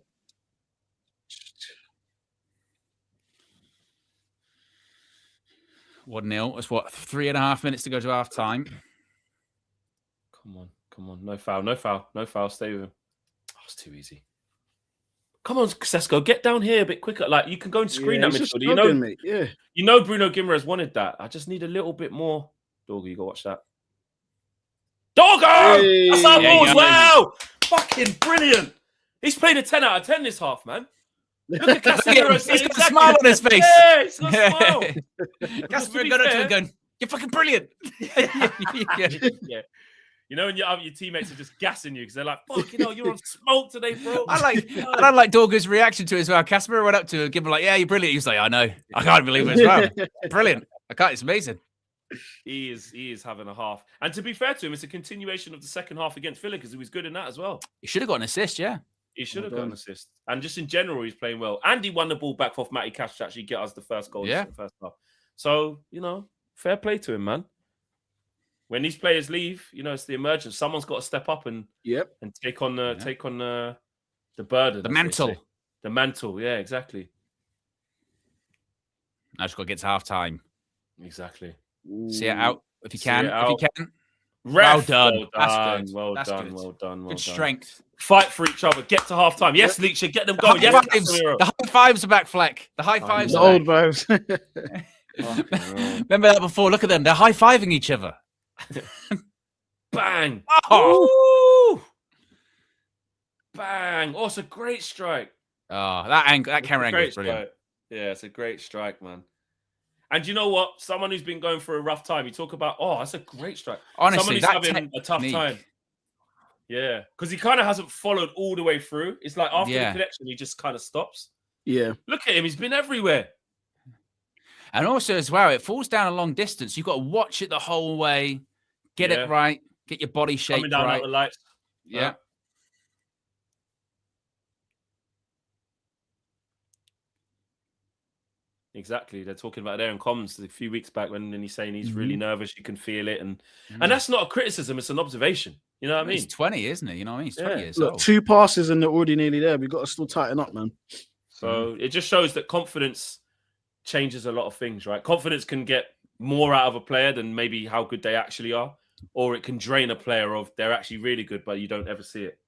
1-0. It's 3.5 minutes to go to half time. Come on. No foul. Stay with him. Oh, it's too easy. Come on, Sesko, get down here a bit quicker. Like you can go and screen that he's just midfielder. struggling, mate. Yeah. You know Bruno Guimaraes wanted that. I just need a little bit more. Dorgu, you go watch that. Dorgu! Hey. That's our Yeah, ball he as well! Fucking brilliant! He's played a 10 out of 10 this half, man. Look at Casemiro. He's got a smile on his face. Yeah, he's got a smile. Casemiro be got up to fair- him going, "You're fucking brilliant." Yeah. You know when your teammates are just gassing you because they're like, "Fucking hell, you're on smoke today, bro." I like Dorgu's reaction to it as well. Casemiro went up to him, give him like, "Yeah, you're brilliant." He was like, "I know, I can't believe it as well. Brilliant. I can't. It's amazing." He is having a half. And to be fair to him, it's a continuation of the second half against Villa because he was good in that as well. He should have got an assist. Yeah. He should have Well got an done. assist. And just in general, he's playing well. And he won the ball back off Matty Cash to actually get us the first goal Yeah. in the first half. So, fair play to him, man. When these players leave, it's the emergence. Someone's got to step up and Yep. take on the burden. The as they mantle. say. The mantle, yeah, exactly. Now just got to get to half time. Exactly. See it out if you See can. it If out. you can. Ref, Well done. Well That's done. good. Well That's done. good. Well done. Well Good done. strength. Fight for each other. Get to half time. Yes, Leach, get them The going. high Yes, fives. Casemiro. The high fives are back, Fleck. The high fives The are old back. vibes. Fucking hell. Remember that before? Look at them. They're high-fiving each other. Bang. Oh, Woo! Bang. Oh, it's a great strike. that camera angle is brilliant. Strike. Yeah, it's a great strike, man. And you know what? Someone who's been going for a rough time, you talk about, that's a great strike. Honestly, Someone who's that having a tough technique. time. Yeah, because he kind of hasn't followed all the way through. It's like after the connection, he just kind of stops. Yeah. Look at him. He's been everywhere. And also, as well, it falls down a long distance. You've got to watch it the whole way, get it right, get your body shape Coming down right. out the lights. Yeah. Exactly. They're talking about there in comms a few weeks back when he's saying he's really nervous. You can feel it. And that's not a criticism. It's an observation. You know what I mean? He's 20, isn't he? You know what I mean? He's 20 years Look, old. 2 passes and they're already nearly there. We've got to still tighten up, man. So it just shows that confidence changes a lot of things, right? Confidence can get more out of a player than maybe how good they actually are. Or it can drain a player of they're actually really good, but you don't ever see it.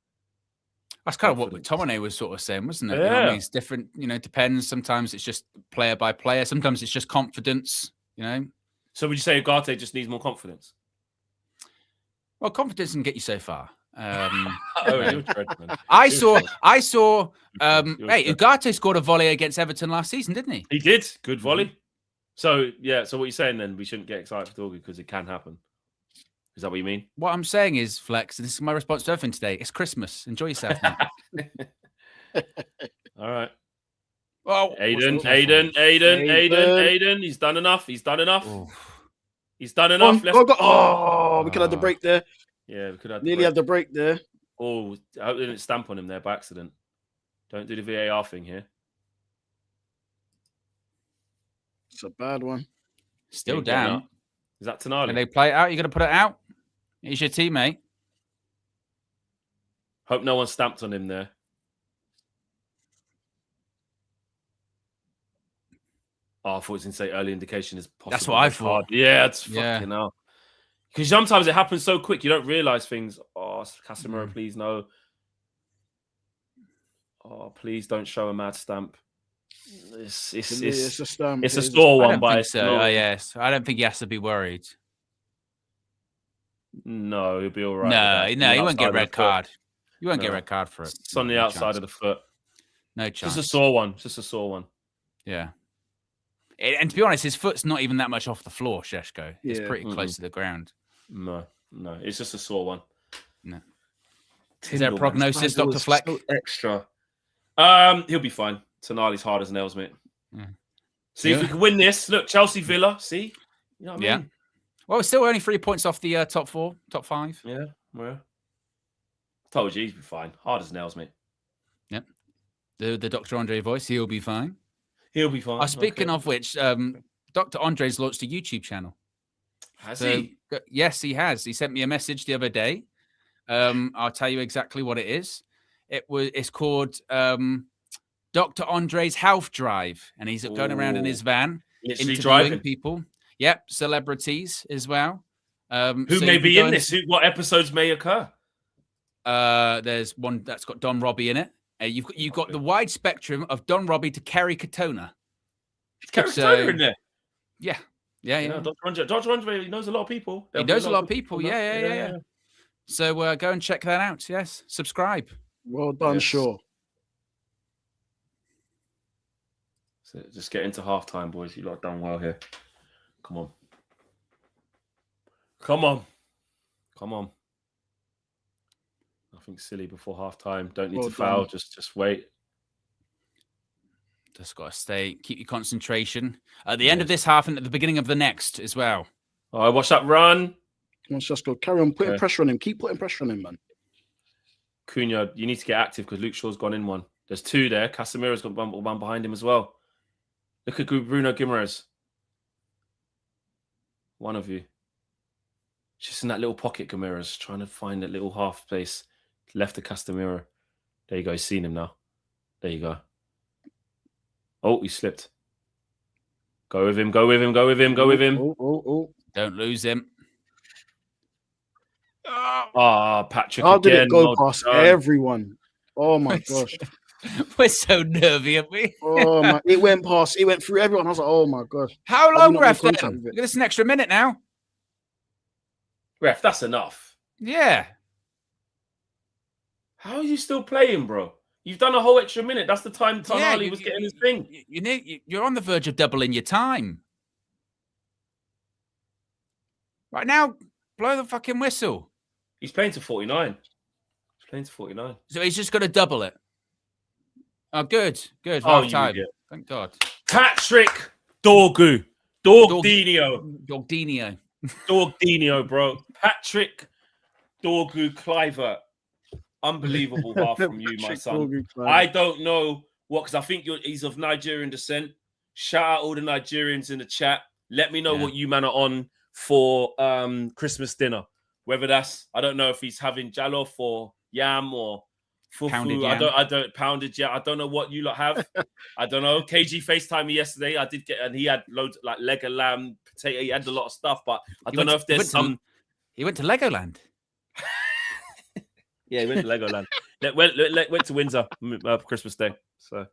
That's kind of what McTominay was sort of saying, wasn't it? You know what I mean? It's different, depends. Sometimes it's just player by player. Sometimes it's just confidence, So would you say Ugarte just needs more confidence? Well, confidence can get you so far. You're dreadful. I saw. Hey, Ugarte scored a volley against Everton last season, didn't he? He did. Good volley. So, so what you're saying then, we shouldn't get excited for Dorgu because it can happen. Is that what you mean? What I'm saying is, Flex, and this is my response to everything today. It's Christmas. Enjoy yourself, mate. All right. Well, Aiden. He's done enough. He's done enough. We could have the break there. Yeah, we could have nearly had the break there. Oh, I hope they didn't stamp on him there by accident. Don't do the VAR thing here. It's a bad one. Still down. Is that Tonali? Can they play it out? You're going to put it out? He's your teammate. Hope no one stamped on him there. Oh, I thought it was going to say early indication is possible. That's what I thought. Yeah, it's fucking hell. Because sometimes it happens so quick, you don't realise things. Oh, Casemiro, please no. Oh, please don't show a mad stamp. It's a stamp. It's a sore one, but it's so. Oh, yes. I don't think he has to be worried. No, he'll be all right. No, he won't get a red card. You won't get a red card for it. It's on the outside of the foot. No chance. Just a sore one. Just a sore one. Yeah. And to be honest, his foot's not even that much off the floor, Sheshko. It's pretty close to the ground. No. It's just a sore one. No. Is there a prognosis, Dr. Fleck? So extra. He'll be fine. Tonali's hard as nails, mate. Yeah. See if we can win this. Look, Chelsea Villa. See? You know what I mean? Well, it's still only 3 points off the top 4, top 5. Yeah. Well, told you he'd be fine. Hard as nails, mate. Yep. The Dr. Andre voice, he'll be fine. He'll be fine. Speaking of which, Dr. Andre's launched a YouTube channel. Has he? Yes, he has. He sent me a message the other day. I'll tell you exactly what it is. It's called Dr. Andre's Health Drive, and he's going around in his van, literally interviewing driving people. Yep, celebrities as well. Who may be in this? What episodes may occur? There's one that's got Don Robbie in it. You've got the wide spectrum of Don Robbie to Kerry Katona. Kerry Katona in there. Yeah. Dr. Andre, he knows a lot of people. He knows a lot of people. Yeah. So go and check that out. Yes, subscribe. Well done, Shaw. So just get into halftime, boys. You lot done well here. Come on. Nothing silly before halftime. Don't need to foul. Just wait. Just got to keep your concentration at the end of this half and at the beginning of the next as well. All right, watch that run. Come on, Shasko. Carry on putting pressure on him. Keep putting pressure on him, man. Cunha, you need to get active because Luke Shaw's gone in one. There's 2 there. Casemiro's got one behind him as well. Look at Bruno Guimaraes. One of you. Just in that little pocket, Guimaraes, trying to find that little half space left of Casemiro. There you go. He's seen him now. There you go. Oh, he slipped. Go with him. Oh. Don't lose him. Ah, Patrick How did again. it go Well past done. everyone? Oh my gosh. We're so nervy, aren't we? Oh my! It went past. It went through everyone. I was like, oh my gosh. How Have we long, not made ref, contact then? with it? Give us an extra minute now. Ref, that's enough. Yeah. How are you still playing, bro? You've done a whole extra minute. That's the time Tonali was getting his thing. You're on the verge of doubling your time. Right now, blow the fucking whistle. He's playing to 49. He's playing to 49. So he's just going to double it. Oh, good. Good. Oh, Half time. idiot. Thank God. Patrick Dorgu. Dorgdinho. Dogdinho. Dorgdinho, bro. Patrick Dorgu Clivert. Unbelievable half from you, my son. I don't know what, because I think he's of Nigerian descent. Shout out all the Nigerians in the chat. Let me know what you man are on for Christmas dinner. Whether that's, I don't know if he's having jollof or yam or fufu. Pounded yam. I don't pounded yam. I don't know what you lot have. I don't know. KG FaceTime me yesterday. I did get, and he had loads like leg of lamb, potato. He had a lot of stuff, but I don't know if there's some. He went to Legoland. Yeah, he went to Legoland. went to Windsor Christmas Day. So,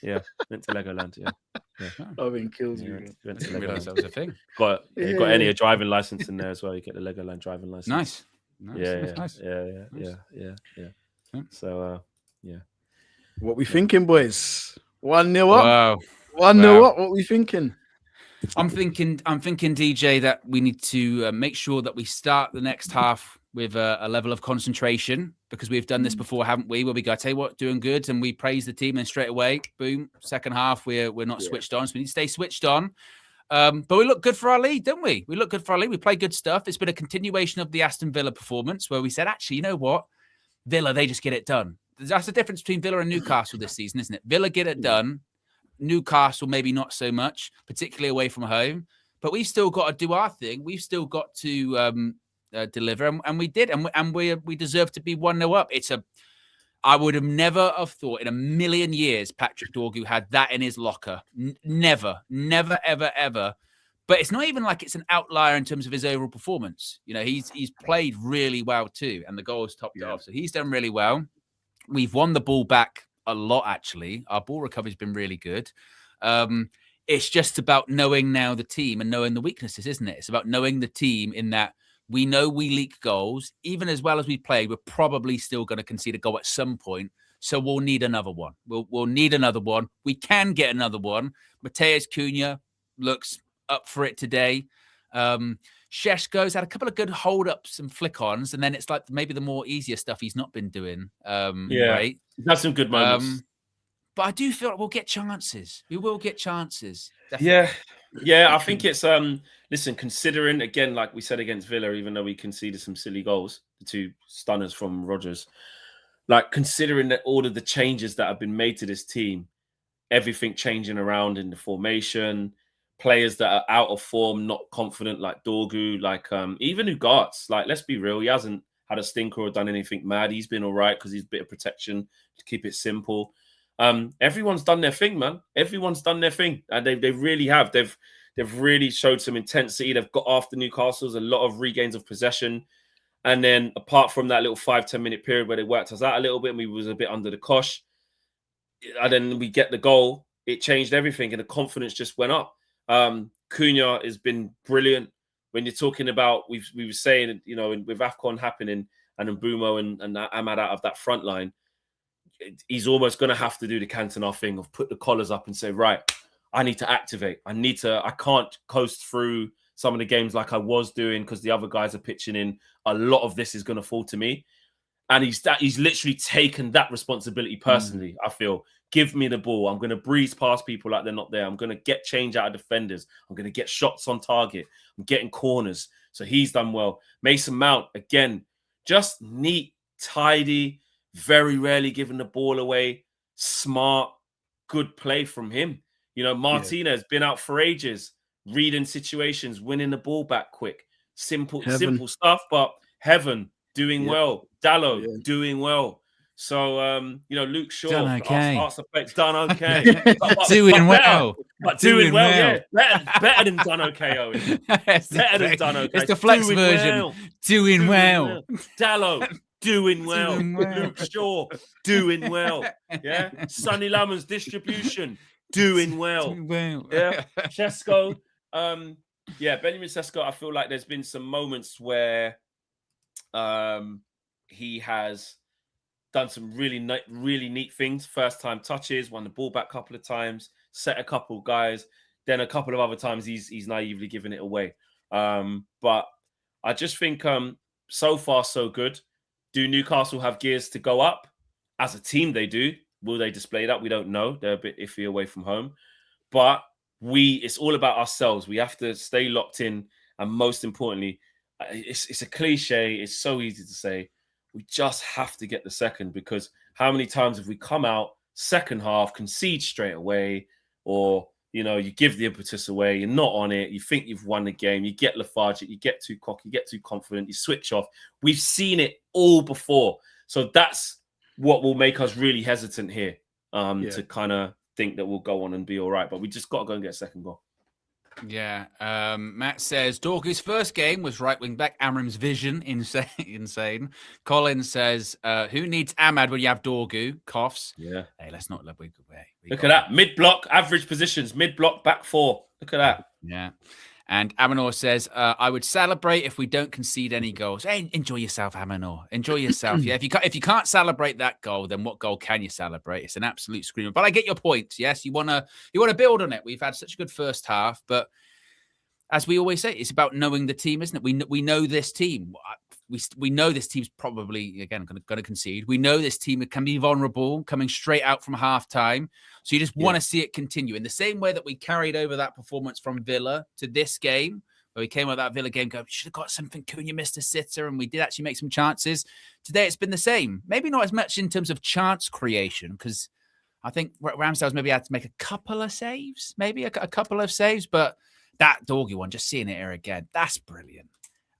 yeah, went to Legoland. Yeah. I mean, kills me. Went I to didn't realise that Legoland. was a thing. Got any driving license in there as well. You get the Legoland driving license. Nice. Nice. Yeah. Yeah. So, yeah. What we thinking, boys? 1-0 up. Wow. 1-0 up. What we thinking? I'm thinking, DJ, that we need to make sure that we start the next half with a level of concentration, because we've done this before, haven't we? Where we go, tell you what, doing good, and we praise the team, and straight away, boom, second half, we're not switched on. So we need to stay switched on. But we look good for our lead, don't we? We look good for our lead. We play good stuff. It's been a continuation of the Aston Villa performance, where we said, actually, you know what? Villa, they just get it done. That's the difference between Villa and Newcastle this season, isn't it? Villa get it done. Newcastle, maybe not so much, particularly away from home. But we've still got to do our thing. We've still got to deliver, and we did, and we deserve to be 1-0 up. I would have never have thought in a million years Patrick Dorgu had that in his locker. Never, ever. But it's not even like it's an outlier in terms of his overall performance. You know, he's played really well too, and the goals topped it off. So he's done really well. We've won the ball back a lot, actually. Our ball recovery's been really good. It's just about knowing now the team and knowing the weaknesses, isn't it? It's about knowing the team in that we know we leak goals. Even as well as we played, we're probably still going to concede a goal at some point. So we'll need another one. We'll need another one. We can get another one. Mateus Cunha looks up for it today. Sheshko's had a couple of good hold-ups and flick-ons, and then it's like maybe the more easier stuff he's not been doing. Right? He's had some good moments. But I do feel like we'll get chances. We will get chances. Definitely. Yeah. I think it's listen, considering again, like we said against Villa, even though we conceded some silly goals, the two stunners from Rodgers, like considering that all of the changes that have been made to this team, everything changing around in the formation, players that are out of form, not confident, like Dorgu, like even Ugarte, like let's be real, he hasn't had a stinker or done anything mad. He's been all right because he's a bit of protection to keep it simple. Everyone's done their thing, man. Everyone's done their thing, and they really have. They've really showed some intensity. They've got after Newcastle's a lot of regains of possession, and then apart from that little 5-10 minute period where they worked us out a little bit, and we was a bit under the cosh, and then we get the goal. It changed everything, and the confidence just went up. Cunha has been brilliant. When you're talking about, we were saying, you know, with AFCON happening and Mbumo and Ahmad out of that front line, he's almost going to have to do the Cantona thing of put the collars up and say, right, I need to activate. I can't coast through some of the games like I was doing because the other guys are pitching in. A lot of this is going to fall to me. And he's literally taken that responsibility personally, I feel. Give me the ball. I'm going to breeze past people like they're not there. I'm going to get change out of defenders. I'm going to get shots on target. I'm getting corners. So he's done well. Mason Mount, again, just neat, tidy, very rarely giving the ball away. Smart, good play from him. You know, Martinez been out for ages, reading situations, winning the ball back quick. Simple stuff, but Heaven doing well. Dallo doing well. So, Luke Shaw, Done okay. Arsenal players done okay. Doing well. better. But doing well, well. yeah. Better than done okay, Owen. Better than done okay. It's the flex Doing version. well. Doing well. Dallo, doing well. Doing well. Luke Shaw, doing well. Yeah. Sonny Lamon's distribution, doing well. Doing well. Yeah. Sesko, Benjamin Sesko, I feel like there's been some moments where he has done some really neat things. First time touches, won the ball back a couple of times, set a couple of guys. Then a couple of other times he's naively giving it away. But I just think so far so good. Do Newcastle have gears to go up? As a team, they do. Will they display that? We don't know. They're a bit iffy away from home. But it's all about ourselves. We have to stay locked in. And most importantly, it's a cliche. It's so easy to say. We just have to get the second, because how many times have we come out second half, concede straight away, or, you give the impetus away, you're not on it, you think you've won the game, you get lethargic, you get too cocky, you get too confident, you switch off. We've seen it all before. So that's what will make us really hesitant here to kind of think that we'll go on and be all right. But we just got to go and get a second goal. Yeah. Matt says Dorgu's first game was right wing back. Amorim's vision insane. Colin says, who needs Ahmad when you have Dorgu? Coughs. Yeah. Hey, let's not look. Look at that. Mid block, average positions, mid block, back four. Look at that. Yeah. And Amanor says, I would celebrate if we don't concede any goals. Hey, enjoy yourself, Amanor. Enjoy yourself. Yeah. If you can't celebrate that goal, then what goal can you celebrate? It's an absolute screamer. But I get your point. Yes, you want to build on it. We've had such a good first half, but as we always say, it's about knowing the team, isn't it? We know this team. We know this team's probably, again, going to concede. We know this team can be vulnerable, coming straight out from half-time. So you just want to see it continue. In the same way that we carried over that performance from Villa to this game, where we came out of that Villa game going, should have got something. Cunha missed a sitter, and we did actually make some chances. Today, it's been the same. Maybe not as much in terms of chance creation, because I think Ramsdale's maybe had to make a couple of saves, but that Dorgu one, just seeing it here again, that's brilliant.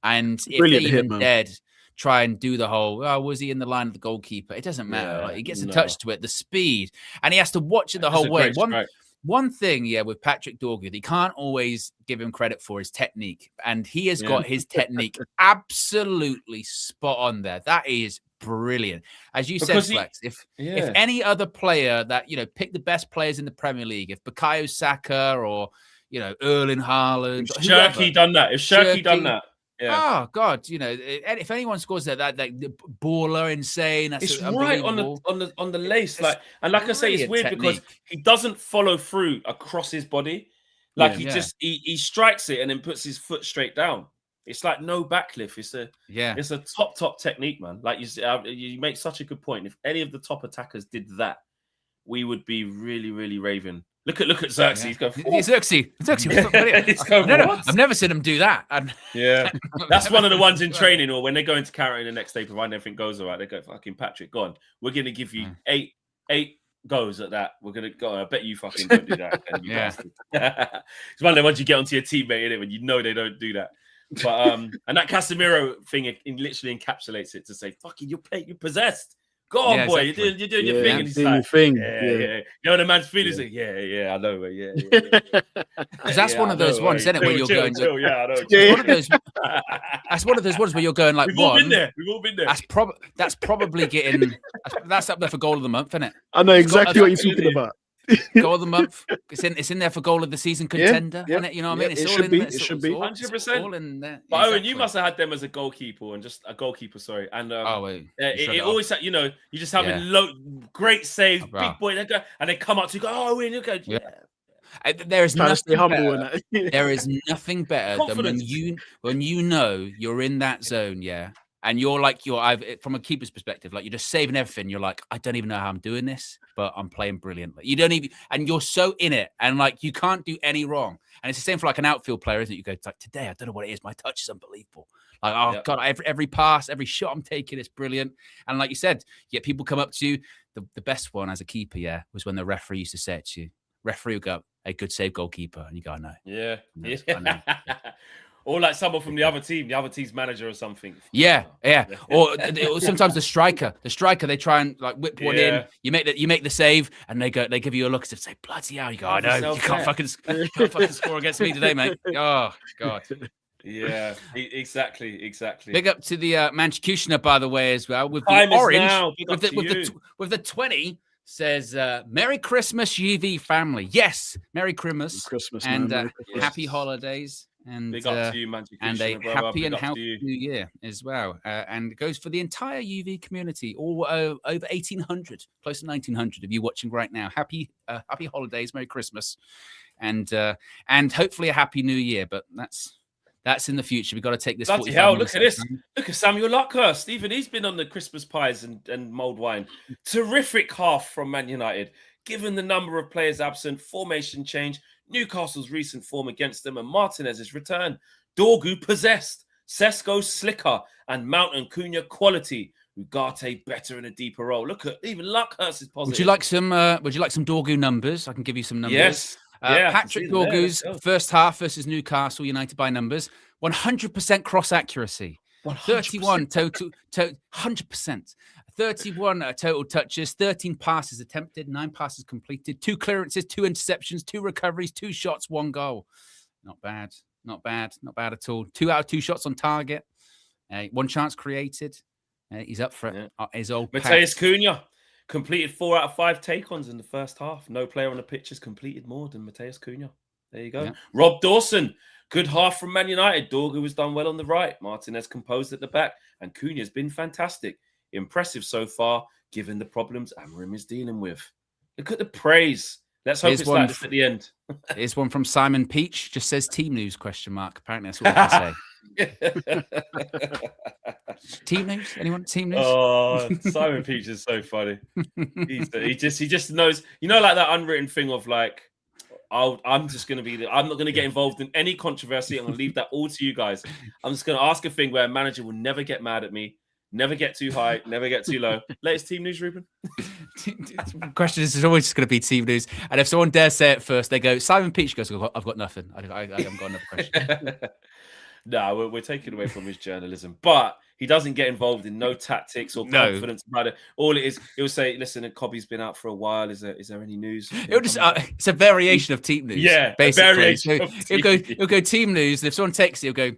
And if they even dared try and do the whole, was he in the line of the goalkeeper? It doesn't matter. Yeah, like, he gets a touch to it, the speed, and he has to watch it the whole way. One thing, with Patrick Dorgu, that you can't always give him credit for is technique. And he has got his technique absolutely spot on there. That is brilliant. As you said, Flex, if any other player that, pick the best players in the Premier League, if Bukayo Saka or, Erling Haaland. If Shirky done that. Yeah. Oh God! If anyone scores that baller insane, that's it's right on the lace. Like I say, it's weird because he doesn't follow through across his body. Like he strikes it and then puts his foot straight down. It's like no backlift. It's a top technique, man. Like you make such a good point. If any of the top attackers did that, we would be really, really raving. Look at Xerxes. He's going, Xerxes. I've never seen him do that. That's one of the ones in training, or when they go into carrying the next day, providing everything goes all right, they go, fucking Patrick, go on. We're going to give you eight goes at that. We're going to go. I bet you fucking don't do that. It's one of the ones you get onto your teammate in it when you know they don't do that. But and that Casemiro thing, it literally encapsulates it to say, fucking, you're possessed. Go on, boy. Exactly. You're doing your thing. And he's like, the man's feeling like, I know, mate. Because that's one of those ones, isn't it, where you're going. I know. That's one of those ones where you're going like, We've all been there. That's probably getting. That's up there for goal of the month, isn't it? I know exactly what you're talking about. Goal of the month. It's in there for goal of the season contender, isn't it? You know what I mean? It should be. It should be 100%. All in there. But Owen, you must have had them as a goalkeeper, sorry. And it always, you just having great saves, big boy. They go and they come up to you, go, Owen, you go, There is nothing humble better. There is nothing better than when you know you're in that zone, and you're like, from a keeper's perspective, like you're just saving everything. You're like, I don't even know how I'm doing this, but I'm playing brilliantly. You don't even, and you're so in it, and like you can't do any wrong. And it's the same for like an outfield player, isn't it? You go, like, today, I don't know what it is. My touch is unbelievable. Like, God, every pass, every shot I'm taking is brilliant. And like you said, you get people come up to you. The best one as a keeper, was when the referee used to say it to you. Referee would go, "Hey, good save, goalkeeper," and you go, "I know." Yeah. I know. Or like someone from the other team's manager or something. Yeah. Or sometimes the striker, they try and like whip one in. You make the save, and they give you a look as if say, bloody hell. You go, I know, you can't fucking score against me today, mate. Oh God. Yeah, exactly. Big up to the Manchester, by the way, as well. With Time the is orange, now. with the 20 says, "Merry Christmas, UV family." Yes, Merry Christmas, and Merry Christmas. happy holidays, and Big up to you, Manchester, and a brother. happy Big and up to healthy you. New Year as well. And it goes for the entire UV community, all over 1,800, close to 1,900 of you watching right now. Happy holidays, Merry Christmas, and hopefully a happy New Year. But that's in the future. We've got to take this. Bloody hell, look at this. Look at Samuel Luckhurst. Even he's been on the Christmas pies and mulled wine. Terrific half from Man United. Given the number of players absent, formation change, Newcastle's recent form against them, and Martinez's return. Dorgu possessed. Sesko slicker. And Mount and Cunha quality. Ugarte better in a deeper role. Look at even Luckhurst is positive. Would you like some Dorgu numbers? I can give you some numbers. Yes. Patrick Dorgu's first half versus Newcastle United by numbers, 100% cross accuracy, 31 total 100%, 31 total touches, 13 passes attempted, 9 passes completed, 2 clearances, 2 interceptions, 2 recoveries, 2 shots, 1 goal. Not bad at all. 2 out of 2 shots on target, 1 chance created. He's up for his old Mateus Cunha. Completed 4 out of 5 take-ons in the first half. No player on the pitch has completed more than Mateus Cunha. There you go. Yeah. Rob Dawson. Good half from Man United. Dorgu has done well on the right. Martinez composed at the back. And Cunha's been fantastic. Impressive so far, given the problems Amorim is dealing with. Look at the praise. Let's hope it's like this at the end. Here's one from Simon Peach. Just says team news, ? Apparently that's what we can say. Team news? Anyone? Team news? Oh, Simon Peach is so funny. He just knows, like that unwritten thing of like, I'm not going to get involved in any controversy. I'm going to leave that all to you guys. I'm just going to ask a thing where a manager will never get mad at me, never get too high, never get too low. Latest team news, Ruben? Question is always just going to be team news. And if someone dares say it first, they go, Simon Peach goes, I've got nothing. I haven't got another question. No, we're taking away from his journalism, but he doesn't get involved in no tactics or confidence about it. All it is, he'll say, "Listen, Cobby's been out for a while. Is there any news?" It's a variation of team news. Yeah, basically. He'll go team news, and if someone takes it, he'll go,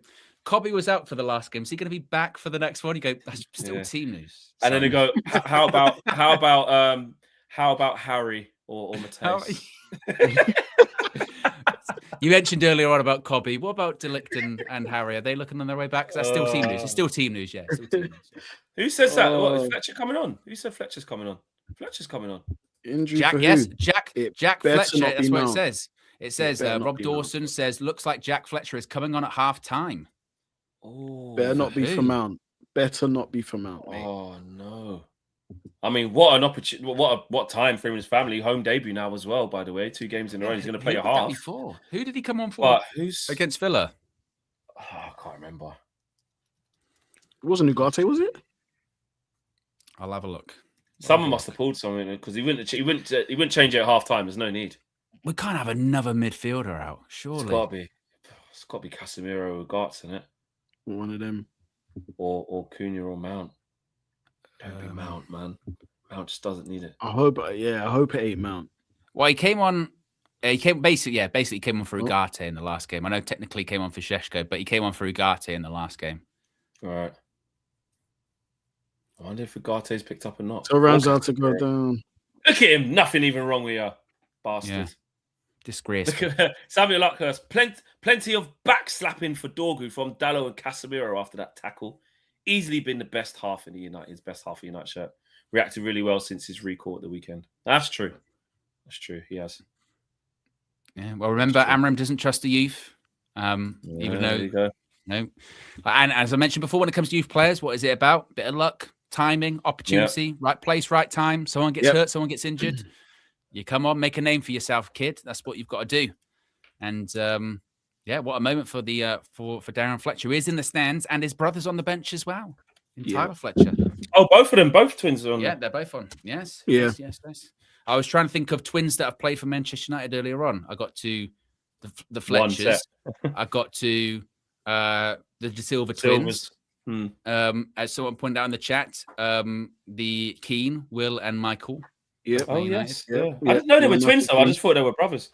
"Cobby was out for the last game. Is he going to be back for the next one?" You go, "That's still team news." And then they go, "How about Harry or Mateus?" You mentioned earlier on about Cobby. What about Delict and Harry? Are they looking on their way back? That's still team news. It's still team news, yeah. Still team news, yeah. Who says that? What, is Fletcher coming on? Who said Fletcher's coming on? Fletcher's coming on. Injury Jack, for yes. who? Jack Fletcher. That's what Mount. it says. It says Rob Dawson says, looks like Jack Fletcher is coming on at half time. Oh, better not be for Mount. Better not be for Mount, mate. Oh no. I mean, what an opportunity! What time for him and his family? Home debut now as well. By the way, 2 games in a row. He's going to play a half. Before? Who did he come on for? But who's against Villa? Oh, I can't remember. It wasn't Ugarte, was it? I'll have a look. Someone must have pulled something because he wouldn't change it at half time. There's no need. We can't have another midfielder out, surely. It's got to be Casemiro or Ugarte, isn't it? One of them, or Cunha or Mount. Don't be Mount, man. Mount just doesn't need it. I hope it ain't Mount. Well, he came on. He came basically came on for Ugarte in the last game. I know technically he came on for Šeško, but he came on for Ugarte in the last game. All right. I wonder if Ugarte's picked up or not. So Ramsdale to go down. Look at him. Nothing even wrong with you, bastard. Yeah. Disgraceful. Samuel Luckhurst. Plenty of backslapping for Dorgu from Dalot and Casemiro after that tackle. Easily been the best half in the United's best half of the United shirt. Reacted really well since his recall at the weekend. That's true. He has. Yeah. Well, remember, Amorim doesn't trust the youth. Even though no. And as I mentioned before, when it comes to youth players, what is it about? Bit of luck, timing, opportunity, right place, right time. Someone gets hurt, someone gets injured. You come on, make a name for yourself, kid. That's what you've got to do. And what a moment for the for Darren Fletcher, who is in the stands, and his brother's on the bench as well. Tyler Fletcher. Oh, both of them, both twins are on. Yeah, they're both on. Yes. Yeah. Yes. I was trying to think of twins that have played for Manchester United earlier on. I got to the Fletchers. I got to the De Silva twins. Silvers. As someone pointed out in the chat, the Keane, Will, and Michael. Yeah. Oh, United. yes. Yeah. Yeah. I didn't know they were Yeah, twins, though. I twins. just thought they were brothers.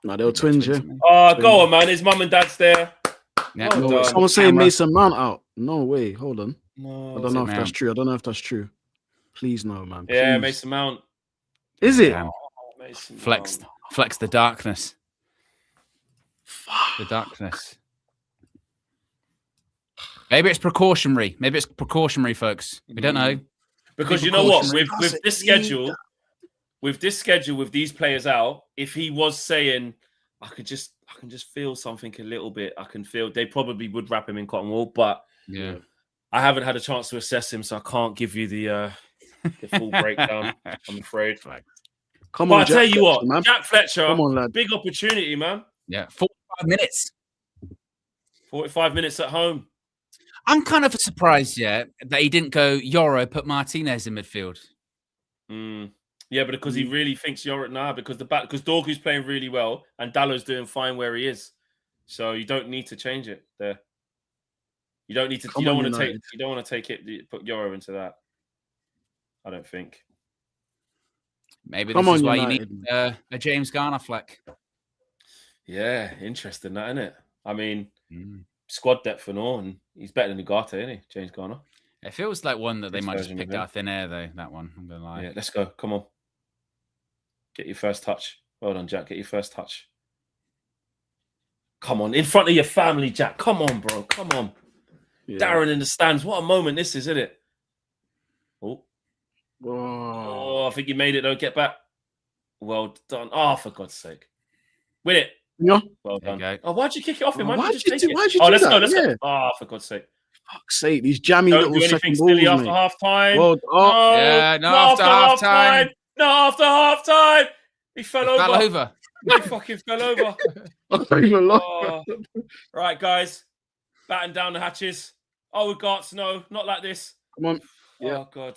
No, they were twins, yeah. Oh, go on, man. His mum and dad's there. Yeah. Well No, done. someone's saying Camera. Mason Mount out. No way. Hold on. No. I don't know if Mount. that's true. I don't know if that's true. Please no, man. Yeah, Please. Mason Mount. Is it? Damn. Oh, Mason Flex the darkness. The darkness. Maybe it's precautionary. Maybe it's precautionary, folks. We don't know. Because you know what? Precautionary. With this schedule, with these players out, if he was saying, I can just feel something a little bit. I can feel they probably would wrap him in cotton wool, but Yeah. I haven't had a chance to assess him, so I can't give you the full breakdown. I'm afraid. Come But on, I tell Jack you what, Fletcher, man. Jack Fletcher, Come on, lad. big opportunity, man. Yeah. 45 minutes. 45 minutes at home. I'm kind of surprised, yeah, that he didn't go Euro, put Martinez in midfield. Yeah, but because he really thinks you're at now, because Dorgu's playing really well and Dallow's doing fine where he is. So you don't need to change it there. You don't need to. Come You don't on, want to take. United. You don't want to take it. Put Euro into that. I don't think. Maybe Come this is on, why United. you need a James Garner fleck. Yeah, interesting that, isn't it? I mean, squad depth and all, and he's better than Ugarte, isn't he? James Garner. It feels like one that they This might just version of picked him. out of thin air, though. That one, I'm gonna lie. Yeah, let's go. Come on. Get your first touch. Well done, Jack. Get your first touch. Come on, in front of your family, Jack. Come on, bro. Come on. Yeah. Darren in the stands. What a moment this is, isn't it? Oh, Oh. I think you made it, though. Get back. Well done. Oh, for God's sake. Win it. Yeah. Well There done. you go. Oh, why'd you kick it off him? Why Why'd did you you just take do- it? why'd you Oh, do let's that? go. Let's Yeah. go. Oh, for God's sake. Fuck's sake, these jammy Don't little do anything second silly balls, after mate. half time. Well, oh, Yeah, no, not after half time. No, after half time. He fell over. Fell over. He fucking fell over. I don't even look. Oh. Right, guys. Batten down the hatches. Oh, Garts, no, not like this. Come on. Yeah. Oh, God.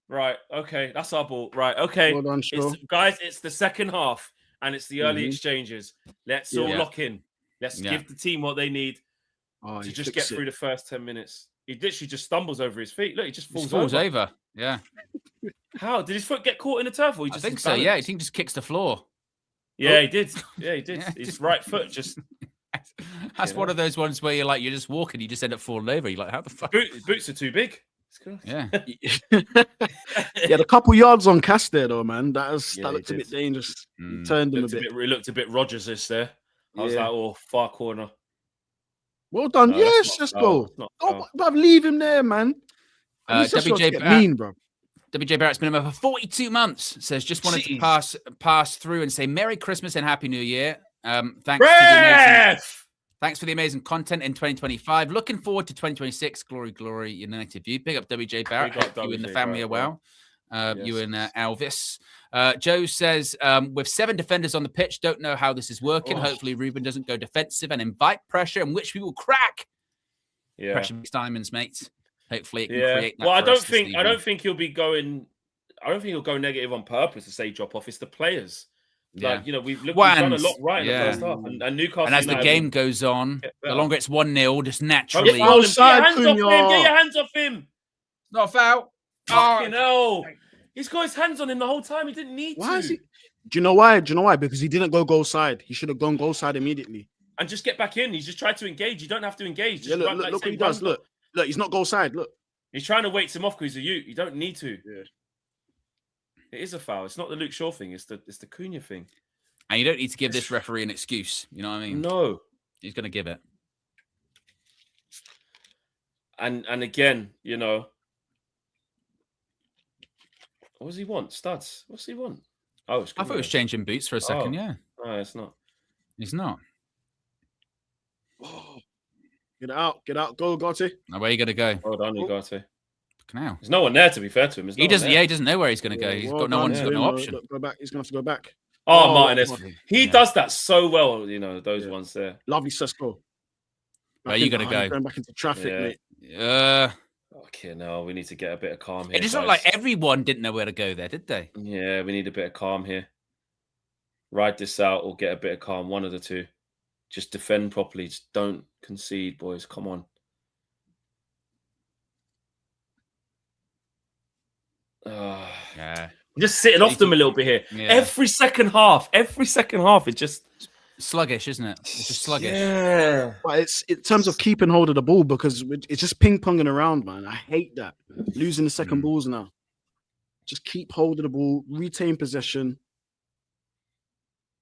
Right, okay. That's our ball. Right, okay. Well done, Shaw. Guys, it's the second half and it's the early Mhm. exchanges. Let's all Yeah. lock in. Let's Yeah. give the team what they need Oh, to he just get fixed it. through the first 10 minutes. He literally just stumbles over his feet. Look, he just Just falls, falls over. over. Yeah. How? Did his foot get caught in the turf? Or he I just think his so. Yeah, I balance? think just kicks the floor. Yeah, he did. Yeah, he did. Yeah, His just- right foot just... That's Yeah. one of those ones where you're just walking, you just end up falling over. You're like, how the fuck? His boots are too big. It's good. Yeah. He had a couple yards on cast there, though, man. That Yeah, looked a he bit did. dangerous. Mm. He turned him a It bit. looked a bit Rogers-ish there. I was Yeah. like, oh, far corner. Well done. No, that's Yes, not let's foul. go. That's not Oh, foul. bruv, leave him there, man. He's just WJ get Barrett- mean, bro. WJ Barrett's been about for 42 months. Says just wanted to Jeez. pass through and say Merry Christmas and Happy New Year. Thanks for the amazing content in 2025. Looking forward to 2026. Glory, glory, United View. Big up WJ Barrett. Big up Hope you and the WJ family are Barrett, well. You Yes. and Elvis. Joe says, with 7 defenders on the pitch, don't know how this is working. Oh. Hopefully Ruben doesn't go defensive and invite pressure, in which we will crack. Yeah. Pressure makes diamonds, mate. Hopefully it can Yeah. create that Well, I for don't us this think evening. he'll be going. I don't think he'll go negative on purpose to say drop off. It's the players. Yeah. Like, you know, we've done Well, a lot right in yeah. the first half, and Newcastle. And as the United game goes on, get the better. longer it's 1-0, just Don't naturally. foul him. Get Offside, your hands off him. Cunha. Get your hands off him. Not a foul. Fucking hell. He's got his hands on him the whole time. He didn't need Why to. is he? Do you know why? Do you know why? Because he didn't go goal side. He should have gone goal side immediately. And just get back in. He's just tried to engage. You don't have to engage. Just Yeah, look, run, look, like look say, what he does. run. Look, he's not goal side. Look. He's trying to wait him off because he's a youth. You don't need to. Yeah. It is a foul. It's not the Luke Shaw thing. It's the Cunha thing. And you don't need to give this referee an excuse. You know what I mean? No. He's going to give it. And again, you know, what does he want? Studs. What's he want? Oh, it's I thought he was changing boots for a second. Oh. Yeah, No, it's not. he's not. Oh, get out. Go, Gotti. Now, where are you going to go? Hold on, you got to. Now. There's no one there. To be fair to him, There's no He one doesn't. there. Yeah, he doesn't know where he's going to go. He's got no one. He's got no option. Look, go back. He's gonna have to go back. Oh, Oh, Martinez. God. He Yeah. does that so well. You know those Yeah. ones there. Lovely, Sesko. Where are you gonna go? Going back into traffic, Yeah. mate. Okay, no, we need to get a bit of calm here. It doesn't look guys. like everyone didn't know where to go there, did they? Yeah, we need a bit of calm here. Ride this out or get a bit of calm. One of the two. Just defend properly. Just don't concede, boys. Come on. Yeah. Just sitting off them a little bit here. Yeah. Every second half, it just Sluggish, isn't it? It's just sluggish. Yeah. But it's in terms of keeping hold of the ball because it's just ping ponging around, man. I hate that. Losing the second balls now. Just keep hold of the ball, retain possession.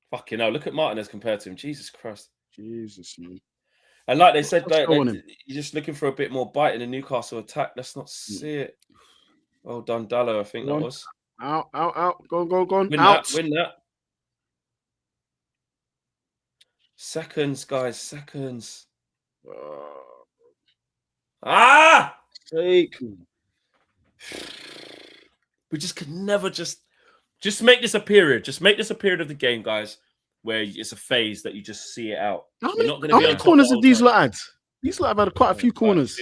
Fucking hell. Look at Martinez compared to him. Jesus Christ. Jesus, man. And like they said, What's going on? you're just looking for a bit more bite in the Newcastle attack. Let's not see it. Well done, Dallo. I think that was. Out. Go on. Win Out. that. Win that. Seconds, guys. Seconds. Take. We just can never just make this a period. Just make this a period of the game, guys, where it's a phase that you just see it out. How You're not going many, to be how on many top corners the have whole these time. lot had? These lot have had quite a few corners.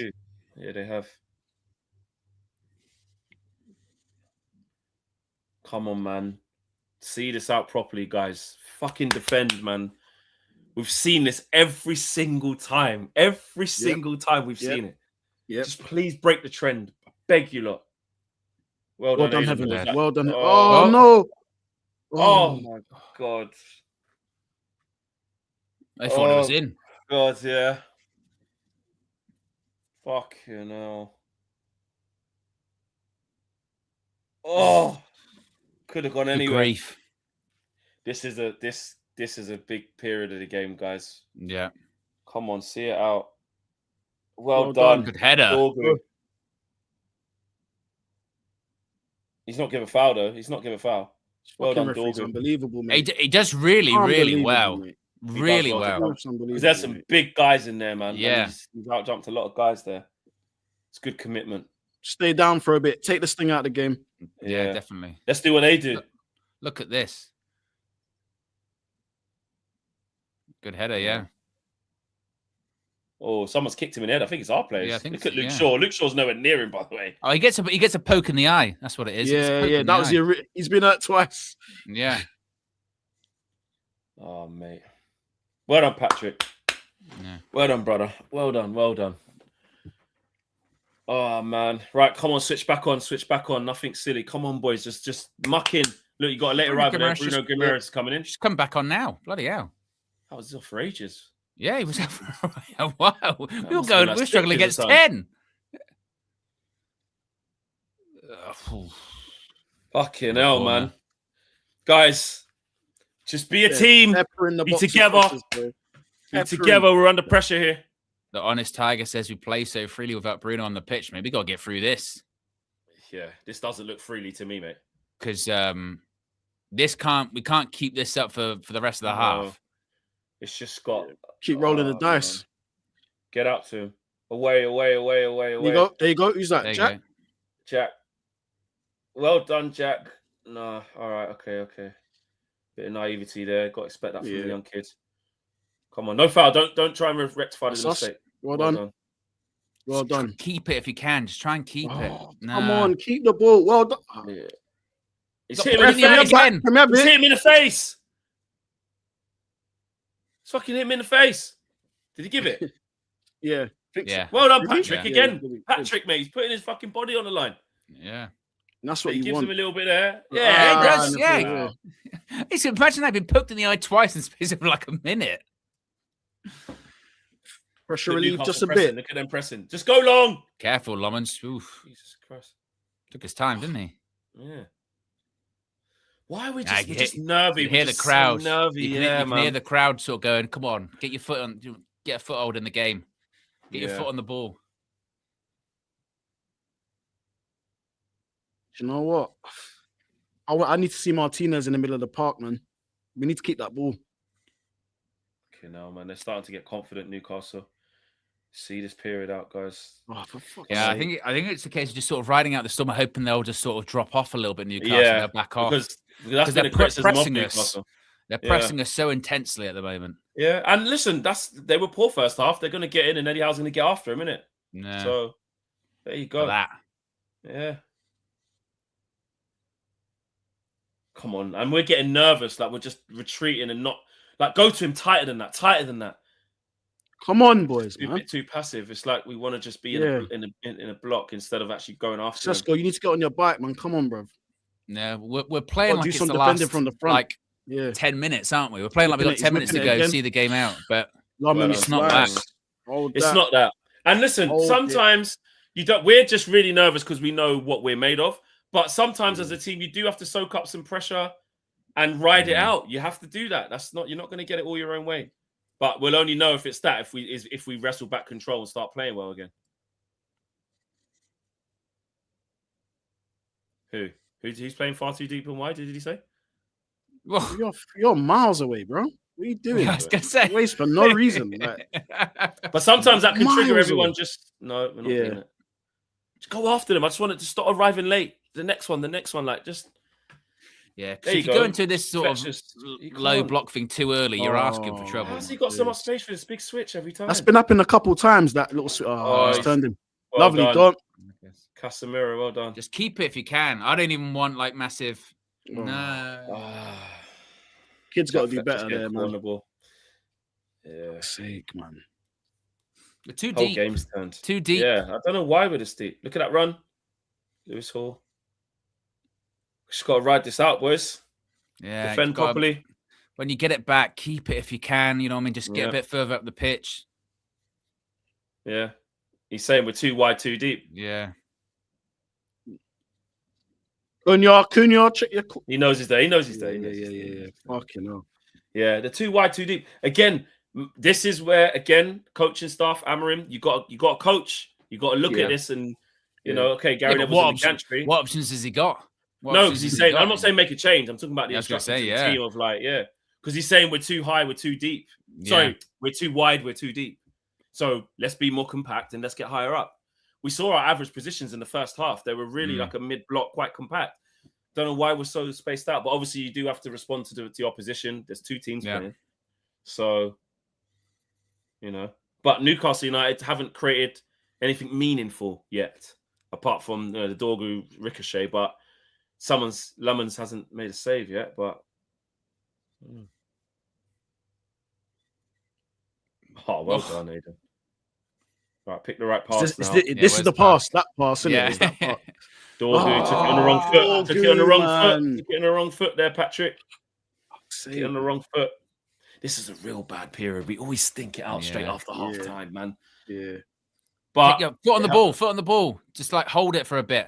Yeah, they have. Come on, man. See this out properly, guys. Fucking defend, man. We've seen this every single time. Every single time we've seen it. Yep. Just please break the trend. I beg you lot. Well done, Heaven. Aiden. Well done. Oh, Oh, no. Oh, my God. I thought it was in. God, yeah. Fucking hell. Oh, could have gone Good anywhere. grief. This is a big period of the game, guys. Yeah. Come on, see it out. Well, Well done. done. Good header. Dorgu. He's not giving a foul, though. He's not giving a foul. Well Fucking done, referee's Dorgu. unbelievable, mate. He does really Unbelievable, well. mate. Really well. well. It's unbelievable, Because there's some mate. big guys in there, man. Yeah. And he's out-jumped a lot of guys there. It's good commitment. Stay down for a bit. Take this thing out of the game. Yeah, definitely. Let's do what they do. Look at this. Good header, yeah. Oh, someone's kicked him in the head. I think it's our players. Yeah, I think Look at Luke yeah. Shaw. Luke Shaw's nowhere near him, by the way. Oh, he gets a poke in the eye. That's what it is. He gets a poke Yeah. in the That was eye. he's been hurt twice. Yeah. Oh, mate. Well done, Patrick. Yeah. Well done, brother. Well done. Oh, man. Right, come on, switch back on. Nothing silly. Come on, boys. Just muck in. Look, you got a late arrival there. Bruno Guimaraes is coming in. Just come back on now. Bloody hell. That was off for ages. Yeah, he was out for a while. We were must have been like struggling 6 against at the time. 10. Fucking hell, man. Guys, just be a team. Peppering the Be box of together. crosses, bro. Be Peppering. together. We're under pressure here. The honest Tiger says we play so freely without Bruno on the pitch. Maybe we got to get through this Yeah, this doesn't look freely to me, mate. because we can't keep this up for the rest of the half. It's just got... Keep rolling the Oh, dice. man. Get up to him. Away. There you go. Who's that? There you Jack? go. Jack. Well done, Jack. No, all right, okay. Bit of naivety there. Got to expect that from the young kids. Come on, no foul. Don't try and rectify the That's us. mistake. Well done. Well done. Keep it if you can. Just try and keep it. Oh, Nah. Come on, keep the ball. Well done. Yeah. He's Got hit him in put the in the eye face. again. Can we have He's it? hit him in the face. He's fucking hit him in the face. Did he give it? Yeah. Think so. Yeah. Well done, Did he? Patrick. Yeah. Again, Good. Patrick, mate. He's putting his fucking body on the line. Yeah. And that's He what you gives want. him a little bit there. Yeah, Yeah, he does, right. yeah. It's imagine I've been poked in the eye twice in space of like a minute. Pressure Look, relief Newcastle just a pressing. bit. Look at them pressing. Just go long. Careful, Lomans. Oof. Jesus Christ. Took his time, didn't he? Yeah. Why are we Yeah, just, you we're just hear- nervy? You We're hear the just so crowd. nervy. You can Yeah, man. hear the crowd sort of going, "Come on, get your foot on, get a foothold in the game, get your Yeah. foot on the ball." Do you know what? I need to see Martinez in the middle of the park, man. We need to keep that ball. Okay, now, man, they're starting to get confident, Newcastle. See this period out, guys. Oh, for fuck's Yeah, I sake. think it's a case of just sort of riding out the storm, hoping they'll just sort of drop off a little bit. Newcastle, Yeah, they'll back off Because that's they're been a criticism of pressing us. Newcastle. They're Yeah. pressing us so intensely at the moment. Yeah, and listen, they were poor first half. They're going to get in, and Eddie Howe's going to get after him, innit? No, So there you for go. that. Yeah. Come on, and we're getting nervous, like we're just retreating and not Like, go to him tighter than that. Come on, boys, A man. bit too passive. It's like we want to just be Yeah. in a block instead of actually going after him. Sesko, you need to get on your bike, man. Come on, bro. No, we're playing Gotta like do it's some the defending last from the front. like Yeah. 10 minutes, aren't we? We're playing like we got He's 10 minutes to whipping it go, again. see the game out. But Lemon Well, it's not slice. that. Hold It's that. not that. And listen, Hold it. sometimes you don't. We're just really nervous because we know what we're made of. But sometimes, as a team, you do have to soak up some pressure and ride it out. You have to do that. You're not going to get it all your own way. But we'll only know if it's that if we wrestle back control and start playing well again. Who's playing far too deep and wide? Did he say? Well, You're miles away, bro. What are you doing? I was gonna say Waste for no reason. Like, But sometimes that can trigger Miles everyone. away. Just no, we're not Yeah. doing it. Just go after them. I just want it to stop arriving late. The next one. Like just yeah. 'Cause There if you you go go. into this sort of Stretches. You low can't. block thing too early, you're asking for Oh. trouble. how's he got so much Yes. space for this big switch every time? that's been happening a couple times. That little. Oh, He's turned him. Well Lovely, done. don't. Casemiro, well done. Just keep it if you can. I don't even want like massive. Oh. No. Kids got to do Just better get there, corner man. ball. Yeah. For sake, man. We're too Whole deep. game's turned. Too deep. Yeah, I don't know why we're this deep. Look at that run. Lewis Hall. Just got to ride this out, boys. Yeah. Defend you've gotta- properly. When you get it back, keep it if you can. You know what I mean? Just get Yeah. a bit further up the pitch. Yeah. He's saying we're too wide, too deep. Yeah. Cunha, check your. He knows he's there. He knows he's there. Yeah. Fucking hell. Yeah, they're too wide, too deep. Again, this is where, coaching staff, Amorim, you got a coach. You got to look Yeah. at this and, you Yeah. know, okay, Gary Yeah, but Neville's in the gantry. what options has he got? What No, options because he's has he saying, got? I'm not saying make a change. I'm talking about the I was gonna instructions say, to the yeah. team of like, yeah. Because he's saying we're too high, we're too deep. Sorry, we're too wide, we're too deep. So let's be more compact and let's get higher up. We saw our average positions in the first half. They were really like a mid-block, quite compact. Don't know why we're so spaced out, but obviously you do have to respond to the opposition. There's two teams playing. So, you know. But Newcastle United haven't created anything meaningful yet, apart from the Dorgu ricochet. But Lemons hasn't made a save yet. But well done, Aidan. Right, pick the right pass now. This is the pass. That pass, isn't it? Is that pass? Dorgu took it on the wrong foot. Took it on the wrong foot. Took it on the wrong foot there, Patrick. Took it on the wrong foot. This is a real bad period. We always stink it out straight after half time, man. Yeah. But Take your foot on the ball. Foot on the ball. Just like hold it for a bit.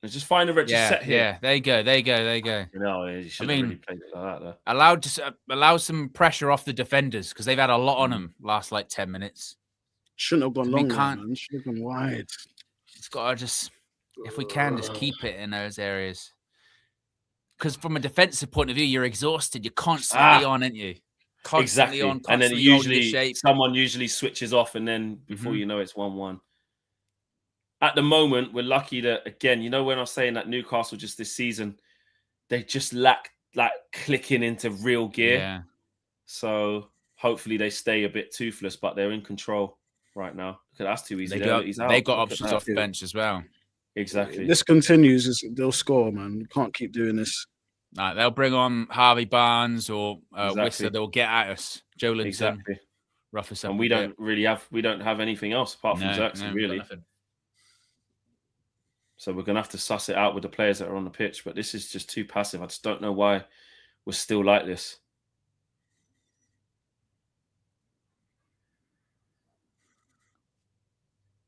let's just find a red set here. Yeah. There you go. No, you shouldn't really play it like that, though. Allow some pressure off the defenders because they've had a lot on them last like 10 minutes. Shouldn't have gone long. can't- Man. Should have gone wide. It's got to just, if we can, just keep it in those areas. Because from a defensive point of view, you're exhausted. You're constantly on, aren't you? Constantly Exactly. on, And then constantly holding your shape. someone usually switches off, and then before you know it's 1-1. At the moment, we're lucky that, again, you know, when I was saying that Newcastle just this season, they just lack like clicking into real gear. Yeah. So hopefully they stay a bit toothless, but they're in control right now. Look, that's too easy. They there. got, He's out. they got Look at options that. off the bench as well. Exactly. This continues, they'll score, man. You can't keep doing this. Like, they'll bring on Harvey Barnes or Exactly. Whistler. They'll get at us. Joe Linton, Exactly. rough us up. And a we bit. don't have anything else apart from Xerxes, we've got really. nothing. So we're going to have to suss it out with the players that are on the pitch. But this is just too passive. I just don't know why we're still like this.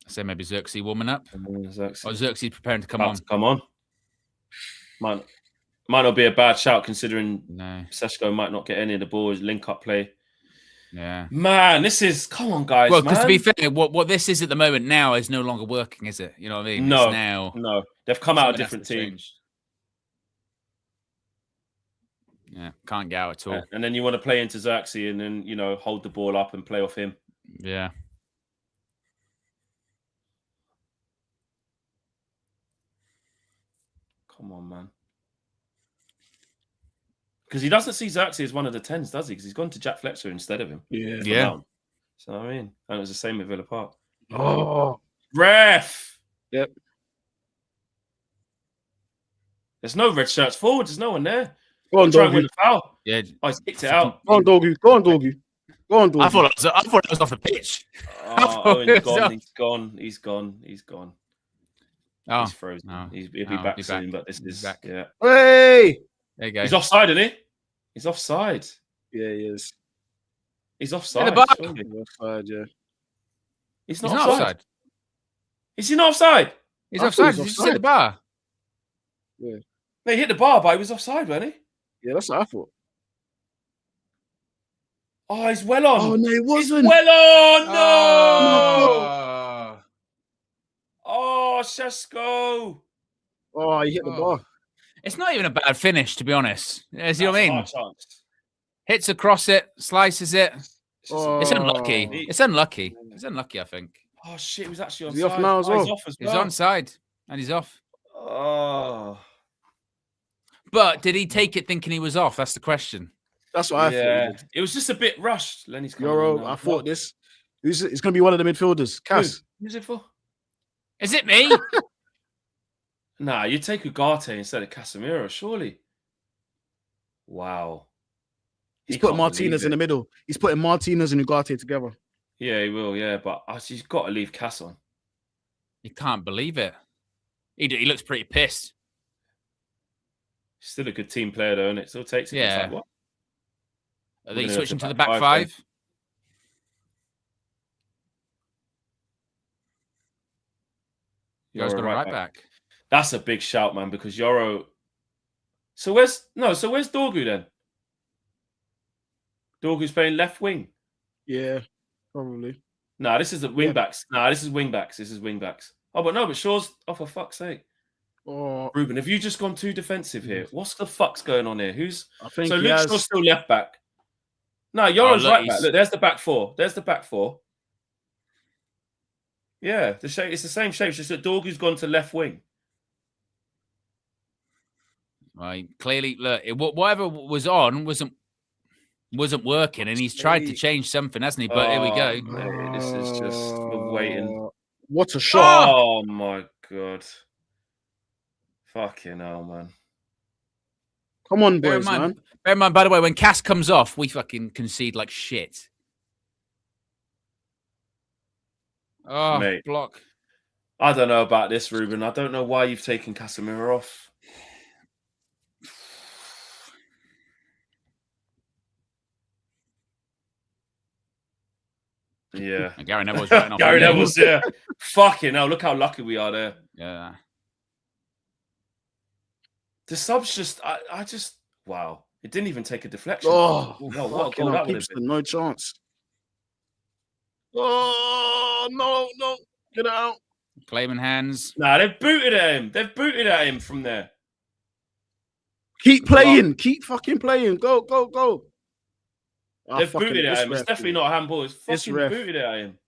So maybe Xerxes warming up. Xerxes. Or Xerxes preparing to come About on. to come on. Might not be a bad shout considering No. Sesko might not get any of the balls. Link up play. Yeah. Man, this is... Come on, guys, Well, because to be man. fair, what this is at the moment now is no longer working, is it? You know what I mean? No. It's now. No. They've come out a something has different to team. change. Yeah. Can't get out at all. And then you want to play into Xerxes and then, you know, hold the ball up and play off him. Yeah. Come on, man. Because he doesn't see Xerxes as one of the 10s, does he? Because he's gone to Jack Fletcher instead of him. Yeah. for Yeah. Mount. So, I mean, and it was the same with Villa Park. Oh. Ref! Yep. There's no red shirts forward. There's no one there. Go on, Try and win Dorgu. the foul. Yeah, Oh, he's kicked it out. Go on, Dorgu. Go on, Dorgu. Go on, Dorgu. I thought it was off the pitch. Oh, Owen's gone. He's gone. He's gone. He's gone. Oh, He's frozen. no. He'll be No, back he'll be soon, back. but this He'll be is back. yeah. Hey. there you go. He's offside, isn't he? He's offside. Yeah, he is. He's In offside. the bar. Surely. He's offside, yeah. He's He's not not offside. offside. Is he not offside? He's I thought offside. he was He's just hit the bar. No, he hit the bar, but he was offside, wasn't he? Yeah, that's what I thought. Oh, he's well on. Oh no, it He's wasn't. well on. No. Oh. Oh, Shesko. Oh, he hit the Oh. bar. It's not even a bad finish, to be honest. You see what I mean? That's a hard chance. Hits across it, slices it. It's just- Oh. It's unlucky. It's unlucky. It's unlucky, I think. Oh shit, he was actually Is he off onside. now as Oh, he's well? off as He's well. onside and he's off. Oh. But did he take it thinking he was off? That's the question. That's what I Yeah. thought. It was just a bit rushed. Lenny's coming in Euro, now. I thought this. It's going to be one of the midfielders. Cass. Who's it for? Is it me? Nah, you take Ugarte instead of Casemiro, surely. Wow. He's He put can't Martinez believe in the it. middle. He's putting Martinez and Ugarte together. Yeah, he will, yeah, but he's got to leave Cass on. You can't believe it. He looks pretty pissed. He's still a good team player, though, and it still takes it. Yeah. Like, what? Are We're they gonna go switching to to the back back five five? Yo's Yoro got a right back. That's a big shout, man, because Yoro. So where's Dorgu then? Dorgu's playing left wing. Yeah, probably. Nah, this is the wing backs. Nah, this is wing backs. This is wing backs. Oh, but no, but Shaw's. Oh, for fuck's sake, Oh, Ruben, have you just gone too defensive here? What's the fuck's going on here? Who's I think so he Luke has. Shaw's still left back. No, Yoro's look, right back. he's- Look, there's the back four. There's the back four. Yeah, the shape. It's the same shape. It's just that Dorgu's gone to left wing. Right. Clearly, look, whatever was on wasn't working, and he's tried to change something, hasn't he? But here we go. Mate, this is just we're waiting. What a shot. Oh my god. Fucking hell, man. Come on, Bear in boys, mind, man. bear in mind, by the way, when Cass comes off, we fucking concede like shit. Oh, Mate. block. I don't know about this, Ruben. I don't know why you've taken Casemiro off. Yeah. And Gary Neville's right off. Gary Neville's, yeah. Fucking hell, look how lucky we are there. Yeah. The subs just, I just, wow. It didn't even take a deflection. Oh, no, what a fucking goal hell, that would have Gibson, been. no chance. Oh, no. Get out. Claiming hands. Nah, they've booted at him. They've booted at him from there. Keep playing. Keep fucking playing. Go. Ah, They've fucking booted at this him. It's ref, definitely dude. not a handball. It's This fucking ref. booted at him.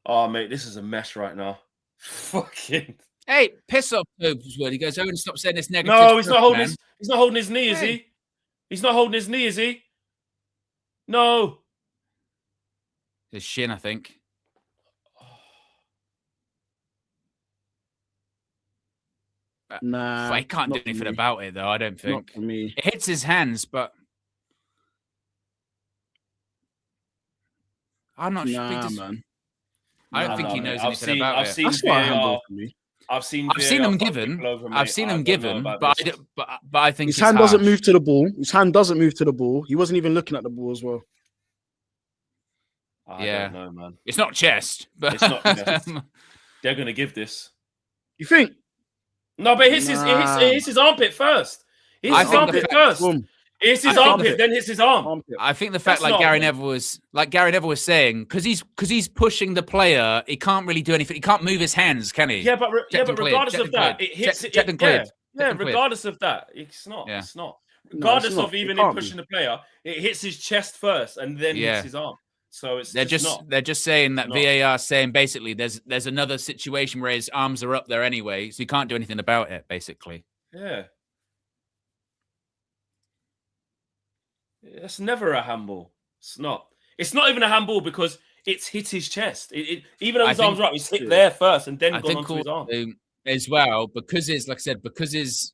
Oh, mate, this is a mess right now. Fucking. Hey, piss off, Wood. He goes, Owen, stop saying this negative. No, he's not stuff, holding man." he's not holding his knee, is Hey. he? He's not holding his knee, is he? No. His shin, I think. Nah. But he can't do not for anything me. about it, though, I don't Not think. for me. It hits his hands, but I'm not sure. Nah, man. I don't Nah, think he mate. knows I've anything seen- about I've it. seen That's not a VAR. handball for me. I've seen I've seen VAR him fuck given. people over, mate. I've seen I him don't know given, about but this. but I think His it's hand doesn't harsh. move to the ball. His hand doesn't move to the ball. He wasn't even looking at the ball as well. I Yeah. don't know, man. It's not chest, but It's not chest. They're gonna give this. You think? No, but it hits Nah. it hits his armpit first. It hits I his think the armpit fact- first. Boom. It hits his I think armpit, the- then hits his arm. Armpit. I think the fact, That's like Gary not- Neville was saying, because he's pushing the player, he can't really do anything. He can't move his hands, can he? Yeah, but Checked and cleared, regardless checked of and that, cleared. it hits Checked- it. checked and cleared. Yeah, Checked and cleared. regardless of that, it's not. Yeah. It's not. No, Regardless it's not. of even It him can't be. pushing the player, it hits his chest first and then Yeah. hits his arm. So it's They're not. they're just saying that Not. VAR saying basically there's another situation where his arms are up there anyway, so he can't do anything about it. Basically, Yeah. It's never a handball. It's not. It's not even a handball because it's hit his chest. Even though I his arm's think- right, it's hit there first and then I gone think onto his arm. as well because it's like I said because his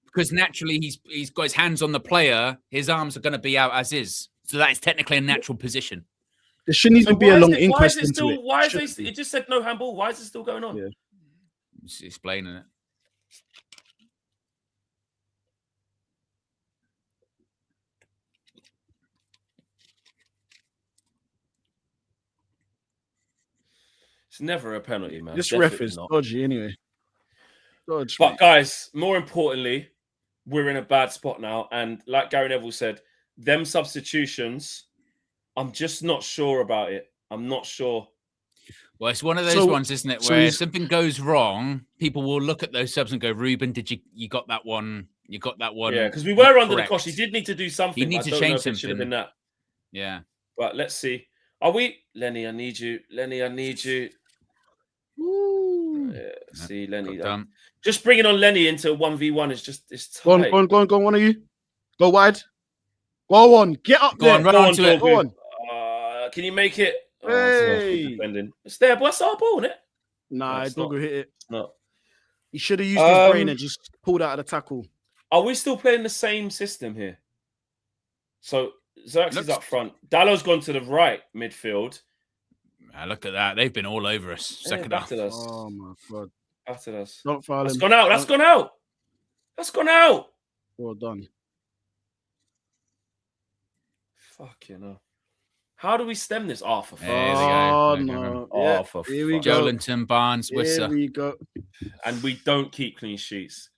Because naturally he's got his hands on the player, his arms are going to be out as is. So that is technically a natural position. There shouldn't even be a long inquest into still, it. Why is it? It just said no handball. Why is it still going on? Yeah. Just explaining it. It's never a penalty, man. This Definitely ref is not. dodgy anyway. Dodge, But mate. guys, more importantly, we're in a bad spot now. And like Gary Neville said, them substitutions, I'm just not sure about it. I'm not sure. Well, it's one of those ones, isn't it, where something goes wrong, people will look at those subs and go, Ruben, you got that one? You got that one? Yeah, because we were under correct. the cosh. He did need to do something. He needs to change something. It should have been that. Yeah. But let's see. Are we? Lenny, I need you. Lenny, I need you. Yeah, see, Lenny. Just bringing on Lenny into 1v1 is just, it's tight. Go on, one of you. Go wide. Go on, get up there. Run on to it. Go on. Can you make it? Hey. It's there, but it's our ball, isn't it? Nah, Dorgu hit it. No. He should have used his brain and just pulled out of the tackle. Are we still playing the same system here? So Xerxes up front. Dallow's gone to the right midfield. Look at that. They've been all over us. Second half. Battered us. Oh my god. Battered us. Don't foul him. That's gone out. That's gone out. That's gone out. Well done. Fucking hell. How do we stem this? Oh, for fuck. Oh, no. Oh, for Here we fuck. go. Jolinton, Barnes, Wisser. Here we go. And we don't keep clean sheets.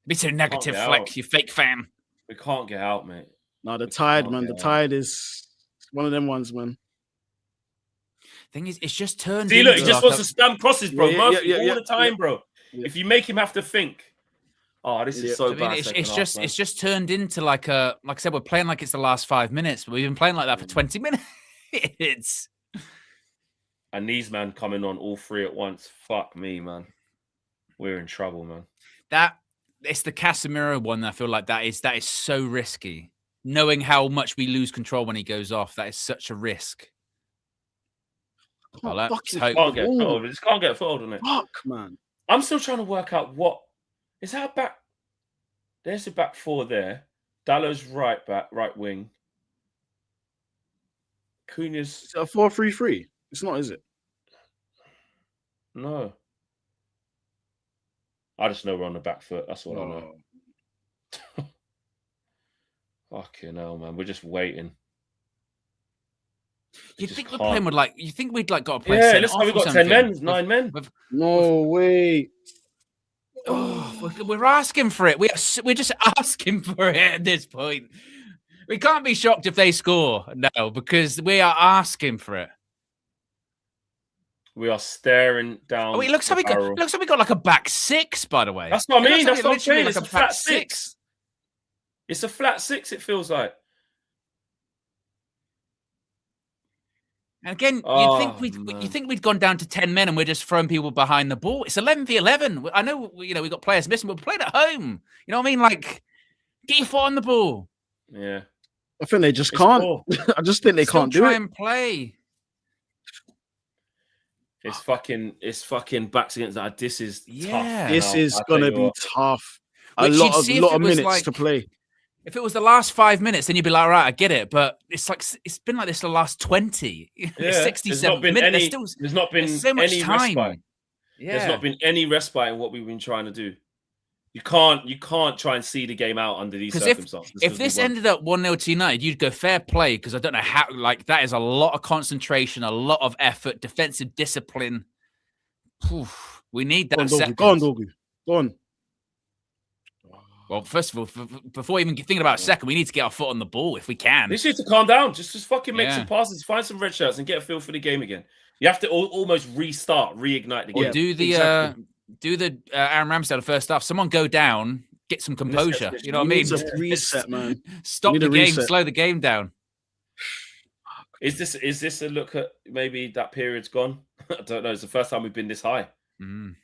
Be so negative, Can't get Flex, out. you fake fan. We can't get out, mate. No, the Tide, man. The out. Tide is one of them ones, man. Thing is, it's just turned. See, look, he into just like wants to spam crosses, bro. Yeah, Murphy, all yeah, the time, bro. Yeah. If you make him have to think, oh, this is so I mean, bad. it's just turned into like I said, we're playing like it's the last 5 minutes, but we've been playing like that for 20 minutes. And these man coming on all three at once. Fuck me, man. We're in trouble, man. It's the Casemiro one. I feel like that is so risky. Knowing how much we lose control when he goes off, that is such a risk. Well, let's hope. Can't get foothold. Just can't get foothold on it. Fuck, man. I'm still trying to work out what is that back. There's a back four there. Dallow's right back, right wing. Cunha's Is it a 4-3-3? It's not, is it? no. I just know we're on the back foot. That's what I know. Fucking hell, man. We're just waiting. You think we're playing with you think we'd got to play? Yeah, looks like we've got 10 men, 9 men. No way. Oh, we're asking for it. We're just asking for it at this point. We can't be shocked if they score now because we are asking for it. We are staring down. Oh, it looks like we got like a back six, by the way. That's what I mean. It That's looks what I'm saying. like It's a flat six. It's a flat six, it feels like. And again, you think we'd gone down to 10 men and we're just throwing people behind the ball. It's 11v11. I know, we got players missing, but we're playing at home. You know what I mean? Like, get your foot on the ball. Yeah. I think they just can't. I just think they can't do try it. And play. It's fucking backs against that. This is tough. This is gonna be tough. A lot of minutes to play. If it was the last 5 minutes, then you'd be like, all right, I get it. But it's been like this the last 20. Yeah. 67 minutes. There's not been so much any time. respite. Yeah. There's not been any respite in what we've been trying to do. You can't try and see the game out under these circumstances. If this ended up 1-0 to United, you'd go fair play because I don't know how. Like that is a lot of concentration, a lot of effort, defensive discipline. Oof, we need that. Go on, Dorgu. Go on. Well, first of all, before even thinking about a second, we need to get our foot on the ball if we can. This needs to calm down. Just fucking make some passes, find some red shirts, and get a feel for the game again. You have to almost reignite the game. Or do the Aaron Ramsdale the first half. Someone go down, get some composure. You know what I mean? It's a reset, man. Stop the game, slow the game down. Is this a look at maybe that period's gone? I don't know. It's the first time we've been this high. Mm.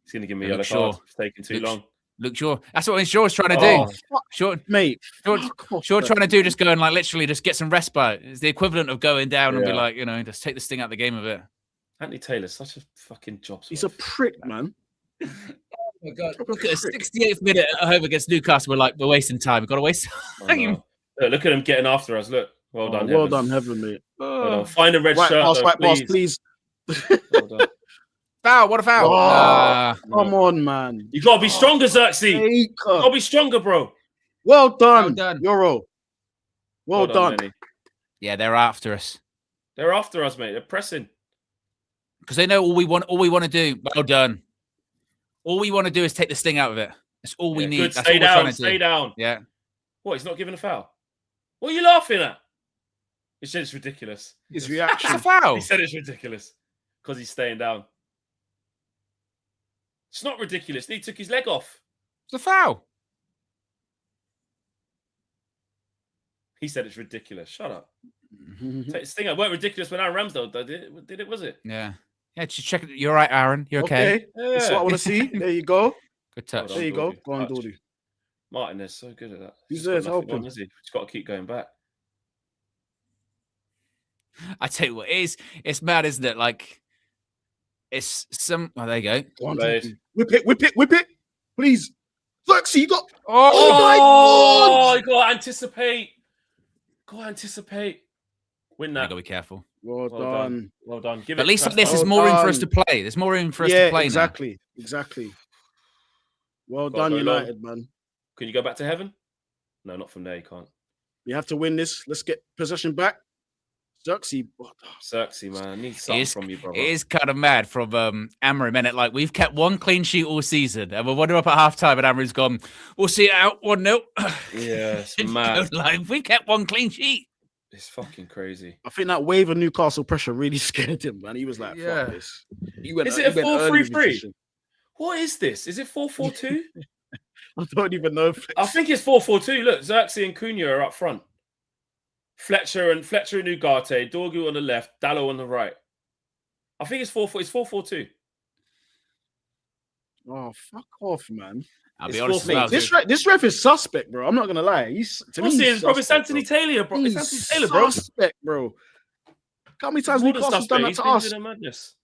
He's going to give me a yellow card. It's taking too long. Look, Shaw. That's what Shaw's trying to do. Shaw, mate. Shaw trying to do just going like literally just get some respite. It's the equivalent of going down and be like, just take the sting out of the game of it. Anthony Taylor's such a fucking job. He's a prick, man. Oh my God. Proper Look at the prick. 68th minute at home against Newcastle. We're wasting time. We've got to waste time. Look at him getting after us. Look. Well done, Well Heaven. done, Heaven, mate. Well done. Find a red White shirt, pass, though, white pass, please. please. Well done. Foul. What a foul. Come on, man. You gotta be stronger, Xerxes. You Baker. gotta be stronger, bro. Well done. Well done. Euro. Well done. Lenny. Yeah, they're after us. They're after us, mate. They're pressing. Because they know all we want to do. Well done. All we want to do is take the sting out of it. That's all we need. Good. That's Stay all we're trying down. to do. Stay down. Yeah. What? He's not giving a foul. What are you laughing at? He said it's ridiculous. His That's reaction. a foul. He said it's ridiculous because he's staying down. It's not ridiculous. He took his leg off. It's a foul. He said it's ridiculous. Shut up. Take this thing out. It weren't ridiculous when Aaron Ramsdale did it, was it? Yeah. Yeah, just check it. You're right, Aaron. You're okay. That's what I want to see. There you go. Good touch. Well There you go. Dorgu. Go on, Touch. Dorgu. Martin is so good at that. He's He's there got to nothing help on, him. has he? He's got to keep going back. I tell you what, it's mad, isn't it? Like, it's some. Oh, there you go. Go on, Played. Dorgu. Whip it, whip it, whip it. Please. Xerxes, you got. Oh, my Oh, God. you got to anticipate. Got to anticipate. Win you that. got to be careful. Well Well done. done. Well done. Give But it at least trust this us. is more room for us to play. There's more room for us to play exactly. Exactly. Well Gotta done, go long. United, man. Can you go back to heaven? No, not from there. You can't. We have to win this. Let's get possession back. Xerxes. Xerxes, man. I need now. something from you, brother. It is kind of mad from Amorim, innit? Like, we've kept one clean sheet all season, and we're 1-0 up at half time, and Amorim's gone, we'll see it out 1-0. Yeah, it's And mad. goes like, we've kept one clean sheet. It's fucking crazy. I think that wave of Newcastle pressure really scared him, man. He was like, Yeah. fuck this. He went, Is it he a went early with 4-3-3? position. What is this? Is it 4-4-2? I don't even know. If I think it's 4-4-2. Look, Xerxes and Cunha are up front. Fletcher and Ugarte, Dorgu on the left, Dallo on the right. I think it's 4-4. It's 4-4-2. Oh, fuck off, man. I'll It's be honest as 4-4. well. This ref is suspect, bro. I'm not gonna lie. He's to me. What's He's it, bro? It's suspect, Anthony bro. Taylor, bro. It's Anthony He's Taylor, bro. suspect, bro. How many times More than Newcastle's done that suspect. He's to been us? doing a madness.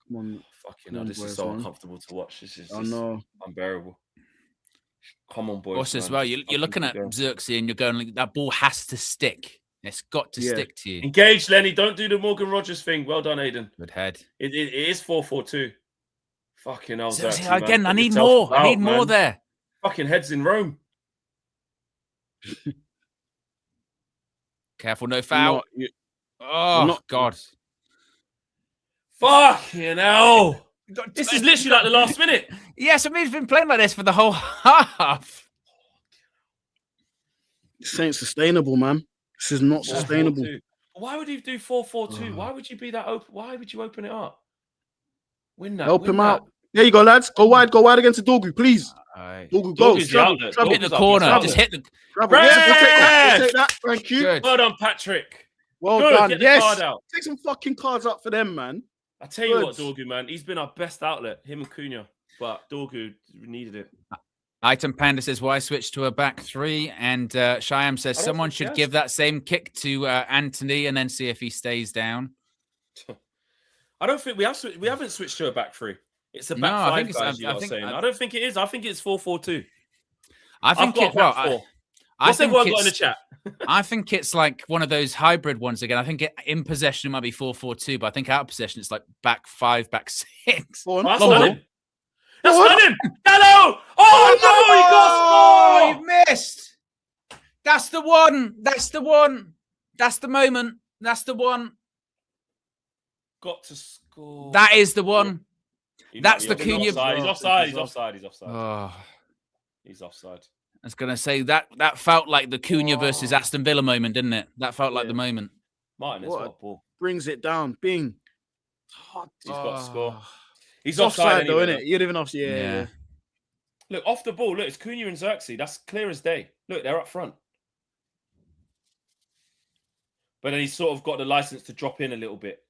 Come on, Fucking Come hell, on, this is boys, so man. uncomfortable to watch. This is I just know. unbearable. Come on, boys. Also, as man. well, you're Fucking looking keep at going. Xerxes and you're going, like, that ball has to stick. It's got to Yeah. stick to you. Engage, Lenny. Don't do the Morgan Rogers thing. Well done, Aiden. Good head. It is 4-4-2. Fucking hell, Xerxes, Xerxes, man. again, I Put need yourself more. I out, need more man. there. Fucking heads in Rome. Careful, no foul. Oh, not- God. Fucking hell. This is literally like the last minute. Yes, I mean, he's been playing like this for the whole half. This ain't sustainable, man. This is not 4-4-2. sustainable. Why would he do 4-4-2? Why would you be that open? Why would you open it up? Win that. Help win him that. out. There you go, lads. Go wide against the Dorgu, please. Dorgu, go. Dorgu's the Travel, outlet. travel, Hit the Dorgu's up, corner. he's Just up. hit the. travel. Yes! Yes, we'll take that. We'll take that. Thank you. Good. Well done, Patrick. Well Good, done. get the Yes. card out. Take some fucking cards up for them, man. I tell you what, Good. Dorgu, man, he's been our best outlet, him and Cunha. But Dorgu needed it. Item Panda says, why switch to a back three? And Shyam says, I don't someone think he should has. give that same kick to Anthony and then see if he stays down. I don't think we haven't switched to a back three. It's a back No, I five, think it's- guys. You I are think- saying. I don't think it is. I think it's 4-4-2. I I've think got it. a Well, back four. I What's think everyone got in the it's. chat? I think it's like one of those hybrid ones again. I think in possession it might be 4-4-2, but I think out of possession it's like back five, back six. Go on. Oh, that's Go not on. him. That's not him. Hello. Oh no, he got you missed. That's the one. That's the one. That's the moment. That's the one. got to score. That is the one. He that's might the be Cunha- He's offside. He's Oh, offside. He's he's offside. He's offside. Oh, He's offside. I was gonna say that felt like the Cunha versus Aston Villa moment, didn't it? That felt like Yeah. the moment. Martin has What? got a ball. Brings it down. Bing. He's got to score. Oh. He's It's offside, though, anyway, isn't it? You're even off. Yeah. Yeah. Yeah. Look, off the ball. Look, it's Cunha and Xerxes. That's clear as day. Look, they're up front. But then he's sort of got the license to drop in a little bit.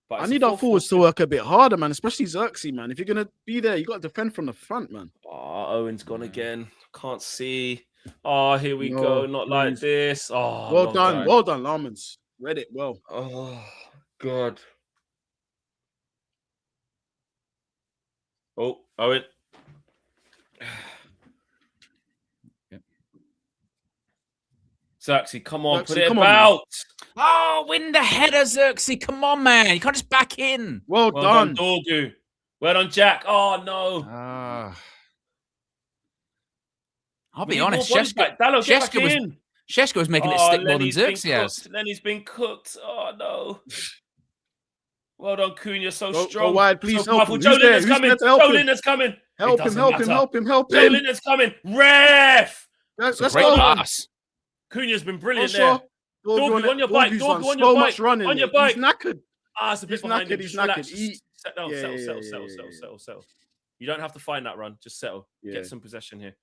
But I it's a need our 4-4-2. forwards to work a bit harder, man. Especially Xerxes, man. If you're gonna be there, you got to defend from the front, man. Oh, Owen's gone again. Can't see. Oh, here we No, go. Not like please. this. Oh, Well long done. time. Well done, Lamans. Read it well. Oh, God. Oh, Owen. Xerxes, come on, put Xerxes, it come on, man. about. Oh, win the header, Xerxes. Come on, man. You can't just back in. Well Well done. done, Dorgu. Well done, Jack. Oh, no. I'll We be need more honest. bodies back. Dallo, get back in. Sheshko was making it stick more than Xerxes has. Lenny's been cooked. Oh, no. Well done, Cunha. So Go strong. wide, please so help powerful. him. Joe Who's there? Linden's Who's coming. there to help Joe him? Linden's coming. Help him, help him, help him, help Joe him. Linden's coming. Ref! It's Let's a great go. pass. Cunha's been brilliant Sure. there. Dorgu on your bike. Dorgu's Dorgu done on your so bike. much running. On your He's bike. knackered. Ah, it's a bit He's behind him. knackered, Just he's relax. knackered. Settle. You don't have to find that run. Just settle. Yeah. Get some possession here.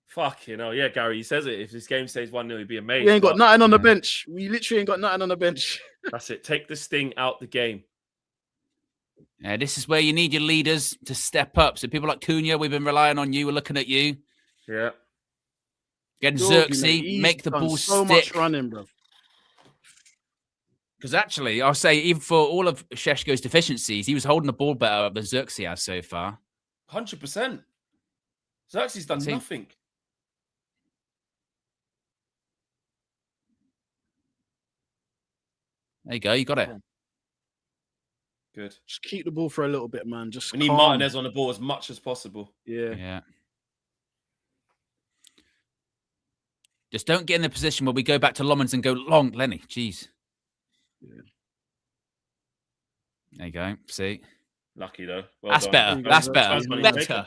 Fuck, yeah, Gary, he says it. If this game stays 1-0, he'd be amazed. We ain't got but nothing on the bench. We literally ain't got nothing on the bench. That's it. Take the sting out the game. Yeah, this is where you need your leaders to step up. So people like Cunha, we've been relying on you. We're looking at you. Yeah. Again, Dorgu, Xerxes, mate, he's make the done ball so stick. much running, bro. Because actually, I'll say, even for all of Sheshko's deficiencies, he was holding the ball better than Xerxes has so far. 100%. Xerxes done See. nothing. There you go. You got it. Good. Just keep the ball for a little bit, man. Just We need calm. Martinez on the ball as much as possible. Yeah. Yeah. Just don't get in the position where we go back to Lomans and go long, Lenny. Jeez. Yeah. There you go. See? Lucky, though. Well That's done. better. That's better. That's money Better. taken.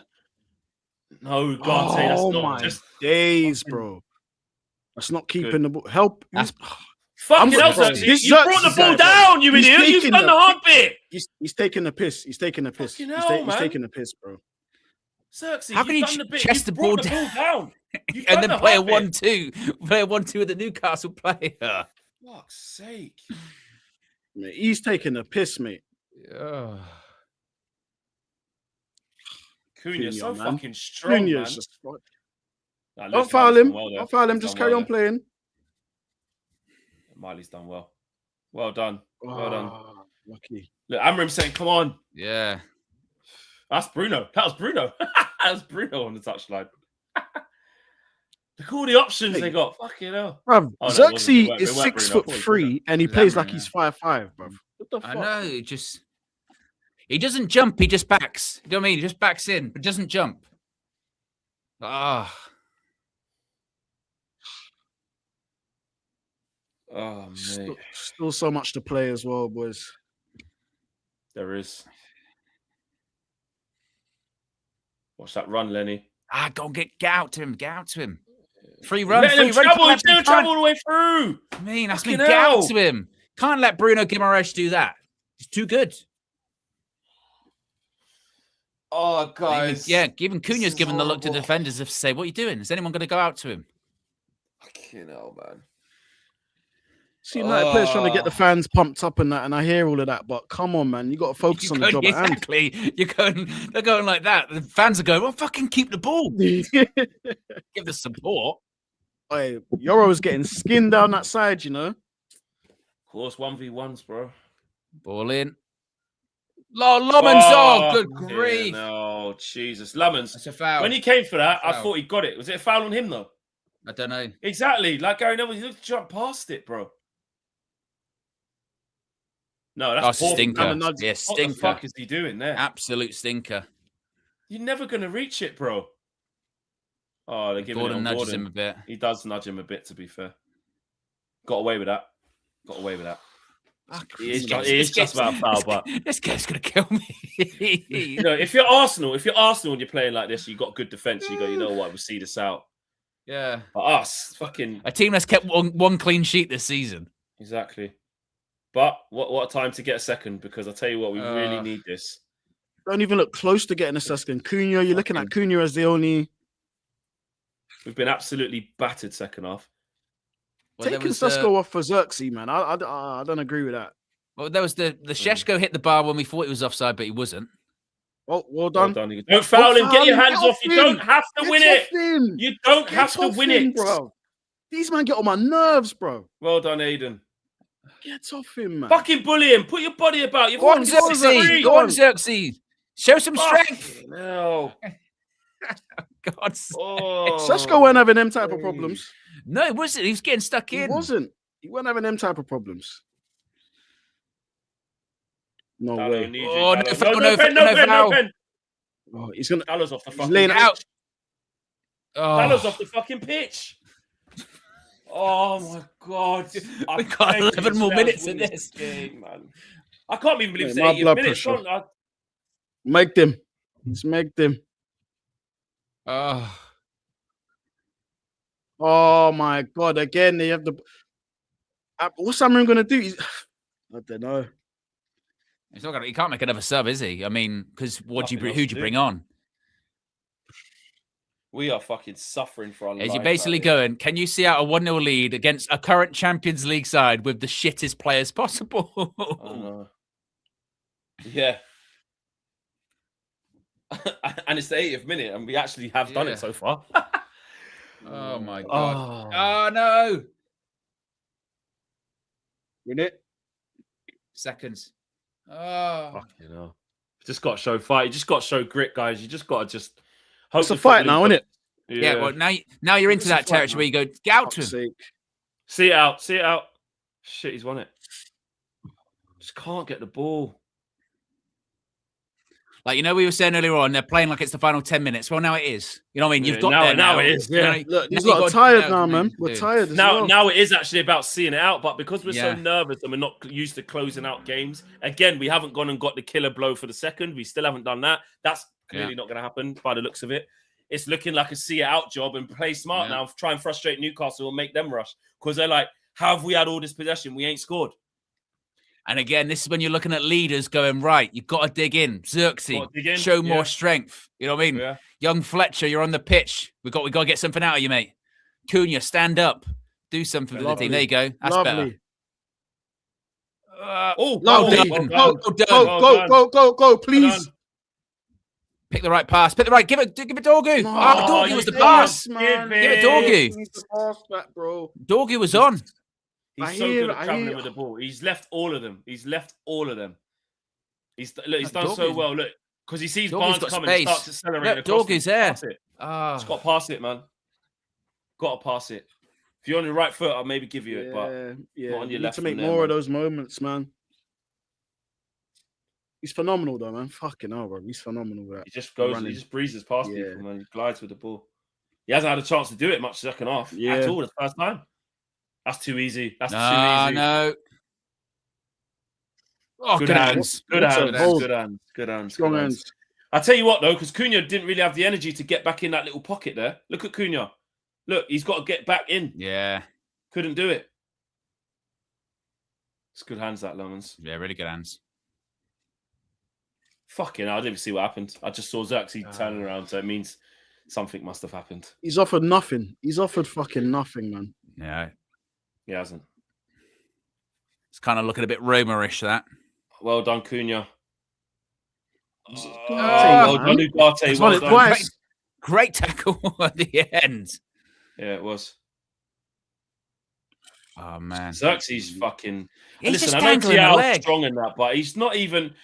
No, God, say that's Oh not my just days, bro. That's not keeping the ball. Help. That's- fucking I'm- hell, bro, Xerxes. this You brought the Xerxes ball guy, bro. down, you He's idiot. You've taking done the the hard bit. He's taking the piss. He's taking the piss. Fucking He's, hell, he's man. taking the piss, bro. Xerxes, How can you've you done the bit. chest You've the ball brought the ball down. You've and done then the play a hard bit. 1-2. Play a 1-2 with the Newcastle player. Fuck's sake. Mate, he's taking the piss, mate. Yeah. Cunha's so man. fucking strong, man. Cunha's just... Nah, Don't listen, foul Miley's him. done well there. Don't foul him. He's Just done carry well on playing. Miley's done well. Well done. Well done. Ah, lucky. Look, Amorim saying, come on. Yeah. That's Bruno. That was Bruno. That was Bruno on the touchline. Look at all the options they got. Fucking hell. Bruv, Oh, no, it Xerxes wasn't. It weren't is Bruno. 6'3" and he It was plays Amorim, like yeah. he's 5'5", bruv. What the fuck? I know. He doesn't jump. He just backs. You know what I mean? He just backs in, but doesn't jump. Ah. Oh, mate. Still so much to play as well, boys. There is. Watch that run, Lenny. Go and get out to him. Get out to him. Free You're run. letting Free him run. travel. Can't He's let doing him travel all the way through. I mean, that's Fucking me. Get out hell. to him. Can't let Bruno Guimaraes do that. He's too good. Oh, guys. Even Cunha's given the look to defenders to say, what are you doing? Is anyone going to go out to him? Fucking hell, man. See, United players trying to get the fans pumped up and that, and I hear all of that, but come on, man, you got to focus on the job at hand. Exactly. They're going like that. The fans are going, well, fucking keep the ball. Give the support. Hey, Yoro's getting skinned down that side, you know. Of course, 1v1s, bro. Ball in. Lomans, good grief. No, Jesus. Lemons. That's a foul. When he came for that, I Foul. thought he got it. Was it a foul on him, though? I don't know. Exactly. Like Gary Neville, he looked to jump past it, bro. No, that's That's a poor. stinker. What Yeah, What the stinker. fuck is he doing there? Absolute stinker. You're never going to reach it, bro. Oh, they're giving it Gordon on nudges Gordon. him a bit. He does nudge him a bit, to be fair. Got away with that. It is just about a foul, but This guy's going to kill me. you know, if you're Arsenal and you're playing like this, you got good defense. You go, you know what? We'll see this out. Yeah. But us, fucking A team that's kept one clean sheet this season. exactly. But what a time to get a second, because I tell you what, we really need this. Don't even look close to getting a second. Cunha, you're looking at Cunha as the only... We've been absolutely battered second half. Well, there Taking was, Sesko off for Xerxes, man. I don't agree with that. well, there was the Sheshko hit the bar when we thought he was offside, but he wasn't. Well Well done. done. Don't foul him. Get your hands off. You don't have to win it. Him. You don't Get have to off win him, it. bro. These man get on my nerves, bro. Well done, Aiden. Get off him, man. Fucking bully him. Put your body about. You've Go on, won Xerxes. free. Go on, Xerxes. Show some strength. No. God. Oh. Sesko weren't having them type of problems. No, it wasn't. He was getting stuck He in. wasn't. He weren't having them type of problems. No Dallo way. needs you, Oh, no Dallo. foul, no pen, no pen, no foul. pen. Oh, he's gonna. Dallo's off the fucking laying pitch. out. Oh. Dallo's off the fucking pitch. Oh my god. We got 11 more minutes in this game, man. I can't even believe it's Mate, my 80 blood minutes. pressure. Make them. Let's make them. Oh. Oh my god! Again, they have the. What's Amorim gonna do? I don't know. He's not gonna. He can't make another sub, is he? I mean, because who'd you Nothing else to bring on? We are fucking suffering for our lives. Is he basically going? Can you see out a 1-0 lead against a current Champions League side with the shittest players possible? Yeah. And it's the 80th minute, and we actually have done it so far. Oh my god! Oh no! Win it. Seconds. Oh. Fucking hell. Just got to show fight. You just got to show grit, guys. You just got to just hope It's a fight now, isn't it? Yeah. Well, now you're into that territory where you go, get out to him. Sake. See it out. See it out. Shit, he's won it. Just can't get the ball. Like, you know, we were saying earlier on, they're playing like it's the final 10 minutes. Well, now it is. You know what I mean? You've got there now it is. Yeah. You know, Look, these now lot are you've got- tired now, man. We're tired. As well. Now it is actually about seeing it out, but because we're Yeah. so nervous and we're not used to closing out games, again, we haven't gone and got the killer blow for the second. We still haven't done that. That's clearly not going to happen by the looks of it. It's looking like a see it out job and play smart now. Try and frustrate Newcastle and make them rush because they're like, how have we had all this possession? We ain't scored. And again, this is when you're looking at leaders going, right, you've got to dig in. Xerxes, show more strength. You know what I mean? Yeah. Young Fletcher, you're on the pitch. We got to get something out of you, mate. Cunha, stand up. Do something for the team. There you go. That's better. Lovely. Go, please. Pick the right pass. Pick the right. Give it Dorgu. Dorgu was the pass. Give it Dorgu. Dorgu was on. He's so good at traveling with the ball. He's left all of them. He's done so well. Look, because he sees Barnes coming and starts accelerating. Dorgu's there. Just got to pass it, man. Got to pass it. If you're on your right foot, I'll maybe give you it, but not on your left. To make more of those moments, man. He's phenomenal, though, man. Fucking hell, bro. He's phenomenal with that. He just goes, he just breezes past people, man. He glides with the ball. He hasn't had a chance to do it much second half at all. The first time. That's too easy. That's too easy. No. Oh, good hands. Good hands. Strong hands. I tell you what, though, because Cunha didn't really have the energy to get back in that little pocket there. Look at Cunha. Look, he's got to get back in. Yeah. Couldn't do it. It's good hands, that Lemons. Yeah, really good hands. Fucking hell, I didn't even see what happened. I just saw Xerxes turning around, so it means something must have happened. He's offered nothing. He's offered fucking nothing, man. Yeah. He hasn't. It's kind of looking a bit Roma-ish, that. Well done, Cunha. Well done, Ugarte. Well done. Great tackle at the end. Yeah, it was. Oh, man. Xerxes fucking... He's Listen, just I know dangling a leg. Thiao's strong in that, but he's not even...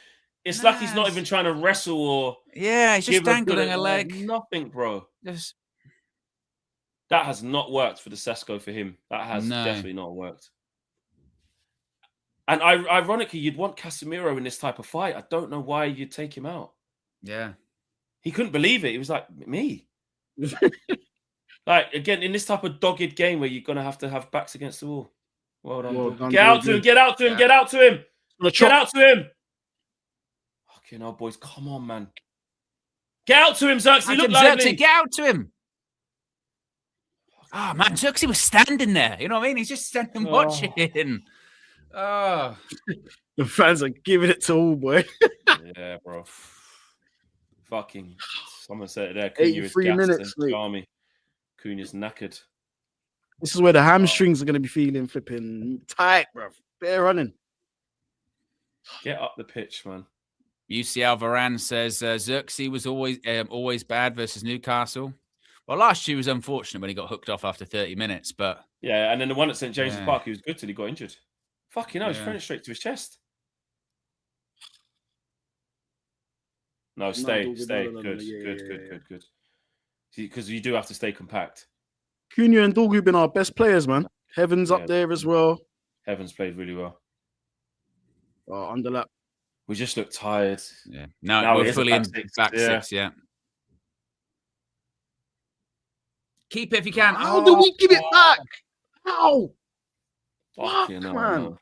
It's like he's not even trying to wrestle or... Yeah, he's just dangling a leg. Nothing, bro. Just... That has not worked for the Sesko for him. That has definitely not worked. And ironically, you'd want Casemiro in this type of fight. I don't know why you'd take him out. Yeah. He couldn't believe it. He was like, me? Like, again, in this type of dogged game where you're going to have backs against the wall. Well done. Get out to him. Get out to him. Get out to him. Get out to him. Fucking hell, boys. Come on, man. Get out to him, Xerxes. Look lively. Get out to him. Ah, man, Xerxes was standing there. You know what I mean? He's just standing watching. Oh. The fans are giving it to all, boy. Yeah, bro. Fucking. Someone said it there. 83 minutes, mate. Cunha's knackered. This is where the hamstrings are going to be feeling flipping tight, bro. Better running. Get up the pitch, man. UCL Varane says Xerxes was always bad versus Newcastle. Well, last year was unfortunate when he got hooked off after 30 minutes, but... Yeah, and then the one at St. James's Park, he was good till he got injured. Fucking hell, he's Yeah. throwing it straight to his chest. No, stay. No, Good. yeah. Good. Because you do have to stay compact. Cunha and Dorgu been our best players, man. Heaven's Yeah. up there as well. Evans played really well. Oh, underlap. We just look tired. Yeah. Now No, it we're is a fully back in six, back yeah. six. Yeah. Keep it if you can. How do we give it back? How? Fucking hell, man.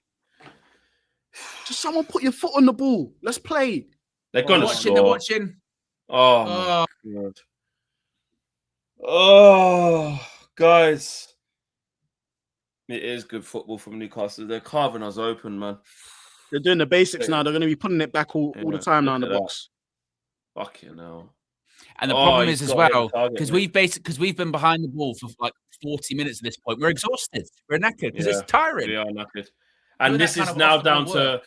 Just someone put your foot on the ball. Let's play. They're gonna Watching, score. they're watching. Oh, Oh, my God. Oh, guys. It is good football from Newcastle. They're carving us open, man. They're doing the basics now. They're going to be putting it back all the time now in the look at box. Fucking hell. and the problem he's is as got to hit the well target, because we've been behind the ball for like 40 minutes at this point. We're exhausted. We're knackered because Yeah, it's tiring. We are knackered. Doing And that this kind is of now off-the-ball down to work.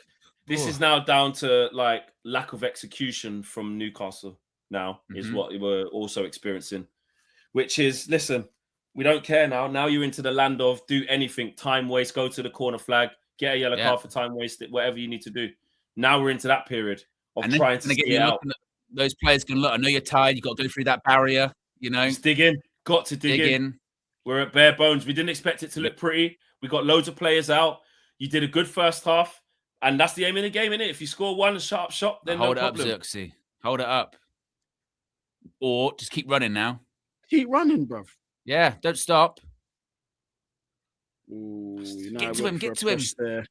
is now down to like lack of execution from Newcastle now is Mhm. what we're also experiencing. Which is, listen, we don't care now. Now you're into the land of do anything, time waste, go to the corner flag, get a yellow Yeah. card for time waste, whatever you need to do. Now we're into that period of And then trying to again, see it you're out. looking at those players going, look, I know you're tired. You've got to go through that barrier, you know, Just dig in. Got to dig dig in. in. We're at bare bones. We didn't expect it to look pretty. We got loads of players out. You did a good first half. And that's the aim in the game, innit? If you score one sharp shot, then Hold no it up, problem. Xerxes. Hold it up. Or just keep running now. Keep running, bruv. Yeah, don't stop. Ooh, Get to him, get to him. There.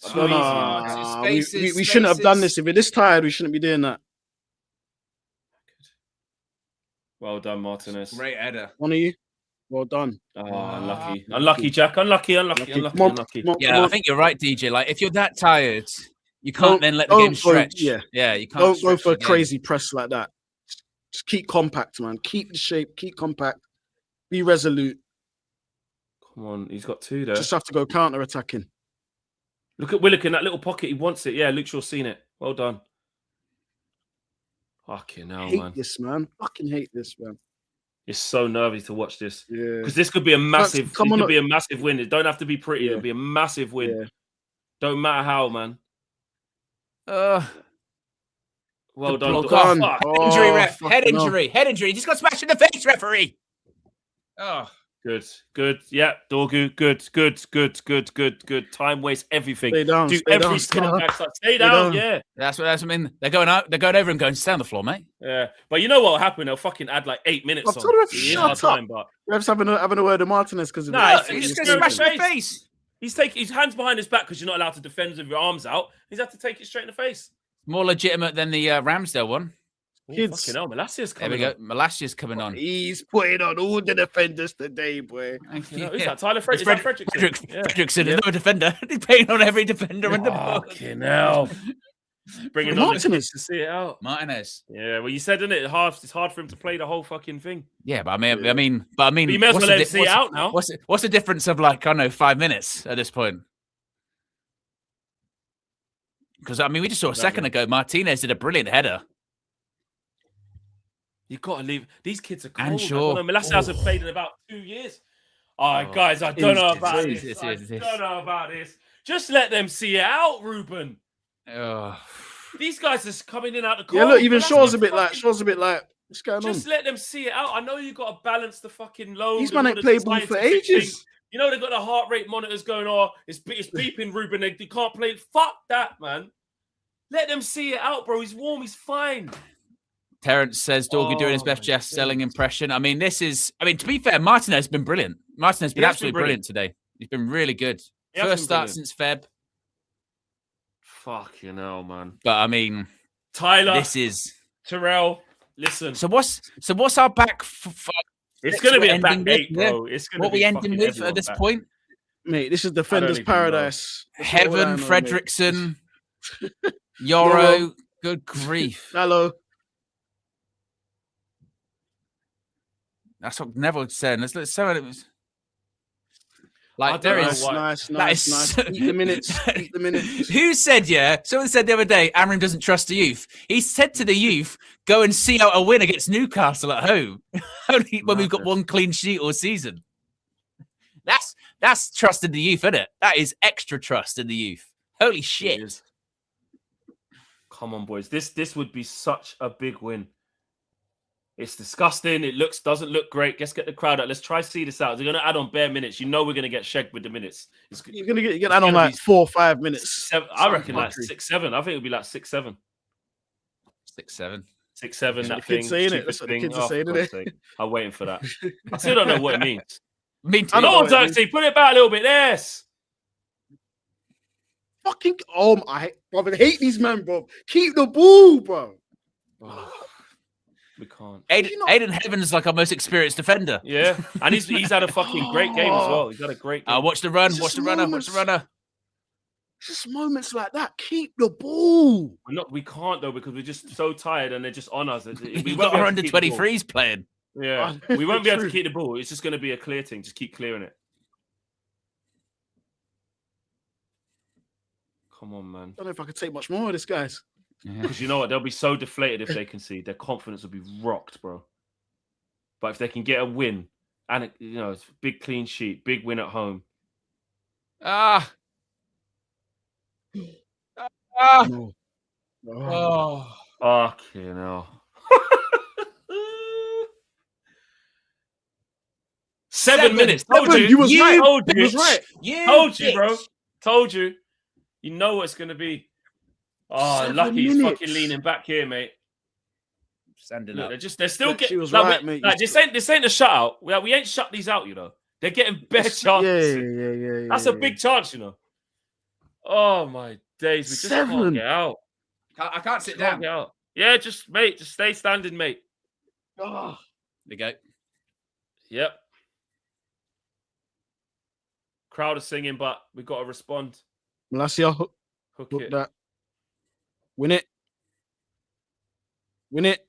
Too No, easy, no, man. Spaces, we shouldn't have done spaces. this. If we're this tired, we shouldn't be doing that. Well done, Martinez. Great header. One of you. Well done. Oh, unlucky, Jack. Unlucky. Come on, come Yeah, on. I think you're right, DJ. Like, if you're that tired, you can't Don't- then let the don't game go- stretch. yeah. You can't. Don't go stretch for a the game. crazy press like that. Just keep compact, man. Keep the shape. Keep compact. Be resolute. Come on, he's got two there. Just have to go counter attacking. Look at Willock in that little pocket. He wants it. Yeah, Luke Shaw's seen it. Well done. Fucking hell, Hate man. this, man. Fucking hate this, man. It's so nervy to watch this. Yeah. Because this could be a massive, come on, be a massive win. It don't have to be pretty. Yeah. It'll be a massive win. Yeah. Don't matter how, man. Uh, Well The done. block Oh, on. fuck. Oh, injury, ref. fucking Head hell. injury. Head injury. He just got smashed in the face, referee. Oh, Good. Yeah, Dorgu. Good. Time waste everything. Stay down. Do Stay every down. Stay step down. back. Stay down. down. Yeah. that's what I mean. They're going out. They're going over and going, stay on the floor, mate. Yeah. But you know what will happen? They'll fucking add like 8 minutes I've on. told the ref, It is shut our up. time, but Ref's having a word of Martinez because Nah, He just it's gets good. smashed in the face. he's taking his hands behind his back because you're not allowed to defend with your arms out. He's had to take it straight in the face. More legitimate than the Ramsdale one. Kids. Fucking hell, Malassia's There coming we go. on. Malasia's coming on. He's putting on all the defenders today, boy. You know, who's that? Tyler It's Frederickson. Fredrickson is no defender. He's paying on every defender in the book. Fucking hell. Bringing on Martinez. to see it out. Martinez. Yeah, well, you said, didn't it? It's hard for him to play the whole fucking thing. Yeah, but I mean, But you may as what's well the let him di- see it out now. What's the difference of like, I don't know, 5 minutes at this point? Because I mean, we just saw a second ago, Martinez did a brilliant header. You've got to leave. These kids are cold. And Shaw. Malasia hasn't played in about 2 years. Oh, guys, I don't know about this. I don't know about this. Just let them see it out, Ruben. Oh. These guys are coming in out the Yeah, cold. look, even Malassia's Shaw's a bit fucking- like, what's going on? Just let them see it out. I know you got to balance the fucking load. These and man all ain't the played ball for scientific ages. things. You know, they've got the heart rate monitors going, oh, it's beeping, Ruben. They can't play. Fuck that, man. Let them see it out, bro. He's warm. He's fine. Terence says Dorgu doing his best Jeff Selling impression. I mean, to be fair, Martinez has been brilliant. Martinez has been He has absolutely been brilliant today. He's been really good. He has First been start brilliant. since Feb. Fucking hell, man. But I mean, Tyler, this is Terrell, listen. so. What's our back? It's going to be a ending back with, eight, bro. It's going to What be we ending fucking with everyone at this back. point? Mate, this is defender's even know. paradise. That's all I Heaven, know, mate. Fredrickson, Yoro. Yoro. Good grief. Hello. That's what Neville said. Let's say it was. I Like don't there know is. what- Nice. is- Eat the minutes. Eat the minutes. Who said, yeah? Someone said the other day, Amorim doesn't trust the youth. He said to the youth, go and see out a win against Newcastle at home. Only when we've got Madness. one clean sheet all season. That's trust in the youth, isn't it? That is extra trust in the youth. Holy It shit. is. Come on, boys. This would be such a big win. It's disgusting. It doesn't look great. Let's get the crowd out. Let's try to see this out. They're going to add on bare minutes. You know we're going to get shagged with the minutes. You're gonna get that on like 4 or 5 minutes. I reckon like 6-7. I think it'll be like 6-7. 6-7. 6-7. That the thing. kids saying it. stupid That's what the thing. kids are Oh, saying, for innit? God's sake. I'm waiting for that. I still don't know what it means. Me too. I know No, what it means. Xerxes, put it back a little bit. Yes. Fucking I hate these men, bro. Keep the ball, bro. Oh, we can't. Aiden Heaven's like our most experienced defender. Yeah, and he's had a fucking great game as well. He's had a great game. Watch the run. It's Watch just the runner. Watch the moments. runner. Just moments like that. Keep the ball. We can't though because we're just so tired and they're just on us. We We've won't got be our able to under keep the ball. 23s playing. Yeah, we won't be able to keep the ball. It's just going to be a clear thing. Just keep clearing it. Come on, man. I don't know if I could take much more of this, guys. Because you know what? They'll be so deflated if they concede. Their confidence will be rocked, bro. But if they can get a win and it's a big clean sheet, big win at home. Ah. No. Oh. Fucking hell. 7 minutes. Told you. You was right. Told You you. was right. Told you, bro. Told you. You know what it's going to be. Oh, 7 lucky he's minutes. fucking leaning back here, mate. Standing Look, up. they're still Look, she getting. was Like, right, mate. this ain't a shutout. We ain't shut these out, you know. They're getting bare chances. Yeah. That's a big chance, you know. Oh my days, we just 7. can't get out. I can't sit Can't down. get out. Yeah, just stay standing, mate. Oh, There you go. Yep. Crowd are singing, but we got to respond. Malacia, hook Hook it. it. That. Win it. Win it.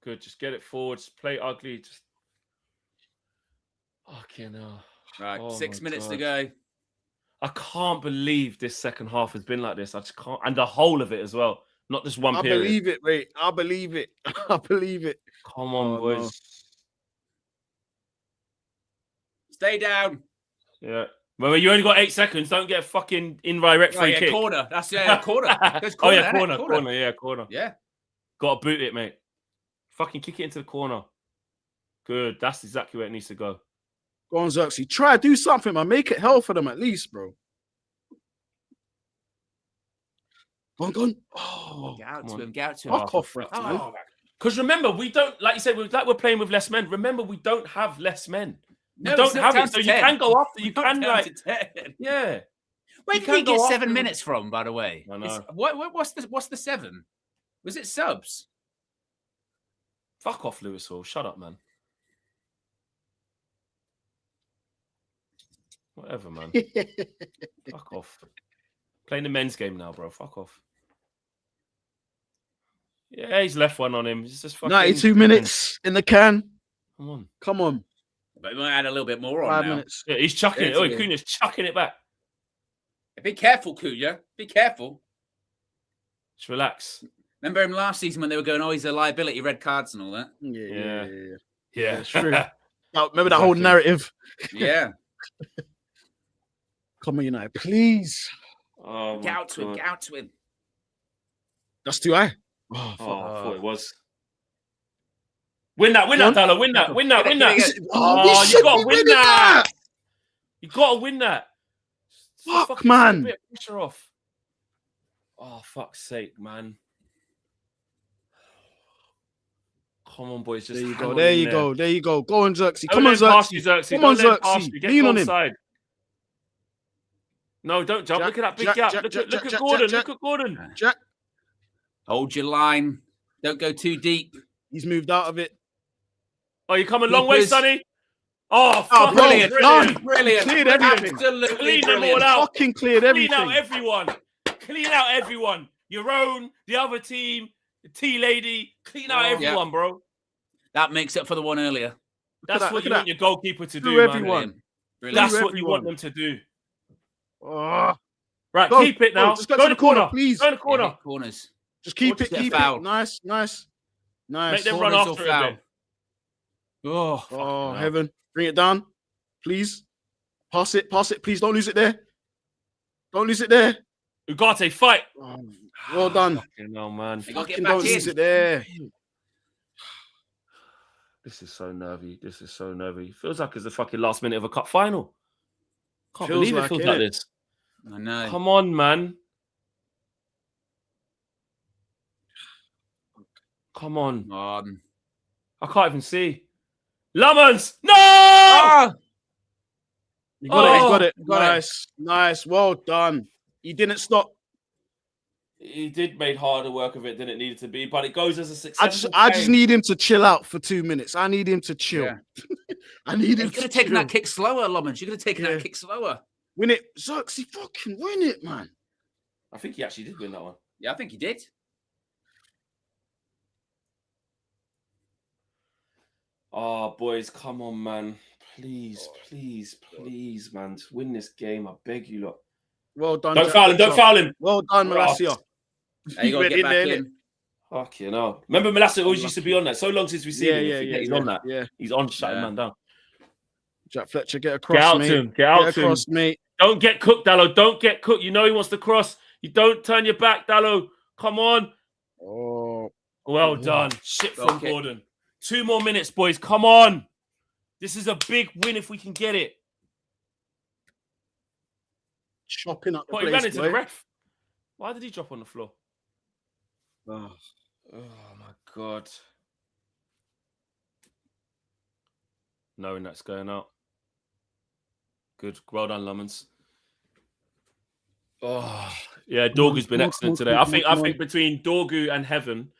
Good. Just get it forward. Just play ugly. Just. Fucking hell. Right, Oh 6 my minutes to God. go. I can't believe this second half has been like this. I just can't. And the whole of it as well. Not just one I period. believe it, mate. I believe it. I believe it. Come on, Oh, boys. no. Stay down. Yeah. Well, you only got 8 seconds. Don't get a fucking indirect free Right, kick. corner. That's corner. Goes Oh, yeah, innit? corner. Yeah, corner. Yeah. Got to boot it, mate. Fucking kick it into the corner. Good. That's exactly where it needs to go. Go on, Xerxes. Try do something, man. Make it hell for them at least, bro. Go on. Oh, Get out come to on. him. Get out to him. fuck off, ref, man. Oh, Because remember, we don't, like you said, we're playing with less men. Remember, we don't have less men. We no, don't it's not have down it. So to you 10. can go after. You Not can, down like, to 10. yeah. Where You did can he go get after 7 them. minutes from, by the way? I know. What's the 7? Was it subs? Fuck off, Lewis Hall. Shut up, man. Whatever, man. Fuck off. Playing the men's game now, bro. Fuck off. Yeah, he's left one on him. He's just fucking 92 minutes in the can. Come on. Come on. But we might add a little bit more on 5 now. minutes. Yeah, he's chucking it. It's Oh, good. Cunha's chucking it back. Be careful, Cunha. Be careful. Just relax. Remember him last season when they were going, oh, he's a liability, red cards and all that? Yeah. Yeah. It's true. Now, remember that whole Exactly. narrative? Yeah. Come on, United, please. Oh, Get my out to him. God. Get out to him. That's too high. Oh, Oh, fuck. I thought it was. Win that, Go on. Tyler. Win that. Get it. Oh, we you should gotta be win winning that. You got to win that. Fuck, Fucking man. take a bit of pressure off. Oh, fuck's sake, man. Come on, boys. Just There you hang go. on There in you there. go. There you go. Go on, Xerxes. Don't Come on, let him pass you, Xerxes. Xerxes. Come on, Don't let him pass Xerxes. you. Get Lean on goal him. side. No, don't jump. Jack, Look at that big Jack, gap. Jack, Look Jack, at Jack, Gordon. Jack. Look at Gordon. Jack, Hold your line. Don't go too deep. he's moved out of it. Oh, you come a long way, Keepers. Sonny. Oh, Oh, fuck. Brilliant. Done. Brilliant. Cleared everything. Absolutely Clean them all brilliant. out. Fucking cleared Clean out everything. everyone. Clean out everyone. Your own, the other team, the tea lady. Clean out Oh. everyone, bro. That makes up for the one earlier. That's that, what look you at want that. your goalkeeper to Through do, man. everyone. Brilliant. That's Through what you want everyone. them to do. Oh. Right, Go, keep it go, now. just Go go in the corner, please. Go in the Yeah, corner. hit corners. Just keep Just it. get a Keep foul. it. Nice. Make them Corners run or after it a foul. bit. Oh, Oh, hell. heaven. Bring it down, please. Pass it, please. Don't lose it there. Don't lose it there. Ugarte, fight. Oh, well done. Fucking hell, man. You gotta get Fucking back don't lose in. it there. This is so nervy. This is so nervy. Feels like it's the fucking last minute of a cup final. Can't Feels believe it like feels it, like innit? this. I know. Come on, man. Come on. I can't even see. Lemons! No! Oh! You got it. You Oh, got it. got it. Nice. Nice. Well done. He didn't stop. He did make harder work of it than it needed to be, but it goes as a I successful just game. need him to chill out for 2 minutes. I need him to chill. Yeah. I need him You could to have taken chill. that kick slower, Lomans. You could have taken Yeah. that kick slower. Win it. Xerxes, fucking win it, man. I think he actually did win that one. Yeah, I think he did. Oh, boys, come on, man. Please, man. To win this game, I beg you, lot. Well done. Don't Jack foul him. Don't Fletcher. foul him. Well done, Right. Malacia. There you got to went get in back there, in. Fucking hell. Remember, Melassa always used to be on that. So long since we've seen him. He's on that. Yeah. He's on shutting Yeah. man down. Jack Fletcher, get across, Get out mate. to him. Get out Get to him. across, mate. Don't get cooked, Dallo. Don't get cooked. You know he wants to cross. You don't turn your back, Dallo. Come on. Oh, Well done. Shit from Okay. Gordon. 2 more minutes, boys. Come on. This is a big win if we can get it. chopping up the But he ran place, into the boy. ref. Why did he drop on the floor? Oh. Oh, my God. Knowing that's going out. Good. Well done, Lemons. Oh, yeah. Dorgu's been excellent today. I think between Dorgu and Heaven,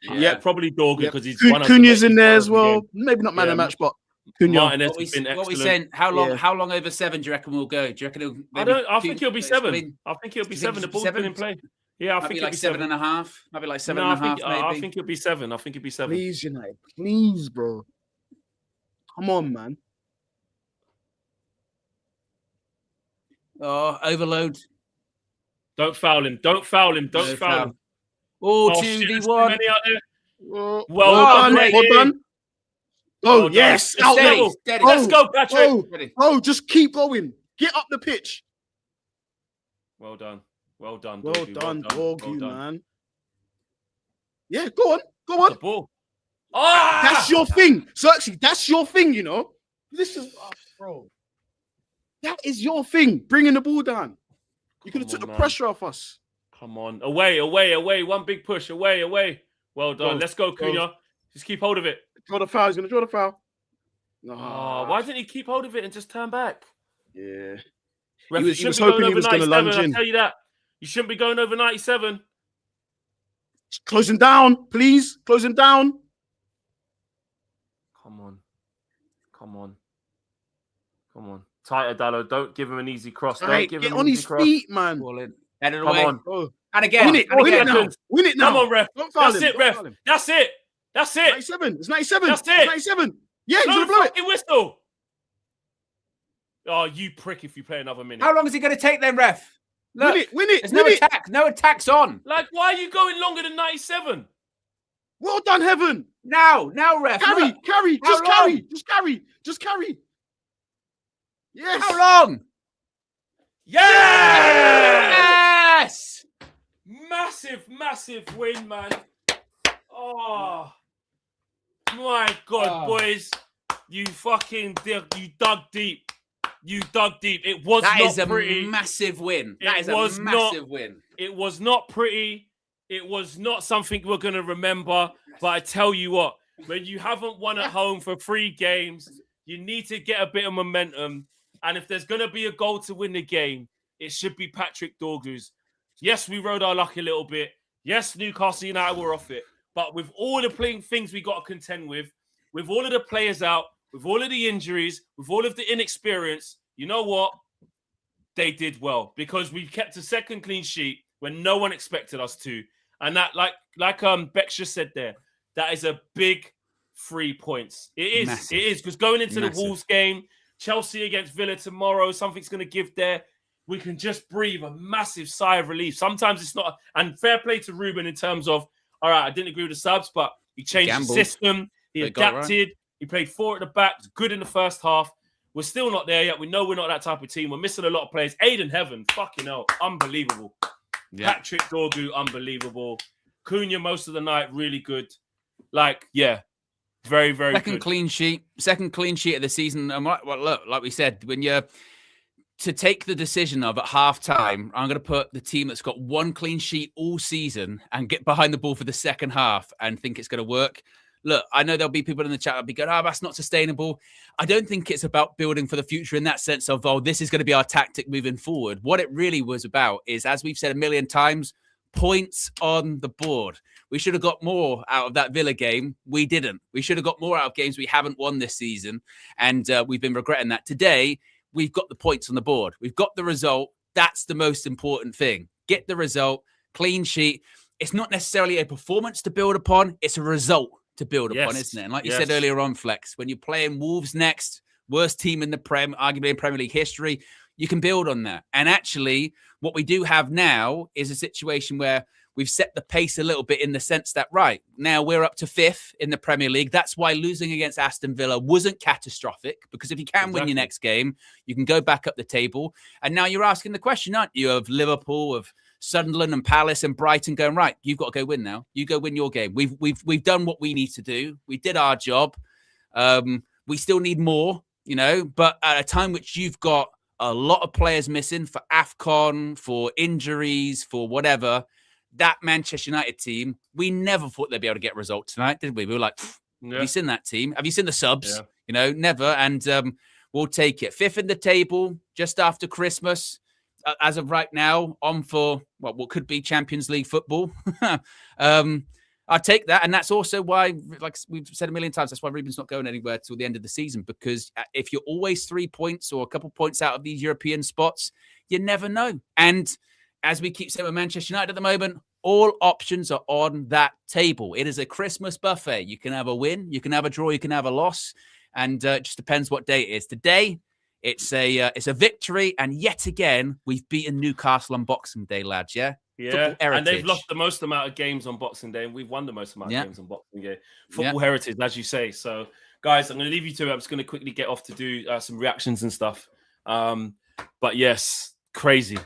Yeah. probably Dorgu Yep. because he's one of Cunha's the in there players as of the well. game. Maybe not man of Yeah, the match, but Cunha. Martinez What we, has been what we excellent. saying? How long? Yeah. How long over 7 do you reckon we'll go? Do you reckon? I think he'll be 7. I think he'll be Do you think 7. The it's ball's 7? been in play. Yeah, I Might think be it'll like be 7.5. Might be like 7.5. No, Maybe. I think it'll be 7. I think it'll be 7. Please, United. Please, bro. Come on, man. Oh, overload. Don't foul him. Don't foul him. Don't No foul foul. him. Oh, shit, there's too 2v1. many out there. Well Well done. done, Well mate. done. Oh, Well done. yes. It's Out steady, level. steady. Let's go, Patrick. Oh, Ready. oh, just keep going. Get up the pitch. Well done. Well done. Well Dorgu, done, well Dorgu, done. man. Yeah, go on. Go The on. ball. Ah! That's your thing. Xerxes, that's your thing, you know. This is, bro. That is your thing. Bringing the ball down. You could have Come took on, the man. pressure off us. Come on. Away, away, away. One big push. Away, away. Well done. Go, Let's go, go. Cunha. Just keep hold of it. Draw the foul. He's going to draw the foul. Oh, why didn't he keep hold of it and just turn back? Yeah. Ref, He you was shouldn't be hoping going he over was gonna 97. lunge I'll in. tell you that. You shouldn't be going over 97. Close him down, please. Close him down. Come on. Come on. Come on. Tighter, Dallo. Don't give him an easy cross. Don't Right, give get him on an easy his cross. feet, man. Ball in. Headed Come away. on. Oh. And again. Win it. And Win again. it now. Win it now. Come on, ref. Don't foul That's him. it, Don't ref. foul him. That's it. That's it. 97. It's 97. That's It's it. 97. Yeah, he's No going to blow it. fucking whistle. Oh, you prick if you play another minute. How long is he going to take then, ref? Look, Win it. Win it. there's no Win it. attack. No attacks on. Like, why are you going longer than 97? Well done, Heaven. Now, ref. Carry, look. carry. How Just carry. long? Just carry. Just carry. Yes. How long? Yeah! Yes! Massive, massive win, man. Oh, my God, Oh. boys. You fucking you dug deep. You dug deep. It was That not is a pretty. massive win. It That is was a not- massive win. It was not pretty. It was not something we're going to remember. But I tell you what, when you haven't won at home for 3 games, you need to get a bit of momentum. And if there's going to be a goal to win the game, it should be Patrick Dorgu's. Yes, we rode our luck a little bit. Yes, Newcastle United were off it. But with all the playing things we got to contend with all of the players out, with all of the injuries, with all of the inexperience, you know what? They did well because we kept a second clean sheet when no one expected us to. And that, like Bex just said there, that is a big 3 points. It is. Massive. It is because going into Massive. the Wolves game, Chelsea against Villa tomorrow, something's going to give there. We can just breathe a massive sigh of relief. Sometimes it's not. And fair play to Ruben in terms of, all right, I didn't agree with the subs, but he changed the gambled. system. He They got it right. adapted. He played 4 at the back. Was good in the first half. We're still not there yet. We know we're not that type of team. We're missing a lot of players. Aiden Heaven, fucking hell, unbelievable. Yeah. Patrick Dorgu, unbelievable. Cunha most of the night, really good. Like, yeah, very, very Second good. Second clean sheet of the season. And look, like we said, when you're to take the decision of at halftime, I'm going to put the team that's got 1 clean sheet all season and get behind the ball for the second half and think it's going to work. Look, I know there'll be people in the chat that'll be going, that's not sustainable. I don't think it's about building for the future in that sense of, this is going to be our tactic moving forward. What it really was about is, as we've said a million times, points on the board. We should have got more out of that Villa game. We didn't. We should have got more out of games we haven't won this season. And we've been regretting that. Today, we've got the points on the board. We've got the result. That's the most important thing. Get the result, clean sheet. It's not necessarily a performance to build upon. It's a result to build upon, isn't it? And like you said earlier on, Flex, when you're playing Wolves next, worst team in the arguably in Premier League history, you can build on that. And actually, what we do have now is a situation where we've set the pace a little bit in the sense that, right, now we're up to 5th in the Premier League. That's why losing against Aston Villa wasn't catastrophic, because if you can win your next game, you can go back up the table. And now you're asking the question, aren't you, of Liverpool, of Sunderland and Palace and Brighton going, right, you've got to go win now. You go win your game. We've done what we need to do. We did our job. We still need more, but at a time which you've got a lot of players missing for AFCON, for injuries, for whatever, that Manchester United team, we never thought they'd be able to get results tonight, did we? We were like, have you seen that team? Have you seen the subs? Never. And we'll take it. 5th in the table, just after Christmas. As of right now, on for what could be Champions League football. I take that. And that's also why, like we've said a million times, that's why Ruben's not going anywhere till the end of the season. Because if you're always 3 points or a couple points out of these European spots, you never know. And as we keep saying with Manchester United at the moment, all options are on that table. It is a Christmas buffet. You can have a win, you can have a draw, you can have a loss. And it just depends what day it is. Today, it's a victory, and yet again we've beaten Newcastle on Boxing Day, lads. Yeah, and they've lost the most amount of games on Boxing Day, and we've won the most amount of games on Boxing Day. Football heritage, as you say. So, guys, I'm going to leave you to it. I'm just going to quickly get off to do some reactions and stuff. But yes, crazy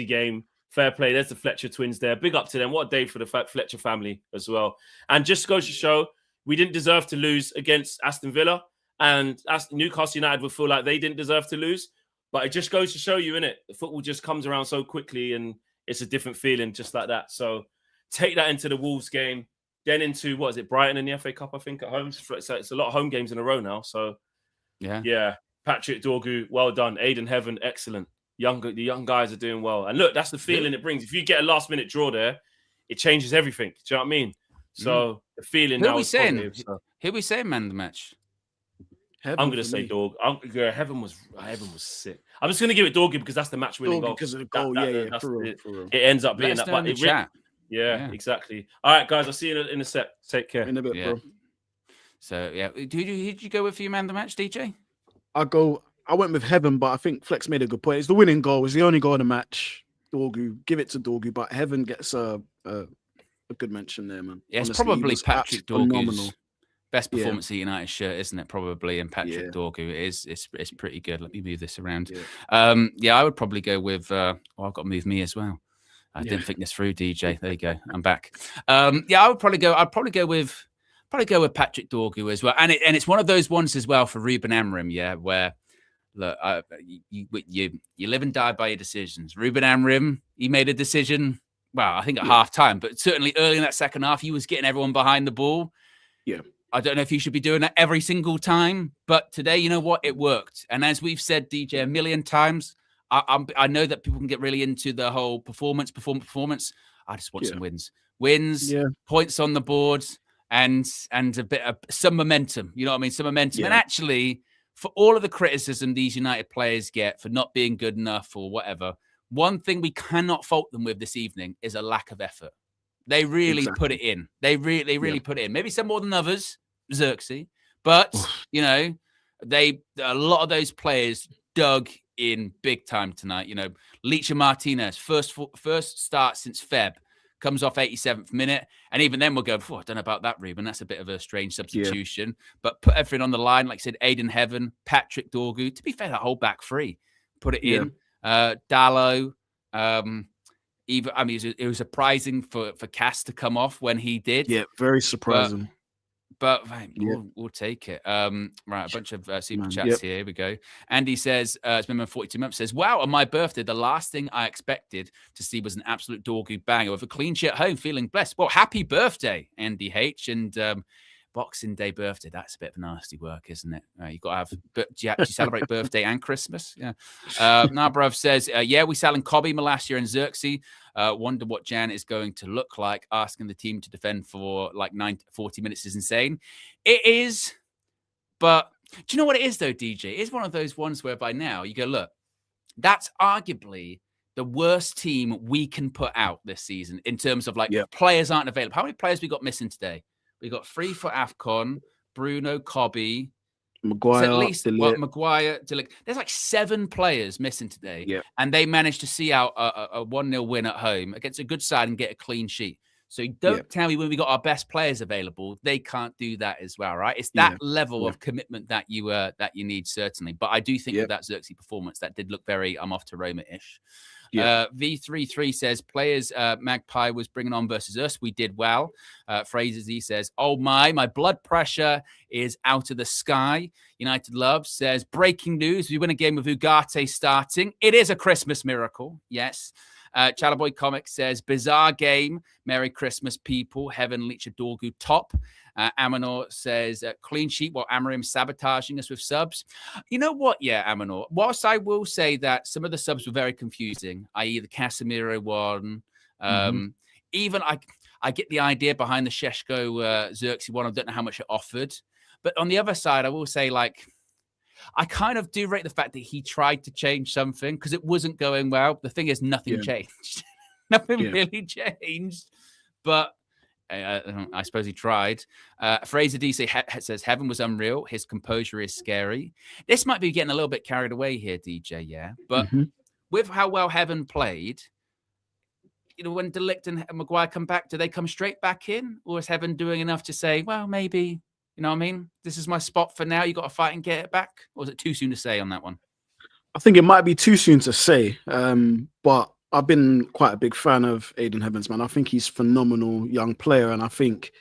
game. Fair play. There's the Fletcher twins there. Big up to them. What a day for the Fletcher family as well. And just goes to show we didn't deserve to lose against Aston Villa. And Newcastle United would feel like they didn't deserve to lose. But it just goes to show you, innit? Football just comes around so quickly and it's a different feeling just like that. So take that into the Wolves game. Then into, Brighton in the FA Cup, I think, at home. It's a lot of home games in a row now. So, yeah. Patrick Dorgu, well done. Aiden Heaven, excellent. The young guys are doing well. And look, that's the feeling it brings. If you get a last-minute draw there, it changes everything. Do you know what I mean? So the feeling now is positive. Who are we saying man of the match? Heaven, I'm going to say Dorgu. Heaven was sick. I'm just going to give it Dorgu because that's the match-winning goal. Because of the goal, for real. It ends up being that. But Exactly. All right, guys, I'll see you in a sec. Take care. In a bit, bro. So, who did you go with for your man of the match, DJ? I went with Heaven, but I think Flex made a good point. It's the winning goal. It's the only goal in the match. Dorgu, give it to Dorgu, but Heaven gets a good mention there, man. Yeah, it's probably Patrick Dorgu's best performance of United shirt, isn't it? Probably, and Patrick Dorgu it's pretty good. Let me move this around. I would probably go with. I've got to move me as well. I didn't think this through, DJ. There you go. I'm back. I'd probably go with Patrick Dorgu as well, and it's one of those ones as well for Ruben Amorim, where. Look, you live and die by your decisions. Ruben Amorim, he made a decision, well, I think at half time, but certainly early in that second half, he was getting everyone behind the ball. Yeah. I don't know if he should be doing that every single time, but today, you know what? It worked. And as we've said, DJ, a million times, I know that people can get really into the whole performance. I just want some wins. Points on the board, and a bit of some momentum. You know what I mean? Some momentum. Yeah. And actually, for all of the criticism these United players get for not being good enough or whatever, one thing we cannot fault them with this evening is a lack of effort. They really put it in. They really put it in. Maybe some more than others, Xerxes, but a lot of those players dug in big time tonight. Leach and Martinez, first start since Feb. comes off 87th minute. And even then we'll go, I don't know about that, Ruben. That's a bit of a strange substitution. But put everything on the line. Like I said, Aiden Heaven, Patrick Dorgu. To be fair, that whole back three. Put it in. Dallo. It was surprising for Cass to come off when he did. Yeah, very surprising. But we'll take it. Right, a bunch of super chats here. Here we go. Andy says, it's been 42 months, says, wow, on my birthday, the last thing I expected to see was an absolute Dorgu banger with a clean sheet at home, feeling blessed. Well, happy birthday, Andy H. And Boxing Day birthday, that's a bit of nasty work, isn't it? You've got to have, but do you actually celebrate birthday and Christmas? Yeah. Nabrov says, we selling Kobe last year and Xerxes. Wonder what Jan is going to look like. Asking the team to defend for like 40 minutes is insane. It is, but do you know what it is though, DJ? It's one of those ones where by now you go, look, that's arguably the worst team we can put out this season in terms of players aren't available. How many players we got missing today? We got 3 for AFCON, Bruno, Kobe, Maguire, at least Maguire, Delic. There's like 7 players missing today, and they managed to see out a 1-0 win at home against a good side and get a clean sheet. So don't tell me when we got our best players available, they can't do that as well, right? It's that level of commitment that you need, certainly. But I do think with that Xerxes performance, that did look very I'm off to Roma-ish. V33 says players Magpie was bringing on versus us. We did well. Fraser Z says, oh my blood pressure is out of the sky. United Love says breaking news. We win a game with Ugarte starting. It is a Christmas miracle. Yes. Chalaboy Comics says bizarre game. Merry Christmas, people. Heaven Leech Dorgu top. Amanor says clean sheet while Amorim sabotaging us with subs. You know what? Yeah, Amanor. Whilst I will say that some of the subs were very confusing, i.e. the Casemiro one. Even I get the idea behind the Sheshko Xerxes one. I don't know how much it offered. But on the other side, I will say I kind of do rate the fact that he tried to change something because it wasn't going well. The thing is, nothing changed. Nothing really changed. But I suppose he tried. Fraser D says, Heaven was unreal. His composure is scary. This might be getting a little bit carried away here, DJ, yeah? But with how well Heaven played, when Delict and Maguire come back, do they come straight back in? Or is Heaven doing enough to say, well, maybe... You know what I mean? This is my spot for now. You got to fight and get it back. Or is it too soon to say on that one? I think it might be too soon to say. But I've been quite a big fan of Aiden Heavens, man. I think he's a phenomenal young player. And I think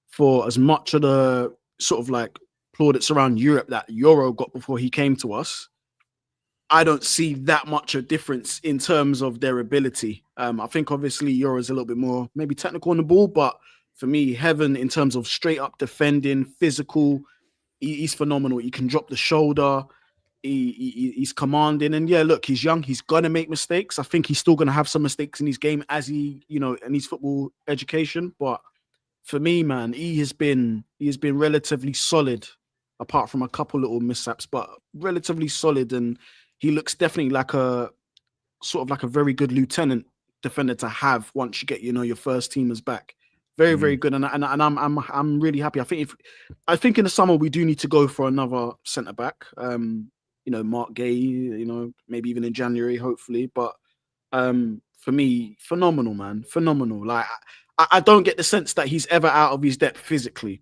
for as much of the sort of plaudits around Europe that Euro got before he came to us, I don't see that much a difference in terms of their ability. I think obviously Euro is a little bit more maybe technical on the ball, but for me, Heaven, in terms of straight up defending, physical, he's phenomenal. He can drop the shoulder. He's commanding. And yeah, look, he's young. He's going to make mistakes. I think he's still going to have some mistakes in his game as in his football education. But for me, man, he has been relatively solid, apart from a couple little mishaps, but relatively solid. And he looks definitely like a very good lieutenant defender to have once you get, your first teamers back. Very, very good, and I'm really happy. I think in the summer we do need to go for another centre back. Mark Gay. Maybe even in January, hopefully. But for me, phenomenal, man, phenomenal. I don't get the sense that he's ever out of his depth physically.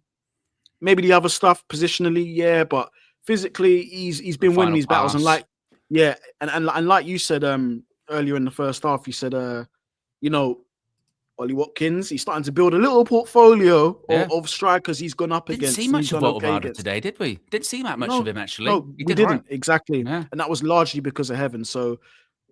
Maybe the other stuff positionally, yeah, but physically he's been winning these battles. And like you said earlier in the first half, you said Ollie Watkins, he's starting to build a little portfolio of strikers he's gone up against. Didn't see much of Walter today, did we? Didn't see that much of him, actually. No, we didn't. Exactly. Yeah. And that was largely because of Heaven. So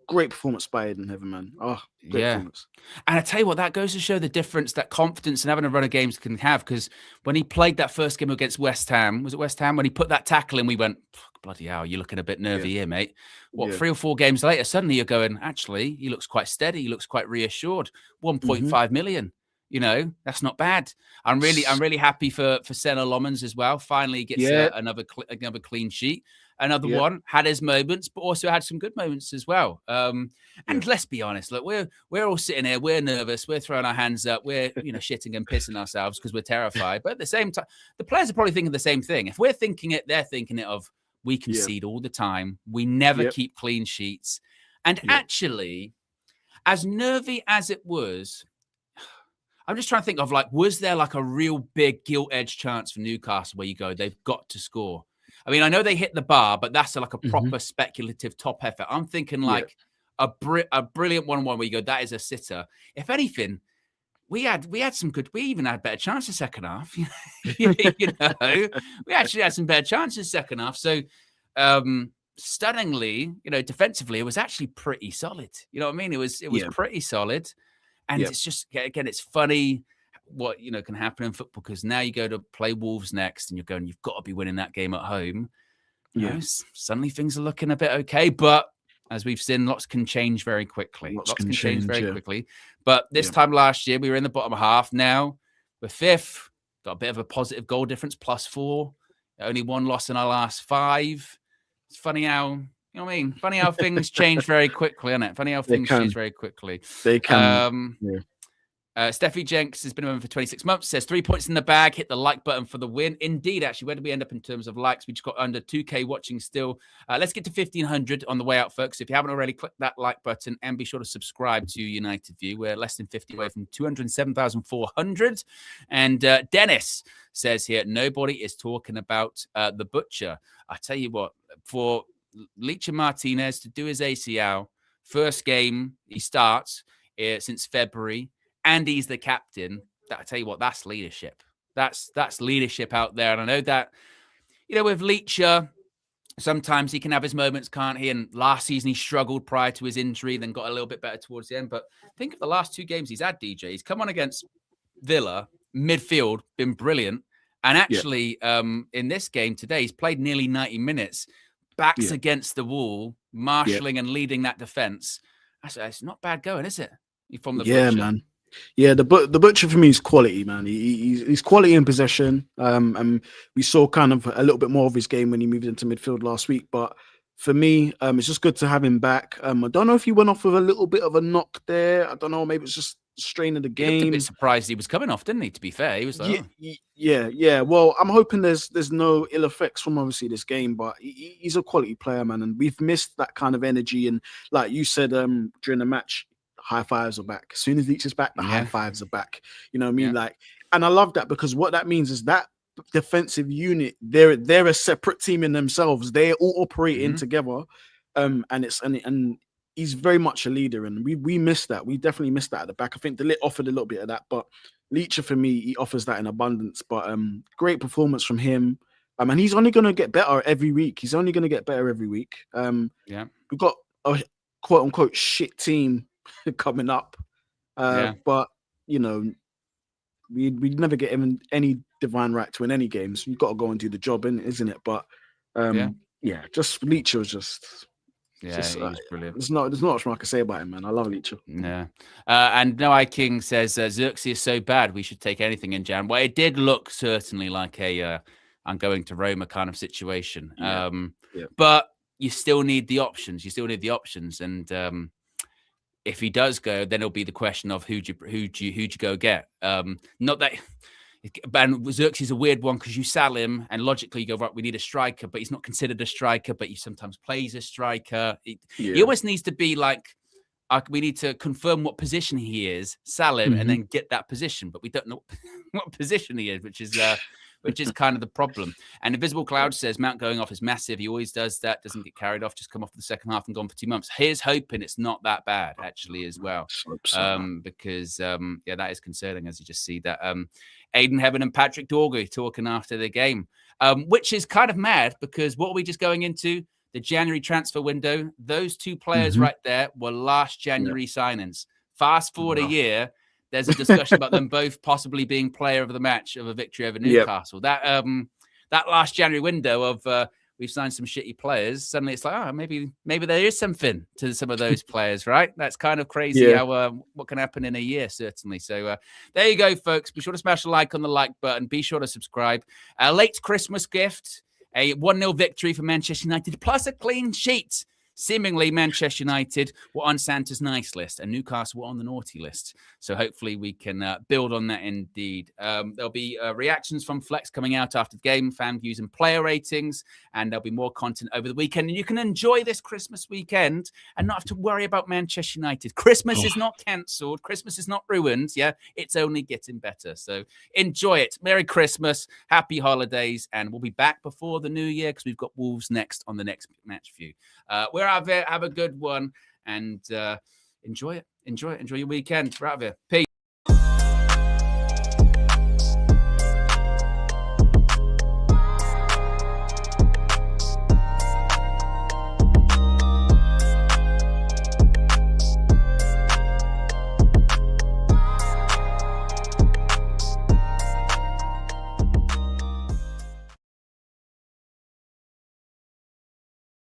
great performance by Aiden Heaven, man. Oh, great performance. And I tell you what, that goes to show the difference that confidence and having a run of games can have. Because when he played that first game against West Ham, was it West Ham? When he put that tackle in, we went, bloody hell, you're looking a bit nervy here, mate. 3 or 4 games later, suddenly you're going, actually, he looks quite steady. He looks quite reassured. 1.5 million. That's not bad. I'm really happy for Senna Lomans as well. Finally gets another clean sheet. Another one had his moments, but also had some good moments as well. And let's be honest, look, we're all sitting here, we're nervous, we're throwing our hands up, we're shitting and pissing ourselves because we're terrified. But at the same time, the players are probably thinking the same thing. If we're thinking it, they're thinking it of we concede all the time. We never keep clean sheets. And actually, as nervy as it was, I'm just trying to think of like, was there like a real big gilt edge chance for Newcastle where you go, they've got to score? I mean, I know they hit the bar, but that's like a proper speculative top effort. I'm thinking like a brilliant 1-1 where you go, that is a sitter. If anything, we had some good. We even had better chances second half. You know, we actually had some better chances second half. So, stunningly, defensively, it was actually pretty solid. You know what I mean? It was pretty solid, and it's just again, it's funny what can happen in football because now you go to play Wolves next, and you're going, you've got to be winning that game at home. Suddenly things are looking a bit okay, but as we've seen, lots can change very quickly. Lots can change very quickly. But this time last year, we were in the bottom half. Now we're fifth. Got a bit of a positive goal difference, +4. Only one loss in our last 5. It's funny how, Funny how things change very quickly, isn't it? Funny how things change very quickly. They can. Steffi Jenks has been a member for 26 months, says 3 points in the bag, hit the like button for the win. Indeed, actually, where did we end up in terms of likes? We just got under 2K watching still. Let's get to 1,500 on the way out, folks. If you haven't already, click that like button and be sure to subscribe to United View. We're less than 50 away from 207,400. And Dennis says here, nobody is talking about the Butcher. I tell you what, for Licha Martinez to do his ACL, first game he starts since February, and he's the captain. I tell you what, that's leadership. That's leadership out there. And I know that, with Leacher, sometimes he can have his moments, can't he? And last season he struggled prior to his injury, then got a little bit better towards the end. But think of the last 2 games he's had, DJ. He's come on against Villa, midfield, been brilliant. And actually, in this game today, he's played nearly 90 minutes, backs against the wall, marshalling and leading that defence. It's not bad going, is it? From the Butcher. Man. Yeah, the Butcher for me is quality, man. He's quality in possession. And we saw kind of a little bit more of his game when he moved into midfield last week. But for me, it's just good to have him back. I don't know if he went off with a little bit of a knock there. I don't know. Maybe it's just strain of the game. He looked a bit surprised he was coming off, didn't he? To be fair, he was like, yeah. Well, I'm hoping there's no ill effects from obviously this game, but he's a quality player, man. And we've missed that kind of energy. And like you said, during the match, high fives are back. As soon as Leach is back, the high fives are back. You know what I mean? Like, and I love that because what that means is that defensive unit, they're a separate team in themselves. They're all operating together. And he's very much a leader, and we missed that. We definitely missed that at the back. I think De Ligt offered a little bit of that, but Leacher for me, he offers that in abundance. But great performance from him. And he's only going to get better every week. We've got a quote unquote shit team coming up, but we never get even any divine right to win any games. You've got to go and do the job, isn't it? But just Leacher was just he's brilliant. There's not much more I can say about him, man. I love Leacher. Yeah. And Noai King says Xerxes is so bad we should take anything in Jan. Well, it did look certainly like a I'm going to Roma kind of situation. But you still need the options. And if he does go, then it'll be the question of who'd you go get. Not that, and Xerxes is a weird one because you sell him and logically you go, right, we need a striker, but he's not considered a striker, but he sometimes plays a striker. He always needs to be like, we need to confirm what position he is, sell him, and then get that position, but we don't know what position he is, which is kind of the problem. And Invisible Cloud says Mount going off is massive. He always does that. Doesn't get carried off. Just come off for the second half and gone for 2 months. Here's hoping it's not that bad actually as well. Because that is concerning as you just see that. Aiden Heaven and Patrick Dorgu talking after the game, which is kind of mad because what are we just going into? The January transfer window. Those 2 players right there were last January signings. Fast forward a year. There's a discussion about them both possibly being player of the match of a victory over Newcastle. That last January window of we've signed some shitty players. Suddenly it's like, maybe there is something to some of those players, right? That's kind of crazy how what can happen in a year, certainly. So there you go, folks. Be sure to smash a like on the like button. Be sure to subscribe. Late Christmas gift, a 1-0 victory for Manchester United, plus a clean sheet. seemingly Manchester United were on Santa's nice list and Newcastle were on the naughty list. So hopefully we can build on that indeed. There'll be reactions from Flex coming out after the game, fan views and player ratings, and there'll be more content over the weekend. And you can enjoy this Christmas weekend and not have to worry about Manchester United. Christmas is not cancelled. Christmas is not ruined. Yeah, it's only getting better. So enjoy it. Merry Christmas, happy holidays, and we'll be back before the new year because we've got Wolves next on the next match view. We're out there. Have a good one and enjoy it. Enjoy your weekend. We're out of here. Peace.